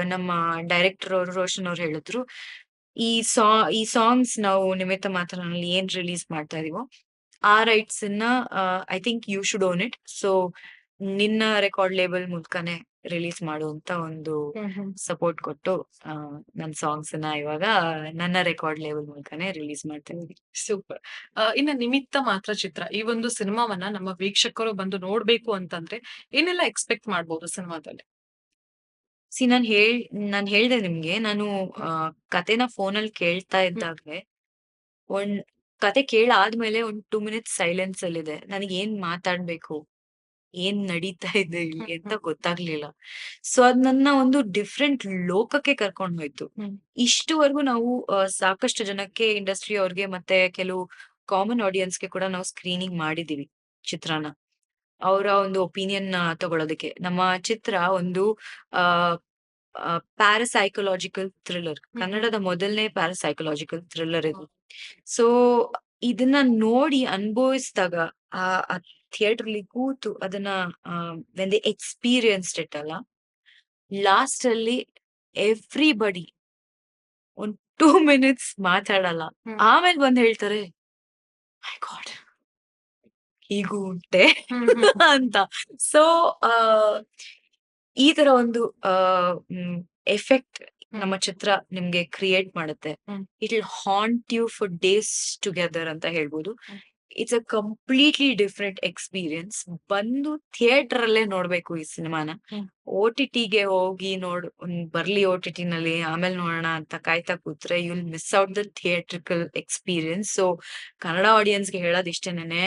ನಮ್ಮ ಡೈರೆಕ್ಟರ್ ಅವರು ರೋಷನ್ ಅವ್ರು ಹೇಳಿದ್ರು, ಈ ಸಾ ಈ ಸಾಂಗ್ಸ್ ನಾವು ನಿಮಿತ್ತ ಮಾತ್ರನಲ್ಲಿ ಏನ್ ರಿಲೀಸ್ ಮಾಡ್ತಾ ಇದೀವೋ ಆ ರೈಟ್ಸ್ ಅನ್ನ I think you should own it. So ನಿನ್ನ ರೆಕಾರ್ಡ್ ಲೇಬಲ್ ಮೂಲಕನೇ ರಿಲೀಸ್ ಮಾಡು ಅಂತ ಒಂದು ಸಪೋರ್ಟ್ ಕೊಟ್ಟು ನನ್ನ ಸಾಂಗ್ಸ್ ನ ಇವಾಗ ನನ್ನ ರೆಕಾರ್ಡ್ ಲೇಬಲ್ ಮೂಲಕನೇ ರಿಲೀಸ್ ಮಾಡ್ತಾ ಇದೀನಿ. ಸೂಪರ್. ಇನ್ನ ನಿಮಿತ್ತ ಮಾತ್ರ ಚಿತ್ರ ಈ ಒಂದು ಸಿನಿಮಾವನ್ನ ನಮ್ಮ ವೀಕ್ಷಕರು ಬಂದು ನೋಡ್ಬೇಕು ಅಂತಂದ್ರೆ ಏನೆಲ್ಲ ಎಕ್ಸ್ಪೆಕ್ಟ್ ಮಾಡ್ಬೋದು ಸಿನಿಮಾದಲ್ಲಿ? ಸಿ ನಾನ್ ಹೇಳ್ದೆ ನಿಮ್ಗೆ ನಾನು ಕಥೆನ ಫೋನಲ್ಲಿ ಕೇಳ್ತಾ ಇದ್ದಾಗ್ಲೇ ಒಂದ್ ಕತೆ ಕೇಳಾದ್ಮೇಲೆ ಒಂದ್ 2 ಮಿನಿಟ್ಸ್ ಸೈಲೆನ್ಸ್ ಅಲ್ಲಿದೆ. ನನಗ್ ಏನ್ ಮಾತಾಡ್ಬೇಕು? ಏನ್ ನಡೀತಾ ಇದೆ ಇಲ್ಲಿ ಅಂತ ಗೊತ್ತಾಗ್ಲಿಲ್ಲ. ಸೊ ಅದ್ ನನ್ನ ಒಂದು ಡಿಫರೆಂಟ್ ಲೋಕಕ್ಕೆ ಕರ್ಕೊಂಡ್ ಹೋಯ್ತು. ಇಷ್ಟುವರೆಗೂ ನಾವು ಸಾಕಷ್ಟು ಜನಕ್ಕೆ ಇಂಡಸ್ಟ್ರಿ ಅವ್ರಿಗೆ ಮತ್ತೆ ಕೆಲವು ಕಾಮನ್ ಆಡಿಯನ್ಸ್‌ಗೆ ಕೂಡ ನಾವು ಸ್ಕ್ರೀನಿಂಗ್ ಮಾಡಿದೀವಿ ಚಿತ್ರನ. ಅವರ ಒಂದು ಒಪಿನಿಯನ್ ತಗೊಳೋದಕ್ಕೆ. ನಮ್ಮ ಚಿತ್ರ ಒಂದು ಆಹ್, ಪ್ಯಾರಾಸೈಕಾಲಜಿಕಲ್ ಥ್ರಿಲ್ಲರ್. ಕನ್ನಡದ ಮೊದಲನೇ ಪ್ಯಾರಾಸೈಕಾಲಜಿಕಲ್ ಥ್ರಿಲ್ಲರ್ ಇದು. ಸೊ ಇದನ್ನ ನೋಡಿ ಅನುಭವಿಸಿದಾಗ ಆ ಆ ಥಿಯೇಟರ್‌ಲಿ ಕೂತು ಅದನ್ನ ವೆನ್ ದೇ ಎಕ್ಸ್‌ಪೀರಿಯನ್ಸ್ಡ್ ಇಟ್ ಅಲ್ಲ, ಲಾಸ್ಟ್ ಅಲ್ಲಿ ಎವ್ರಿಬಡಿ ಒಂದ್ 2 ಮಿನಿಟ್ಸ್ ಮಾತಾಡಲ್ಲ. ಆಮೇಲೆ ಬಂದ್ ಹೇಳ್ತಾರೆ, ಮೈ ಗಾಡ್! ಹೀಗೂ ಉಂಟೆ ಅಂತ. ಸೊ ಈ ತರ ಒಂದು ಎಫೆಕ್ಟ್ ನಮ್ಮ ಚಿತ್ರ ನಿಮ್ಗೆ ಕ್ರಿಯೇಟ್ ಮಾಡುತ್ತೆ. It will haunt you for days together ಅಂತ ಹೇಳ್ಬೋದು. It's a completely different experience. ಬಂದು ಥಿಯೇಟರ್ ಅಲ್ಲೇ ನೋಡ್ಬೇಕು ಈ ಸಿನಿಮಾನ. OTTಗೆ ಹೋಗಿ ಬರ್ಲಿ OTTನಲ್ಲಿ ಆಮೇಲೆ ನೋಡೋಣ ಅಂತ ಕಾಯ್ತಾ ಕೂತ್ರೆ you will miss out the theatrical experience. So Kannada ಆಡಿಯನ್ಸ್‌ಗೆ ಹೇಳೋದ್ ಇಷ್ಟೇನೇನೆ,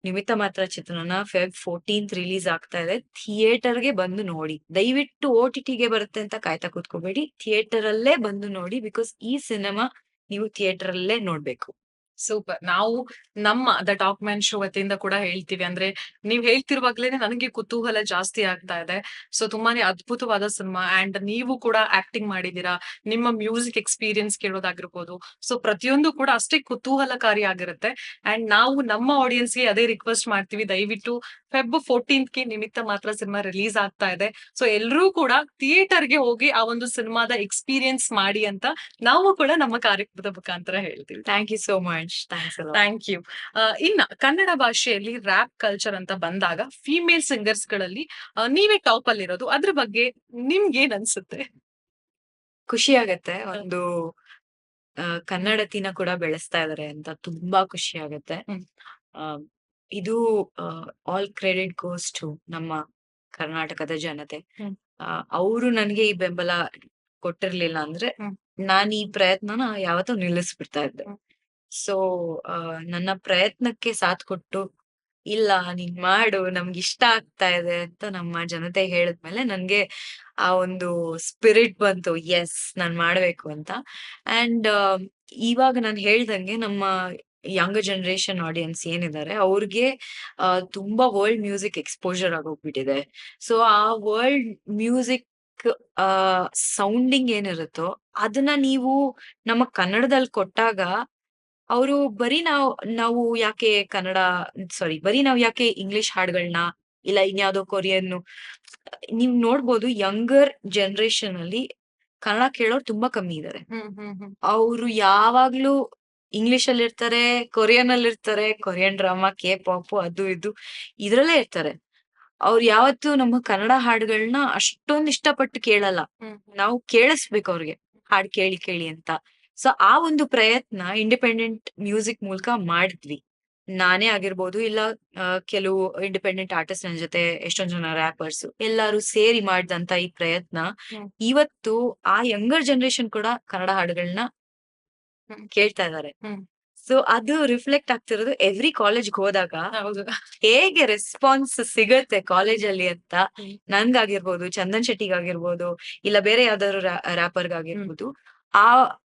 ನಿಮಿತ್ತ ಮಾತ್ರ ಚಿತ್ರನ ಫೆಬ್ 14th ರಿಲೀಸ್ ಆಗ್ತಾ ಇದೆ. ಥಿಯೇಟರ್‌ಗೆ ಬಂದು ನೋಡಿ. ದಯವಿಟ್ಟು OTTಗೆ ಬರುತ್ತೆ ಅಂತ ಕಾಯ್ತಾ ಕೂತ್ಕೋಬೇಡಿ. ಥಿಯೇಟರ್ ಅಲ್ಲೇ ಬಂದು ನೋಡಿ. ಬಿಕಾಸ್ ಈ ಸಿನಿಮಾ ನೀವು ಥಿಯೇಟರ್ ಅಲ್ಲೇ ನೋಡ್ಬೇಕು. ಸೂಪರ್. ನಾವು ನಮ್ಮ ದ ಟಾಕ್ ಮ್ಯಾನ್ ಶೋ ವತಿಯಿಂದ ಕೂಡ ಹೇಳ್ತೀವಿ. ಅಂದ್ರೆ ನೀವ್ ಹೇಳ್ತಿರುವಾಗ್ಲೇನೆ ನನಗೆ ಕುತೂಹಲ ಜಾಸ್ತಿ ಆಗ್ತಾ ಇದೆ. ಸೊ ತುಂಬಾನೇ ಅದ್ಭುತವಾದ ಸಿನಿಮಾ ಅಂಡ್ ನೀವು ಕೂಡ ಆಕ್ಟಿಂಗ್ ಮಾಡಿದೀರಾ. ನಿಮ್ಮ ಮ್ಯೂಸಿಕ್ ಎಕ್ಸ್‌ಪೀರಿಯನ್ಸ್ ಕೇಳೋದಾಗಿರ್ಬೋದು. ಸೊ ಪ್ರತಿಯೊಂದು ಕೂಡ ಅಷ್ಟೇ ಕುತೂಹಲಕಾರಿಯಾಗಿರುತ್ತೆ. ಅಂಡ್ ನಾವು ನಮ್ಮ ಆಡಿಯನ್ಸ್‌ಗೆ ಅದೇ ರಿಕ್ವೆಸ್ಟ್ ಮಾಡ್ತೀವಿ. ದಯವಿಟ್ಟು ಫೆಬ್ 14ಗೆ ನಿಮಿತ್ತ ಮಾತ್ರ ಸಿನಿಮಾ ರಿಲೀಸ್ ಆಗ್ತಾ ಇದೆ. ಸೊ ಎಲ್ರೂ ಕೂಡ ಥಿಯೇಟರ್‌ಗೆ ಹೋಗಿ ಆ ಒಂದು ಸಿನಿಮಾದ ಎಕ್ಸ್‌ಪೀರಿಯನ್ಸ್ ಮಾಡಿ ಅಂತ ನಾವು ಕೂಡ ನಮ್ಮ ಕಾರ್ಯಕ್ರಮದ ಮುಖಾಂತರ ಹೇಳ್ತೀವಿ. Thank you so much. Thanks a lot. Thank you. ಇನ್ನ ಕನ್ನಡ ಭಾಷೆಯಲ್ಲಿ ರ್ಯಾಪ್ ಕಲ್ಚರ್ ಅಂತ ಬಂದಾಗ ಫೀಮೇಲ್ ಸಿಂಗರ್ಸ್‌ಗಳಲ್ಲಿ ನೀವೇ ಟಾಪ್ ಅಲ್ಲಿರೋದು. ಅದ್ರ ಬಗ್ಗೆ ನಿಮ್ಗೇನ್ ಅನ್ಸುತ್ತೆ? ಖುಷಿ ಆಗತ್ತೆ. ಒಂದು ಕನ್ನಡತಿನ ಕೂಡ ಬೆಳೆಸ್ತಾ ಇದಾರೆ ಅಂತ ತುಂಬಾ ಖುಷಿ ಆಗತ್ತೆ. ಆ, ಇದು ಆಲ್ ಕ್ರೆಡಿಟ್ ಗೋಸ್ ಟು ನಮ್ಮ ಕರ್ನಾಟಕದ ಜನತೆ. ಅವರು ನನ್ಗೆ ಈ ಬೆಂಬಲ ಕೊಟ್ಟಿರ್ಲಿಲ್ಲ ಅಂದ್ರೆ ನಾನ್ ಈ ಪ್ರಯತ್ನನ ಯಾವತ್ತೂ ನಿಲ್ಲಿಸ್ಬಿಡ್ತಾ ಇದ್ದೆ. ಸೊ ನನ್ನ ಪ್ರಯತ್ನಕ್ಕೆ ಸಾಥ್ ಕೊಟ್ಟು ಇಲ್ಲ ನೀನ್ ಮಾಡು ನಮ್ಗೆ ಇಷ್ಟ ಆಗ್ತಾ ಇದೆ ಅಂತ ನಮ್ಮ ಜನತೆ ಹೇಳಿದ್ಮೇಲೆ ನನ್ಗೆ ಆ ಒಂದು ಸ್ಪಿರಿಟ್ ಬಂತು. ಎಸ್ ನಾನ್ ಮಾಡ್ಬೇಕು ಅಂತ. ಅಂಡ್ ಇವಾಗ ನಾನ್ ಹೇಳ್ದಂಗೆ ನಮ್ಮ ಯಂಗರ್ ಜನರೇಷನ್ ಆಡಿಯನ್ಸ್ ಏನಿದ್ದಾರೆ ಅವ್ರಿಗೆ ತುಂಬಾ ವರ್ಲ್ಡ್ ಮ್ಯೂಸಿಕ್ ಎಕ್ಸ್ಪೋಜರ್ ಆಗೋಗ್ಬಿಟ್ಟಿದೆ. ಸೊ ಆ ವರ್ಲ್ಡ್ ಮ್ಯೂಸಿಕ್ ಆ ಸೌಂಡಿಂಗ್ ಏನಿರುತ್ತೋ ಅದನ್ನ ನೀವು ನಮ್ಮ ಕನ್ನಡದಲ್ಲಿ ಕೊಟ್ಟಾಗ ಅವರು ಬರೀ ನಾವು ಯಾಕೆ ಕನ್ನಡ ಬರೀ ನಾವ್ ಯಾಕೆ ಇಂಗ್ಲಿಷ್ ಹಾಡ್ಗಳನ್ನ ಇಲ್ಲ ಇನ್ಯಾವುದೋ ಕೊರಿಯನ್ ನೀವ್ ನೋಡ್ಬೋದು ಯಂಗರ್ ಜನರೇಷನ್ ಅಲ್ಲಿ ಕನ್ನಡ ಕೇಳೋರು ತುಂಬಾ ಕಮ್ಮಿ ಇದಾರೆ. ಅವ್ರು ಯಾವಾಗ್ಲೂ ಇಂಗ್ಲಿಷ್ ಅಲ್ಲಿ ಇರ್ತಾರೆ, ಕೊರಿಯನ್ ಅಲ್ಲಿ ಇರ್ತಾರೆ, ಕೊರಿಯನ್ ಡ್ರಾಮಾ, ಕೆ ಪಾಪ್ ಅದು ಇದು ಇದ್ರಲ್ಲೇ ಇರ್ತಾರೆ. ಅವ್ರು ಯಾವತ್ತೂ ನಮ್ಮ ಕನ್ನಡ ಹಾಡುಗಳನ್ನ ಅಷ್ಟೊಂದ್ ಇಷ್ಟಪಟ್ಟು ಕೇಳಲ್ಲ. ನಾವು ಕೇಳಿಸ್ಬೇಕು ಅವ್ರಿಗೆ ಹಾಡ್ ಕೇಳಿ ಕೇಳಿ ಅಂತ. ಸೊ ಆ ಒಂದು ಪ್ರಯತ್ನ ಇಂಡಿಪೆಂಡೆಂಟ್ ಮ್ಯೂಸಿಕ್ ಮೂಲಕ ಮಾಡಿದ್ವಿ. ನಾನೇ ಆಗಿರ್ಬೋದು ಇಲ್ಲ ಕೆಲವು ಇಂಡಿಪೆಂಡೆಂಟ್ ಆರ್ಟಿಸ್ಟ್ ನನ್ ಜೊತೆ ಎಷ್ಟೊಂದ್ ಜನ ರ್ಯಾಪರ್ಸ್ ಎಲ್ಲಾರು ಸೇರಿ ಮಾಡಿದಂತ ಈ ಪ್ರಯತ್ನ ಇವತ್ತು ಆ ಯಂಗರ್ ಜನರೇಷನ್ ಕೂಡ ಕನ್ನಡ ಹಾಡುಗಳನ್ನ ಕೇಳ್ತಾ ಇದಾರೆ. ಸೊ ಅದು ರಿಫ್ಲೆಕ್ಟ್ ಆಗ್ತಿರೋದು ಎವ್ರಿ ಕಾಲೇಜ್ಗೆ ಹೋದಾಗ ಹೇಗೆ ರೆಸ್ಪಾನ್ಸ್ ಸಿಗತ್ತೆ ಕಾಲೇಜಲ್ಲಿ ಅಂತ ನನ್ಗಾಗಿರ್ಬೋದು, ಚಂದನ್ ಶೆಟ್ಟಿಗಾಗಿರ್ಬೋದು, ಇಲ್ಲ ಬೇರೆ ಯಾವ್ದಾದ್ರು ರ್ಯಾಪರ್ಗಾಗಿರ್ಬೋದು, ಆ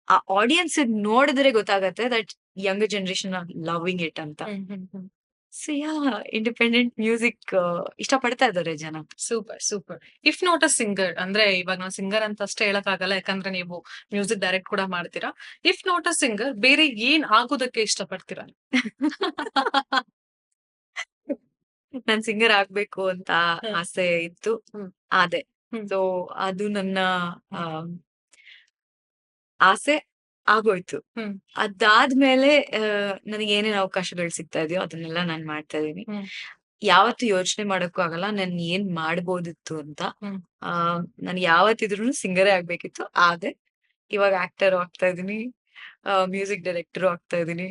ಆ ಆಡಿಯನ್ಸ್ ನೋಡಿದ್ರೆ ಗೊತ್ತಾಗತ್ತೆ that younger generation R loving it ಅಂತ. ಸೊ ಯಾ ಇಂಡಿಪೆಂಡೆಂಟ್ ಮ್ಯೂಸಿಕ್ ಇಷ್ಟ ಪಡ್ತಾ ಇದಾರೆ ಜನ. Super super. If not a singer ಅಂದ್ರೆ ಇವಾಗ ನಾವು ಸಿಂಗರ್ ಅಂತ ಅಷ್ಟೇ ಹೇಳಕ್ ಆಗಲ್ಲ, ಯಾಕಂದ್ರೆ ನೀವು ಮ್ಯೂಸಿಕ್ ಡೈರೆಕ್ಟ್ ಕೂಡ ಮಾಡ್ತೀರಾ. ಇಫ್ ನಾಟ್ ಅ ಸಿಂಗರ್ ಬೇರೆ ಏನ್ ಆಗೋದಕ್ಕೆ ಇಷ್ಟಪಡ್ತೀರಾ? ನಾನ್ ಸಿಂಗರ್ ಆಗ್ಬೇಕು ಅಂತ ಆಸೆ ಇತ್ತು, ಅದೇ. ಸೊ ಅದು ನನ್ನ ಆಸೆ ಆಗೋಯ್ತು. ಅದಾದ್ಮೇಲೆ ನನಗೆ ಏನೇನ್ ಅವಕಾಶಗಳು ಸಿಗ್ತಾ ಇದೆಯೋ ಅದನ್ನೆಲ್ಲ ನಾನ್ ಮಾಡ್ತಾ ಇದೀನಿ. ಯಾವತ್ತು ಯೋಚನೆ ಮಾಡಕ್ಕೂ ಆಗಲ್ಲ ನಾನ್ ಏನ್ ಮಾಡ್ಬೋದಿತ್ತು ಅಂತ. ನನ್ ಯಾವತ್ತಿದ್ರು ಸಿಂಗರೇ ಆಗ್ಬೇಕಿತ್ತು, ಆದ್ರೆ ಇವಾಗ ಆಕ್ಟರ್ ಆಗ್ತಾ ಇದೀನಿ, ಮ್ಯೂಸಿಕ್ ಡೈರೆಕ್ಟರ್ ಆಗ್ತಾ ಇದೀನಿ.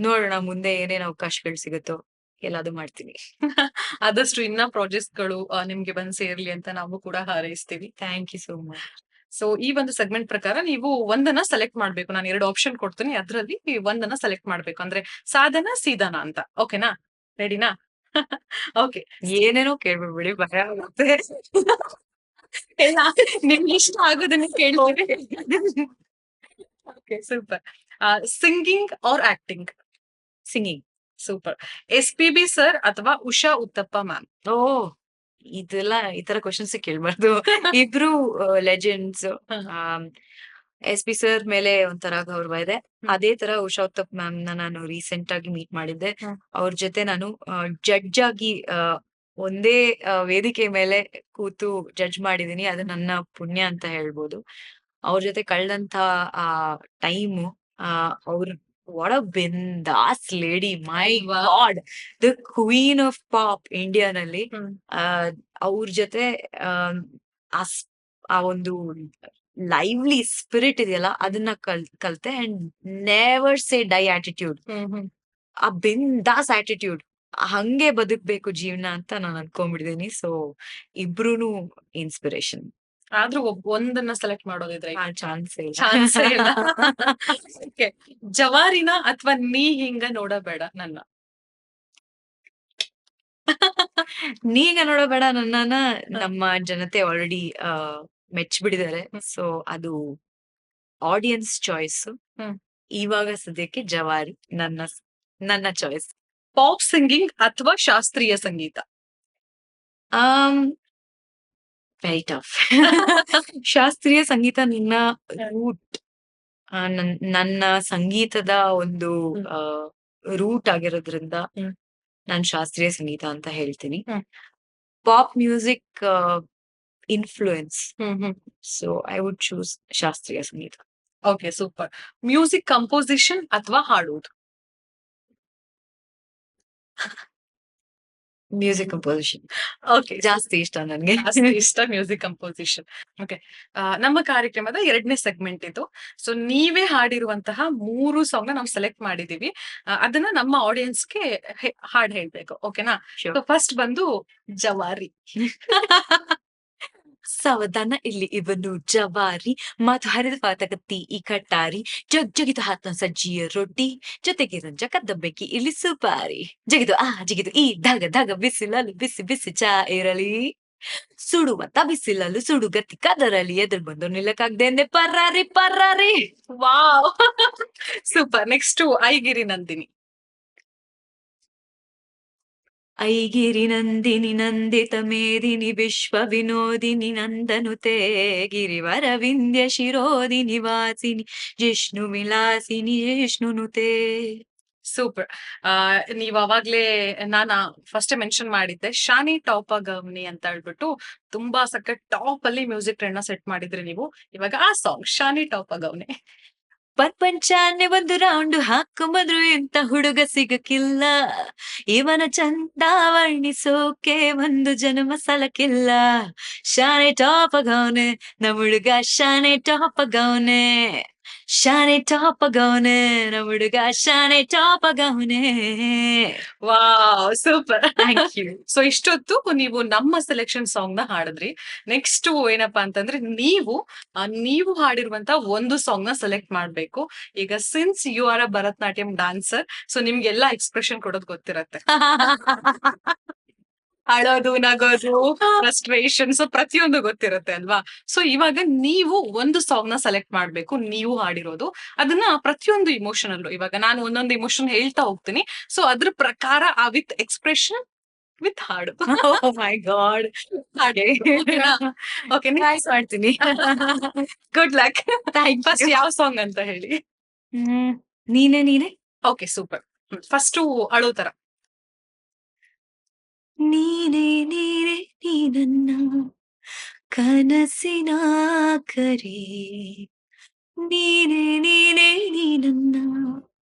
ನೋಡೋಣ ಮುಂದೆ ಏನೇನ್ ಅವಕಾಶಗಳು ಸಿಗುತ್ತೋ ಎಲ್ಲಾದು ಮಾಡ್ತೀನಿ. ಆದಷ್ಟು ಇನ್ನ ಪ್ರಾಜೆಕ್ಟ್ಸ್ ಗಳು ನಿಮ್ಗೆ ಬಂದ್ ಸೇರ್ಲಿ ಅಂತ ನಾವು ಕೂಡ ಹಾರೈಸ್ತೀವಿ. Thank you so much. So ಈ ಒಂದು ಸೆಗ್ಮೆಂಟ್ ಪ್ರಕಾರ ನೀವು ಒಂದನ್ನ ಸೆಲೆಕ್ಟ್ ಮಾಡ್ಬೇಕು. ನಾನು 2 ಆಪ್ಷನ್ ಕೊಡ್ತೀನಿ, ಅದ್ರಲ್ಲಿ ಒಂದನ್ನ ಸೆಲೆಕ್ಟ್ ಮಾಡ್ಬೇಕು. ಅಂದ್ರೆ ಸಾಧನ ಸೀದಾನ ಅಂತ. ಓಕೆನಾ? ರೆಡಿನಾ? ಓಕೆ. ಏನೇನೋ ಕೇಳ್ಬಿಡ್ಬೇಡಿ, ಭಯ ಆಗುತ್ತೆ. ನಿಮ್ಗೆ ಇಷ್ಟ ಆಗೋದನ್ನ ಕೇಳ್ತೀವಿ. Okay super. Singing are acting? Singing. Super. SPB sir ಅಥವಾ ಉಷಾ ಉತ್ತಪ್ಪ ಮ್ಯಾಮ್? ಓ ಇದೆಲ್ಲ ಈ ತರ ಕ್ವಶನ್ಸ್ ಕೇಳ್ಬಾರ್ದು. ಇಬ್ರು ಲೆಜೆಂಡ್ಸ್. SP ಸರ್ ಮೇಲೆ ಒಂಥರ ಗೌರವ ಇದೆ. ಅದೇ ತರ ಉಷಾ ಉತ್ತಪ್ ಮ್ಯಾಮ್ ನ ನಾನು ರೀಸೆಂಟ್ ಆಗಿ ಮೀಟ್ ಮಾಡಿದ್ದೆ. ಅವ್ರ ಜೊತೆ ನಾನು ಜಡ್ಜ್ ಆಗಿ ಒಂದೇ ವೇದಿಕೆ ಮೇಲೆ ಕೂತು ಜಡ್ಜ್ ಮಾಡಿದೀನಿ. ಅದು ನನ್ನ ಪುಣ್ಯ ಅಂತ ಹೇಳ್ಬೋದು. ಅವ್ರ ಜೊತೆ ಕಳೆದಂತ ಆ ಟೈಮು ಅವ್ರು ವಾಟ್ ಅ ಬಿಂದಾಸ್ lady, my God, the queen of pop ಇಂಡಿಯಾನಲ್ಲಿ. ಅವ್ರ ಜೊತೆ ಆ ಒಂದು ಲೈವ್ಲಿ ಸ್ಪಿರಿಟ್ ಇದೆಯಲ್ಲ ಅದನ್ನ ಕಲ್ತೆ. And never say die attitude, ಆ ಬಿಂದಾಸ್ ಆಟಿಟ್ಯೂಡ್, ಹಂಗೆ ಬದುಕ್ಬೇಕು ಜೀವನ ಅಂತ ನಾನು ಅನ್ಕೊಂಡ್ಬಿಟ್ಟಿದೀನಿ. So ಇಬ್ರುನು inspiration. ಆದ್ರೂ ಒಂದನ್ನ ಸೆಲೆಕ್ಟ್ ಮಾಡೋದಿದ್ರೆ ಚಾನ್ಸೇ ಇಲ್ಲ. ಜವಾರಿನ ಅಥವಾ ನೀ ಹಿಂಗ ನೋಡಬೇಡ ನನ್ನ? ನೀಗ ನೋಡಬೇಡ ನನ್ನನ್ನ ನಮ್ಮ ಜನತೆ ಆಲ್ರೆಡಿ ಮೆಚ್ಚಿಬಿಟ್ಟಿದ್ದಾರೆ. ಸೊ ಅದು ಆಡಿಯನ್ಸ್ ಚಾಯ್ಸ್. ಇವಾಗ ಸದ್ಯಕ್ಕೆ ಜವಾರಿ ನನ್ನ ಚಾಯ್ಸ್. ಪಾಪ್ ಸಿಂಗಿಂಗ್ ಅಥವಾ ಶಾಸ್ತ್ರೀಯ ಸಂಗೀತ? Very tough. ಶಾಸ್ತ್ರೀಯ ಸಂಗೀತ ನನ್ನ ರೂಟ್, ನನ್ನ ಸಂಗೀತದ ಒಂದು ರೂಟ್ ಆಗಿರೋದ್ರಿಂದ ನಾನು ಶಾಸ್ತ್ರೀಯ ಸಂಗೀತ ಅಂತ ಹೇಳ್ತೀನಿ. Pop music influence. So I would choose ಶಾಸ್ತ್ರೀಯ ಸಂಗೀತ. Okay super. ಮ್ಯೂಸಿಕ್ ಕಂಪೋಸಿಷನ್ ಅಥವಾ ಹಾಡೋದು? Music composition. ಓಕೆ, ಜಾಸ್ತಿ ಇಷ್ಟ ನನ್ಗೆ. ಜಾಸ್ತಿ ಇಷ್ಟ ಮ್ಯೂಸಿಕ್ ಕಂಪೋಸಿಷನ್. ಓಕೆ, ನಮ್ಮ ಕಾರ್ಯಕ್ರಮದ 2ನೇ ಸೆಗ್ಮೆಂಟ್ ಇದು. ಸೊ ನೀವೇ ಹಾಡಿರುವಂತಹ 3 ಸಾಂಗ್ ನಾವು ಸೆಲೆಕ್ಟ್ ಮಾಡಿದೀವಿ. ಅದನ್ನ ನಮ್ಮ ಆಡಿಯನ್ಸ್ಗೆ ಹಾಡ್ ಹೇಳ್ಬೇಕು. ಓಕೆನಾ? ಸೊ ಫಸ್ಟ್ ಬಂದು ಜವಾರಿ. ಸಾವಧಾನ ಇಲ್ಲಿ ಇವನು ಜವಾರಿ, ಮಾತು ಹರಿದ ಪಾತಕತ್ತಿ ಈ ಕಟ್ಟಾರಿ, ಜಗಿದು ಹಾತ್ನ ಸಜ್ಜಿಯ ರೊಟ್ಟಿ, ಜೊತೆಗೆ ರಂಜ ಕದ್ದ ಬೆಂಕಿ ಇಲ್ಲಿ ಸುಪಾರಿ, ಜಿಗಿದು ಈ ಧಗ ಬಿಸಿಲಲ್ಲಿ ಬಿಸಿ ಬಿಸಿ ಚಾ ಇರಲಿ, ಸುಡುವಂತ ಬಿಸಿಲಲ್ಲಿ ಸುಡುಗತ್ತಿ ಕದರಲಿ, ಎದುರು ಬಂದು ನಿಲ್ಲಕ್ಕಾಗ್ದೇನೆ ಪರ್ರಾರಿ. Wow! Super. Next ಐಗಿರಿ Nandini. ಐಗಿರಿ Nandini Nandita ಮೇದಿನಿ ವಿಶ್ವ ವಿನೋದಿನಿ ನಂದನುತೆ, ಗಿರಿವರ ವಿಂಧ್ಯ ಶಿರೋದಿನಿ ವಾಸಿನಿ ಜಿಷ್ಣು ವಿಲಾಸಿನಿ ಜಿಷ್ಣುನುತೆ. ಸೂಪರ್. ನೀವ್ ಅವಾಗ್ಲೇ ನಾನ ಫಸ್ಟ್ ಮೆನ್ಷನ್ ಮಾಡಿದ್ದೆ ಶಾನಿ ಟಾಪ ಗಮ್ನಿ ಅಂತ ಹೇಳ್ಬಿಟ್ಟು ತುಂಬಾ ಸಖತ್ ಟಾಪ್ ಅಲ್ಲಿ ಮ್ಯೂಸಿಕ್ ಟ್ರೆಂಡ್ ನ ಸೆಟ್ ಮಾಡಿದ್ರಿ ನೀವು. ಇವಾಗ ಆ ಸಾಂಗ್ ಶಾನಿ ಟಾಪ ಗಮ್ನೆ. ಪ್ರಪಂಚಾನೆ ಒಂದು ರೌಂಡ್ ಹಾಕೊಂಬಂದ್ರು ಎಂತ ಹುಡುಗ ಸಿಗಕ್ಕಿಲ್ಲ, ಇವನ ಚಂದ ವರ್ಣಿಸೋಕೆ ಒಂದು ಜನ್ಮ ಸಲಕ್ಕಿಲ್ಲ, ಶಾನೆ ಟಾಪ್ ಆಗವ್ನೆ ನಮ್ ಹುಡುಗ, ಶಾನೆ ಟಾಪ್ ಆಗವ್ನೆ, ಶಾನೆ ಟಾಪ್ ಆಗವ್ನೆ ನಮ್ ಹುಡುಗ, ಶಾನೆ ಟಾಪ್ ಆಗವ್ನೆ. Wow! Super. Thank you. So ಇಷ್ಟೊತ್ತು ನೀವು ನಮ್ಮ ಸೆಲೆಕ್ಷನ್ ಸಾಂಗ್ ನ ಹಾಡಿದ್ರಿ. ನೆಕ್ಸ್ಟ್ ಏನಪ್ಪಾ ಅಂತಂದ್ರೆ ನೀವು ಹಾಡಿರುವಂತ ಒಂದು ಸಾಂಗ್ ನ ಸೆಲೆಕ್ಟ್ ಮಾಡ್ಬೇಕು. ಈಗ since you are a Bharatanatyam dancer, so ನಿಮ್ಗೆಲ್ಲಾ ಎಕ್ಸ್ಪ್ರೆಷನ್ ಕೊಡೋದು ಗೊತ್ತಿರತ್ತೆ. ಅಳೋದು, ನಗೋದು, ಫ್ರಸ್ಟ್ರೇಷನ್, ಸೊ ಪ್ರತಿಯೊಂದು ಗೊತ್ತಿರುತ್ತೆ ಅಲ್ವಾ? ಸೊ ಇವಾಗ ನೀವು ಒಂದು ಸಾಂಗ್ ನ ಸೆಲೆಕ್ಟ್ ಮಾಡ್ಬೇಕು, ನೀವು ಹಾಡಿರೋದು. ಅದನ್ನ ಪ್ರತಿಯೊಂದು ಇಮೋಷನ್ ಅಲ್ಲೂ, ಇವಾಗ ನಾನು ಒಂದೊಂದು ಇಮೋಷನ್ ಹೇಳ್ತಾ ಹೋಗ್ತೀನಿ, ಸೊ ಅದ್ರ ಪ್ರಕಾರ ಆ ವಿತ್ ಎಕ್ಸ್ಪ್ರೆಷನ್ ವಿತ್ ಹಾಡು. Oh my God. ಹಾಗೆ ಓಕೆ, ಟ್ರೈ ಮಾಡ್ತೀನಿ. Good luck. Thank first you. ಯಾವ ಸಾಂಗ್ ಅಂತ ಹೇಳಿ. ನೀನೆ ಓಕೆ, ಸೂಪರ್. ಫಸ್ಟ್ ಅಳೋ ತರ. ನೀನೇ ನೀ ನನ್ನ ಕನಸಿನ ಕರೆ, ನೀನೇ ನೀ ನನ್ನ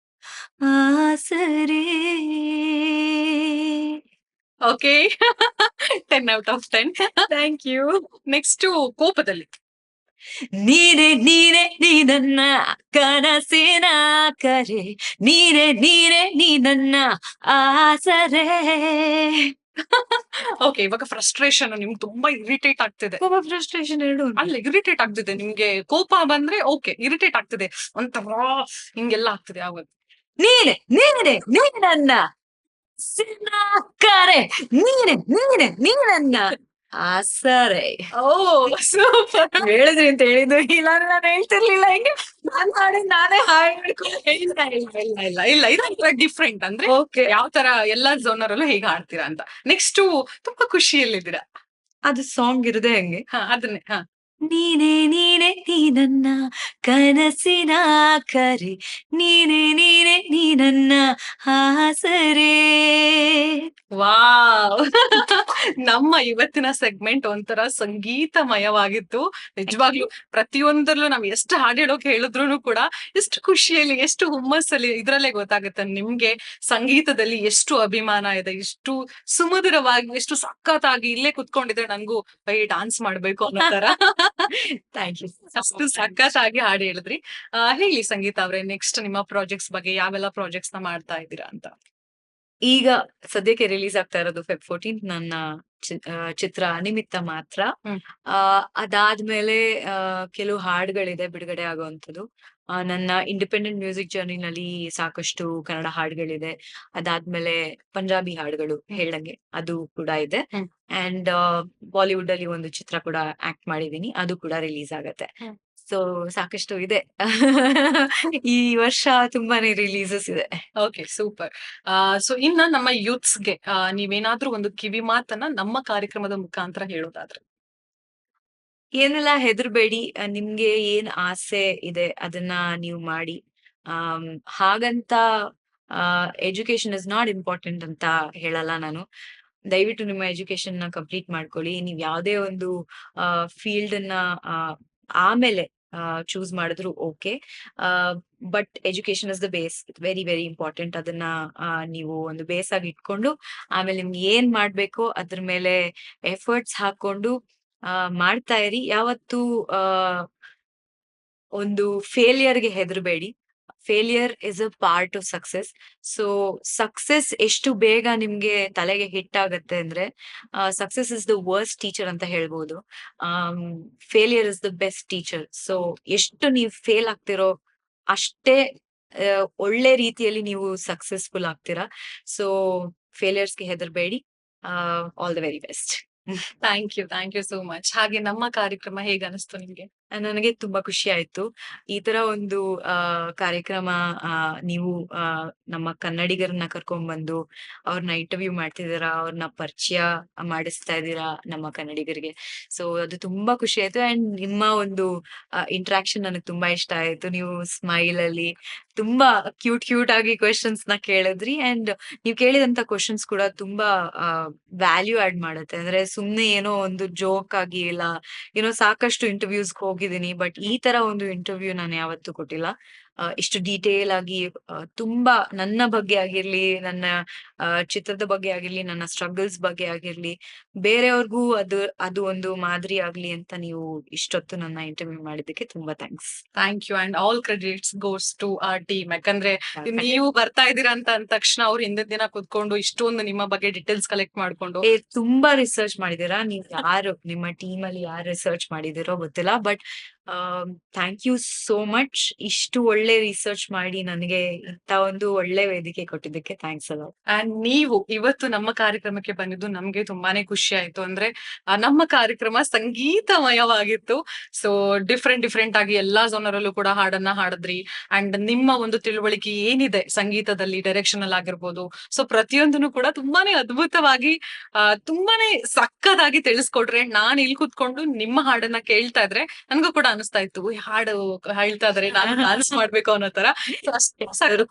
ಆಸರೆ. Okay. 10 out of 10. Thank you. Next ಕೋಪದಲ್ಲಿ. ನೀನೇ ನೀ ನನ್ನ ಕನಸಿನ ಕರೆ, ನೀನೇ ನೀ ನನ್ನ ಆಸರೆ. ಓಕೆ, ಇವಾಗ ಫ್ರಸ್ಟ್ರೇಷನ್, ನಿಮ್ಗೆ ತುಂಬಾ ಇರಿಟೇಟ್ ಆಗ್ತಿದೆ. ಕೋಪ ಫ್ರಸ್ಟ್ರೇಷನ್ ಎರಡು ಅಲ್ಲ, ಇರಿಟೇಟ್ ಆಗ್ತಿದೆ ನಿಮ್ಗೆ. ಕೋಪ ಬಂದ್ರೆ ಓಕೆ, ಇರಿಟೇಟ್ ಆಗ್ತಿದೆ, ಒಂಥರ ಹಿಂಗೆಲ್ಲ ಆಗ್ತಿದೆ ಆವಾಗ. ನೀನೆ ನನ್ನ ಸಿನ ಕರೆ, ನೀನೆ ನೀ ನನ್ನ ಆಸರೆ. ಓ ಸೂಪರ್. ಹೇಳಿದ್ರಿ ಅಂತ ಹೇಳಿದ್ದು, ಇಲ್ಲ ನಾನು ಹೇಳ್ತಿರ್ಲಿಲ್ಲ. ಹಿಂಗೆ ನಾನ್ ಹಾಡಿ ನಾನೇ ಇಲ್ಲ, ಇದು ಡಿಫ್ರೆಂಟ್. ಅಂದ್ರೆ ಓಕೆ, ಯಾವ ತರ ಎಲ್ಲಾ ಝೋನರ್ ಅಲ್ಲೂ ಹೇಗೆ ಹಾಡ್ತೀರಾ ಅಂತ. ನೆಕ್ಸ್ಟ್ ತುಂಬಾ ಖುಷಿಯಲ್ಲಿದ್ದೀರಾ. ಅದು ಸಾಂಗ್ ಇರುದೇ ಹಂಗೆ. ಅದನ್ನೇ. ನೀನೇ ನೀ ನನ್ನ ಕನಸಿನ ಕರೆ, ನೀನೇ ನೀ ನನ್ನ ಆಸರೆ. ವಾವ್! ನಮ್ಮ ಇವತ್ತಿನ ಸೆಗ್ಮೆಂಟ್ ಒಂಥರ ಸಂಗೀತಮಯವಾಗಿತ್ತು. ನಿಜವಾಗ್ಲೂ ಪ್ರತಿಯೊಂದರಲ್ಲೂ ನಾವ್ ಎಷ್ಟು ಹಾಡು ಹೇಳೋಕೆ ಹೇಳಿದ್ರು ಕೂಡ ಎಷ್ಟು ಖುಷಿಯಲ್ಲಿ, ಎಷ್ಟು ಹುಮ್ಮಸ್ಸಲ್ಲಿ, ಇದ್ರಲ್ಲೇ ಗೊತ್ತಾಗುತ್ತೆ ನಿಮ್ಗೆ ಸಂಗೀತದಲ್ಲಿ ಎಷ್ಟು ಅಭಿಮಾನ ಇದೆ, ಎಷ್ಟು ಸುಮಧುರವಾಗಿ, ಎಷ್ಟು ಸಖತ್ತಾಗಿ ಇಲ್ಲೇ ಕುತ್ಕೊಂಡಿದ್ರೆ ನಂಗೂ ಡಾನ್ಸ್ ಮಾಡ್ಬೇಕು ಅನ್ನೋ ತರ. Thank you. ಅಷ್ಟು ಸಖತ್ತಾಗಿ ಹಾಡು ಹೇಳಿದ್ರಿ. ಹೇಳಿ ಸಂಗೀತ ಅವ್ರೆ, ನೆಕ್ಸ್ಟ್ ನಿಮ್ಮ ಪ್ರಾಜೆಕ್ಟ್ಸ್ ಬಗ್ಗೆ, ಯಾವೆಲ್ಲ ಪ್ರಾಜೆಕ್ಟ್ಸ್ ನ ಮಾಡ್ತಾ ಇದ್ದೀರಾ ಅಂತ. ಈಗ ಸದ್ಯಕ್ಕೆ ರಿಲೀಸ್ ಆಗ್ತಾ ಇರೋದು Feb 14 ನನ್ನ ಚಿತ್ರ ನಿಮಿತ್ತ ಮಾತ್ರ. ಅದಾದ್ಮೇಲೆ ಕೆಲವು ಹಾಡುಗಳಿದೆ ಬಿಡುಗಡೆ ಆಗುವಂಥದ್ದು. ನನ್ನ ಇಂಡಿಪೆಂಡೆಂಟ್ ಮ್ಯೂಸಿಕ್ ಜರ್ನಿನಲ್ಲಿ ಸಾಕಷ್ಟು ಕನ್ನಡ ಹಾಡುಗಳಿದೆ. ಅದಾದ್ಮೇಲೆ ಪಂಜಾಬಿ ಹಾಡುಗಳು ಹೇಳ್ದಂಗೆ ಅದು ಕೂಡ ಇದೆ. ಅಂಡ್ ಬಾಲಿವುಡ್ ಅಲ್ಲಿ ಒಂದು ಚಿತ್ರ ಕೂಡ ಆಕ್ಟ್ ಮಾಡಿದೀನಿ, ಅದು ಕೂಡ ರಿಲೀಸ್ ಆಗತ್ತೆ. ಸೊ ಸಾಕಷ್ಟು ಇದೆ. ಈ ವರ್ಷ ತುಂಬಾನೇ ರಿಲೀಸಸ್ ಇದೆ. Okay, super. ಸೊ ಇನ್ನ ನಮ್ಮ ಯೂತ್ಸ್ಗೆ ನೀವೇನಾದ್ರೂ ಒಂದು ಕಿವಿ ಮಾತನ್ನ ನಮ್ಮ ಕಾರ್ಯಕ್ರಮದ ಮುಖಾಂತರ ಹೇಳೋದಾದ್ರೆ. ಏನೆಲ್ಲ ಹೆದರ್ಬೇಡಿ, ನಿಮ್ಗೆ ಏನ್ ಆಸೆ ಇದೆ ಅದನ್ನ ನೀವು ಮಾಡಿ. ಹಾಗಂತ ಎಜುಕೇಶನ್ ಇಸ್ ನಾಟ್ ಇಂಪಾರ್ಟೆಂಟ್ ಅಂತ ಹೇಳಲ್ಲ ನಾನು. ದಯವಿಟ್ಟು ನಿಮ್ಮ ಎಜುಕೇಶನ್ ನ ಕಂಪ್ಲೀಟ್ ಮಾಡ್ಕೊಳ್ಳಿ. ನೀವ್ ಯಾವ್ದೇ ಒಂದು ಫೀಲ್ಡ್ ಅನ್ನ ಆಮೇಲೆ ಚೂಸ್ ಮಾಡಿದ್ರು okay, but education is the base. Very very important. ಅದನ್ನ ನೀವು ಒಂದು ಬೇಸ್ ಆಗಿ ಇಟ್ಕೊಂಡು ಆಮೇಲೆ ನಿಮ್ಗೆ ಏನ್ ಮಾಡ್ಬೇಕೋ ಅದ್ರ ಮೇಲೆ ಎಫರ್ಟ್ಸ್ ಹಾಕೊಂಡು ಮಾಡ್ತಾ ಇರಿ. ಯಾವತ್ತು ಒಂದು ಫೇಲಿಯರ್ಗೆ ಹೆದರ್ಬೇಡಿ. Failure is a part of success. So success ಎಷ್ಟು ಬೇಗ ನಿಮ್ಗೆ ತಲೆಗೆ ಹಿಟ್ ಆಗತ್ತೆ ಅಂದ್ರೆ success is the worst teacher ಅಂತ ಹೇಳ್ಬೋದು. Failure is the best teacher. So ಎಷ್ಟು ನೀವು ಫೇಲ್ ಆಗ್ತಿರೋ ಅಷ್ಟೇ ಒಳ್ಳೆ ರೀತಿಯಲ್ಲಿ ನೀವು ಸಕ್ಸಸ್ಫುಲ್ ಆಗ್ತೀರಾ. ಸೊ ಫೇಲಿಯರ್ಸ್ಗೆ ಹೆದರ್ಬೇಡಿ. All the very best. Thank you so much. ಹಾಗೆ ನಮ್ಮ ಕಾರ್ಯಕ್ರಮ ಹೇಗೆ ಅನಿಸ್ತು ನಿಮ್ಗೆ? ನನಗೆ ತುಂಬಾ ಖುಷಿ ಆಯ್ತು. ಈ ತರ ಒಂದು ಕಾರ್ಯಕ್ರಮ ನೀವು ನಮ್ಮ ಕನ್ನಡಿಗರನ್ನ ಕರ್ಕೊಂಡ್ಬಂದು ಅವ್ರನ್ನ ಇಂಟರ್ವ್ಯೂ ಮಾಡ್ತಿದ್ದೀರಾ, ಅವ್ರನ್ನ ಪರಿಚಯ ಮಾಡಿಸ್ತಾ ಇದ್ದೀರಾ ನಮ್ಮ ಕನ್ನಡಿಗರಿಗೆ. ಸೊ ಅದು ತುಂಬಾ ಖುಷಿ ಆಯ್ತು. ಅಂಡ್ ನಿಮ್ಮ ಒಂದು ಇಂಟ್ರಾಕ್ಷನ್ ನನಗೆ ತುಂಬಾ ಇಷ್ಟ ಆಯ್ತು. ನೀವು ಸ್ಮೈಲ್ ಅಲ್ಲಿ ತುಂಬಾ ಕ್ಯೂಟ್ ಆಗಿ ಕ್ವೆಶನ್ಸ್ ನ ಕೇಳಿದ್ರಿ. ಅಂಡ್ ನೀವು ಕೇಳಿದಂತ ಕ್ವೆಶನ್ಸ್ ಕೂಡ ತುಂಬಾ ವ್ಯಾಲ್ಯೂ ಆಡ್ ಮಾಡುತ್ತೆ. ಅಂದ್ರೆ ಸುಮ್ನೆ ಏನೋ ಒಂದು ಜೋಕ್ ಆಗಿ ಇಲ್ಲ, ಏನೋ ಸಾಕಷ್ಟು ಇಂಟರ್ವ್ಯೂಸ್ ಹೋಗಿದ್ದೀನಿ, ಬಟ್ ಈ ತರ ಒಂದು ಇಂಟರ್ವ್ಯೂ ನಾನು ಯಾವತ್ತೂ ಕೊಟ್ಟಿಲ್ಲ. ಇಷ್ಟು ಡೀಟೇಲ್ ಆಗಿ ತುಂಬಾ ನನ್ನ ಬಗ್ಗೆ ಆಗಿರ್ಲಿ, ನನ್ನ ಚಿತ್ರದ ಬಗ್ಗೆ ಆಗಿರ್ಲಿ, ನನ್ನ ಸ್ಟ್ರಗಲ್ಸ್ ಬಗ್ಗೆ ಆಗಿರ್ಲಿ, ಬೇರೆಯವ್ರಿಗೂ ಅದು ಒಂದು ಮಾದರಿ ಆಗ್ಲಿ ಅಂತ ನೀವು ಇಷ್ಟೊತ್ತು ನನ್ನ ಇಂಟರ್ವ್ಯೂ ಮಾಡಿದ್ದಕ್ಕೆ ತುಂಬಾ thanks. Thank you and all credits goes to our team. ಯಾಕಂದ್ರೆ ನೀವು ಬರ್ತಾ ಇದ್ದೀರಾ ಅಂತ ಅಂದ ತಕ್ಷಣ ಅವ್ರು ಹಿಂದಿನ ದಿನ ಕುತ್ಕೊಂಡು ಇಷ್ಟೊಂದು ನಿಮ್ಮ ಬಗ್ಗೆ ಡೀಟೇಲ್ಸ್ ಕಲೆಕ್ಟ್ ಮಾಡ್ಕೊಂಡು ತುಂಬಾ ರಿಸರ್ಚ್ ಮಾಡಿದೀರಾ. ನೀವು ಯಾರು ನಿಮ್ಮ ಟೀಮ್ ಅಲ್ಲಿ ಯಾರು ರಿಸರ್ಚ್ ಮಾಡಿದಿರೋ ಗೊತ್ತಿಲ್ಲ, but thank you so much. ಇಷ್ಟು ಒಳ್ಳೆ ರಿಸರ್ಚ್ ಮಾಡಿ ನನಗೆ ಇಂತ ಒಂದು ಒಳ್ಳೆ ವೇದಿಕೆ ಕೊಟ್ಟಿದ್ದಕ್ಕೆ ಥ್ಯಾಂಕ್ಸ್ ಅಲ್ಲ. ಅಂಡ್ ನೀವು ಇವತ್ತು ನಮ್ಮ ಕಾರ್ಯಕ್ರಮಕ್ಕೆ ಬಂದಿದ್ದು ನಮ್ಗೆ ತುಂಬಾನೇ ಖುಷಿ ಆಯ್ತು. ಅಂದ್ರೆ ನಮ್ಮ ಕಾರ್ಯಕ್ರಮ ಸಂಗೀತಮಯವಾಗಿತ್ತು. ಸೊ ಡಿಫ್ರೆಂಟ್ ಆಗಿ ಎಲ್ಲಾ ಜನರಲ್ಲೂ ಕೂಡ ಹಾಡನ್ನ ಹಾಡಿದ್ರಿ. ಅಂಡ್ ನಿಮ್ಮ ಒಂದು ತಿಳುವಳಿಕೆ ಏನಿದೆ ಸಂಗೀತದಲ್ಲಿ, ಡೈರೆಕ್ಷನ್ ಅಲ್ಲಿ ಆಗಿರ್ಬೋದು, ಸೊ ಪ್ರತಿಯೊಂದನ್ನು ಕೂಡ ತುಂಬಾನೇ ಅದ್ಭುತವಾಗಿ ತುಂಬಾನೇ ಸಕ್ಕದಾಗಿ ತಿಳಿಸ್ಕೊಟ್ರೆ. ನಾನ್ ಇಲ್ಲಿ ಕೂತ್ಕೊಂಡು ನಿಮ್ಮ ಹಾಡನ್ನ ಕೇಳ್ತಾ ಇದ್ರೆ ನನ್ಗೂ ಕೂಡ ಅನಿಸ್ತಾ ಇತ್ತು, ಹಾಡು ಹೇಳ್ತಾ ಇದಾರೆ, ನಾನು ಡಾನ್ಸ್ ಮಾಡ್ಬೇಕು ಅನ್ನೋ ತರ.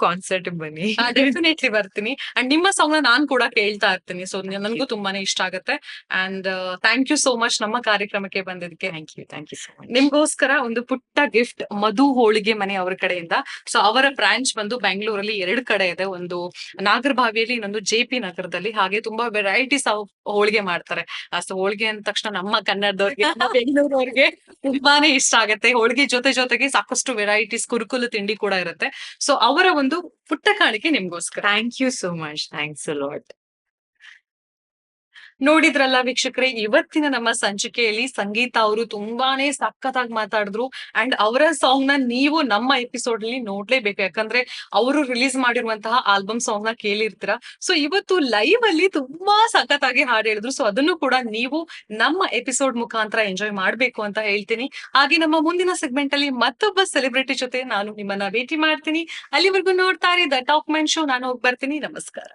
ಕಾನ್ಸರ್ಟ್ ಬನ್ನಿ, ಡೆಫಿನೆಟ್ಲಿ ಬರ್ತೀನಿ. ಅಂಡ್ ನಿಮ್ಮ ಸಾಂಗ್ ನ ನಾನ್ ಕೂಡ ಕೇಳ್ತಾ ಇರ್ತೀನಿ. ಸೊ ನನ್ಗೂ ತುಂಬಾನೇ ಇಷ್ಟ ಆಗುತ್ತೆ. And thank you so much ನಮ್ಮ ಕಾರ್ಯಕ್ರಮಕ್ಕೆ ಬಂದಿದ್ದಕ್ಕೆ. Thank you so much. ನಿಮ್ಗೋಸ್ಕರ ಒಂದು ಪುಟ್ಟ ಗಿಫ್ಟ್ ಮಧು ಹೋಳಿಗೆ ಮನೆ ಅವರ ಕಡೆಯಿಂದ. ಸೊ ಅವರ ಬ್ರಾಂಚ್ ಬಂದು ಬೆಂಗಳೂರಲ್ಲಿ 2 ಕಡೆ ಇದೆ, ಒಂದು ನಾಗರಬಾವಿಯಲ್ಲಿ, ಇನ್ನೊಂದು JP ನಗರದಲ್ಲಿ. ಹಾಗೆ ತುಂಬಾ ವೆರೈಟೀಸ್ ಆಫ್ ಹೋಳಿಗೆ ಮಾಡ್ತಾರೆ. ಸೊ ಹೋಳಿಗೆ ಅಂದ ತಕ್ಷಣ ನಮ್ಮ ಕನ್ನಡದವ್ರಿಗೆ, ನಮ್ಮ ಬೆಂಗಳೂರವ್ರಿಗೆ ತುಂಬಾನೇ ಇಷ್ಟ ಆಗುತ್ತೆ. ಹೋಳಿಗೆ ಜೊತೆಗೆ ಸಾಕಷ್ಟು ವೆರೈಟೀಸ್ ಕುರುಕುಲು ತಿಂಡಿ ಕೂಡ ಇರುತ್ತೆ. ಸೊ ಅವರ ಒಂದು ಪುಟ್ಟ ಕಾಣಿಕೆ ನಿಮ್ಗೋಸ್ಕರ. Thank you so much. Thanks a lot. ನೋಡಿದ್ರಲ್ಲ ವೀಕ್ಷಕರೇ, ಇವತ್ತಿನ ನಮ್ಮ ಸಂಚಿಕೆಯಲ್ಲಿ ಸಂಗೀತ ಅವರು ತುಂಬಾನೇ ಸಖತ್ತಾಗಿ ಮಾತಾಡಿದ್ರು. ಅಂಡ್ ಅವರ ಸಾಂಗ್ ನ ನೀವು ನಮ್ಮ ಎಪಿಸೋಡ್ ಅಲ್ಲಿ ನೋಡ್ಲೇಬೇಕು. ಯಾಕಂದ್ರೆ ಅವರು ರಿಲೀಸ್ ಮಾಡಿರುವಂತಹ ಆಲ್ಬಮ್ ಸಾಂಗ್ ನ ಕೇಳಿರ್ತೀರಾ. ಸೊ ಇವತ್ತು ಲೈವ್ ಅಲ್ಲಿ ತುಂಬಾ ಸಖತ್ತಾಗಿ ಹಾಡು ಹೇಳಿದ್ರು. ಸೊ ಅದನ್ನು ಕೂಡ ನೀವು ನಮ್ಮ ಎಪಿಸೋಡ್ ಮುಖಾಂತರ ಎಂಜಾಯ್ ಮಾಡ್ಬೇಕು ಅಂತ ಹೇಳ್ತೀನಿ. ಹಾಗೆ ನಮ್ಮ ಮುಂದಿನ ಸೆಗ್ಮೆಂಟ್ ಅಲ್ಲಿ ಮತ್ತೊಬ್ಬ ಸೆಲೆಬ್ರಿಟಿ ಜೊತೆ ನಾನು ನಿಮ್ಮನ್ನ ಭೇಟಿ ಮಾಡ್ತೀನಿ. ಅಲ್ಲಿವರೆಗೂ ನೋಡ್ತಾ ಇರಿ ದ ಟಾಕ್ ಮ್ಯಾನ್ ಶೋ. ನಾನು ಹೋಗಿ ಬರ್ತೀನಿ. ನಮಸ್ಕಾರ.